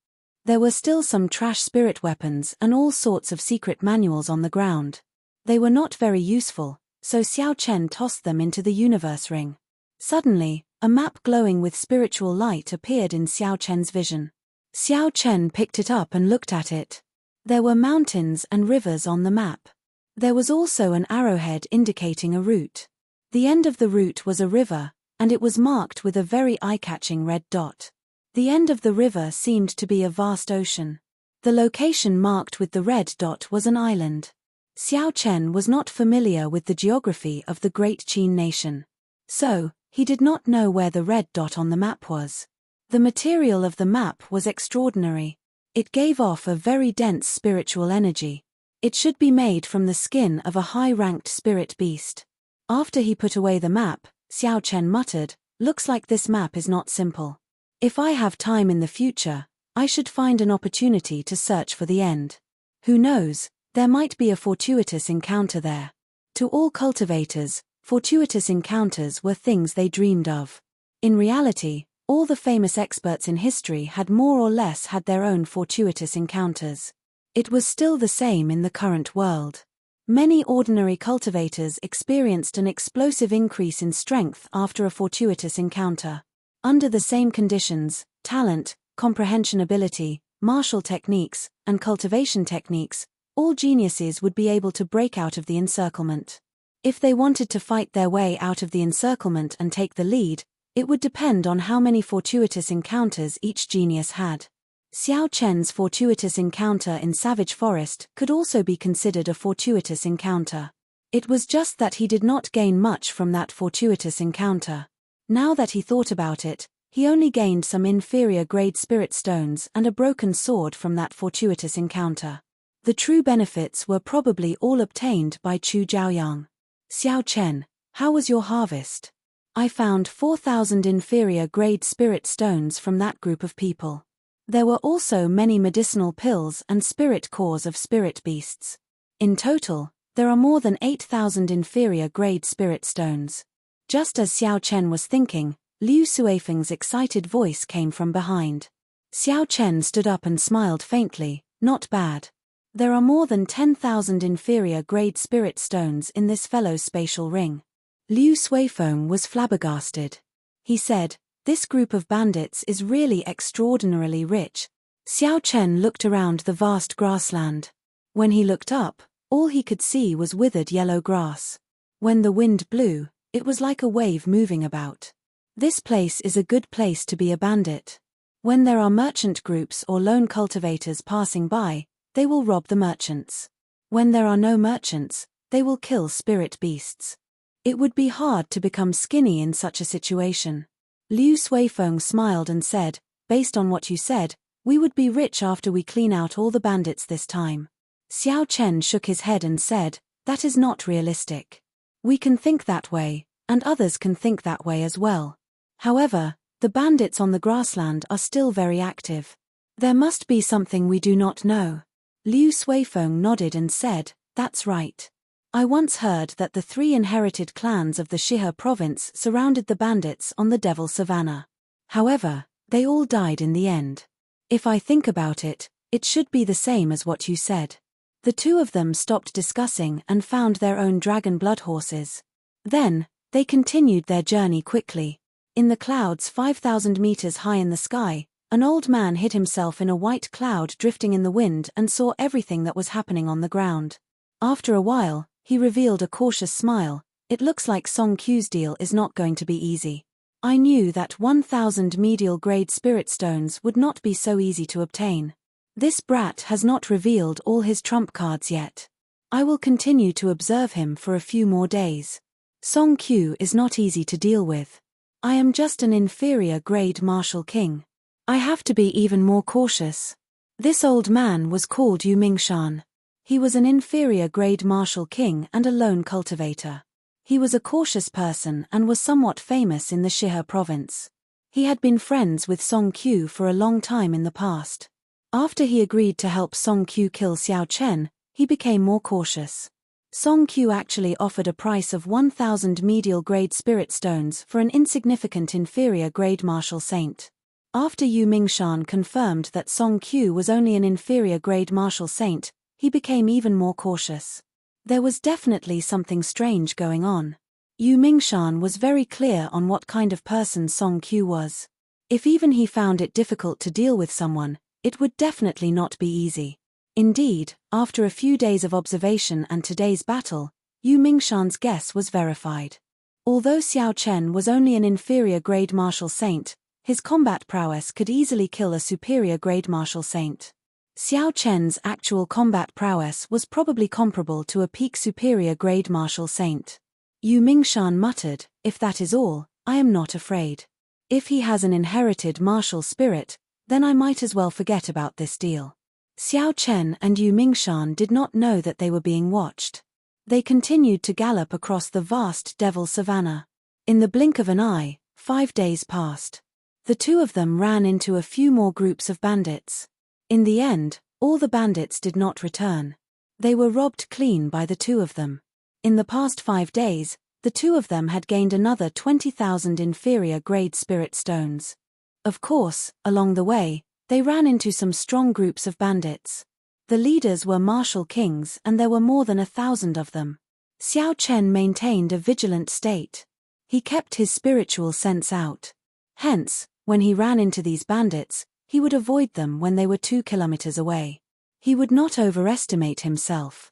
There were still some trash spirit weapons and all sorts of secret manuals on the ground. They were not very useful, so Xiao Chen tossed them into the universe ring. Suddenly, a map glowing with spiritual light appeared in Xiao Chen's vision. Xiao Chen picked it up and looked at it. There were mountains and rivers on the map. There was also an arrowhead indicating a route. The end of the route was a river, and it was marked with a very eye-catching red dot. The end of the river seemed to be a vast ocean. The location marked with the red dot was an island. Xiao Chen was not familiar with the geography of the Great Qin nation. So, he did not know where the red dot on the map was. The material of the map was extraordinary. It gave off a very dense spiritual energy. It should be made from the skin of a high-ranked spirit beast. After he put away the map, Xiao Chen muttered, "Looks like this map is not simple. If I have time in the future, I should find an opportunity to search for the end. Who knows, there might be a fortuitous encounter there." To all cultivators, fortuitous encounters were things they dreamed of. In reality, all the famous experts in history had more or less had their own fortuitous encounters. It was still the same in the current world. Many ordinary cultivators experienced an explosive increase in strength after a fortuitous encounter. Under the same conditions, talent, comprehension ability, martial techniques, and cultivation techniques, all geniuses would be able to break out of the encirclement. If they wanted to fight their way out of the encirclement and take the lead, it would depend on how many fortuitous encounters each genius had. Xiao Chen's fortuitous encounter in Savage Forest could also be considered a fortuitous encounter. It was just that he did not gain much from that fortuitous encounter. Now that he thought about it, he only gained some inferior-grade spirit stones and a broken sword from that fortuitous encounter. The true benefits were probably all obtained by Chu Jiaoyang. "Xiao Chen, how was your harvest?" "I found 4,000 inferior-grade spirit stones from that group of people. There were also many medicinal pills and spirit cores of spirit beasts. In total, there are more than 8,000 inferior-grade spirit stones." Just as Xiao Chen was thinking, Liu Suifeng's excited voice came from behind. Xiao Chen stood up and smiled faintly. "Not bad. There are more than 10,000 inferior-grade spirit stones in this fellow's spatial ring." Liu Suifeng was flabbergasted. He said, "This group of bandits is really extraordinarily rich." Xiao Chen looked around the vast grassland. When he looked up, all he could see was withered yellow grass. When the wind blew, it was like a wave moving about. This place is a good place to be a bandit. When there are merchant groups or lone cultivators passing by, they will rob the merchants. When there are no merchants, they will kill spirit beasts. It would be hard to become skinny in such a situation. Liu Suifeng smiled and said, based on what you said, we would be rich after we clean out all the bandits this time. Xiao Chen shook his head and said, that is not realistic. We can think that way, and others can think that way as well. However, the bandits on the grassland are still very active. There must be something we do not know. Liu Suifeng nodded and said, that's right. I once heard that the 3 inherited clans of the Shihe province surrounded the bandits on the Devil Savannah. However, they all died in the end. If I think about it, it should be the same as what you said. The 2 of them stopped discussing and found their own dragon blood horses. Then, they continued their journey quickly. In the clouds 5,000 meters high in the sky, an old man hid himself in a white cloud drifting in the wind and saw everything that was happening on the ground. After a while, he revealed a cautious smile. It looks like Song Q's deal is not going to be easy. I knew that 1,000 medial grade spirit stones would not be so easy to obtain. This brat has not revealed all his trump cards yet. I will continue to observe him for a few more days. Song Q is not easy to deal with. I am just an inferior grade martial king. I have to be even more cautious. This old man was called Yu Mingshan. He was an inferior grade martial king and a lone cultivator. He was a cautious person and was somewhat famous in the Shihe province. He had been friends with Song Q for a long time in the past. After he agreed to help Song Q kill Xiao Chen, he became more cautious. Song Q actually offered a price of 1,000 medial grade spirit stones for an insignificant inferior grade martial saint. After Yu Mingshan confirmed that Song Q was only an inferior grade martial saint, he became even more cautious. There was definitely something strange going on. Yu Mingshan was very clear on what kind of person Song Q was. If even he found it difficult to deal with someone, it would definitely not be easy. Indeed, after a few days of observation and today's battle, Yu Mingshan's guess was verified. Although Xiao Chen was only an inferior grade martial saint, his combat prowess could easily kill a superior grade martial saint. Xiao Chen's actual combat prowess was probably comparable to a peak superior grade martial saint. Yu Mingshan muttered, if that is all, I am not afraid. If he has an inherited martial spirit, then I might as well forget about this deal. Xiao Chen and Yu Mingshan did not know that they were being watched. They continued to gallop across the vast Devil Savannah. In the blink of an eye, 5 days passed. The 2 of them ran into a few more groups of bandits. In the end, all the bandits did not return. They were robbed clean by the 2 of them. In the past 5 days, the 2 of them had gained another 20,000 inferior grade spirit stones. Of course, along the way, they ran into some strong groups of bandits. The leaders were martial kings and there were more than 1,000 of them. Xiao Chen maintained a vigilant state. He kept his spiritual sense out. Hence, when he ran into these bandits, he would avoid them when they were 2 kilometers away. He would not overestimate himself.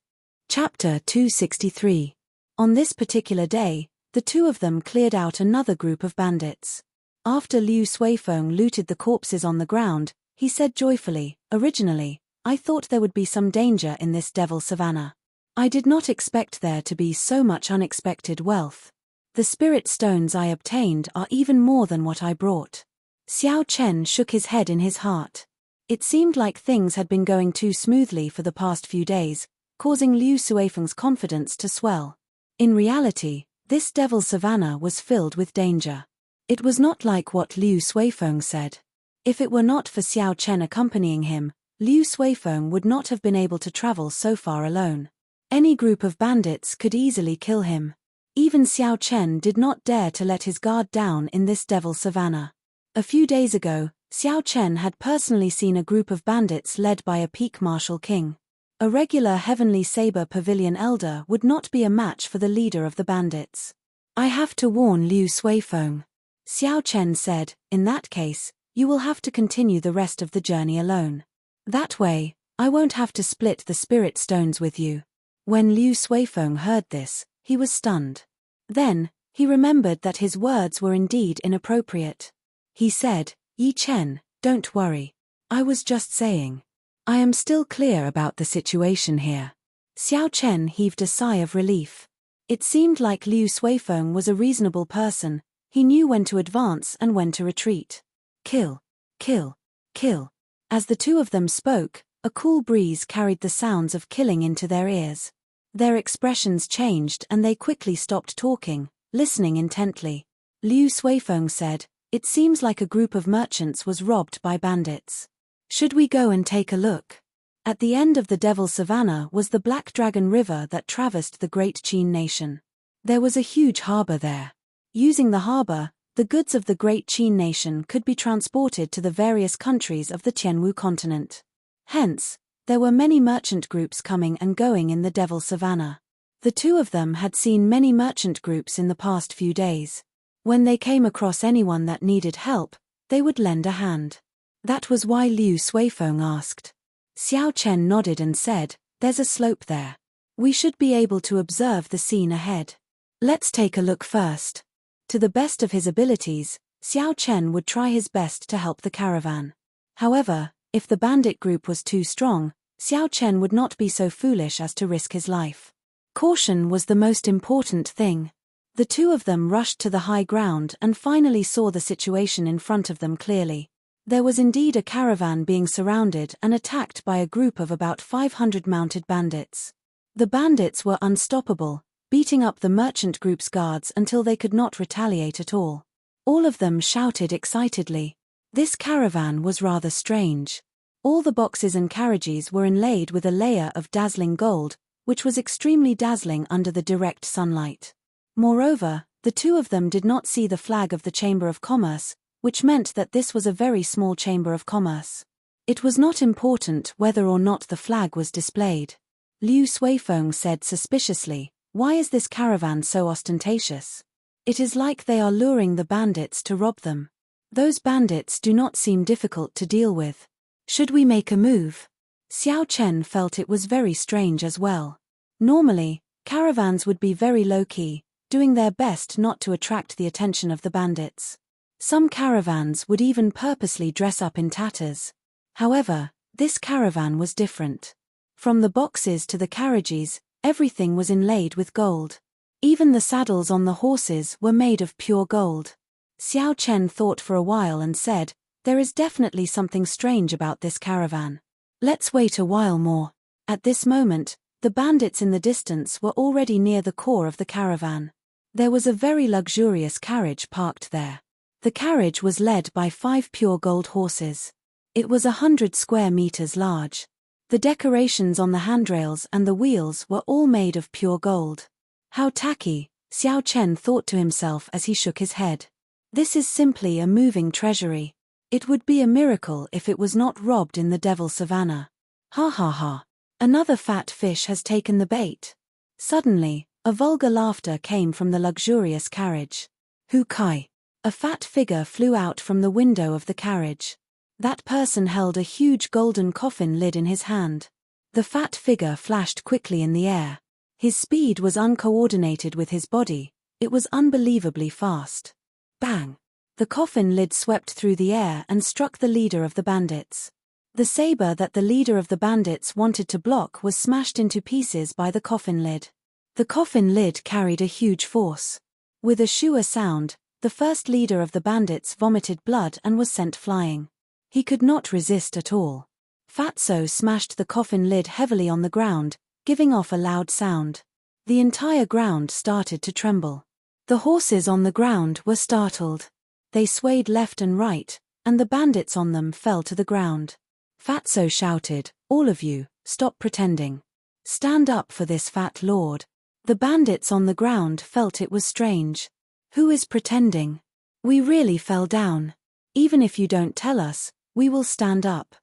Chapter 263. On this particular day, the 2 of them cleared out another group of bandits. After Liu Suifeng looted the corpses on the ground, he said joyfully, originally, I thought there would be some danger in this Devil Savannah. I did not expect there to be so much unexpected wealth. The spirit stones I obtained are even more than what I brought. Xiao Chen shook his head in his heart. It seemed like things had been going too smoothly for the past few days, causing Liu Suifeng's confidence to swell. In reality, this Devil Savannah was filled with danger. It was not like what Liu Suifeng said. If it were not for Xiao Chen accompanying him, Liu Suifeng would not have been able to travel so far alone. Any group of bandits could easily kill him. Even Xiao Chen did not dare to let his guard down in this Devil Savannah. A few days ago, Xiao Chen had personally seen a group of bandits led by a peak martial king. A regular Heavenly Saber Pavilion elder would not be a match for the leader of the bandits. I have to warn Liu Suifeng. Xiao Chen said, in that case, you will have to continue the rest of the journey alone. That way, I won't have to split the spirit stones with you. When Liu Suifeng heard this, he was stunned. Then, he remembered that his words were indeed inappropriate. He said, Yi Chen, don't worry. I was just saying. I am still clear about the situation here. Xiao Chen heaved a sigh of relief. It seemed like Liu Suifeng was a reasonable person. He knew when to advance and when to retreat. Kill, kill, kill. As the two of them spoke, a cool breeze carried the sounds of killing into their ears. Their expressions changed and they quickly stopped talking, listening intently. Liu Suifeng said, It seems like a group of merchants was robbed by bandits. Should we go and take a look? At the end of the Devil Savannah was the Black Dragon River that traversed the Great Qin Nation. There was a huge harbor there. Using the harbor, the goods of the Great Qin Nation could be transported to the various countries of the Tianwu continent. Hence, there were many merchant groups coming and going in the Devil Savannah. The two of them had seen many merchant groups in the past few days. When they came across anyone that needed help, they would lend a hand. That was why Liu Suifeng asked. Xiao Chen nodded and said, There's a slope there. We should be able to observe the scene ahead. Let's take a look first. To the best of his abilities, Xiao Chen would try his best to help the caravan. However, if the bandit group was too strong, Xiao Chen would not be so foolish as to risk his life. Caution was the most important thing. The two of them rushed to the high ground and finally saw the situation in front of them clearly. There was indeed a caravan being surrounded and attacked by a group of about 500 mounted bandits. The bandits were unstoppable, beating up the merchant group's guards until they could not retaliate at all. All of them shouted excitedly. This caravan was rather strange. All the boxes and carriages were inlaid with a layer of dazzling gold, which was extremely dazzling under the direct sunlight. Moreover, the two of them did not see the flag of the Chamber of Commerce, which meant that this was a very small chamber of commerce. It was not important whether or not the flag was displayed. Liu Suifeng said suspiciously, Why is this caravan so ostentatious? It is like they are luring the bandits to rob them. Those bandits do not seem difficult to deal with. Should we make a move? Xiao Chen felt it was very strange as well. Normally, caravans would be very low-key, doing their best not to attract the attention of the bandits. Some caravans would even purposely dress up in tatters. However, this caravan was different. From the boxes to the carriages, everything was inlaid with gold. Even the saddles on the horses were made of pure gold. Xiao Chen thought for a while and said, There is definitely something strange about this caravan. Let's wait a while more. At this moment, the bandits in the distance were already near the core of the caravan. There was a very luxurious carriage parked there. The carriage was led by 5 pure gold horses. It was 100 square meters large. The decorations on the handrails and the wheels were all made of pure gold. How tacky, Xiao Chen thought to himself as he shook his head. This is simply a moving treasury. It would be a miracle if it was not robbed in the Devil Savannah. Ha ha ha. Another fat fish has taken the bait. Suddenly, a vulgar laughter came from the luxurious carriage. Hu Kai. A fat figure flew out from the window of the carriage. That person held a huge golden coffin lid in his hand. The fat figure flashed quickly in the air. His speed was uncoordinated with his body. It was unbelievably fast. Bang! The coffin lid swept through the air and struck the leader of the bandits. The saber that the leader of the bandits wanted to block was smashed into pieces by the coffin lid. The coffin lid carried a huge force. With a shua sound, the first leader of the bandits vomited blood and was sent flying. He could not resist at all. Fatso smashed the coffin lid heavily on the ground, giving off a loud sound. The entire ground started to tremble. The horses on the ground were startled. They swayed left and right, and the bandits on them fell to the ground. Fatso shouted, All of you, stop pretending. Stand up for this fat lord. The bandits on the ground felt it was strange. Who is pretending? We really fell down. Even if you don't tell us, we will stand up.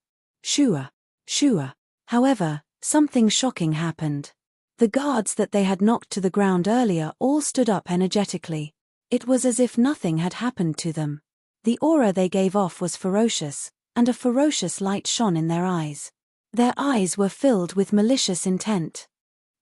Shua. Shua. However, something shocking happened. The guards that they had knocked to the ground earlier all stood up energetically. It was as if nothing had happened to them. The aura they gave off was ferocious, and a ferocious light shone in their eyes. Their eyes were filled with malicious intent.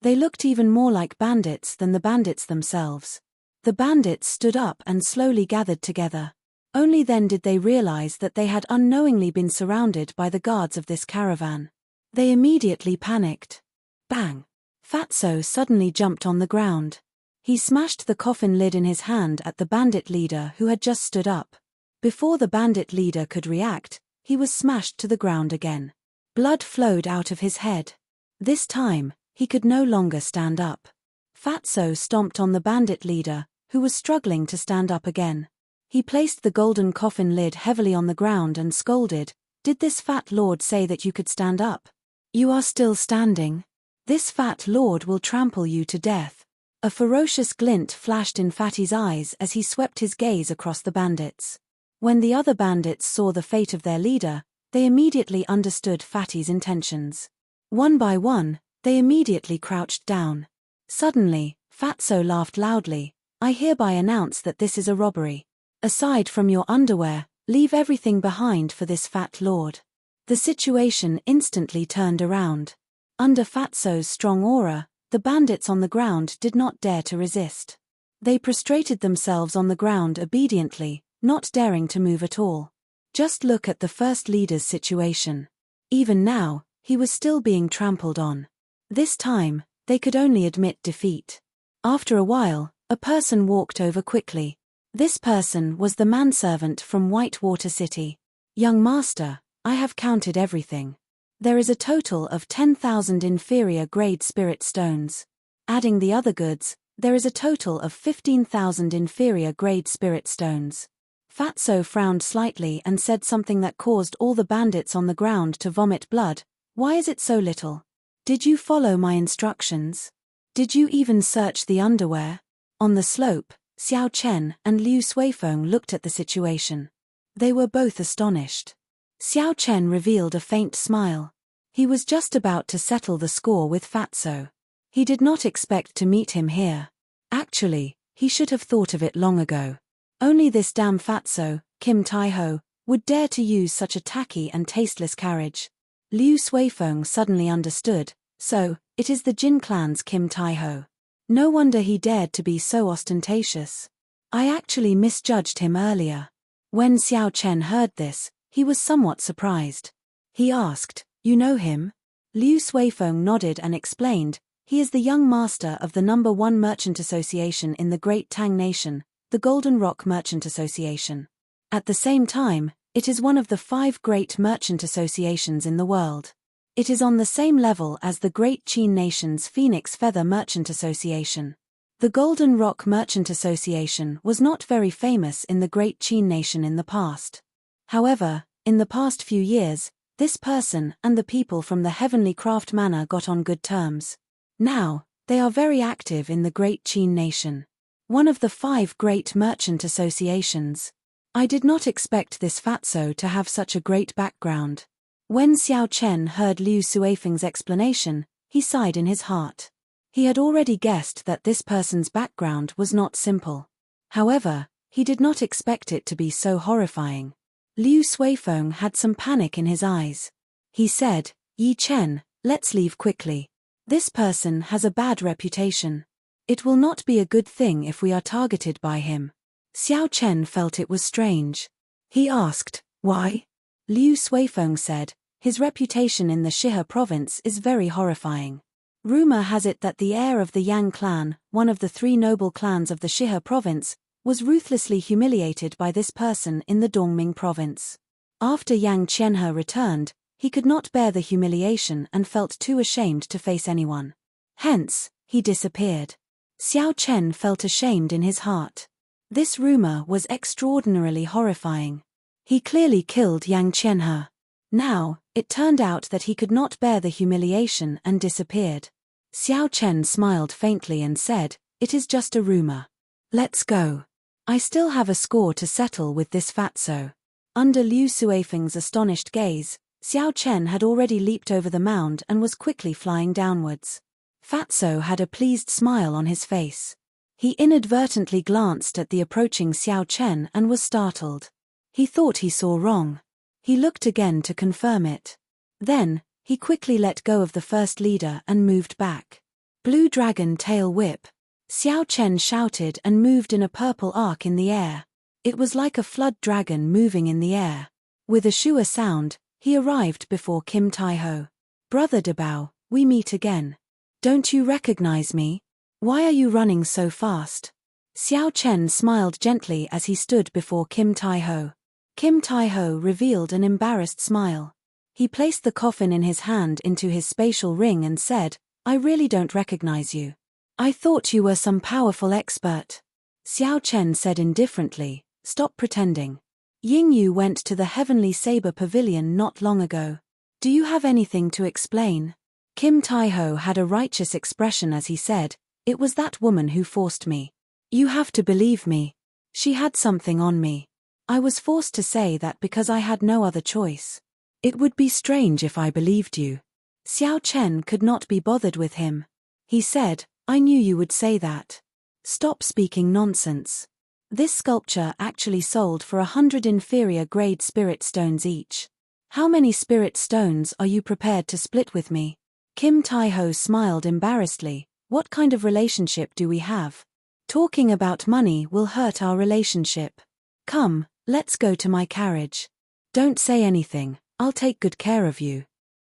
They looked even more like bandits than the bandits themselves. The bandits stood up and slowly gathered together. Only then did they realize that they had unknowingly been surrounded by the guards of this caravan. They immediately panicked. Bang! Fatso suddenly jumped on the ground. He smashed the coffin lid in his hand at the bandit leader who had just stood up. Before the bandit leader could react, he was smashed to the ground again. Blood flowed out of his head. This time, he could no longer stand up. Fatso stomped on the bandit leader, who was struggling to stand up again. He placed the golden coffin lid heavily on the ground and scolded, "Did this fat lord say that you could stand up? You are still standing. This fat lord will trample you to death." A ferocious glint flashed in Fatty's eyes as he swept his gaze across the bandits. When the other bandits saw the fate of their leader, they immediately understood Fatty's intentions. One by one, they immediately crouched down. Suddenly, Fatso laughed loudly. "I hereby announce that this is a robbery. Aside from your underwear, leave everything behind for this fat lord." The situation instantly turned around. Under Fatso's strong aura, the bandits on the ground did not dare to resist. They prostrated themselves on the ground obediently, not daring to move at all. Just look at the first leader's situation. Even now, he was still being trampled on. This time, they could only admit defeat. After a while, a person walked over quickly. This person was the manservant from Whitewater City. "Young master, I have counted everything. There is a total of 10,000 inferior grade spirit stones. Adding the other goods, there is a total of 15,000 inferior grade spirit stones." Fatso frowned slightly and said something that caused all the bandits on the ground to vomit blood. "Why is it so little? Did you follow my instructions? Did you even search the underwear?" On the slope, Xiao Chen and Liu Suifeng looked at the situation. They were both astonished. Xiao Chen revealed a faint smile. He was just about to settle the score with Fatso. He did not expect to meet him here. Actually, he should have thought of it long ago. Only this damn Fatso, Kim Taiho, would dare to use such a tacky and tasteless carriage. Liu Suifeng suddenly understood. So, it is the Jin clan's Kim Taiho. No wonder he dared to be so ostentatious. I actually misjudged him earlier. When Xiao Chen heard this, he was somewhat surprised. He asked, "You know him?" Liu Suifeng nodded and explained, "He is the young master of the #1 merchant association in the Great Tang Nation, the Golden Rock Merchant Association. At the same time, it is one of the 5 great merchant associations in the world. It is on the same level as the Great Qin Nation's Phoenix Feather Merchant Association. The Golden Rock Merchant Association was not very famous in the Great Qin Nation in the past. However, in the past few years, this person and the people from the Heavenly Craft Manor got on good terms. Now, they are very active in the Great Qin Nation. One of the 5 great merchant associations. I did not expect this Fatso to have such a great background." When Xiao Chen heard Liu Suifeng's explanation, he sighed in his heart. He had already guessed that this person's background was not simple. However, he did not expect it to be so horrifying. Liu Suifeng had some panic in his eyes. He said, "Yi Chen, let's leave quickly. This person has a bad reputation. It will not be a good thing if we are targeted by him." Xiao Chen felt it was strange. He asked, "Why?" Liu Suifeng said, "His reputation in the Shihe province is very horrifying. Rumor has it that the heir of the Yang clan, one of the 3 noble clans of the Shihe province, was ruthlessly humiliated by this person in the Dongming province. After Yang Qianhe returned, he could not bear the humiliation and felt too ashamed to face anyone. Hence, he disappeared." Xiao Chen felt ashamed in his heart. This rumor was extraordinarily horrifying. He clearly killed Yang Qianhe. Now, it turned out that he could not bear the humiliation and disappeared. Xiao Chen smiled faintly and said, "It is just a rumor. Let's go. I still have a score to settle with this Fatso." Under Liu Suifeng's astonished gaze, Xiao Chen had already leaped over the mound and was quickly flying downwards. Fatso had a pleased smile on his face. He inadvertently glanced at the approaching Xiao Chen and was startled. He thought he saw wrong. He looked again to confirm it. Then, He quickly let go of the first leader and moved back. Blue dragon tail whip. Xiao Chen shouted and moved in a purple arc in the air. It was like a flood dragon moving in the air. With a shua sound, he arrived before Kim Tai-ho. Brother Dabao, we meet again. Don't you recognize me? Why are you running so fast? Xiao Chen smiled gently as he stood before Kim Tai-ho. Kim Tai-ho revealed an embarrassed smile. He placed the coffin in his hand into his spatial ring and said, I really don't recognize you. I thought you were some powerful expert. Xiao Chen said indifferently, stop pretending. Ying Yu went to the Heavenly Saber Pavilion not long ago. Do you have anything to explain? Kim Tai-ho had a righteous expression as he said, it was that woman who forced me. You have to believe me. She had something on me. I was forced to say that because I had no other choice. It would be strange if I believed you. Xiao Chen could not be bothered with him. He said, I knew you would say that. Stop speaking nonsense. This sculpture actually sold for 100 inferior grade spirit stones each. How many spirit stones are you prepared to split with me? Kim Tai-ho smiled embarrassedly. What kind of relationship do we have? Talking about money will hurt our relationship. Come, let's go to my carriage. Don't say anything, I'll take good care of you.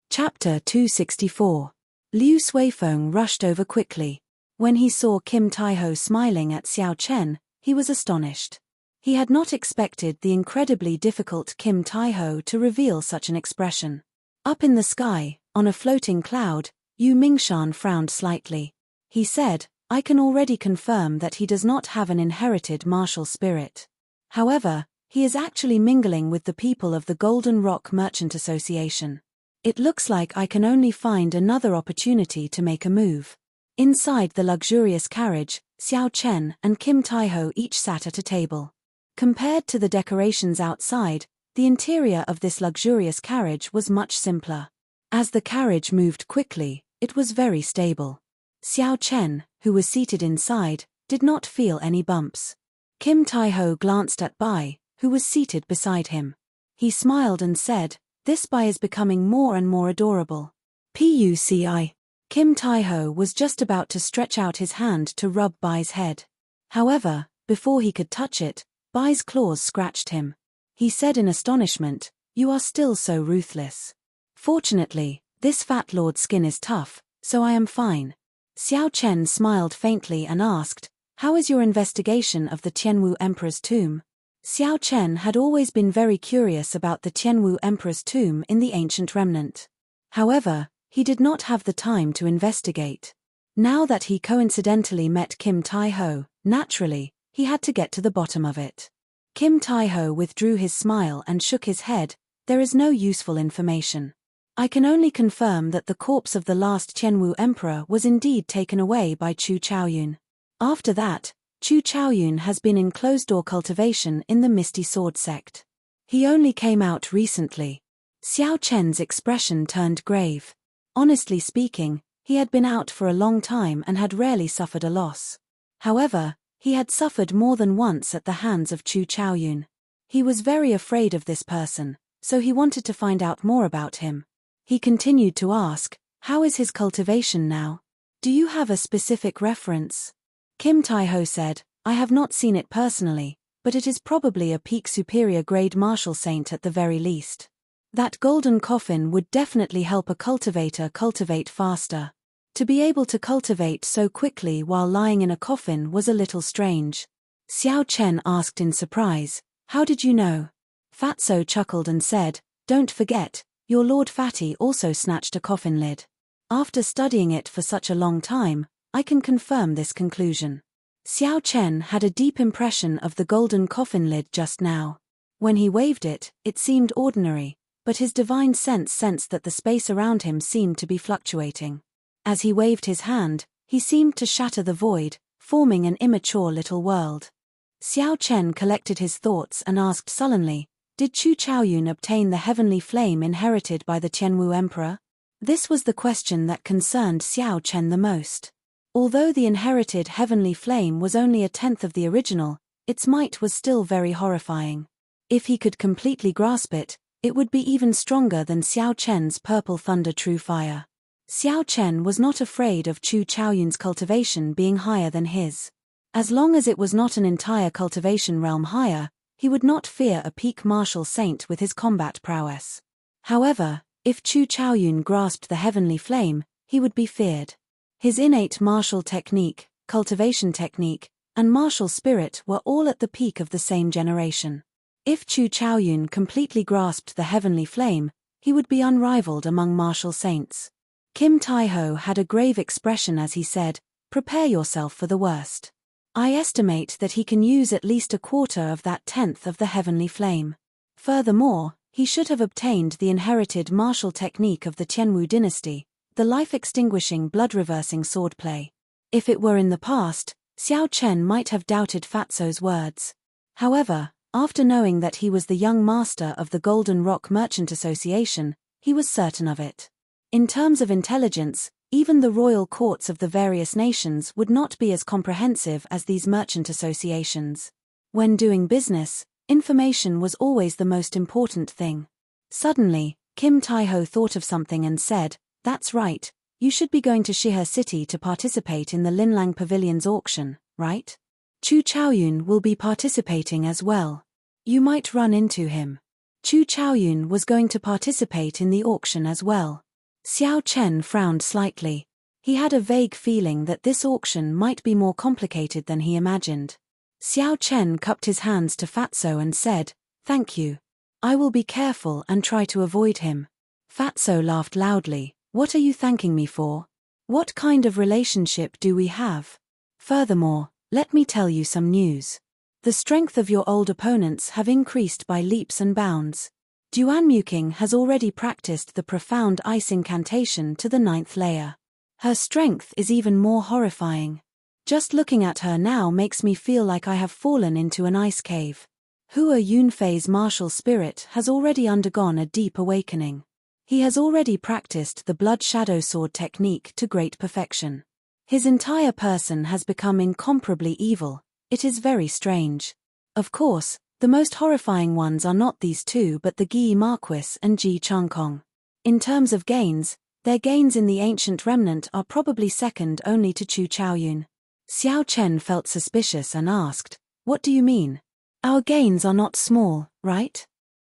Chapter 264. Liu Suifeng rushed over quickly. When he saw Kim Tai-ho smiling at Xiao Chen, he was astonished. He had not expected the incredibly difficult Kim Tai-ho to reveal such an expression. Up in the sky, on a floating cloud, Yu Mingshan frowned slightly. He said, I can already confirm that he does not have an inherited martial spirit. However, he is actually mingling with the people of the Golden Rock Merchant Association. It looks like I can only find another opportunity to make a move. Inside the luxurious carriage, Xiao Chen and Kim Tai-ho each sat at a table. Compared to the decorations outside, the interior of this luxurious carriage was much simpler. As the carriage moved quickly, it was very stable. Xiao Chen, who was seated inside, did not feel any bumps. Kim Tai-ho glanced at Bai, who was seated beside him. He smiled and said, this Bai is becoming more and more adorable. Puci. Kim Tai-ho was just about to stretch out his hand to rub Bai's head. However, before he could touch it, Bai's claws scratched him. He said in astonishment, you are still so ruthless. Fortunately, this fat lord's skin is tough, so I am fine. Xiao Chen smiled faintly and asked, how is your investigation of the Tianwu Emperor's tomb? Xiao Chen had always been very curious about the Tianwu Emperor's tomb in the ancient remnant. However, he did not have the time to investigate. Now that he coincidentally met Kim Tai-ho, naturally, he had to get to the bottom of it. Kim Tai-ho withdrew his smile and shook his head, there is no useful information. I can only confirm that the corpse of the last Tianwu Emperor was indeed taken away by Chu Chaoyun. After that, Chu Chaoyun has been in closed-door cultivation in the Misty Sword sect. He only came out recently. Xiao Chen's expression turned grave. Honestly speaking, he had been out for a long time and had rarely suffered a loss. However, he had suffered more than once at the hands of Chu Chaoyun. He was very afraid of this person, so he wanted to find out more about him. He continued to ask, how is his cultivation now? Do you have a specific reference? Kim Tai-ho said, I have not seen it personally, but it is probably a peak superior grade martial saint at the very least. That golden coffin would definitely help a cultivator cultivate faster. To be able to cultivate so quickly while lying in a coffin was a little strange. Xiao Chen asked in surprise, how did you know? Fatso chuckled and said, don't forget, your Lord Fatty also snatched a coffin lid. After studying it for such a long time, I can confirm this conclusion. Xiao Chen had a deep impression of the golden coffin lid just now. When he waved it, it seemed ordinary, but his divine sense sensed that the space around him seemed to be fluctuating. As he waved his hand, he seemed to shatter the void, forming an immature little world. Xiao Chen collected his thoughts and asked sullenly, did Chu Chaoyun obtain the heavenly flame inherited by the Tianwu Emperor? This was the question that concerned Xiao Chen the most. Although the inherited heavenly flame was only a tenth of the original, its might was still very horrifying. If he could completely grasp it, It would be even stronger than Xiao Chen's Purple Thunder True Fire. Xiao Chen was not afraid of Chu Chaoyun's cultivation being higher than his. As long as it was not an entire cultivation realm higher, he would not fear a peak martial saint with his combat prowess. However, if Chu Chaoyun grasped the heavenly flame, he would be feared. His innate martial technique, cultivation technique, and martial spirit were all at the peak of the same generation. If Chu Chaoyun completely grasped the heavenly flame, he would be unrivaled among martial saints. Kim Taiho had a grave expression as he said, "Prepare yourself for the worst. I estimate that he can use at least a quarter of that tenth of the heavenly flame. Furthermore, he should have obtained the inherited martial technique of the Tianwu dynasty, the life-extinguishing blood-reversing swordplay." If it were in the past, Xiao Chen might have doubted Fatso's words. However, after knowing that he was the young master of the Golden Rock Merchant Association, he was certain of it. In terms of intelligence, even the royal courts of the various nations would not be as comprehensive as these merchant associations. When doing business, information was always the most important thing. Suddenly, Kim Taiho thought of something and said, "That's right, you should be going to Shihe City to participate in the Linlang Pavilion's auction, right? Chu Chaoyun will be participating as well. You might run into him." Chu Chaoyun was going to participate in the auction as well. Xiao Chen frowned slightly. He had a vague feeling that this auction might be more complicated than he imagined. Xiao Chen cupped his hands to Fatso and said, "Thank you. I will be careful and try to avoid him." Fatso laughed loudly. "What are you thanking me for? What kind of relationship do we have? Furthermore, let me tell you some news. The strength of your old opponents have increased by leaps and bounds. Duanmuking has already practiced the profound ice incantation to the 9th layer. Her strength is even more horrifying. Just looking at her now makes me feel like I have fallen into an ice cave. Hua Yunfei's martial spirit has already undergone a deep awakening. He has already practiced the Blood Shadow Sword technique to great perfection. His entire person has become incomparably evil. It is very strange. Of course, the most horrifying ones are not these two but the Gi Marquis and Ji Changkong. In terms of gains, their gains in the ancient remnant are probably second only to Chu Chaoyun." Xiao Chen felt suspicious and asked, "What do you mean? Our gains are not small, right?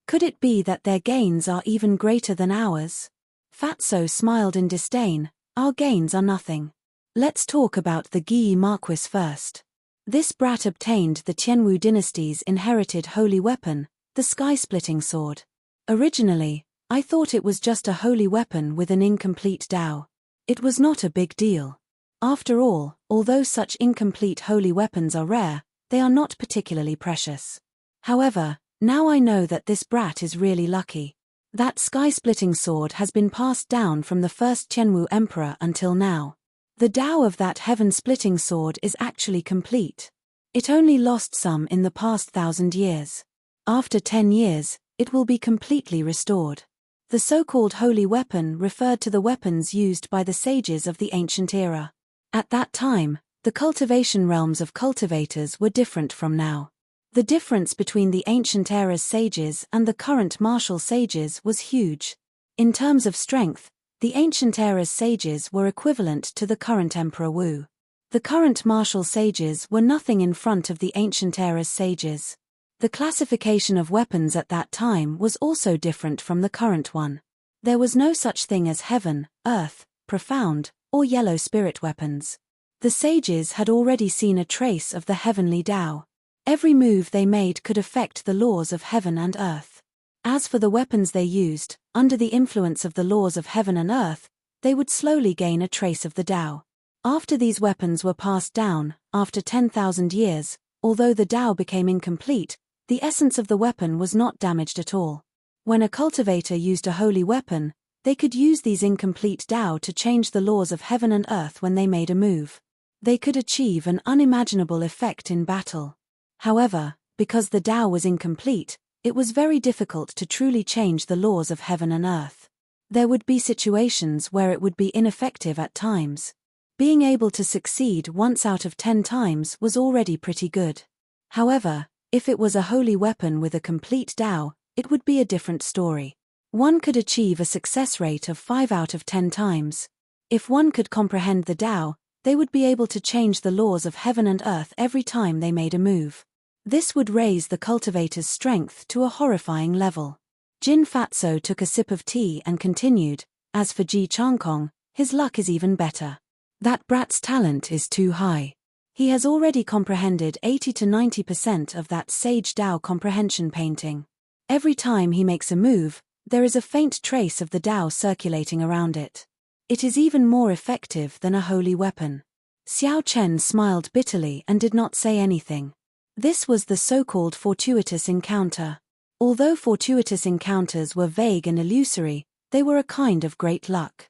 Could it be that their gains are even greater than ours?" Fatso smiled in disdain. "Our gains are nothing. Let's talk about the Gi Marquis first. This brat obtained the Tianwu dynasty's inherited holy weapon, the sky-splitting sword. Originally, I thought it was just a holy weapon with an incomplete Dao. It was not a big deal. After all, although such incomplete holy weapons are rare, they are not particularly precious. However, now I know that this brat is really lucky. That sky-splitting sword has been passed down from the first Tianwu emperor until now. The Dao of that heaven-splitting sword is actually complete. It only lost some in the past 1,000 years. After 10 years, it will be completely restored." The so-called holy weapon referred to the weapons used by the sages of the ancient era. At that time, the cultivation realms of cultivators were different from now. The difference between the ancient era's sages and the current martial sages was huge. In terms of strength, the ancient era's sages were equivalent to the current Emperor Wu. The current martial sages were nothing in front of the ancient era's sages. The classification of weapons at that time was also different from the current one. There was no such thing as heaven, earth, profound, or yellow spirit weapons. The sages had already seen a trace of the heavenly Dao. Every move they made could affect the laws of heaven and earth. As for the weapons they used, under the influence of the laws of heaven and earth, they would slowly gain a trace of the Dao. After these weapons were passed down, after 10,000 years, although the Dao became incomplete, the essence of the weapon was not damaged at all. When a cultivator used a holy weapon, they could use these incomplete Dao to change the laws of heaven and earth when they made a move. They could achieve an unimaginable effect in battle. However, because the Dao was incomplete, it was very difficult to truly change the laws of heaven and earth. There would be situations where it would be ineffective at times. Being able to succeed once out of 10 times was already pretty good. However, if it was a holy weapon with a complete Dao, it would be a different story. One could achieve a success rate of 5 out of 10 times. If one could comprehend the Tao, they would be able to change the laws of heaven and earth every time they made a move. This would raise the cultivator's strength to a horrifying level. Jin Fatso took a sip of tea and continued, as for Ji Changkong, his luck is even better. That brat's talent is too high. He has already comprehended 80 to 90% of that sage Tao comprehension painting. Every time he makes a move, there is a faint trace of the Tao circulating around it. It is even more effective than a holy weapon. Xiao Chen smiled bitterly and did not say anything. This was the so-called fortuitous encounter. Although fortuitous encounters were vague and illusory, they were a kind of great luck.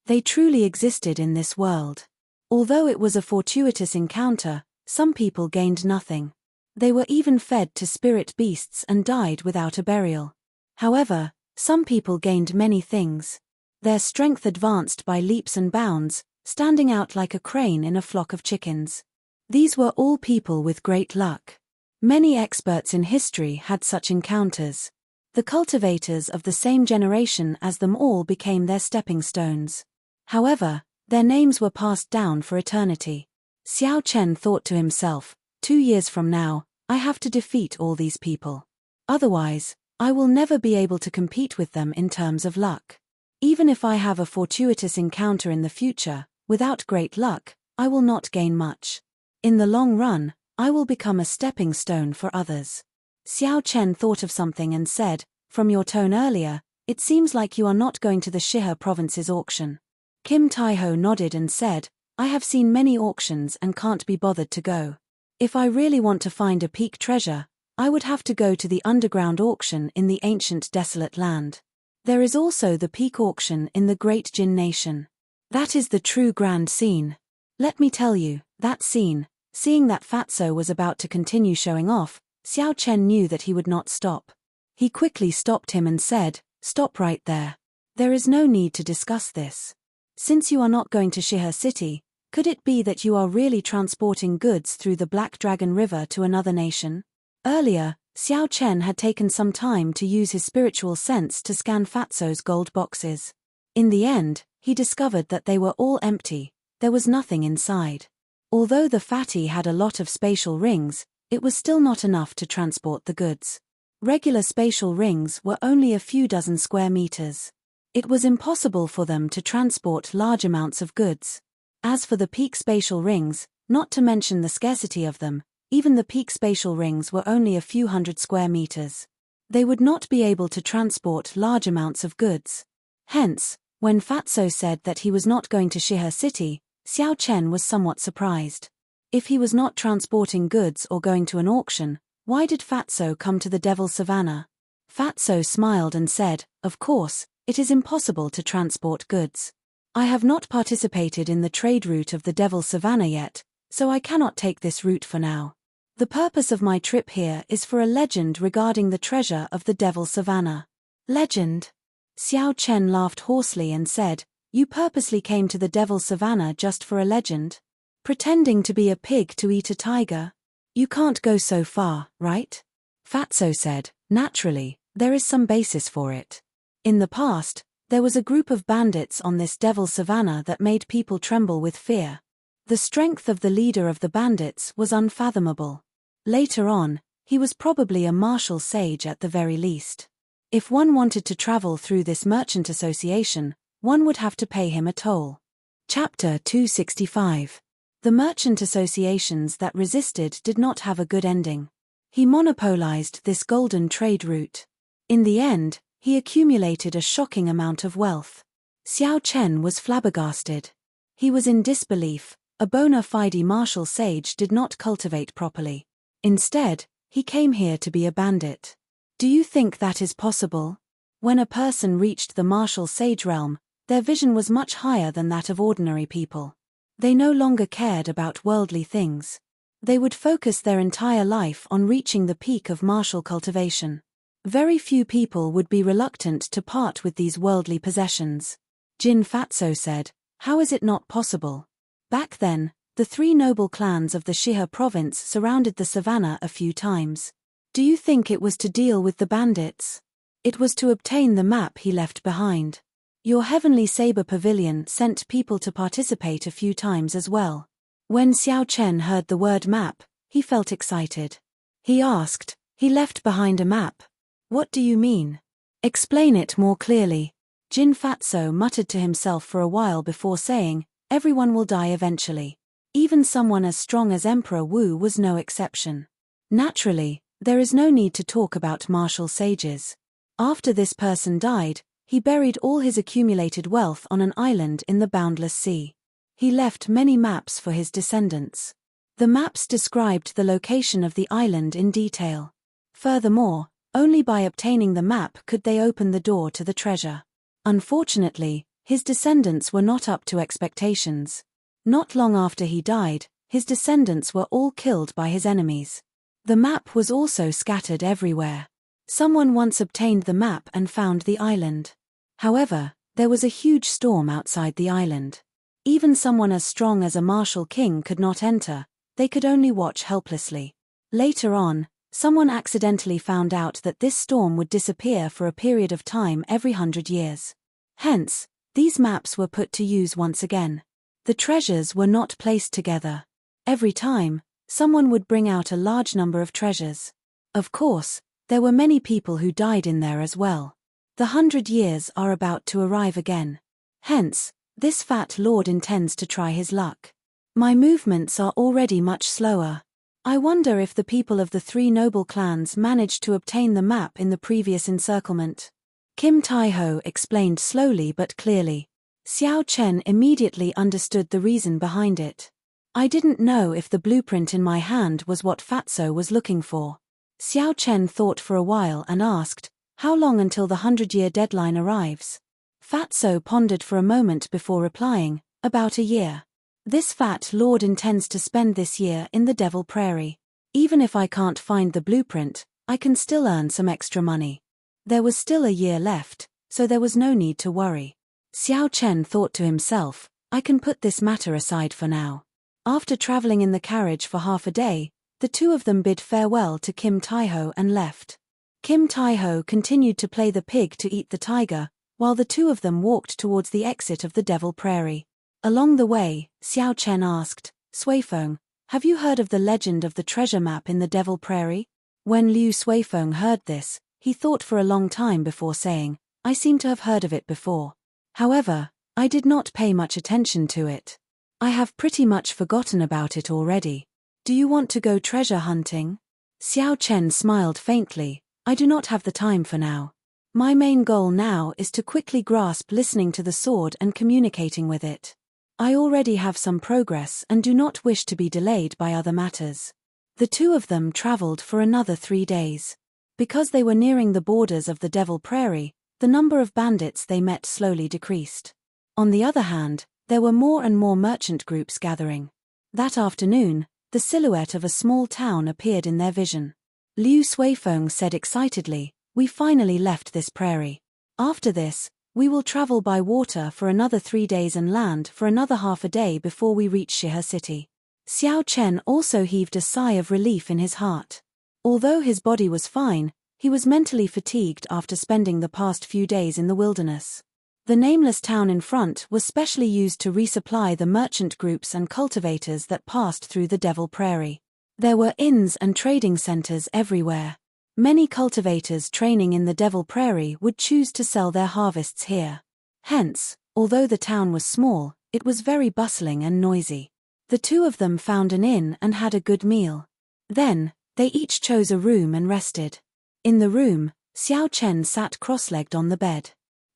They truly existed in this world. Although it was a fortuitous encounter, some people gained nothing. They were even fed to spirit beasts and died without a burial. However, some people gained many things. Their strength advanced by leaps and bounds, standing out like a crane in a flock of chickens. These were all people with great luck. Many experts in history had such encounters. The cultivators of the same generation as them all became their stepping stones. However, their names were passed down for eternity. Xiao Chen thought to himself, 2 years from now, I have to defeat all these people. Otherwise, I will never be able to compete with them in terms of luck. Even if I have a fortuitous encounter in the future, without great luck, I will not gain much. In the long run, I will become a stepping stone for others. Xiao Chen thought of something and said, from your tone earlier, it seems like you are not going to the Shihe province's auction. Kim Taiho nodded and said, I have seen many auctions and can't be bothered to go. If I really want to find a peak treasure, I would have to go to the underground auction in the ancient desolate land. There is also the peak auction in the great Jin nation. That is the true grand scene. Let me tell you, that scene, seeing that Fatso was about to continue showing off, Xiao Chen knew that he would not stop. He quickly stopped him and said, stop right there. There is no need to discuss this. Since you are not going to Shihe City, could it be that you are really transporting goods through the Black Dragon River to another nation? Earlier, Xiao Chen had taken some time to use his spiritual sense to scan Fatso's gold boxes. In the end, he discovered that they were all empty, there was nothing inside. Although the fatty had a lot of spatial rings, it was still not enough to transport the goods. Regular spatial rings were only a few dozen square meters. It was impossible for them to transport large amounts of goods. As for the peak spatial rings, not to mention the scarcity of them, even the peak spatial rings were only a few hundred square meters. They would not be able to transport large amounts of goods. Hence, when Fatso said that he was not going to Shihe City, Xiao Chen was somewhat surprised. If he was not transporting goods or going to an auction, why did Fatso come to the Devil Savannah? Fatso smiled and said, of course, it is impossible to transport goods. I have not participated in the trade route of the Devil Savannah yet, so I cannot take this route for now. The purpose of my trip here is for a legend regarding the treasure of the Devil Savannah. Legend? Xiao Chen laughed hoarsely and said, you purposely came to the Devil Savannah just for a legend? Pretending to be a pig to eat a tiger? You can't go so far, right? Fatso said, naturally, there is some basis for it. In the past, there was a group of bandits on this Devil Savannah that made people tremble with fear. The strength of the leader of the bandits was unfathomable. Later on, he was probably a martial sage at the very least. If one wanted to travel through this merchant association, one would have to pay him a toll. Chapter 265. The merchant associations that resisted did not have a good ending. He monopolized this golden trade route. In the end, he accumulated a shocking amount of wealth. Xiao Chen was flabbergasted. He was in disbelief. A bona fide martial sage did not cultivate properly. Instead, he came here to be a bandit. Do you think that is possible? When a person reached the martial sage realm, their vision was much higher than that of ordinary people. They no longer cared about worldly things. They would focus their entire life on reaching the peak of martial cultivation. Very few people would be reluctant to part with these worldly possessions. Jin Fatso said, how is it not possible? Back then, the 3 noble clans of the Shihe province surrounded the savannah a few times. Do you think it was to deal with the bandits? It was to obtain the map he left behind. Your Heavenly Saber Pavilion sent people to participate a few times as well. When Xiao Chen heard the word map, he felt excited. He asked, "He left behind a map? What do you mean? Explain it more clearly." Jin Fatso muttered to himself for a while before saying, "Everyone will die eventually. Even someone as strong as Emperor Wu was no exception. Naturally, there is no need to talk about martial sages. After this person died, he buried all his accumulated wealth on an island in the boundless sea. He left many maps for his descendants. The maps described the location of the island in detail. Furthermore, only by obtaining the map could they open the door to the treasure. Unfortunately, his descendants were not up to expectations. Not long after he died, his descendants were all killed by his enemies. The map was also scattered everywhere. Someone once obtained the map and found the island. However, there was a huge storm outside the island. Even someone as strong as a martial king could not enter, they could only watch helplessly. Later on, someone accidentally found out that this storm would disappear for a period of time every 100 years. Hence, these maps were put to use once again. The treasures were not placed together. Every time, someone would bring out a large number of treasures. Of course, there were many people who died in there as well. The 100 years are about to arrive again. Hence, this fat lord intends to try his luck. My movements are already much slower. I wonder if the people of the 3 noble clans managed to obtain the map in the previous encirclement. Kim Taiho explained slowly but clearly. Xiao Chen immediately understood the reason behind it. I didn't know if the blueprint in my hand was what Fatso was looking for. Xiao Chen thought for a while and asked, "How long until the 100-year deadline arrives?" Fatso pondered for a moment before replying, "About a year. This fat lord intends to spend this year in the Devil Prairie. Even if I can't find the blueprint, I can still earn some extra money." There was still a year left, so there was no need to worry. Xiao Chen thought to himself, "I can put this matter aside for now." After traveling in the carriage for half a day, the two of them bid farewell to Kim Taiho and left. Kim Taiho continued to play the pig to eat the tiger, while the two of them walked towards the exit of the Devil Prairie. Along the way, Xiao Chen asked, "Suifeng, have you heard of the legend of the treasure map in the Devil Prairie?" When Liu Suifeng heard this, he thought for a long time before saying, "I seem to have heard of it before. However, I did not pay much attention to it. I have pretty much forgotten about it already. Do you want to go treasure hunting?" Xiao Chen smiled faintly, "I do not have the time for now. My main goal now is to quickly grasp listening to the sword and communicating with it. I already have some progress and do not wish to be delayed by other matters." The two of them traveled for another 3 days. Because they were nearing the borders of the Devil Prairie, the number of bandits they met slowly decreased. On the other hand, there were more and more merchant groups gathering. That afternoon, the silhouette of a small town appeared in their vision. Liu Suifeng said excitedly, "We finally left this prairie. After this, we will travel by water for another 3 days and land for another half a day before we reach Shihe City." Xiao Chen also heaved a sigh of relief in his heart. Although his body was fine, he was mentally fatigued after spending the past few days in the wilderness. The nameless town in front was specially used to resupply the merchant groups and cultivators that passed through the Devil Prairie. There were inns and trading centers everywhere. Many cultivators training in the Devil Prairie would choose to sell their harvests here. Hence, although the town was small, it was very bustling and noisy. The two of them found an inn and had a good meal. Then, they each chose a room and rested. In the room, Xiao Chen sat cross-legged on the bed.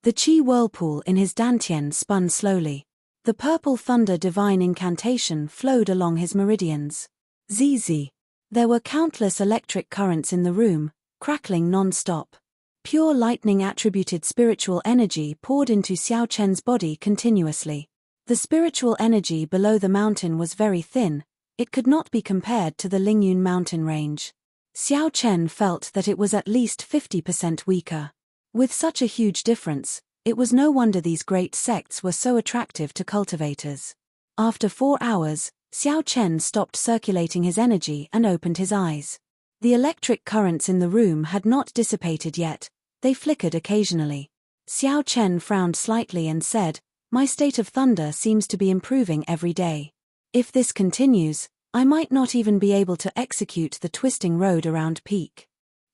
The qi whirlpool in his dantian spun slowly. The purple thunder divine incantation flowed along his meridians. Zizi. There were countless electric currents in the room, crackling non-stop. Pure lightning-attributed spiritual energy poured into Xiao Chen's body continuously. The spiritual energy below the mountain was very thin, it could not be compared to the Lingyun mountain range. Xiao Chen felt that it was at least 50% weaker. With such a huge difference, it was no wonder these great sects were so attractive to cultivators. After 4 hours, Xiao Chen stopped circulating his energy and opened his eyes. The electric currents in the room had not dissipated yet, they flickered occasionally. Xiao Chen frowned slightly and said, "My state of thunder seems to be improving every day. If this continues, I might not even be able to execute the twisting road around peak.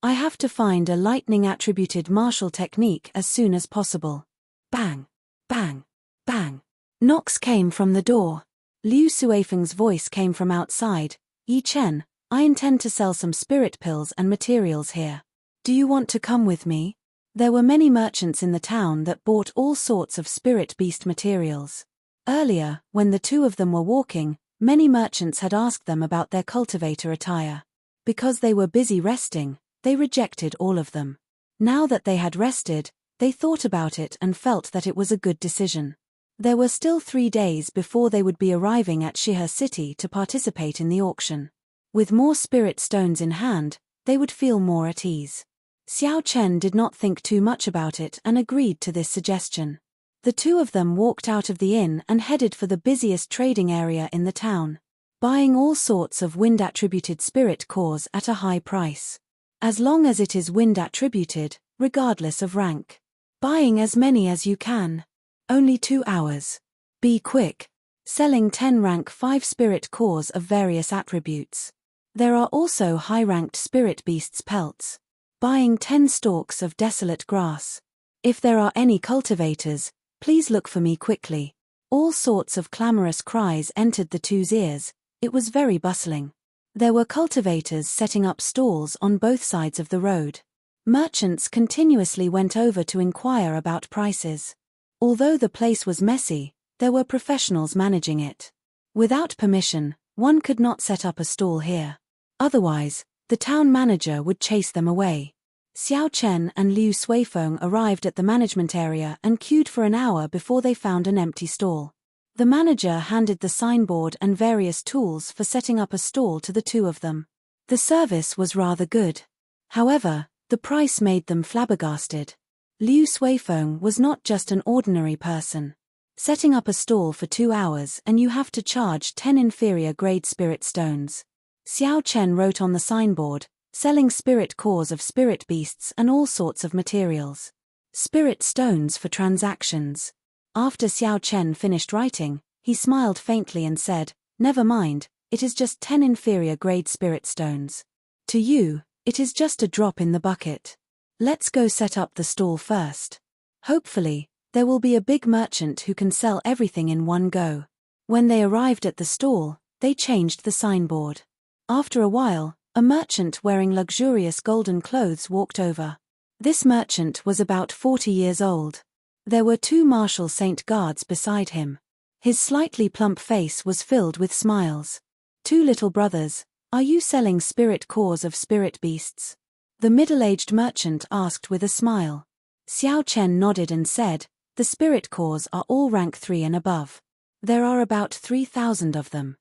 I have to find a lightning-attributed martial technique as soon as possible." Bang! Bang! Bang! Knocks came from the door. Liu Suifeng's voice came from outside. "Yi Chen, I intend to sell some spirit pills and materials here. Do you want to come with me?" There were many merchants in the town that bought all sorts of spirit beast materials. Earlier, when the two of them were walking, many merchants had asked them about their cultivator attire. Because they were busy resting, they rejected all of them. Now that they had rested, they thought about it and felt that it was a good decision. There were still 3 days before they would be arriving at Shihe City to participate in the auction. With more spirit stones in hand, they would feel more at ease. Xiao Chen did not think too much about it and agreed to this suggestion. The two of them walked out of the inn and headed for the busiest trading area in the town, buying all sorts of wind-attributed spirit cores at a high price. As long as it is wind-attributed, regardless of rank. Buying as many as you can. Only 2 hours. Be quick. Selling 10 rank 5 spirit cores of various attributes. There are also high-ranked spirit beasts pelts. Buying 10 stalks of desolate grass. If there are any cultivators, please look for me quickly. All sorts of clamorous cries entered the two's ears. It was very bustling. There were cultivators setting up stalls on both sides of the road. Merchants continuously went over to inquire about prices. Although the place was messy, there were professionals managing it. Without permission, one could not set up a stall here. Otherwise, the town manager would chase them away. Xiao Chen and Liu Suifeng arrived at the management area and queued for an hour before they found an empty stall. The manager handed the signboard and various tools for setting up a stall to the two of them. The service was rather good. However, the price made them flabbergasted. Liu Suifeng was not just an ordinary person. Setting up a stall for 2 hours and you have to charge 10 inferior grade spirit stones. Xiao Chen wrote on the signboard, selling spirit cores of spirit beasts and all sorts of materials. Spirit stones for transactions. After Xiao Chen finished writing, he smiled faintly and said, "Never mind, it is just 10 inferior grade spirit stones. To you, it is just a drop in the bucket. Let's go set up the stall first. Hopefully, there will be a big merchant who can sell everything in one go." When they arrived at the stall, they changed the signboard. After a while, a merchant wearing luxurious golden clothes walked over. This merchant was about 40 years old. There were 2 martial saint guards beside him. His slightly plump face was filled with smiles. "2 little brothers, are you selling spirit cores of spirit beasts?" The middle-aged merchant asked with a smile. Xiao Chen nodded and said, "The spirit cores are all rank 3 and above. There are about 3,000 of them.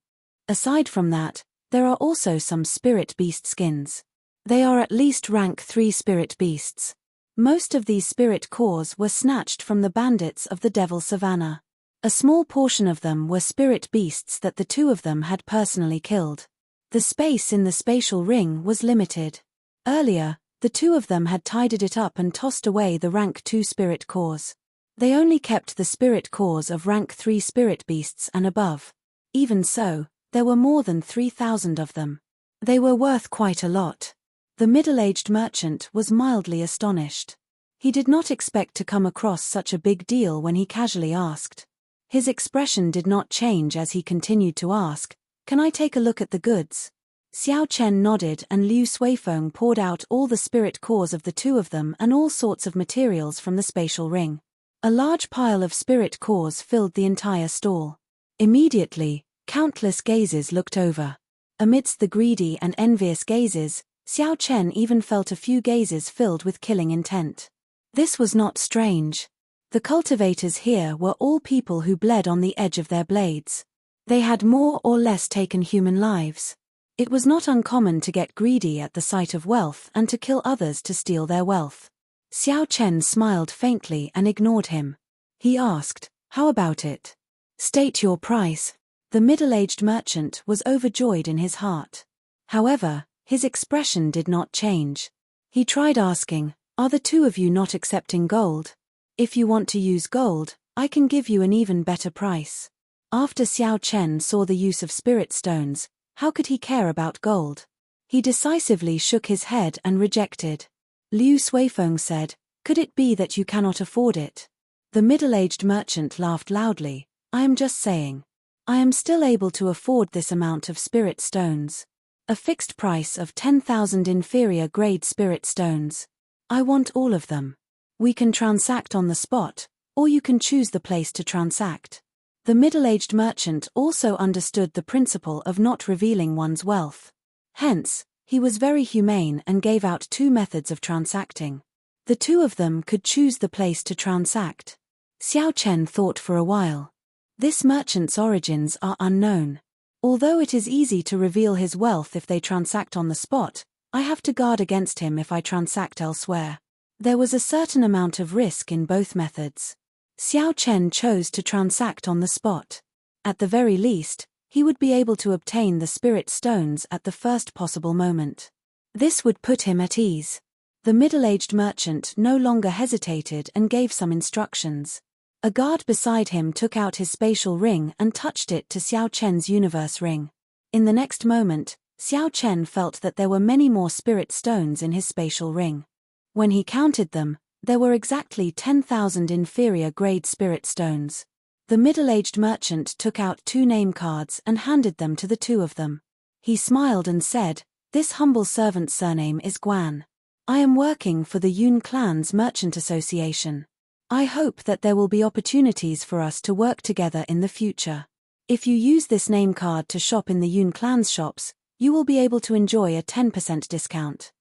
Aside from that, there are also some spirit beast skins. They are at least rank 3 spirit beasts. Most of these spirit cores were snatched from the bandits of the Devil Savannah. A small portion of them were spirit beasts that the two of them had personally killed. The space in the spatial ring was limited. Earlier, the two of them had tidied it up and tossed away the rank 2 spirit cores. They only kept the spirit cores of rank 3 spirit beasts and above. Even so, there were more than 3,000 of them. They were worth quite a lot. The middle-aged merchant was mildly astonished. He did not expect to come across such a big deal when he casually asked. His expression did not change as he continued to ask, "Can I take a look at the goods?" Xiao Chen nodded and Liu Suifeng poured out all the spirit cores of the two of them and all sorts of materials from the spatial ring. A large pile of spirit cores filled the entire stall. Immediately, countless gazes looked over. Amidst the greedy and envious gazes, Xiao Chen even felt a few gazes filled with killing intent. This was not strange. The cultivators here were all people who bled on the edge of their blades. They had more or less taken human lives. It was not uncommon to get greedy at the sight of wealth and to kill others to steal their wealth. Xiao Chen smiled faintly and ignored him. He asked, "How about it? State your price." The middle-aged merchant was overjoyed in his heart. However, his expression did not change. He tried asking, Are the two of you not accepting gold? If you want to use gold, I can give you an even better price. After Xiao Chen saw the use of spirit stones, how could he care about gold? He decisively shook his head and rejected. Liu Suifeng said, "Could it be that you cannot afford it?" The middle-aged merchant laughed loudly. "I am just saying. I am still able to afford this amount of spirit stones. A fixed price of 10,000 inferior-grade spirit stones. I want all of them. We can transact on the spot, or you can choose the place to transact." The middle-aged merchant also understood the principle of not revealing one's wealth. Hence, he was very humane and gave out two methods of transacting. The two of them could choose the place to transact. Xiao Chen thought for a while. This merchant's origins are unknown. Although it is easy to reveal his wealth if they transact on the spot, I have to guard against him if I transact elsewhere. There was a certain amount of risk in both methods. Xiao Chen chose to transact on the spot. At the very least, he would be able to obtain the spirit stones at the first possible moment. This would put him at ease. The middle-aged merchant no longer hesitated and gave some instructions. A guard beside him took out his spatial ring and touched it to Xiao Chen's universe ring. In the next moment, Xiao Chen felt that there were many more spirit stones in his spatial ring. When he counted them, there were exactly 10,000 inferior-grade spirit stones. The middle-aged merchant took out two name cards and handed them to the two of them. He smiled and said, "This humble servant's surname is Guan. I am working for the Yun Clan's Merchant Association. I hope that there will be opportunities for us to work together in the future. If you use this name card to shop in the Yun Clan's shops, you will be able to enjoy a 10% discount."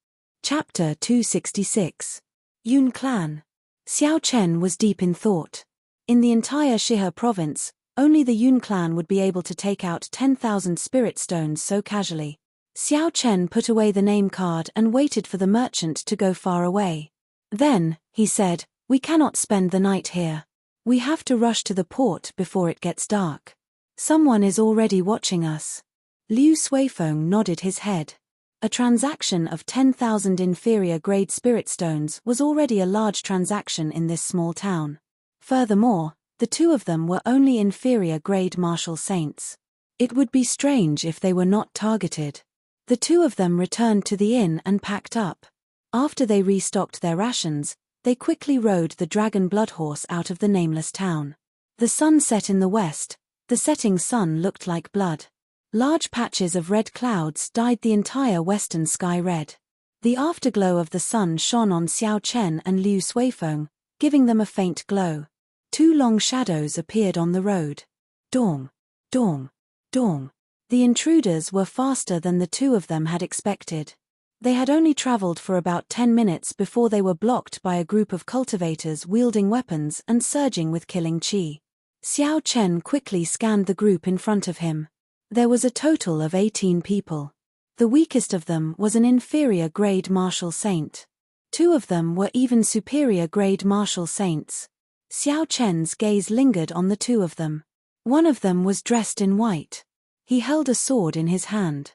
Chapter 266. Yun Clan. Xiao Chen was deep in thought. In the entire Shihe province, only the Yun Clan would be able to take out 10,000 spirit stones so casually. Xiao Chen put away the name card and waited for the merchant to go far away. Then, he said, "We cannot spend the night here. We have to rush to the port before it gets dark. Someone is already watching us." Liu Suifeng nodded his head. A transaction of 10,000 inferior-grade spirit stones was already a large transaction in this small town. Furthermore, the two of them were only inferior-grade martial saints. It would be strange if they were not targeted. The two of them returned to the inn and packed up. After they restocked their rations, they quickly rode the dragon blood horse out of the nameless town. The sun set in the west. The setting sun looked like blood. Large patches of red clouds dyed the entire western sky red. The afterglow of the sun shone on Xiao Chen and Liu Suifeng, giving them a faint glow. Two long shadows appeared on the road. Dong, dong, dong. The intruders were faster than the two of them had expected. They had only traveled for about 10 minutes before they were blocked by a group of cultivators wielding weapons and surging with killing chi. Xiao Chen quickly scanned the group in front of him. There was a total of 18 people. The weakest of them was an inferior-grade martial saint. Two of them were even superior-grade martial saints. Xiao Chen's gaze lingered on the two of them. One of them was dressed in white. He held a sword in his hand.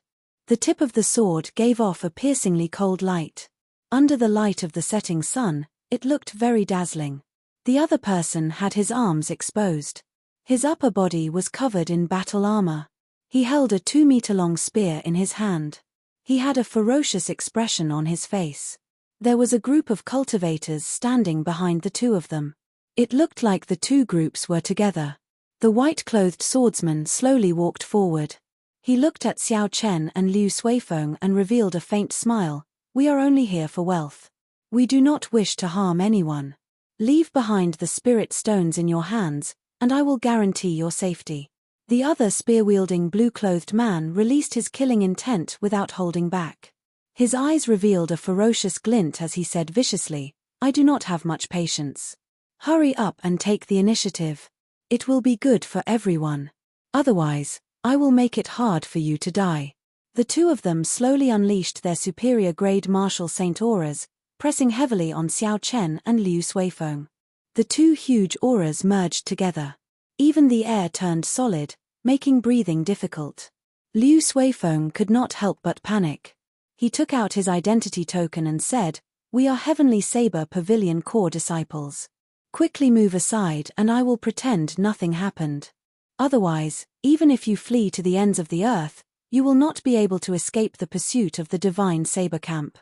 The tip of the sword gave off a piercingly cold light. Under the light of the setting sun, it looked very dazzling. The other person had his arms exposed. His upper body was covered in battle armor. He held a 2-meter-long spear in his hand. He had a ferocious expression on his face. There was a group of cultivators standing behind the two of them. It looked like the two groups were together. The white-clothed swordsman slowly walked forward. He looked at Xiao Chen and Liu Suifeng and revealed a faint smile. "We are only here for wealth. We do not wish to harm anyone. Leave behind the spirit stones in your hands, and I will guarantee your safety." The other spear-wielding blue-clothed man released his killing intent without holding back. His eyes revealed a ferocious glint as he said viciously, "I do not have much patience. Hurry up and take the initiative. It will be good for everyone. Otherwise, I will make it hard for you to die." The two of them slowly unleashed their superior-grade martial saint auras, pressing heavily on Xiao Chen and Liu Suifeng. The two huge auras merged together. Even the air turned solid, making breathing difficult. Liu Suifeng could not help but panic. He took out his identity token and said, We are Heavenly Saber Pavilion core disciples. Quickly move aside and I will pretend nothing happened. Otherwise, even if you flee to the ends of the earth, you will not be able to escape the pursuit of the divine saber camp."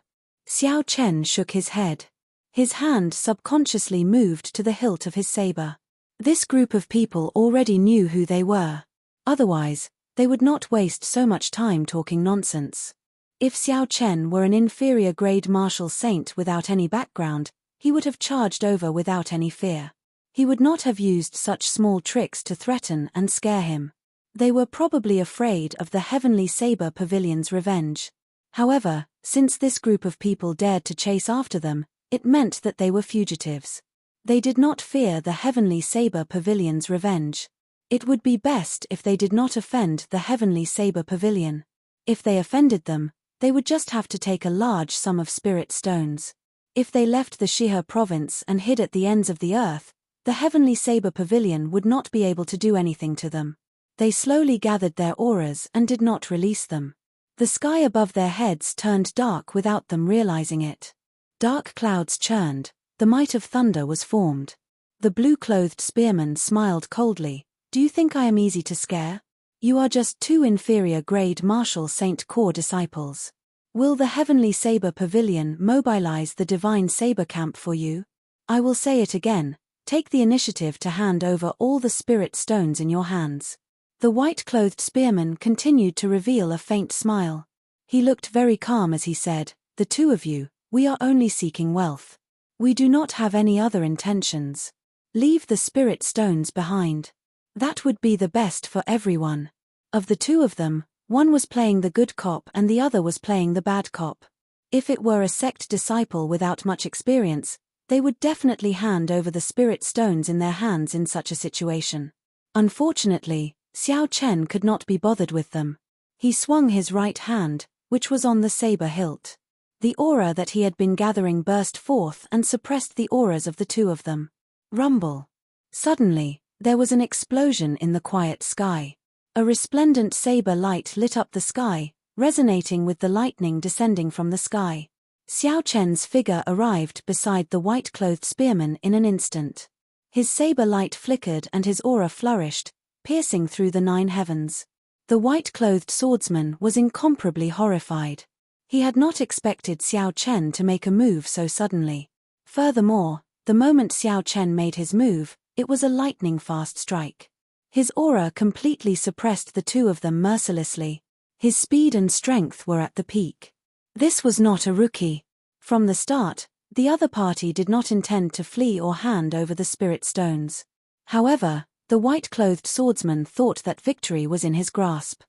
Xiao Chen shook his head. His hand subconsciously moved to the hilt of his saber. This group of people already knew who they were. Otherwise, they would not waste so much time talking nonsense. If Xiao Chen were an inferior grade martial saint without any background, he would have charged over without any fear. He would not have used such small tricks to threaten and scare him. They were probably afraid of the Heavenly Saber Pavilion's revenge. However, since this group of people dared to chase after them, it meant that they were fugitives. They did not fear the Heavenly Saber Pavilion's revenge. It would be best if they did not offend the Heavenly Saber Pavilion. If they offended them, they would just have to take a large sum of spirit stones. If they left the Shihe province and hid at the ends of the earth, the Heavenly Saber Pavilion would not be able to do anything to them. They slowly gathered their auras and did not release them. The sky above their heads turned dark without them realizing it. Dark clouds churned, the might of thunder was formed. The blue-clothed spearman smiled coldly. "Do you think I am easy to scare? You are just two inferior grade martial saint core disciples. Will the Heavenly Saber Pavilion mobilize the divine saber camp for you? I will say it again, take the initiative to hand over all the spirit stones in your hands." The white-clothed spearman continued to reveal a faint smile. He looked very calm as he said, "The two of you, we are only seeking wealth. We do not have any other intentions. Leave the spirit stones behind. That would be the best for everyone." Of the two of them, one was playing the good cop and the other was playing the bad cop. If it were a sect disciple without much experience, they would definitely hand over the spirit stones in their hands in such a situation. Unfortunately, Xiao Chen could not be bothered with them. He swung his right hand, which was on the saber hilt. The aura that he had been gathering burst forth and suppressed the auras of the two of them. Rumble. Suddenly, there was an explosion in the quiet sky. A resplendent saber light lit up the sky, resonating with the lightning descending from the sky. Xiao Chen's figure arrived beside the white-clothed spearman in an instant. His saber light flickered and his aura flourished, piercing through the 9 heavens. The white-clothed swordsman was incomparably horrified. He had not expected Xiao Chen to make a move so suddenly. Furthermore, the moment Xiao Chen made his move, it was a lightning-fast strike. His aura completely suppressed the two of them mercilessly. His speed and strength were at the peak. This was not a rookie. From the start, the other party did not intend to flee or hand over the spirit stones. However, the white-clothed swordsman thought that victory was in his grasp.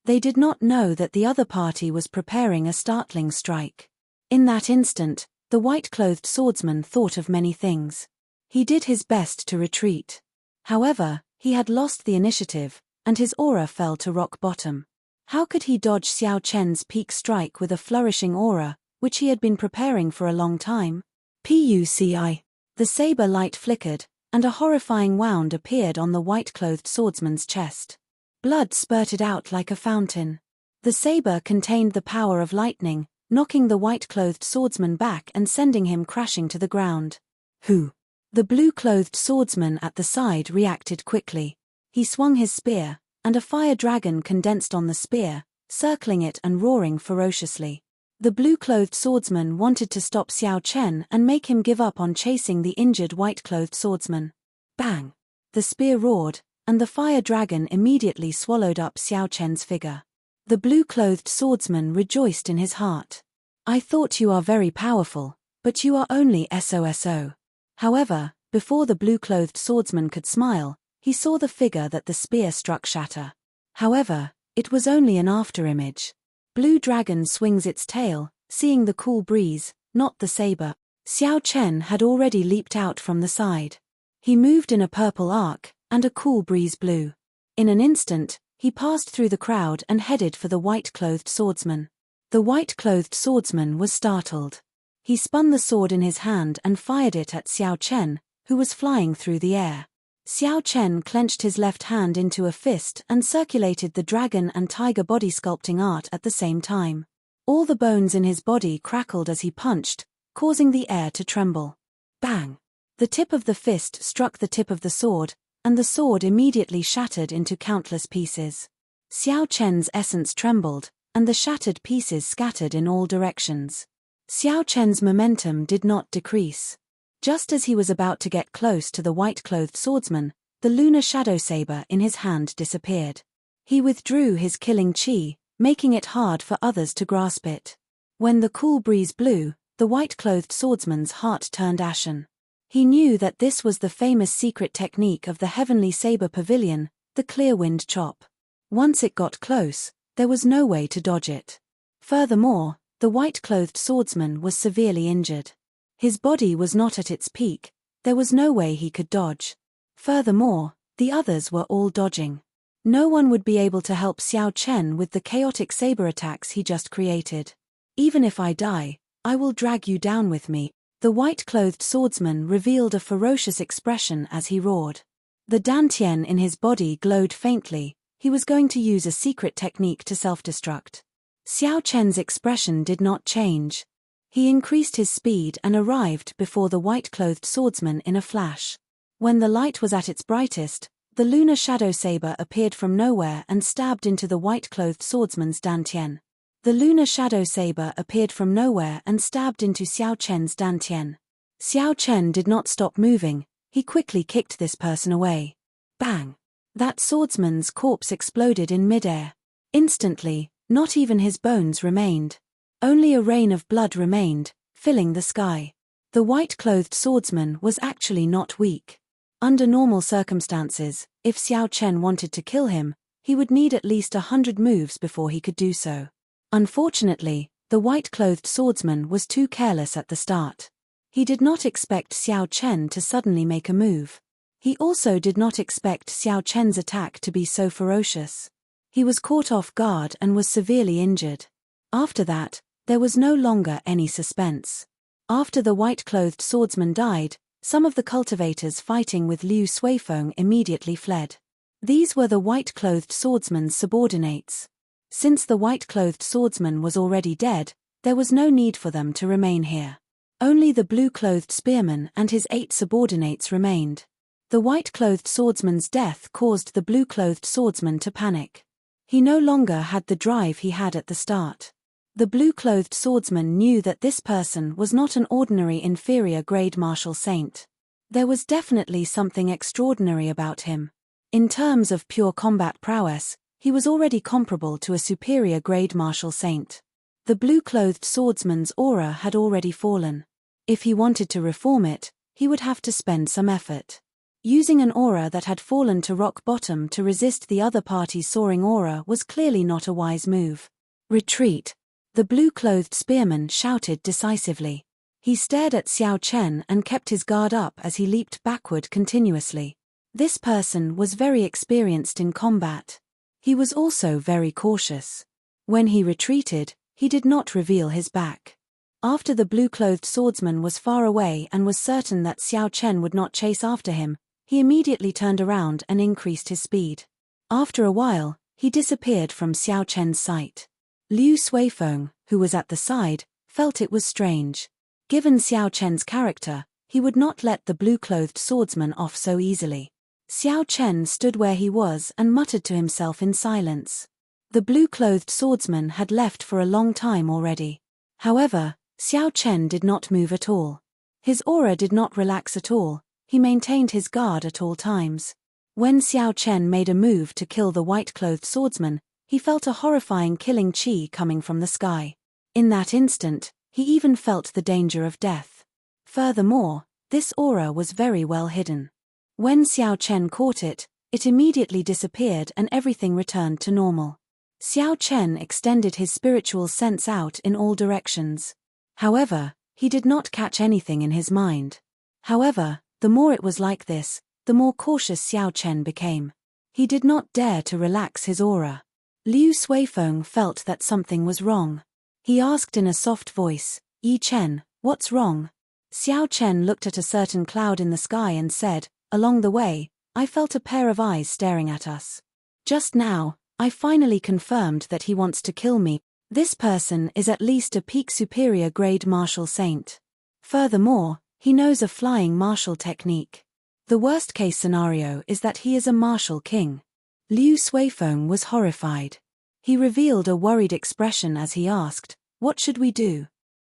They did not know that the other party was preparing a startling strike. In that instant, the white-clothed swordsman thought of many things. He did his best to retreat. However, he had lost the initiative, and his aura fell to rock bottom. How could he dodge Xiao Chen's peak strike with a flourishing aura, which he had been preparing for a long time? Puci. The saber light flickered, and a horrifying wound appeared on the white-clothed swordsman's chest. Blood spurted out like a fountain. The saber contained the power of lightning, knocking the white-clothed swordsman back and sending him crashing to the ground. Who? The blue-clothed swordsman at the side reacted quickly. He swung his spear, and a fire dragon condensed on the spear, circling it and roaring ferociously. The blue-clothed swordsman wanted to stop Xiao Chen and make him give up on chasing the injured white-clothed swordsman. Bang! The spear roared, and the fire dragon immediately swallowed up Xiao Chen's figure. The blue-clothed swordsman rejoiced in his heart. "I thought you are very powerful, but you are only SOSO. However, before the blue-clothed swordsman could smile, he saw the figure that the spear struck shatter. However, it was only an afterimage. Blue dragon swings its tail, seeing the cool breeze, not the saber. Xiao Chen had already leaped out from the side. He moved in a purple arc, and a cool breeze blew. In an instant, he passed through the crowd and headed for the white-clothed swordsman. The white-clothed swordsman was startled. He spun the sword in his hand and fired it at Xiao Chen, who was flying through the air. Xiao Chen clenched his left hand into a fist and circulated the dragon and tiger body sculpting art at the same time. All the bones in his body crackled as he punched, causing the air to tremble. Bang! The tip of the fist struck the tip of the sword, and the sword immediately shattered into countless pieces. Xiao Chen's essence trembled, and the shattered pieces scattered in all directions. Xiao Chen's momentum did not decrease. Just as he was about to get close to the white-clothed swordsman, the lunar shadow saber in his hand disappeared. He withdrew his killing chi, making it hard for others to grasp it. When the cool breeze blew, the white-clothed swordsman's heart turned ashen. He knew that this was the famous secret technique of the heavenly saber pavilion, the clear wind chop. Once it got close, there was no way to dodge it. Furthermore, the white-clothed swordsman was severely injured. His body was not at its peak, there was no way he could dodge. Furthermore, the others were all dodging. No one would be able to help Xiao Chen with the chaotic saber attacks he just created. Even if I die, I will drag you down with me. The white-clothed swordsman revealed a ferocious expression as he roared. The dantian in his body glowed faintly. He was going to use a secret technique to self-destruct. Xiao Chen's expression did not change. He increased his speed and arrived before the white-clothed swordsman in a flash. When the light was at its brightest, the lunar shadow saber appeared from nowhere and stabbed into the white-clothed swordsman's dantian. The lunar shadow saber appeared from nowhere and stabbed into Xiao Chen's dantian. Xiao Chen did not stop moving, he quickly kicked this person away. Bang! That swordsman's corpse exploded in midair. Instantly, not even his bones remained. Only a rain of blood remained, filling the sky. The white-clothed swordsman was actually not weak. Under normal circumstances, if Xiao Chen wanted to kill him, he would need at least 100 moves before he could do so. Unfortunately, the white-clothed swordsman was too careless at the start. He did not expect Xiao Chen to suddenly make a move. He also did not expect Xiao Chen's attack to be so ferocious. He was caught off guard and was severely injured. After that, there was no longer any suspense. After the white-clothed swordsman died, some of the cultivators fighting with Liu Suifeng immediately fled. These were the white-clothed swordsman's subordinates. Since the white-clothed swordsman was already dead, there was no need for them to remain here. Only the blue-clothed spearman and his 8 subordinates remained. The white-clothed swordsman's death caused the blue-clothed swordsman to panic. He no longer had the drive he had at the start. The blue-clothed swordsman knew that this person was not an ordinary inferior-grade martial saint. There was definitely something extraordinary about him. In terms of pure combat prowess, he was already comparable to a superior-grade martial saint. The blue-clothed swordsman's aura had already fallen. If he wanted to reform it, he would have to spend some effort. Using an aura that had fallen to rock bottom to resist the other party's soaring aura was clearly not a wise move. Retreat! The blue-clothed spearman shouted decisively. He stared at Xiao Chen and kept his guard up as he leaped backward continuously. This person was very experienced in combat. He was also very cautious. When he retreated, he did not reveal his back. After the blue-clothed swordsman was far away and was certain that Xiao Chen would not chase after him, he immediately turned around and increased his speed. After a while, he disappeared from Xiao Chen's sight. Liu Suifeng, who was at the side, felt it was strange. Given Xiao Chen's character, he would not let the blue-clothed swordsman off so easily. Xiao Chen stood where he was and muttered to himself in silence. The blue-clothed swordsman had left for a long time already. However, Xiao Chen did not move at all. His aura did not relax at all, he maintained his guard at all times. When Xiao Chen made a move to kill the white-clothed swordsman, he felt a horrifying killing chi coming from the sky. In that instant, he even felt the danger of death. Furthermore, this aura was very well hidden. When Xiao Chen caught it, it immediately disappeared and everything returned to normal. Xiao Chen extended his spiritual sense out in all directions. However, he did not catch anything in his mind. However, the more it was like this, the more cautious Xiao Chen became. He did not dare to relax his aura. Liu Suifeng felt that something was wrong. He asked in a soft voice, "Yi Chen, what's wrong?" Xiao Chen looked at a certain cloud in the sky and said, "Along the way, I felt a pair of eyes staring at us. Just now, I finally confirmed that he wants to kill me. This person is at least a peak superior grade martial saint." Furthermore, he knows a flying martial technique. The worst-case scenario is that he is a martial king. Liu Suifeng was horrified. He revealed a worried expression as he asked, "What should we do?"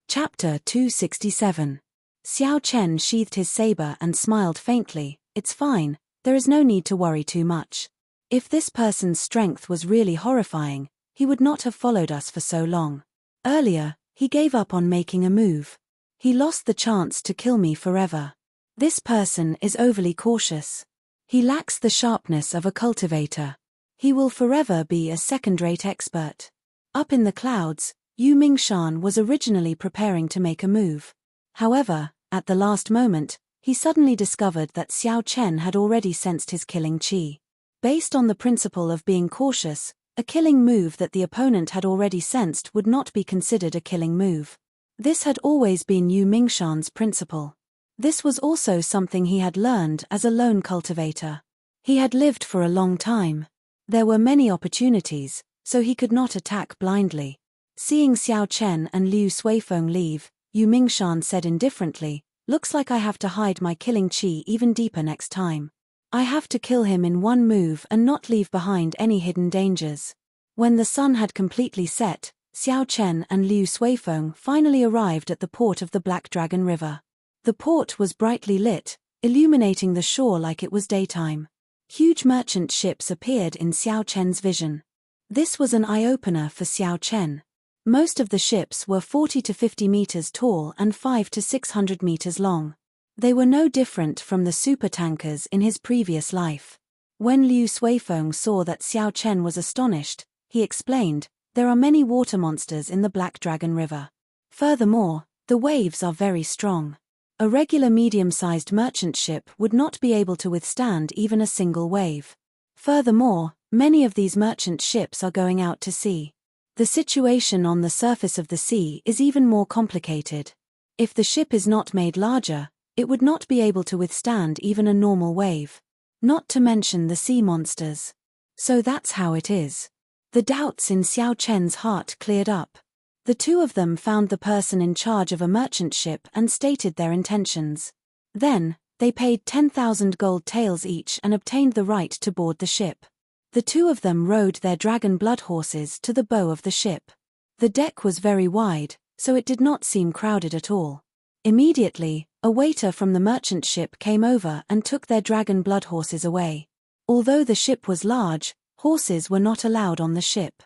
Chapter 267. Xiao Chen sheathed his saber and smiled faintly. "It's fine, there is no need to worry too much. If this person's strength was really horrifying, he would not have followed us for so long. Earlier, he gave up on making a move. He lost the chance to kill me forever. This person is overly cautious. He lacks the sharpness of a cultivator. He will forever be a second-rate expert." Up in the clouds, Yu Mingshan was originally preparing to make a move. However, at the last moment, he suddenly discovered that Xiao Chen had already sensed his killing qi. Based on the principle of being cautious, a killing move that the opponent had already sensed would not be considered a killing move. This had always been Yu Mingshan's principle. This was also something he had learned as a lone cultivator. He had lived for a long time. There were many opportunities, so he could not attack blindly. Seeing Xiao Chen and Liu Suifeng leave, Yu Mingshan said indifferently, "Looks like I have to hide my killing qi even deeper next time. I have to kill him in one move and not leave behind any hidden dangers." When the sun had completely set, Xiao Chen and Liu Suifeng finally arrived at the port of the Black Dragon River. The port was brightly lit, illuminating the shore like it was daytime. Huge merchant ships appeared in Xiao Chen's vision. This was an eye-opener for Xiao Chen. Most of the ships were 40 to 50 meters tall and 5 to 600 meters long. They were no different from the supertankers in his previous life. When Liu Suifeng saw that Xiao Chen was astonished, he explained, "There are many water monsters in the Black Dragon River. Furthermore, the waves are very strong. A regular medium-sized merchant ship would not be able to withstand even a single wave. Furthermore, many of these merchant ships are going out to sea. The situation on the surface of the sea is even more complicated. If the ship is not made larger, it would not be able to withstand even a normal wave. Not to mention the sea monsters. So that's how it is." The doubts in Xiao Chen's heart cleared up. The two of them found the person in charge of a merchant ship and stated their intentions. Then, they paid 10,000 gold taels each and obtained the right to board the ship. The two of them rode their dragon blood horses to the bow of the ship. The deck was very wide, so it did not seem crowded at all. Immediately, a waiter from the merchant ship came over and took their dragon blood horses away. Although the ship was large, horses were not allowed on the ship.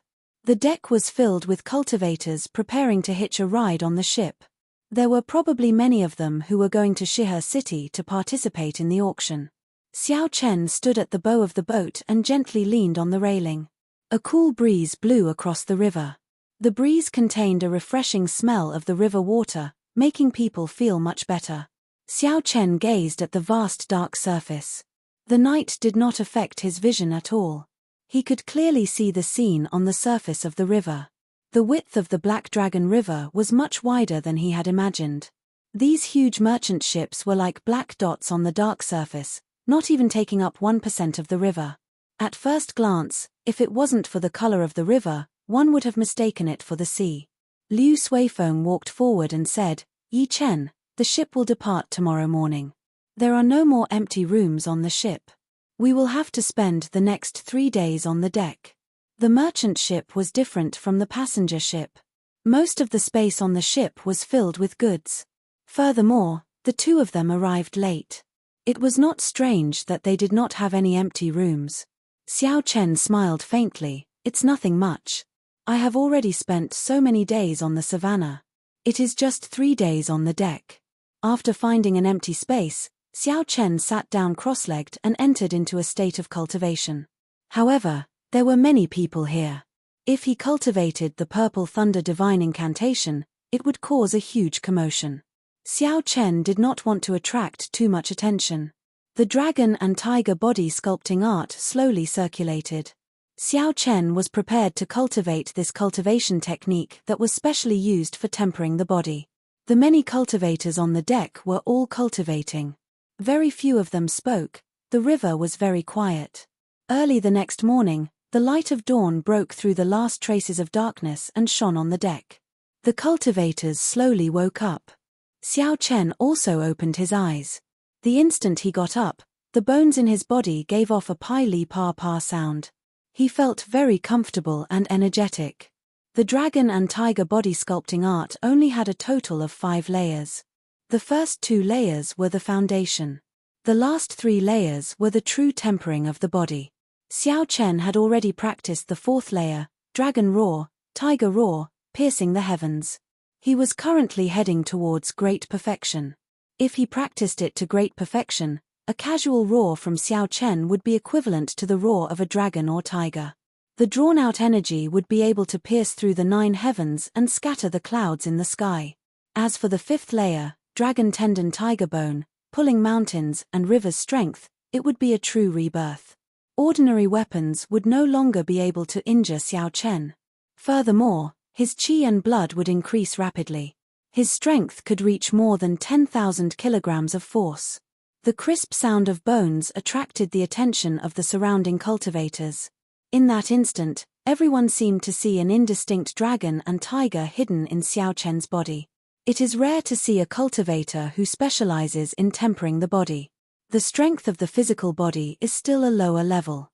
The deck was filled with cultivators preparing to hitch a ride on the ship. There were probably many of them who were going to Shihe City to participate in the auction. Xiao Chen stood at the bow of the boat and gently leaned on the railing. A cool breeze blew across the river. The breeze contained a refreshing smell of the river water, making people feel much better. Xiao Chen gazed at the vast dark surface. The night did not affect his vision at all. He could clearly see the scene on the surface of the river. The width of the Black Dragon River was much wider than he had imagined. These huge merchant ships were like black dots on the dark surface, not even taking up 1% of the river. At first glance, if it wasn't for the color of the river, one would have mistaken it for the sea. Liu Suifeng walked forward and said, "Yi Chen, the ship will depart tomorrow morning. There are no more empty rooms on the ship. We will have to spend the next 3 days on the deck." The merchant ship was different from the passenger ship. Most of the space on the ship was filled with goods. Furthermore, the two of them arrived late. It was not strange that they did not have any empty rooms. Xiao Chen smiled faintly, "It's nothing much. I have already spent so many days on the savannah. It is just 3 days on the deck." After finding an empty space, Xiao Chen sat down cross-legged and entered into a state of cultivation. However, there were many people here. If he cultivated the Purple Thunder Divine Incantation, it would cause a huge commotion. Xiao Chen did not want to attract too much attention. The dragon and tiger body sculpting art slowly circulated. Xiao Chen was prepared to cultivate this cultivation technique that was specially used for tempering the body. The many cultivators on the deck were all cultivating. Very few of them spoke. The river was very quiet. Early the next morning, the light of dawn broke through the last traces of darkness and shone on the deck. The cultivators slowly woke up. Xiao Chen also opened his eyes. The instant he got up, the bones in his body gave off a pai li pa pa sound. He felt very comfortable and energetic. The dragon and tiger body sculpting art only had a total of 5 layers. The first 2 layers were the foundation. The last 3 layers were the true tempering of the body. Xiao Chen had already practiced the 4th layer, dragon roar, tiger roar, piercing the heavens. He was currently heading towards great perfection. If he practiced it to great perfection, a casual roar from Xiao Chen would be equivalent to the roar of a dragon or tiger. The drawn-out energy would be able to pierce through the 9 heavens and scatter the clouds in the sky. As for the 5th layer, dragon tendon tiger bone, pulling mountains and rivers strength, it would be a true rebirth. Ordinary weapons would no longer be able to injure Xiao Chen. Furthermore, his qi and blood would increase rapidly. His strength could reach more than 10,000 kilograms of force. The crisp sound of bones attracted the attention of the surrounding cultivators. In that instant, everyone seemed to see an indistinct dragon and tiger hidden in Xiao Chen's body. It is rare to see a cultivator who specializes in tempering the body. The strength of the physical body is still a lower level.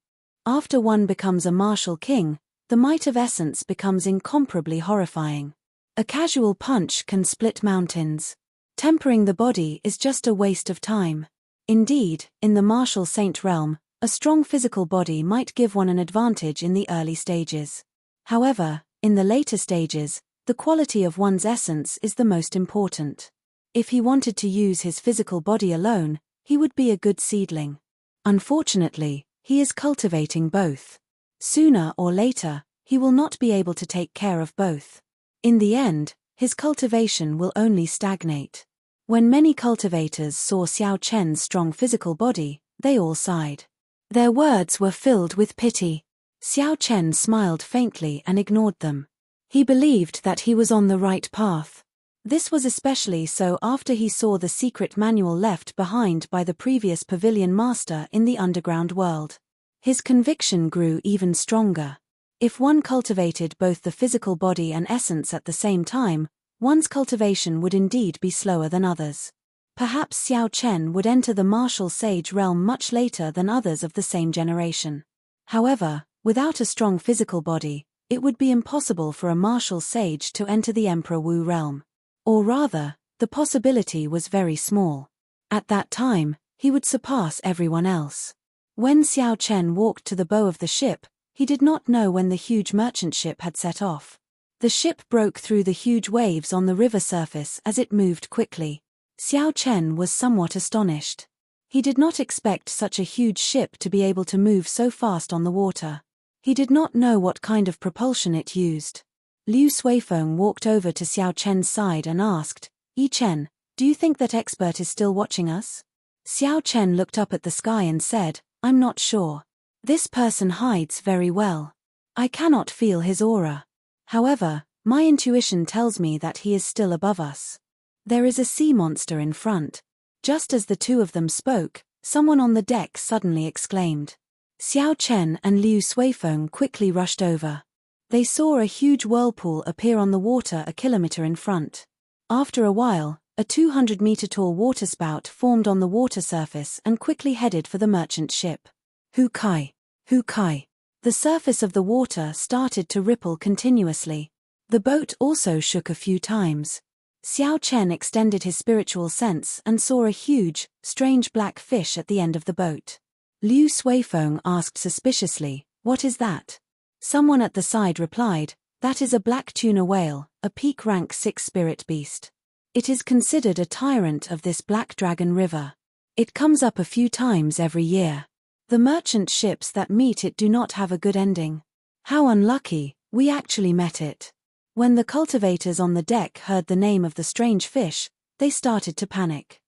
After one becomes a martial king, the might of essence becomes incomparably horrifying. A casual punch can split mountains. Tempering the body is just a waste of time. Indeed, in the martial saint realm, a strong physical body might give one an advantage in the early stages. However, in the later stages, the quality of one's essence is the most important. If he wanted to use his physical body alone, he would be a good seedling. Unfortunately, he is cultivating both. Sooner or later, he will not be able to take care of both. In the end, his cultivation will only stagnate. When many cultivators saw Xiao Chen's strong physical body, they all sighed. Their words were filled with pity. Xiao Chen smiled faintly and ignored them. He believed that he was on the right path. This was especially so after he saw the secret manual left behind by the previous pavilion master in the underground world. His conviction grew even stronger. If one cultivated both the physical body and essence at the same time, one's cultivation would indeed be slower than others. Perhaps Xiao Chen would enter the martial sage realm much later than others of the same generation. However, without a strong physical body, it would be impossible for a martial sage to enter the Emperor Wu realm. Or rather, the possibility was very small. At that time, he would surpass everyone else. When Xiao Chen walked to the bow of the ship, he did not know when the huge merchant ship had set off. The ship broke through the huge waves on the river surface as it moved quickly. Xiao Chen was somewhat astonished. He did not expect such a huge ship to be able to move so fast on the water. He did not know what kind of propulsion it used. Liu Suifeng walked over to Xiao Chen's side and asked, "Yi Chen, do you think that expert is still watching us?" Xiao Chen looked up at the sky and said, "I'm not sure. This person hides very well. I cannot feel his aura. However, my intuition tells me that he is still above us. There is a sea monster in front." Just as the two of them spoke, someone on the deck suddenly exclaimed. Xiao Chen and Liu Suifeng quickly rushed over. They saw a huge whirlpool appear on the water a kilometer in front. After a while, a 200-meter-tall waterspout formed on the water surface and quickly headed for the merchant ship. Hu Kai! Hu Kai! The surface of the water started to ripple continuously. The boat also shook a few times. Xiao Chen extended his spiritual sense and saw a huge, strange black fish at the end of the boat. Liu Suifeng asked suspiciously, "What is that?" Someone at the side replied, "That is a black tuna whale, a peak rank 6 spirit beast. It is considered a tyrant of this Black Dragon River. It comes up a few times every year. The merchant ships that meet it do not have a good ending. How unlucky, we actually met it." When the cultivators on the deck heard the name of the strange fish, they started to panic.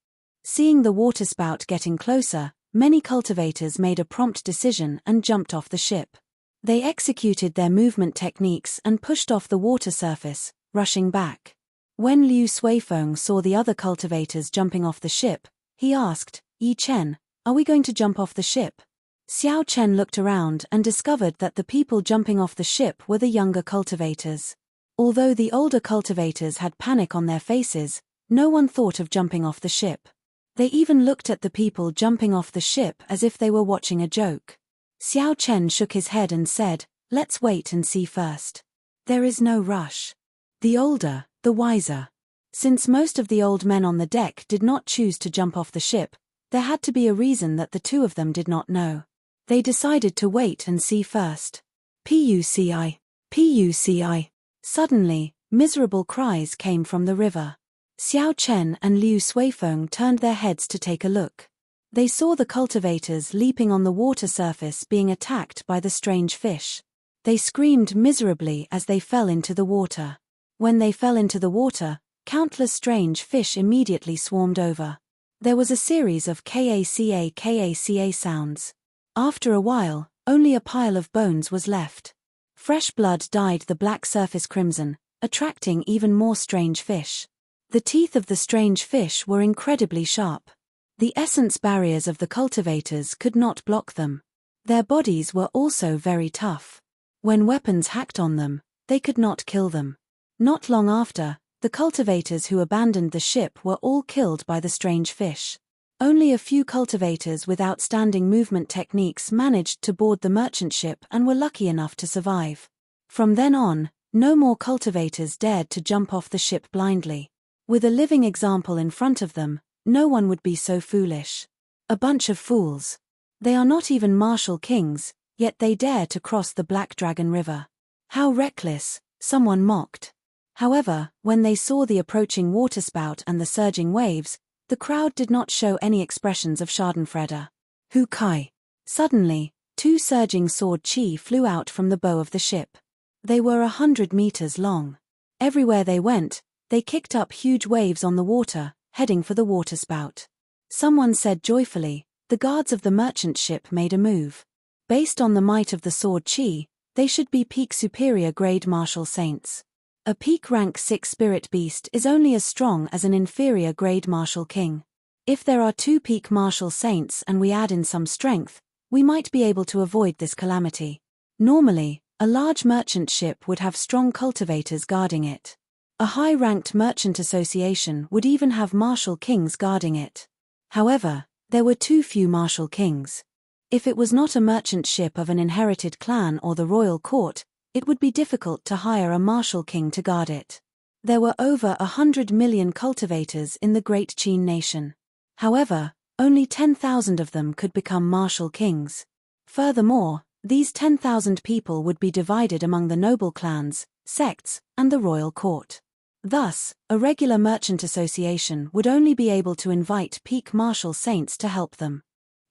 Seeing the waterspout getting closer, many cultivators made a prompt decision and jumped off the ship. They executed their movement techniques and pushed off the water surface, rushing back. When Liu Suifeng saw the other cultivators jumping off the ship, he asked, "Yi Chen, are we going to jump off the ship?" Xiao Chen looked around and discovered that the people jumping off the ship were the younger cultivators. Although the older cultivators had panic on their faces, No one thought of jumping off the ship. They even looked at the people jumping off the ship as if they were watching a joke. Xiao Chen shook his head and said, "Let's wait and see first. There is no rush. The older, the wiser." Since most of the old men on the deck did not choose to jump off the ship, there had to be a reason that the two of them did not know. They decided to wait and see first. Puci. Puci. Suddenly, miserable cries came from the river. Xiao Chen and Liu Suifeng turned their heads to take a look. They saw the cultivators leaping on the water surface being attacked by the strange fish. They screamed miserably as they fell into the water. When they fell into the water, countless strange fish immediately swarmed over. There was a series of kaca sounds. After a while, only a pile of bones was left. Fresh blood dyed the black surface crimson, attracting even more strange fish. The teeth of the strange fish were incredibly sharp. The essence barriers of the cultivators could not block them. Their bodies were also very tough. When weapons hacked on them, they could not kill them. Not long after, the cultivators who abandoned the ship were all killed by the strange fish. Only a few cultivators with outstanding movement techniques managed to board the merchant ship and were lucky enough to survive. From then on, no more cultivators dared to jump off the ship blindly. With a living example in front of them, no one would be so foolish. A bunch of fools. They are not even martial kings, yet they dare to cross the Black Dragon River. How reckless, someone mocked. However, when they saw the approaching waterspout and the surging waves, the crowd did not show any expressions of schadenfreude. Hu Kai. Suddenly, two surging sword chi flew out from the bow of the ship. They were 100 meters long. Everywhere they went, they kicked up huge waves on the water, heading for the waterspout. Someone said joyfully, "The guards of the merchant ship made a move. Based on the might of the sword chi, they should be peak superior grade martial saints. A peak rank 6 spirit beast is only as strong as an inferior grade martial king. If there are 2 peak martial saints and we add in some strength, we might be able to avoid this calamity." Normally, a large merchant ship would have strong cultivators guarding it. A high-ranked merchant association would even have martial kings guarding it. However, there were too few martial kings. If it was not a merchant ship of an inherited clan or the royal court, it would be difficult to hire a martial king to guard it. There were over 100 million cultivators in the Great Qin nation. However, only 10,000 of them could become martial kings. Furthermore, these 10,000 people would be divided among the noble clans, sects, and the royal court. Thus, a regular merchant association would only be able to invite peak martial saints to help them.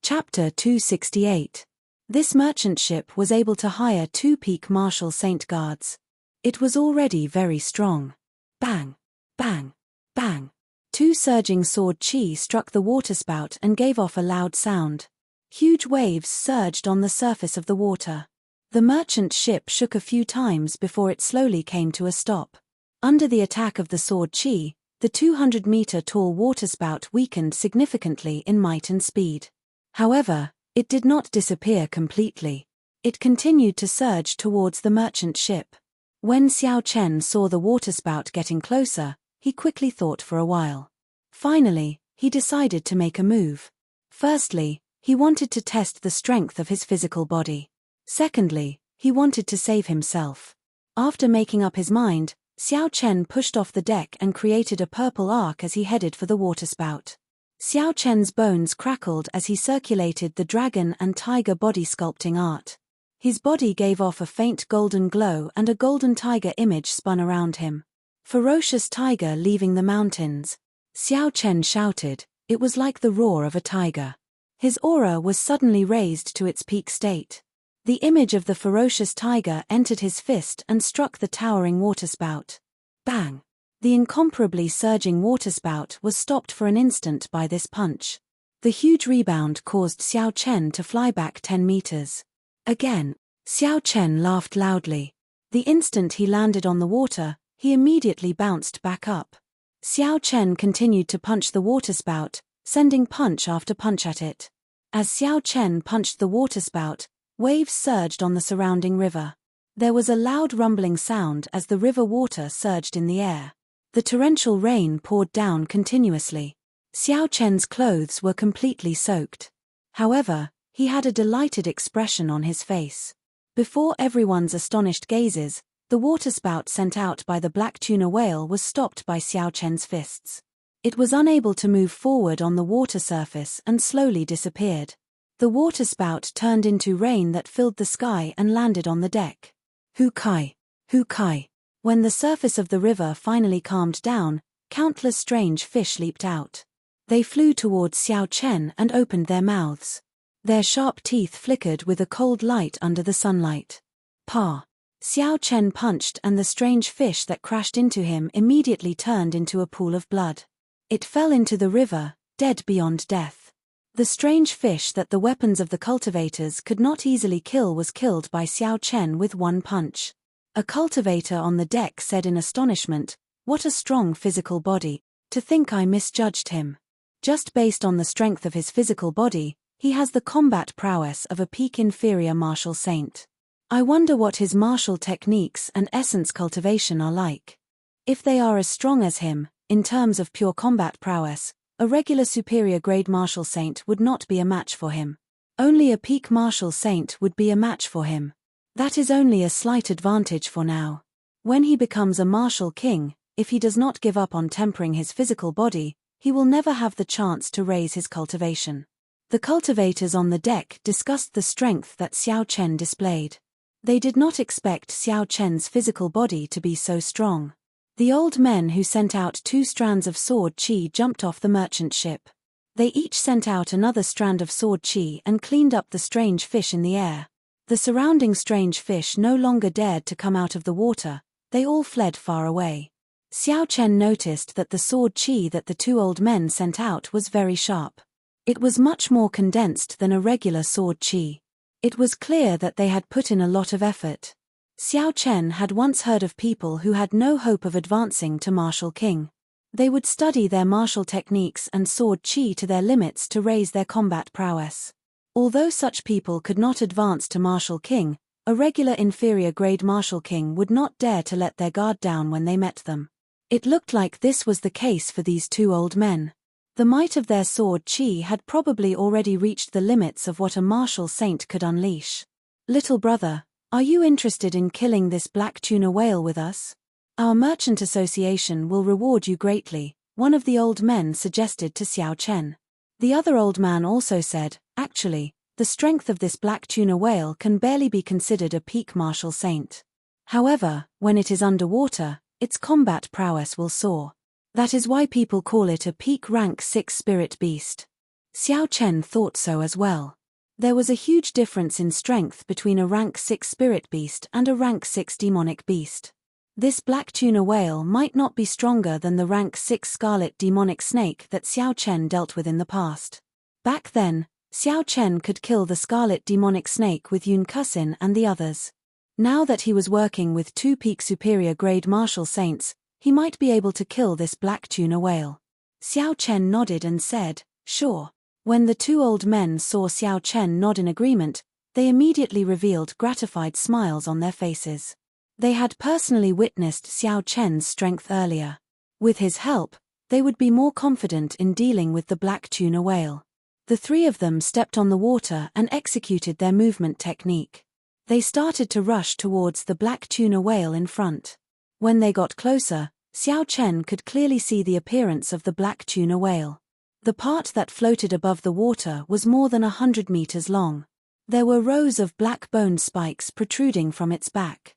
Chapter 268. This merchant ship was able to hire 2 peak martial saint guards. It was already very strong. Bang! Bang! Bang! 2 surging sword chi struck the waterspout and gave off a loud sound. Huge waves surged on the surface of the water. The merchant ship shook a few times before it slowly came to a stop. Under the attack of the sword chi, the 200-meter-tall waterspout weakened significantly in might and speed. However, it did not disappear completely. It continued to surge towards the merchant ship. When Xiao Chen saw the waterspout getting closer, he quickly thought for a while. Finally, he decided to make a move. Firstly, he wanted to test the strength of his physical body. Secondly, he wanted to save himself. After making up his mind, Xiao Chen pushed off the deck and created a purple arc as he headed for the waterspout. Xiao Chen's bones crackled as he circulated the dragon and tiger body sculpting art. His body gave off a faint golden glow and a golden tiger image spun around him. Ferocious tiger leaving the mountains. Xiao Chen shouted. It was like the roar of a tiger. His aura was suddenly raised to its peak state. The image of the ferocious tiger entered his fist and struck the towering waterspout. Bang! The incomparably surging waterspout was stopped for an instant by this punch. The huge rebound caused Xiao Chen to fly back 10 meters. Again, Xiao Chen laughed loudly. The instant he landed on the water, he immediately bounced back up. Xiao Chen continued to punch the waterspout, sending punch after punch at it. As Xiao Chen punched the waterspout, waves surged on the surrounding river. There was a loud rumbling sound as the river water surged in the air. The torrential rain poured down continuously. Xiao Chen's clothes were completely soaked. However, he had a delighted expression on his face. Before everyone's astonished gazes, the waterspout sent out by the black tuna whale was stopped by Xiao Chen's fists. It was unable to move forward on the water surface and slowly disappeared. The waterspout turned into rain that filled the sky and landed on the deck. Hu Kai! Hu Kai! When the surface of the river finally calmed down, countless strange fish leaped out. They flew towards Xiao Chen and opened their mouths. Their sharp teeth flickered with a cold light under the sunlight. Pa! Xiao Chen punched, and the strange fish that crashed into him immediately turned into a pool of blood. It fell into the river, dead beyond death. The strange fish that the weapons of the cultivators could not easily kill was killed by Xiao Chen with one punch. A cultivator on the deck said in astonishment, "What a strong physical body. To think I misjudged him. Just based on the strength of his physical body, he has the combat prowess of a peak inferior martial saint. I wonder what his martial techniques and essence cultivation are like. If they are as strong as him, in terms of pure combat prowess, a regular superior grade martial saint would not be a match for him. Only a peak martial saint would be a match for him. That is only a slight advantage for now. When he becomes a martial king, if he does not give up on tempering his physical body, he will never have the chance to raise his cultivation." The cultivators on the deck discussed the strength that Xiao Chen displayed. They did not expect Xiao Chen's physical body to be so strong. The old men who sent out 2 strands of sword chi jumped off the merchant ship. They each sent out another strand of sword chi and cleaned up the strange fish in the air. The surrounding strange fish no longer dared to come out of the water, they all fled far away. Xiao Chen noticed that the sword chi that the 2 old men sent out was very sharp. It was much more condensed than a regular sword chi. It was clear that they had put in a lot of effort. Xiao Chen had once heard of people who had no hope of advancing to martial king. They would study their martial techniques and sword chi to their limits to raise their combat prowess. Although such people could not advance to martial king, a regular inferior grade martial king would not dare to let their guard down when they met them. It looked like this was the case for these 2 old men. The might of their sword chi had probably already reached the limits of what a martial saint could unleash. "Little brother, are you interested in killing this black tuna whale with us? Our merchant association will reward you greatly," one of the old men suggested to Xiao Chen. The other old man also said, "Actually, the strength of this black tuna whale can barely be considered a peak martial saint. However, when it is underwater, its combat prowess will soar. That is why people call it a peak rank 6 spirit beast." Xiao Chen thought so as well. There was a huge difference in strength between a rank 6 spirit beast and a rank 6 demonic beast. This black tuna whale might not be stronger than the rank 6 scarlet demonic snake that Xiao Chen dealt with in the past. Back then, Xiao Chen could kill the scarlet demonic snake with Yun Kusin and the others. Now that he was working with 2 peak superior grade martial saints, he might be able to kill this black tuna whale. Xiao Chen nodded and said, "Sure." When the 2 old men saw Xiao Chen nod in agreement, they immediately revealed gratified smiles on their faces. They had personally witnessed Xiao Chen's strength earlier. With his help, they would be more confident in dealing with the black tuna whale. The 3 of them stepped on the water and executed their movement technique. They started to rush towards the black tuna whale in front. When they got closer, Xiao Chen could clearly see the appearance of the black tuna whale. The part that floated above the water was more than 100 meters long. There were rows of black bone spikes protruding from its back.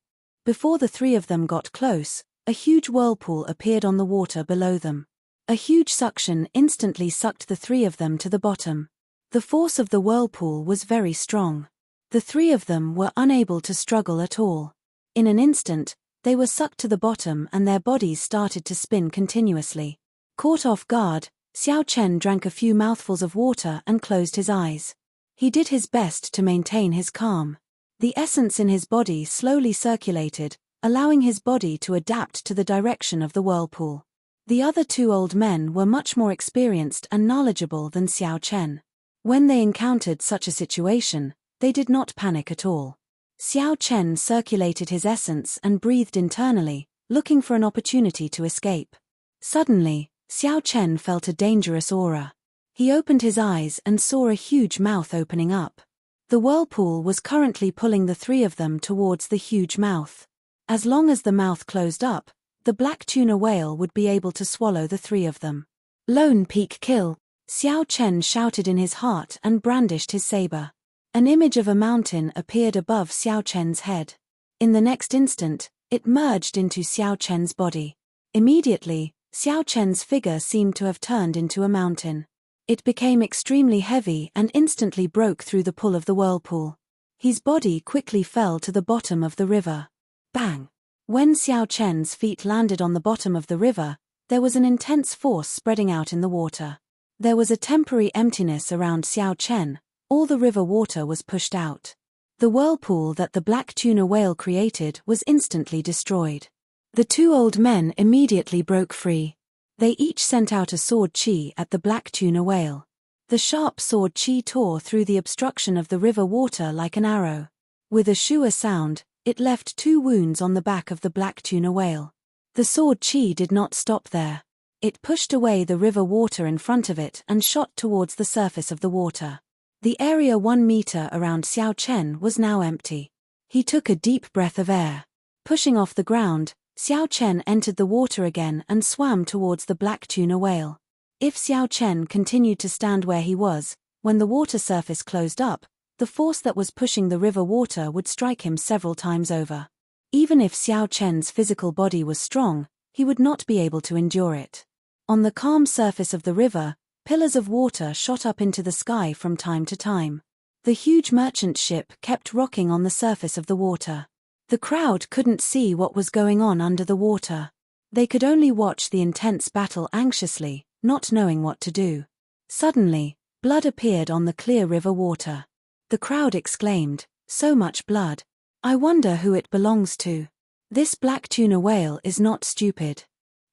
Before the 3 of them got close, a huge whirlpool appeared on the water below them. A huge suction instantly sucked the 3 of them to the bottom. The force of the whirlpool was very strong. The 3 of them were unable to struggle at all. In an instant, they were sucked to the bottom and their bodies started to spin continuously. Caught off guard, Xiao Chen drank a few mouthfuls of water and closed his eyes. He did his best to maintain his calm. The essence in his body slowly circulated, allowing his body to adapt to the direction of the whirlpool. The other 2 old men were much more experienced and knowledgeable than Xiao Chen. When they encountered such a situation, they did not panic at all. Xiao Chen circulated his essence and breathed internally, looking for an opportunity to escape. Suddenly, Xiao Chen felt a dangerous aura. He opened his eyes and saw a huge mouth opening up. The whirlpool was currently pulling the three of them towards the huge mouth. As long as the mouth closed up, the black tuna whale would be able to swallow the three of them. Lone peak kill, Xiao Chen shouted in his heart and brandished his saber. An image of a mountain appeared above Xiao Chen's head. In the next instant, it merged into Xiao Chen's body. Immediately, Xiao Chen's figure seemed to have turned into a mountain. It became extremely heavy and instantly broke through the pull of the whirlpool. His body quickly fell to the bottom of the river. Bang! When Xiao Chen's feet landed on the bottom of the river, there was an intense force spreading out in the water. There was a temporary emptiness around Xiao Chen. All the river water was pushed out. The whirlpool that the black tuna whale created was instantly destroyed. The two old men immediately broke free. They each sent out a sword chi at the black tuna whale. The sharp sword chi tore through the obstruction of the river water like an arrow. With a shua sound, it left 2 wounds on the back of the black tuna whale. The sword chi did not stop there. It pushed away the river water in front of it and shot towards the surface of the water. The area 1 meter around Xiao Chen was now empty. He took a deep breath of air. Pushing off the ground, Xiao Chen entered the water again and swam towards the black tuna whale. If Xiao Chen continued to stand where he was, when the water surface closed up, the force that was pushing the river water would strike him several times over. Even if Xiao Chen's physical body was strong, he would not be able to endure it. On the calm surface of the river, pillars of water shot up into the sky from time to time. The huge merchant ship kept rocking on the surface of the water. The crowd couldn't see what was going on under the water. They could only watch the intense battle anxiously, not knowing what to do. Suddenly, blood appeared on the clear river water. The crowd exclaimed, "So much blood. I wonder who it belongs to. This black tuna whale is not stupid."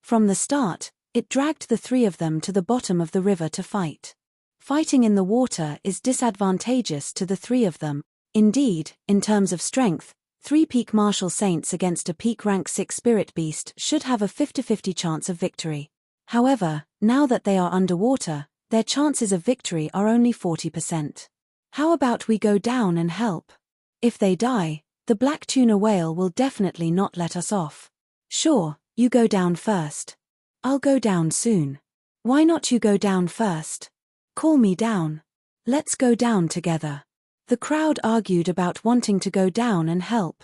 From the start, it dragged the three of them to the bottom of the river to fight. Fighting in the water is disadvantageous to the three of them. Indeed, in terms of strength, 3 peak martial saints against a peak rank 6 spirit beast should have a 50-50 chance of victory. However, now that they are underwater, their chances of victory are only 40%. How about we go down and help? If they die, the black tuna whale will definitely not let us off. Sure, you go down first. I'll go down soon. Why not you go down first? Call me down. Let's go down together. The crowd argued about wanting to go down and help.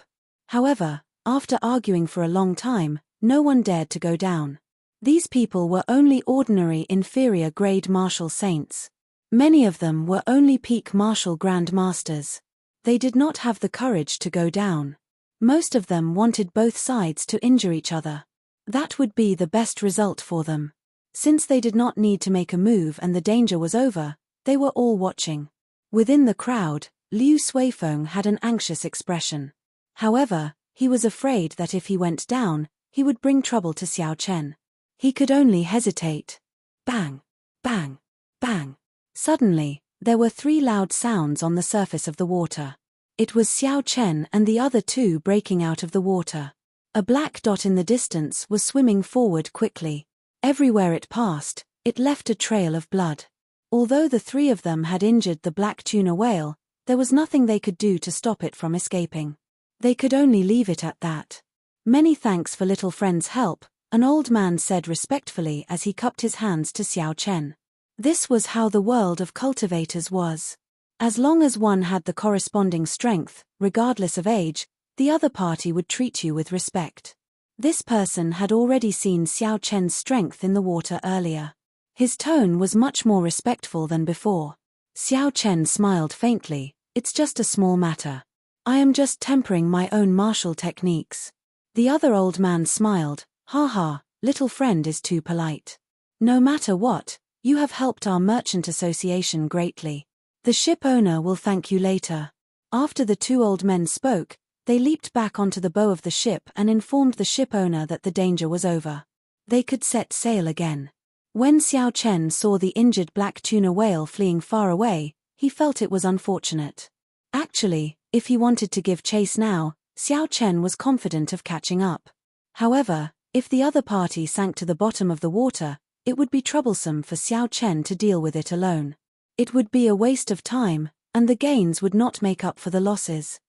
However, after arguing for a long time, no one dared to go down. These people were only ordinary inferior grade martial saints. Many of them were only peak martial grand masters. They did not have the courage to go down. Most of them wanted both sides to injure each other. That would be the best result for them. Since they did not need to make a move and the danger was over, they were all watching. Within the crowd, Liu Suifeng had an anxious expression. However, he was afraid that if he went down, he would bring trouble to Xiao Chen. He could only hesitate. Bang! Bang! Bang! Suddenly, there were 3 loud sounds on the surface of the water. It was Xiao Chen and the other 2 breaking out of the water. A black dot in the distance was swimming forward quickly. Everywhere it passed, it left a trail of blood. Although the 3 of them had injured the black tuna whale, there was nothing they could do to stop it from escaping. They could only leave it at that. "Many thanks for little friend's help," an old man said respectfully as he cupped his hands to Xiao Chen. This was how the world of cultivators was. As long as one had the corresponding strength, regardless of age, the other party would treat you with respect. This person had already seen Xiao Chen's strength in the water earlier. His tone was much more respectful than before. Xiao Chen smiled faintly. "It's just a small matter. I am just tempering my own martial techniques." The other old man smiled. "Ha ha, little friend is too polite. No matter what, you have helped our merchant association greatly. The ship owner will thank you later." After the 2 old men spoke, they leaped back onto the bow of the ship and informed the ship owner that the danger was over. They could set sail again. When Xiao Chen saw the injured black tuna whale fleeing far away, he felt it was unfortunate. Actually, if he wanted to give chase now, Xiao Chen was confident of catching up. However, If the other party sank to the bottom of the water, it would be troublesome for Xiao Chen to deal with it alone. It would be a waste of time, and the gains would not make up for the losses.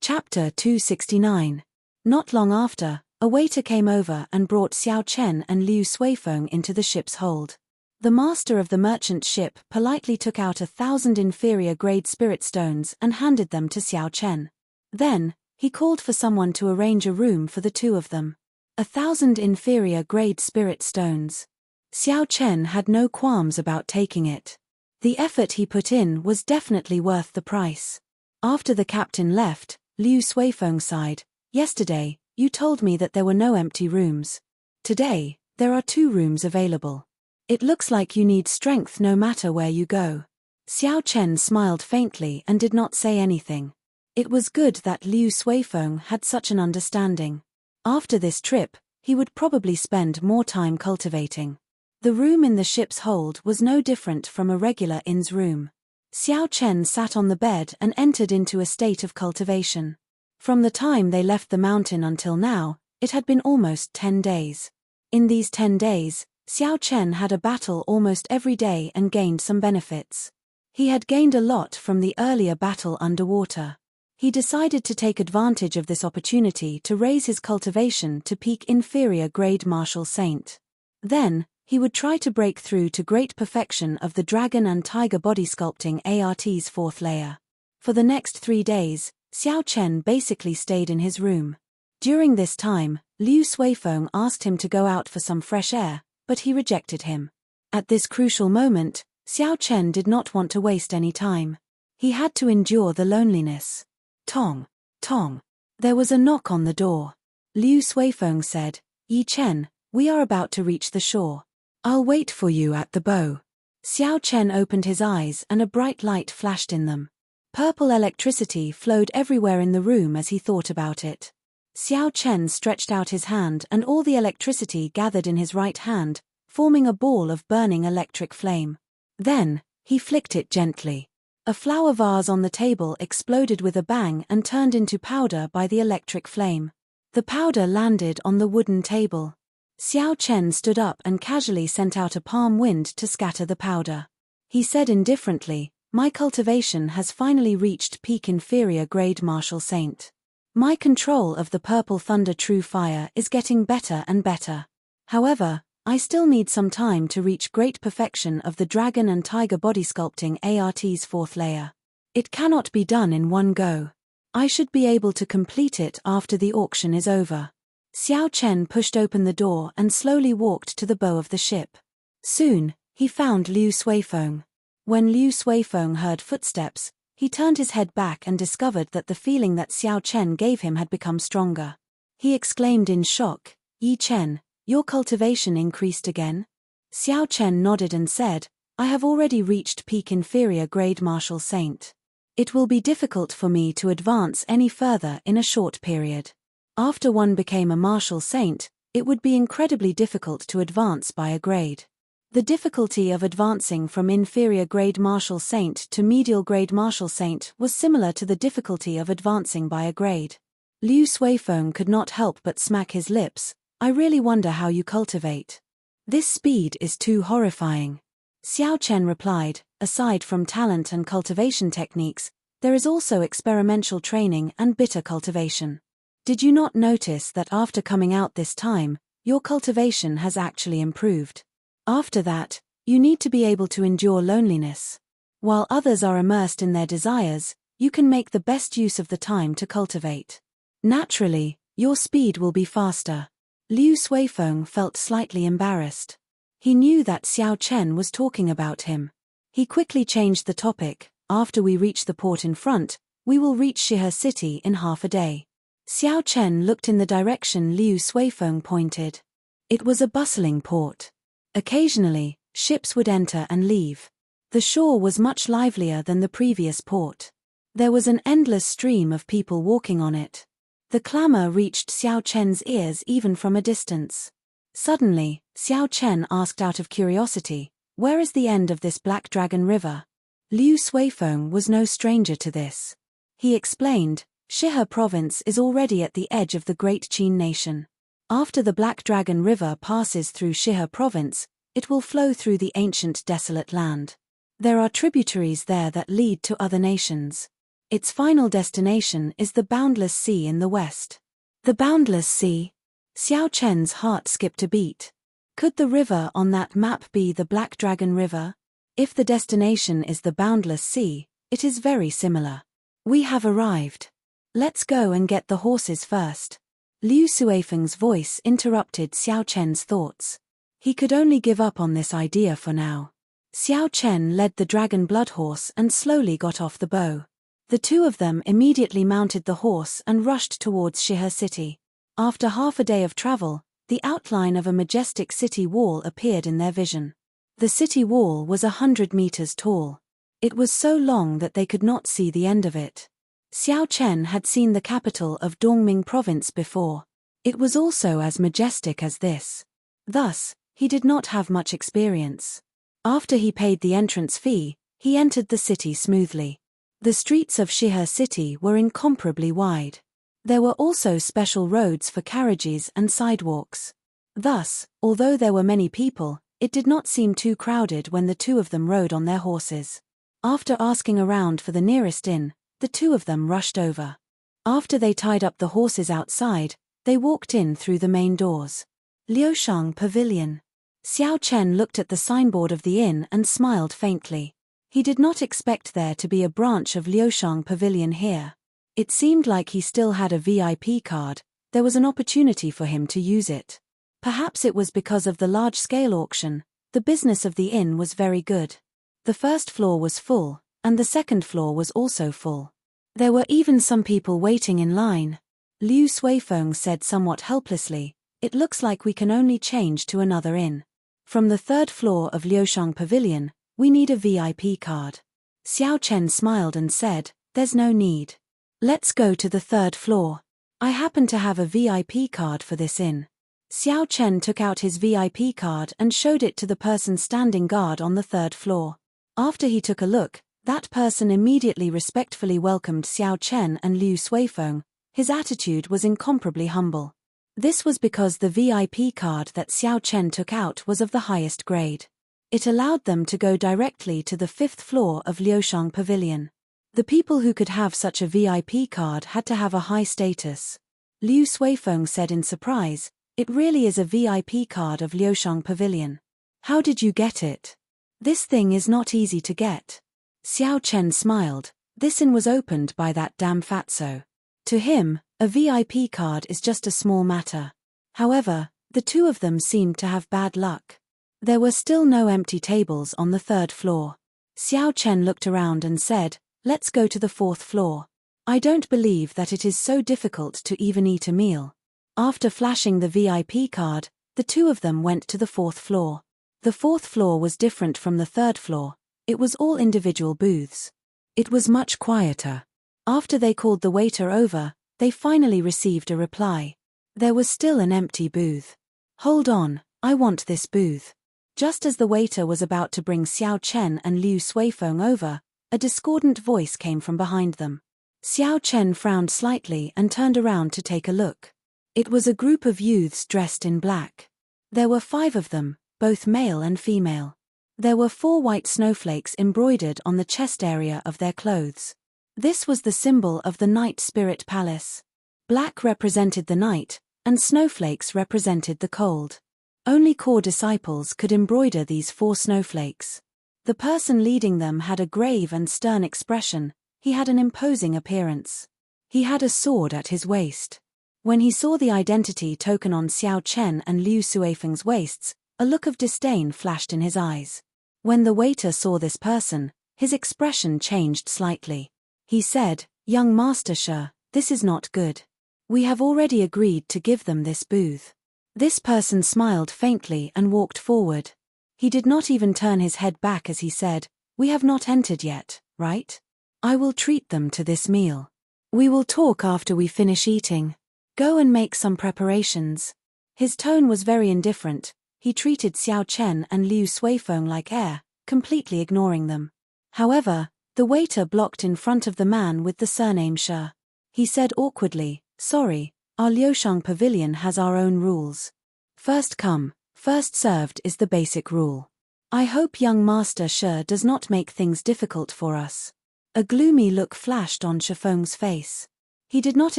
Chapter 269. Not long after, a waiter came over and brought Xiao Chen and Liu Suifeng into the ship's hold. The master of the merchant ship politely took out 1,000 inferior-grade spirit stones and handed them to Xiao Chen. Then, he called for someone to arrange a room for the two of them. 1,000 inferior-grade spirit stones. Xiao Chen had no qualms about taking it. The effort he put in was definitely worth the price. After the captain left, Liu Suifeng sighed. "Yesterday, you told me that there were no empty rooms. Today, there are 2 rooms available. It looks like you need strength no matter where you go." Xiao Chen smiled faintly and did not say anything. It was good that Liu Suifeng had such an understanding. After this trip, he would probably spend more time cultivating. The room in the ship's hold was no different from a regular inn's room. Xiao Chen sat on the bed and entered into a state of cultivation. From the time they left the mountain until now, it had been almost 10 days. In these 10 days, Xiao Chen had a battle almost every day and gained some benefits. He had gained a lot from the earlier battle underwater. He decided to take advantage of this opportunity to raise his cultivation to peak inferior grade martial saint. Then, he would try to break through to great perfection of the dragon and tiger body sculpting ART's 4th layer. For the next 3 days, Xiao Chen basically stayed in his room. During this time, Liu Suifeng asked him to go out for some fresh air, but he rejected him. At this crucial moment, Xiao Chen did not want to waste any time. He had to endure the loneliness. Tong, tong. There was a knock on the door. Liu Suifeng said, "Yi Chen, we are about to reach the shore. I'll wait for you at the bow." Xiao Chen opened his eyes and a bright light flashed in them. Purple electricity flowed everywhere in the room as he thought about it. Xiao Chen stretched out his hand and all the electricity gathered in his right hand, forming a ball of burning electric flame. Then, he flicked it gently. A flower vase on the table exploded with a bang and turned into powder by the electric flame. The powder landed on the wooden table. Xiao Chen stood up and casually sent out a palm wind to scatter the powder. He said indifferently, "My cultivation has finally reached peak inferior grade martial saint. My control of the purple thunder true fire is getting better and better. However, I still need some time to reach great perfection of the dragon and tiger body sculpting ART's 4th layer. It cannot be done in one go. I should be able to complete it after the auction is over." Xiao Chen pushed open the door and slowly walked to the bow of the ship. Soon, he found Liu Suifeng. When Liu Suifeng heard footsteps, he turned his head back and discovered that the feeling that Xiao Chen gave him had become stronger. He exclaimed in shock, "Yi Chen, your cultivation increased again?" Xiao Chen nodded and said, "I have already reached peak inferior grade martial saint. It will be difficult for me to advance any further in a short period. After one became a martial saint, it would be incredibly difficult to advance by a grade." The difficulty of advancing from inferior grade martial saint to medial grade martial saint was similar to the difficulty of advancing by a grade. Liu Suifeng could not help but smack his lips. "I really wonder how you cultivate. This speed is too horrifying." Xiao Chen replied, "Aside from talent and cultivation techniques, there is also experimental training and bitter cultivation. Did you not notice that after coming out this time, your cultivation has actually improved? After that, you need to be able to endure loneliness. While others are immersed in their desires, you can make the best use of the time to cultivate. Naturally, your speed will be faster." Liu Suifeng felt slightly embarrassed. He knew that Xiao Chen was talking about him. He quickly changed the topic. "After we reach the port in front, we will reach Shihe City in half a day." Xiao Chen looked in the direction Liu Suifeng pointed. It was a bustling port. Occasionally, ships would enter and leave. The shore was much livelier than the previous port. There was an endless stream of people walking on it. The clamor reached Xiao Chen's ears even from a distance. Suddenly, Xiao Chen asked out of curiosity, "Where is the end of this Black Dragon River?" Liu Suifeng was no stranger to this. He explained, "Shihe province is already at the edge of the Great Qin nation. After the Black Dragon River passes through Shihe province, it will flow through the ancient desolate land. There are tributaries there that lead to other nations. Its final destination is the boundless sea in the west. The boundless sea? Xiao Chen's heart skipped a beat. Could the river on that map be the Black Dragon River? If the destination is the boundless sea, it is very similar. We have arrived. Let's go and get the horses first. Liu Suifeng's voice interrupted Xiao Chen's thoughts. He could only give up on this idea for now. Xiao Chen led the dragon blood horse and slowly got off the bow. The two of them immediately mounted the horse and rushed towards Shihe city. After half a day of travel, the outline of a majestic city wall appeared in their vision. The city wall was 100 meters tall. It was so long that they could not see the end of it. Xiao Chen had seen the capital of Dongming province before. It was also as majestic as this. Thus, he did not have much experience. After he paid the entrance fee, he entered the city smoothly. The streets of Shihe city were incomparably wide. There were also special roads for carriages and sidewalks. Thus, although there were many people, it did not seem too crowded when the two of them rode on their horses. After asking around for the nearest inn, the two of them rushed over. After they tied up the horses outside, they walked in through the main doors. Liushang Pavilion. Xiao Chen looked at the signboard of the inn and smiled faintly. He did not expect there to be a branch of Liushang Pavilion here. It seemed like he still had a VIP card. There was an opportunity for him to use it. Perhaps it was because of the large-scale auction. The business of the inn was very good. The first floor was full, and the second floor was also full. There were even some people waiting in line. Liu Suifeng said somewhat helplessly, "It looks like we can only change to another inn. From the third floor of Liushang Pavilion, we need a VIP card." Xiao Chen smiled and said, "There's no need. Let's go to the third floor. I happen to have a VIP card for this inn." Xiao Chen took out his VIP card and showed it to the person standing guard on the third floor. After he took a look, that person immediately respectfully welcomed Xiao Chen and Liu Suifeng. His attitude was incomparably humble. This was because the VIP card that Xiao Chen took out was of the highest grade. It allowed them to go directly to the fifth floor of Liushang Pavilion. The people who could have such a VIP card had to have a high status. Liu Suifeng said in surprise, "It really is a VIP card of Liushang Pavilion. How did you get it? This thing is not easy to get." Xiao Chen smiled. This inn was opened by that damn fatso. To him, a VIP card is just a small matter. However, the two of them seemed to have bad luck. There were still no empty tables on the third floor. Xiao Chen looked around and said, "Let's go to the fourth floor. I don't believe that it is so difficult to even eat a meal." After flashing the VIP card, the two of them went to the fourth floor. The fourth floor was different from the third floor. It was all individual booths. It was much quieter. After they called the waiter over, they finally received a reply. There was still an empty booth. "Hold on, I want this booth." Just as the waiter was about to bring Xiao Chen and Liu Suifeng over, a discordant voice came from behind them. Xiao Chen frowned slightly and turned around to take a look. It was a group of youths dressed in black. There were 5 of them, both male and female. There were 4 white snowflakes embroidered on the chest area of their clothes. This was the symbol of the Night Spirit Palace. Black represented the night, and snowflakes represented the cold. Only core disciples could embroider these 4 snowflakes. The person leading them had a grave and stern expression. He had an imposing appearance. He had a sword at his waist. When he saw the identity token on Xiao Chen and Liu Suifeng's waists, a look of disdain flashed in his eyes. When the waiter saw this person, his expression changed slightly. He said, "Young Master Shi, this is not good. We have already agreed to give them this booth." This person smiled faintly and walked forward. He did not even turn his head back as he said, "We have not entered yet, right? I will treat them to this meal. We will talk after we finish eating. Go and make some preparations." His tone was very indifferent. He treated Xiao Chen and Liu Suifeng like air, completely ignoring them. However, the waiter blocked in front of the man with the surname Shi. He said awkwardly, "Sorry, Our Liushang pavilion has our own rules. First come, first served is the basic rule. I hope young Master Shi does not make things difficult for us. A gloomy look flashed on Shifeng's face. He did not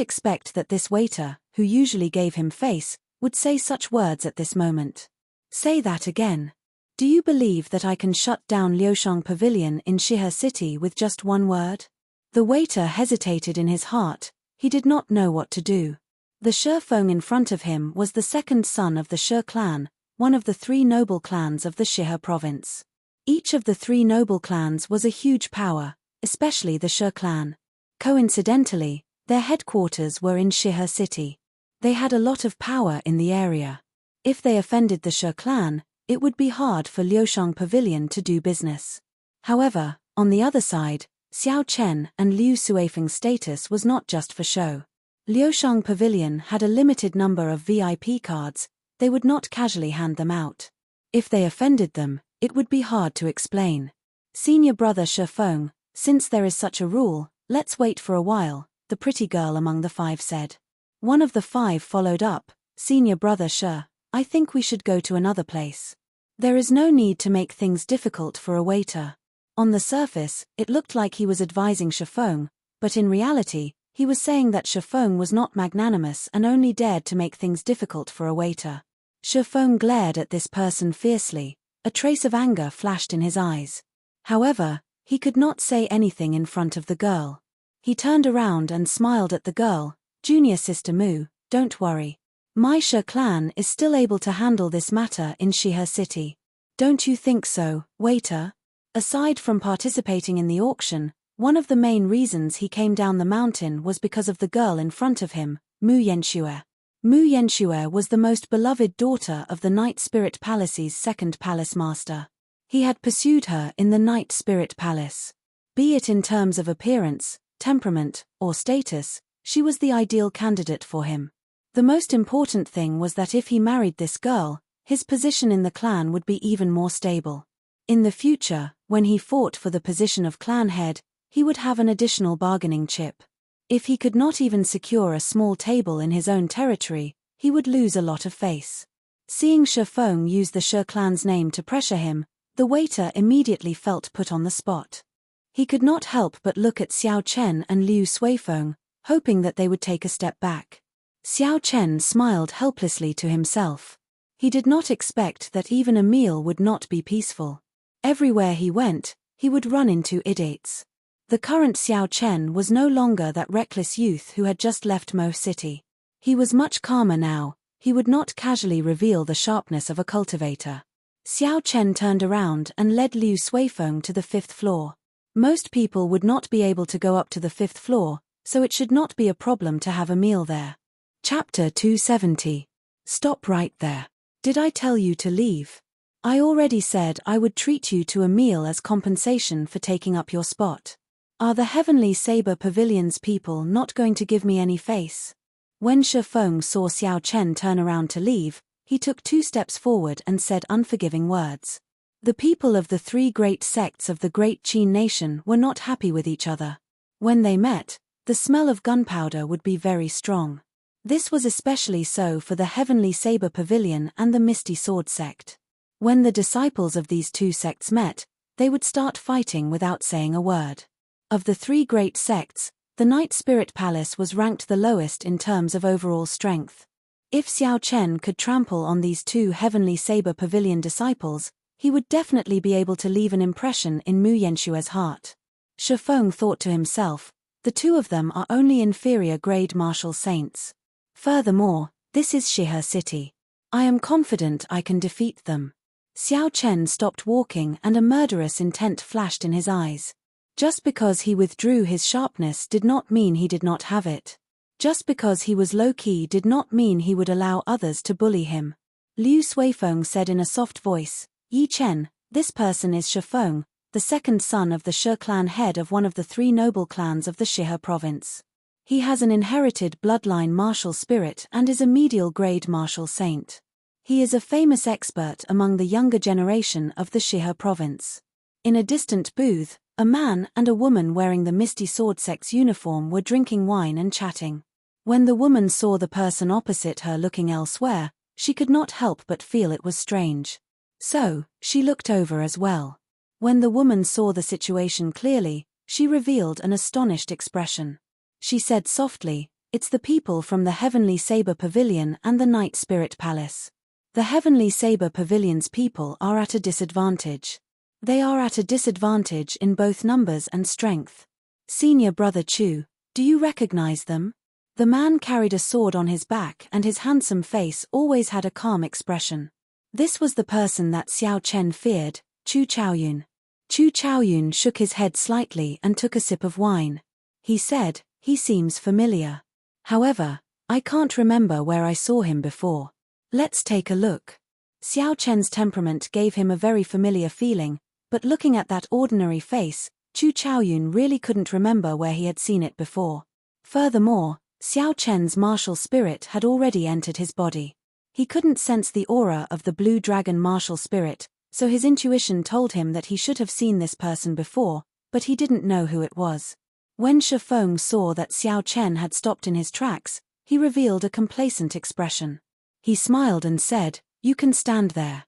expect that this waiter, who usually gave him face, would say such words at this moment. Say that again. Do you believe that I can shut down Liushang Pavilion in Shihe City with just one word? The waiter hesitated in his heart. He did not know what to do. The Shifeng in front of him was the second son of the Shi clan, one of the three noble clans of the Shihe province. Each of the three noble clans was a huge power, especially the Shi clan. Coincidentally, their headquarters were in Shihe City. They had a lot of power in the area. If they offended the Shi clan, it would be hard for Liushang Pavilion to do business. However, on the other side, Xiao Chen and Liu Suifeng's status was not just for show. Liushang Pavilion had a limited number of VIP cards. They would not casually hand them out. If they offended them, it would be hard to explain. Senior brother Shifeng, since there is such a rule, let's wait for a while, the pretty girl among the five said. One of the five followed up, Senior brother Shi, I think we should go to another place. There is no need to make things difficult for a waiter. On the surface, it looked like he was advising Shifeng, but in reality, he was saying that Shifeng was not magnanimous and only dared to make things difficult for a waiter. Shifeng glared at this person fiercely. A trace of anger flashed in his eyes. However, he could not say anything in front of the girl. He turned around and smiled at the girl. Junior Sister Mu, don't worry. My Shi clan is still able to handle this matter in Shihe City. Don't you think so, waiter? Aside from participating in the auction, one of the main reasons he came down the mountain was because of the girl in front of him, Mu Yanxue. Mu Yanxue was the most beloved daughter of the Night Spirit Palace's second palace master. He had pursued her in the Night Spirit Palace. Be it in terms of appearance, temperament, or status, she was the ideal candidate for him. The most important thing was that if he married this girl, his position in the clan would be even more stable. In the future, when he fought for the position of clan head, he would have an additional bargaining chip. If he could not even secure a small table in his own territory, he would lose a lot of face. Seeing Shifeng use the Shi clan's name to pressure him, the waiter immediately felt put on the spot. He could not help but look at Xiao Chen and Liu Suifeng, hoping that they would take a step back. Xiao Chen smiled helplessly to himself. He did not expect that even a meal would not be peaceful. Everywhere he went, he would run into idiots. The current Xiao Chen was no longer that reckless youth who had just left Mo City. He was much calmer now. He would not casually reveal the sharpness of a cultivator. Xiao Chen turned around and led Liu Suifeng to the 5th floor. Most people would not be able to go up to the 5th floor, so it should not be a problem to have a meal there. Chapter 270. Stop right there. Did I tell you to leave? I already said I would treat you to a meal as compensation for taking up your spot. Are the Heavenly Saber Pavilion's people not going to give me any face? When Shifeng saw Xiao Chen turn around to leave, he took 2 steps forward and said unforgiving words. The people of the 3 great sects of the Great Qin nation were not happy with each other. When they met, the smell of gunpowder would be very strong. This was especially so for the Heavenly Saber Pavilion and the Misty Sword sect. When the disciples of these 2 sects met, they would start fighting without saying a word. Of the 3 great sects, the Night Spirit Palace was ranked the lowest in terms of overall strength. If Xiao Chen could trample on these 2 Heavenly Saber Pavilion disciples, he would definitely be able to leave an impression in Mu Yanxue's heart. Shifeng thought to himself, the 2 of them are only inferior grade martial saints. Furthermore, this is Shihe City. I am confident I can defeat them. Xiao Chen stopped walking and a murderous intent flashed in his eyes. Just because he withdrew his sharpness did not mean he did not have it. Just because he was low-key did not mean he would allow others to bully him. Liu Suifeng said in a soft voice, Yi Chen, this person is Shifeng, the second son of the Shi clan head of one of the 3 noble clans of the Shihe province. He has an inherited bloodline martial spirit and is a medial grade martial saint. He is a famous expert among the younger generation of the Shihe province. In a distant booth, a man and a woman wearing the Misty Sword sect's uniform were drinking wine and chatting. When the woman saw the person opposite her looking elsewhere, she could not help but feel it was strange. So, she looked over as well. When the woman saw the situation clearly, she revealed an astonished expression. She said softly, "It's the people from the Heavenly Saber Pavilion and the Night Spirit Palace. The Heavenly Saber Pavilion's people are at a disadvantage. They are at a disadvantage in both numbers and strength. Senior Brother Chu, do you recognize them?" The man carried a sword on his back and his handsome face always had a calm expression. This was the person that Xiao Chen feared, Chu Chaoyun. Chu Chaoyun shook his head slightly and took a sip of wine. He said, "He seems familiar. However, I can't remember where I saw him before. Let's take a look." Xiao Chen's temperament gave him a very familiar feeling, but looking at that ordinary face, Chu Chaoyun really couldn't remember where he had seen it before. Furthermore, Xiao Chen's martial spirit had already entered his body. He couldn't sense the aura of the blue dragon martial spirit, so his intuition told him that he should have seen this person before, but he didn't know who it was. When Shifeng saw that Xiao Chen had stopped in his tracks, he revealed a complacent expression. He smiled and said, "You can stand there.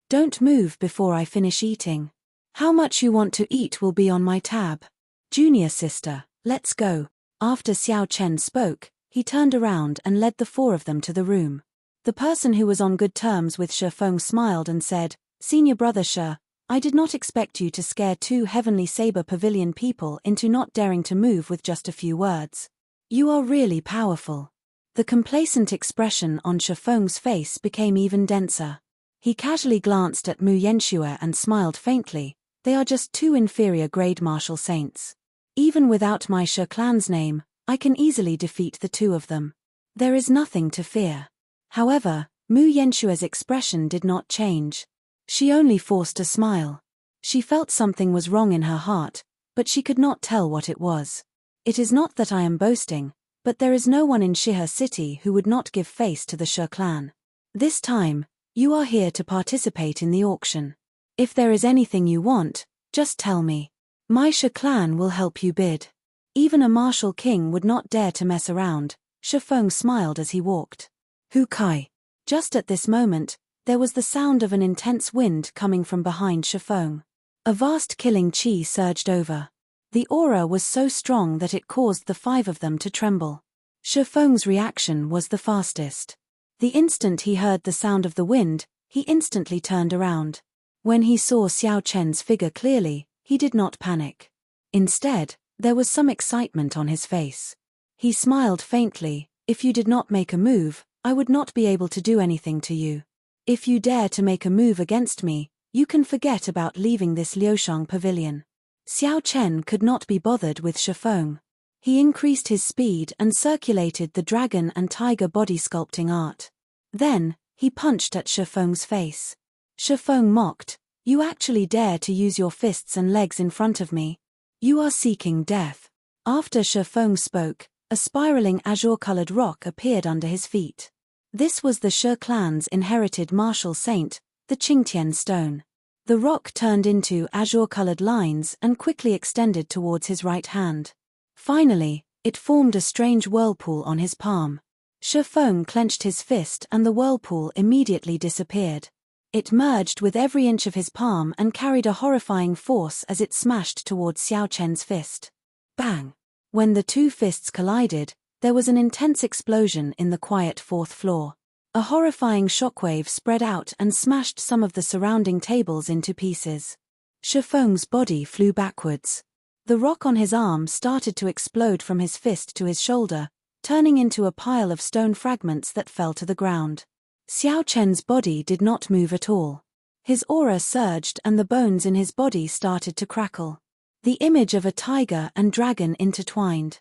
Don't move before I finish eating. How much you want to eat will be on my tab. Junior sister, let's go." After Xiao Chen spoke, he turned around and led the four of them to the room. The person who was on good terms with Shifeng smiled and said, "Senior Brother Shi, I did not expect you to scare 2 Heavenly Saber Pavilion people into not daring to move with just a few words. You are really powerful." The complacent expression on Shifeng's face became even denser. He casually glanced at Mu Yanxue and smiled faintly. "They are just 2 inferior grade martial saints. Even without my Shi clan's name, I can easily defeat the 2 of them. There is nothing to fear." However, Mu Yanxue's expression did not change. She only forced a smile. She felt something was wrong in her heart, but she could not tell what it was. "It is not that I am boasting, but there is no one in Shihe City who would not give face to the Shi clan. This time, you are here to participate in the auction. If there is anything you want, just tell me. My Shi clan will help you bid." Even a martial king would not dare to mess around. Shifeng smiled as he walked. "Hu Kai." Just at this moment, there was the sound of an intense wind coming from behind Shifeng. A vast killing chi surged over. The aura was so strong that it caused the 5 of them to tremble. Shifeng's reaction was the fastest. The instant he heard the sound of the wind, he instantly turned around. When he saw Xiao Chen's figure clearly, he did not panic. Instead, there was some excitement on his face. He smiled faintly. "If you did not make a move, I would not be able to do anything to you. If you dare to make a move against me, you can forget about leaving this Liushang pavilion." Xiao Chen could not be bothered with Shifeng. He increased his speed and circulated the dragon and tiger body sculpting art. Then, he punched at Shifeng's face. Shifeng mocked, "You actually dare to use your fists and legs in front of me? You are seeking death." After Shifeng spoke, a spiraling azure-colored rock appeared under his feet. This was the Shi clan's inherited martial saint, the Qingtian stone. The rock turned into azure-colored lines and quickly extended towards his right hand. Finally, it formed a strange whirlpool on his palm. Shifeng clenched his fist and the whirlpool immediately disappeared. It merged with every inch of his palm and carried a horrifying force as it smashed towards Xiao Chen's fist. Bang! When the 2 fists collided, there was an intense explosion in the quiet 4th floor. A horrifying shockwave spread out and smashed some of the surrounding tables into pieces. Shifeng's body flew backwards. The rock on his arm started to explode from his fist to his shoulder, turning into a pile of stone fragments that fell to the ground. Xiao Chen's body did not move at all. His aura surged and the bones in his body started to crackle. The image of a tiger and dragon intertwined.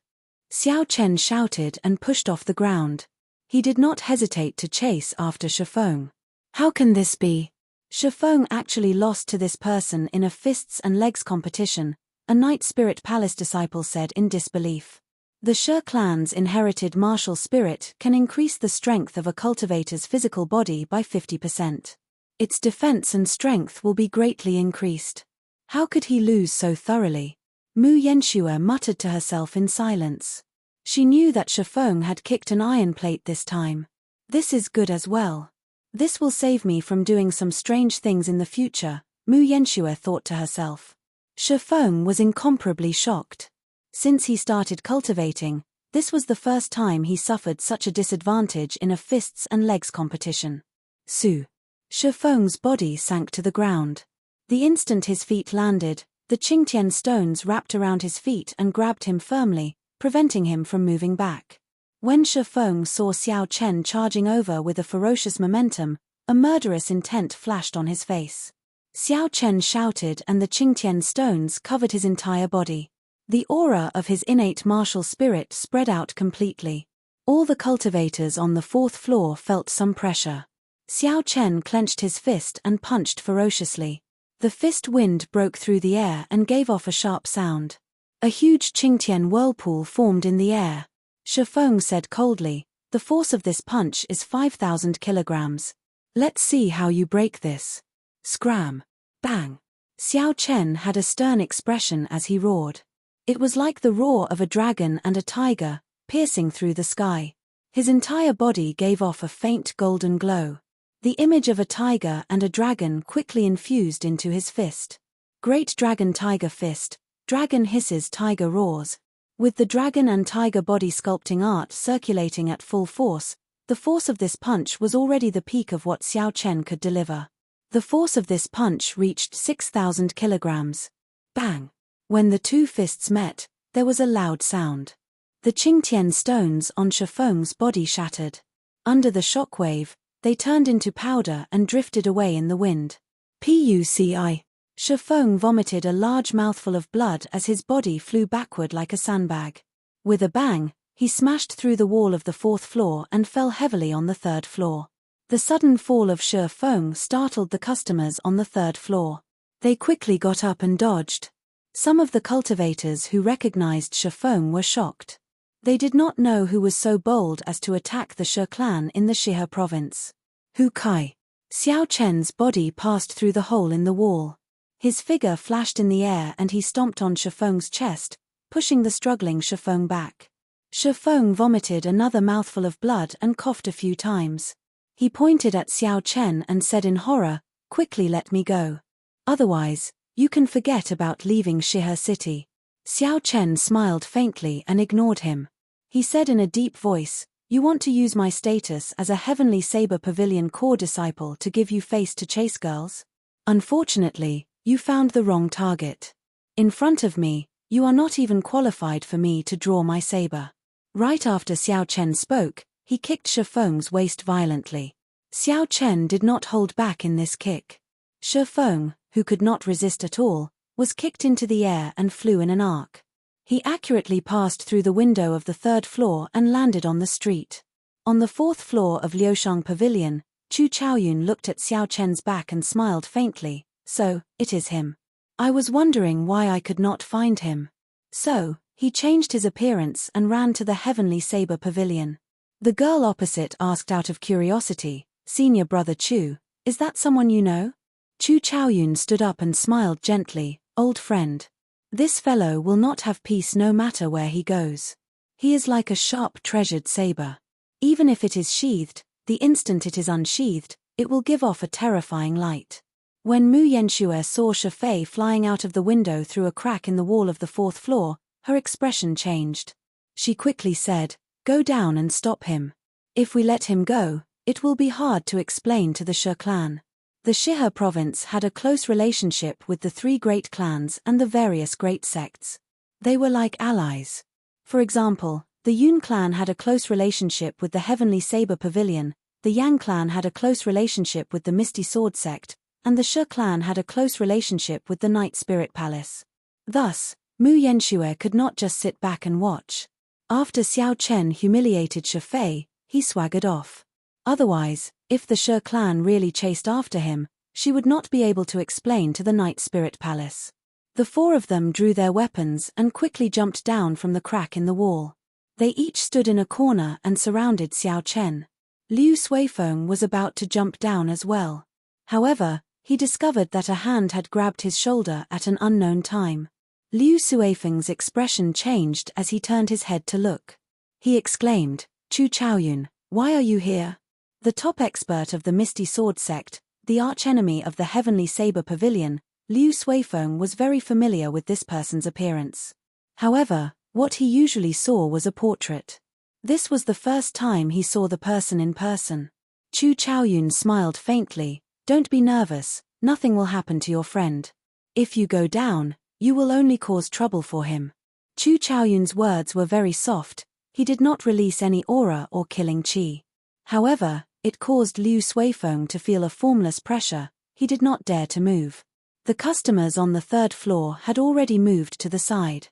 Xiao Chen shouted and pushed off the ground. He did not hesitate to chase after Shifeng. "How can this be? Shifeng actually lost to this person in a fists and legs competition," a Night Spirit Palace disciple said in disbelief. The Shi clan's inherited martial spirit can increase the strength of a cultivator's physical body by 50%. Its defense and strength will be greatly increased. How could he lose so thoroughly? Mu Yanxue muttered to herself in silence. She knew that Shifeng had kicked an iron plate this time. This is good as well. This will save me from doing some strange things in the future, Mu Yanxue thought to herself. Shifeng was incomparably shocked. Since he started cultivating, this was the first time he suffered such a disadvantage in a fists and legs competition. Su. Shifeng's body sank to the ground. The instant his feet landed, the Qingtian stones wrapped around his feet and grabbed him firmly, preventing him from moving back. When Shifeng saw Xiao Chen charging over with a ferocious momentum, a murderous intent flashed on his face. Xiao Chen shouted and the Qingtian stones covered his entire body. The aura of his innate martial spirit spread out completely. All the cultivators on the 4th floor felt some pressure. Xiao Chen clenched his fist and punched ferociously. The fist wind broke through the air and gave off a sharp sound. A huge Qingtian whirlpool formed in the air. Shifeng said coldly, "The force of this punch is 5,000 kilograms. Let's see how you break this." Scram! Bang! Xiao Chen had a stern expression as he roared. It was like the roar of a dragon and a tiger, piercing through the sky. His entire body gave off a faint golden glow. The image of a tiger and a dragon quickly infused into his fist. Great Dragon Tiger Fist, Dragon Hisses Tiger Roars. With the dragon and tiger body sculpting art circulating at full force, the force of this punch was already the peak of what Xiao Chen could deliver. The force of this punch reached 6,000 kilograms. Bang! When the two fists met, there was a loud sound. The Qingtian stones on Shifeng's body shattered. Under the shockwave, they turned into powder and drifted away in the wind. Puci. Shifeng vomited a large mouthful of blood as his body flew backward like a sandbag. With a bang, he smashed through the wall of the 4th floor and fell heavily on the 3rd floor. The sudden fall of Shifeng startled the customers on the 3rd floor. They quickly got up and dodged. Some of the cultivators who recognized Shifeng were shocked. They did not know who was so bold as to attack the Shi clan in the Shihe province. Hu Kai. Xiao Chen's body passed through the hole in the wall. His figure flashed in the air and he stomped on Shifeng's chest, pushing the struggling Shifeng back. Shifeng vomited another mouthful of blood and coughed a few times. He pointed at Xiao Chen and said in horror, "Quickly let me go. Otherwise, you can forget about leaving Shihe City." Xiao Chen smiled faintly and ignored him. He said in a deep voice, "You want to use my status as a Heavenly Saber Pavilion core disciple to give you face to chase girls? Unfortunately, you found the wrong target. In front of me, you are not even qualified for me to draw my saber." Right after Xiao Chen spoke, he kicked Shifeng's waist violently. Xiao Chen did not hold back in this kick. Shifeng, who could not resist at all, was kicked into the air and flew in an arc. He accurately passed through the window of the 3rd floor and landed on the street. On the 4th floor of Liushang Pavilion, Chu Chaoyun looked at Xiao Chen's back and smiled faintly. "So, it is him. I was wondering why I could not find him." So, he changed his appearance and ran to the Heavenly Saber Pavilion. The girl opposite asked out of curiosity, "Senior brother Chu, is that someone you know?" Chu Chaoyun stood up and smiled gently, "Old friend. This fellow will not have peace no matter where he goes. He is like a sharp treasured saber. Even if it is sheathed, the instant it is unsheathed, it will give off a terrifying light." When Mu Yanxue saw Shifei flying out of the window through a crack in the wall of the 4th floor, her expression changed. She quickly said, "Go down and stop him. If we let him go, it will be hard to explain to the Shi clan." The Shihe province had a close relationship with the 3 great clans and the various great sects. They were like allies. For example, the Yun clan had a close relationship with the Heavenly Saber Pavilion, the Yang clan had a close relationship with the Misty Sword sect, and the Shi clan had a close relationship with the Night Spirit Palace. Thus, Mu Yanxue could not just sit back and watch. After Xiao Chen humiliated Shifei, he swaggered off. Otherwise, if the Shi clan really chased after him, she would not be able to explain to the Night Spirit Palace. The 4 of them drew their weapons and quickly jumped down from the crack in the wall. They each stood in a corner and surrounded Xiao Chen. Liu Suifeng was about to jump down as well. However, he discovered that a hand had grabbed his shoulder at an unknown time. Liu Suifeng's expression changed as he turned his head to look. He exclaimed, Chu Chaoyun, why are you here? The top expert of the Misty Sword sect, the archenemy of the Heavenly Saber Pavilion, Liu Suifeng, was very familiar with this person's appearance. However, what he usually saw was a portrait. This was the first time he saw the person in person. Chu Chaoyun smiled faintly. Don't be nervous, nothing will happen to your friend. If you go down, you will only cause trouble for him. Chu Chaoyun's words were very soft. He did not release any aura or killing qi. However, it caused Liu Suifeng to feel a formless pressure. He did not dare to move. The customers on the third floor had already moved to the side.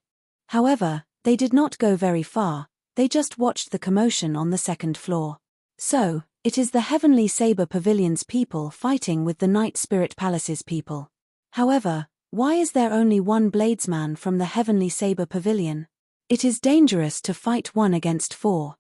However, they did not go very far, they just watched the commotion on the second floor. So, it is the Heavenly Saber Pavilion's people fighting with the Night Spirit Palace's people. However, why is there only one bladesman from the Heavenly Saber Pavilion? It is dangerous to fight 1 against 4.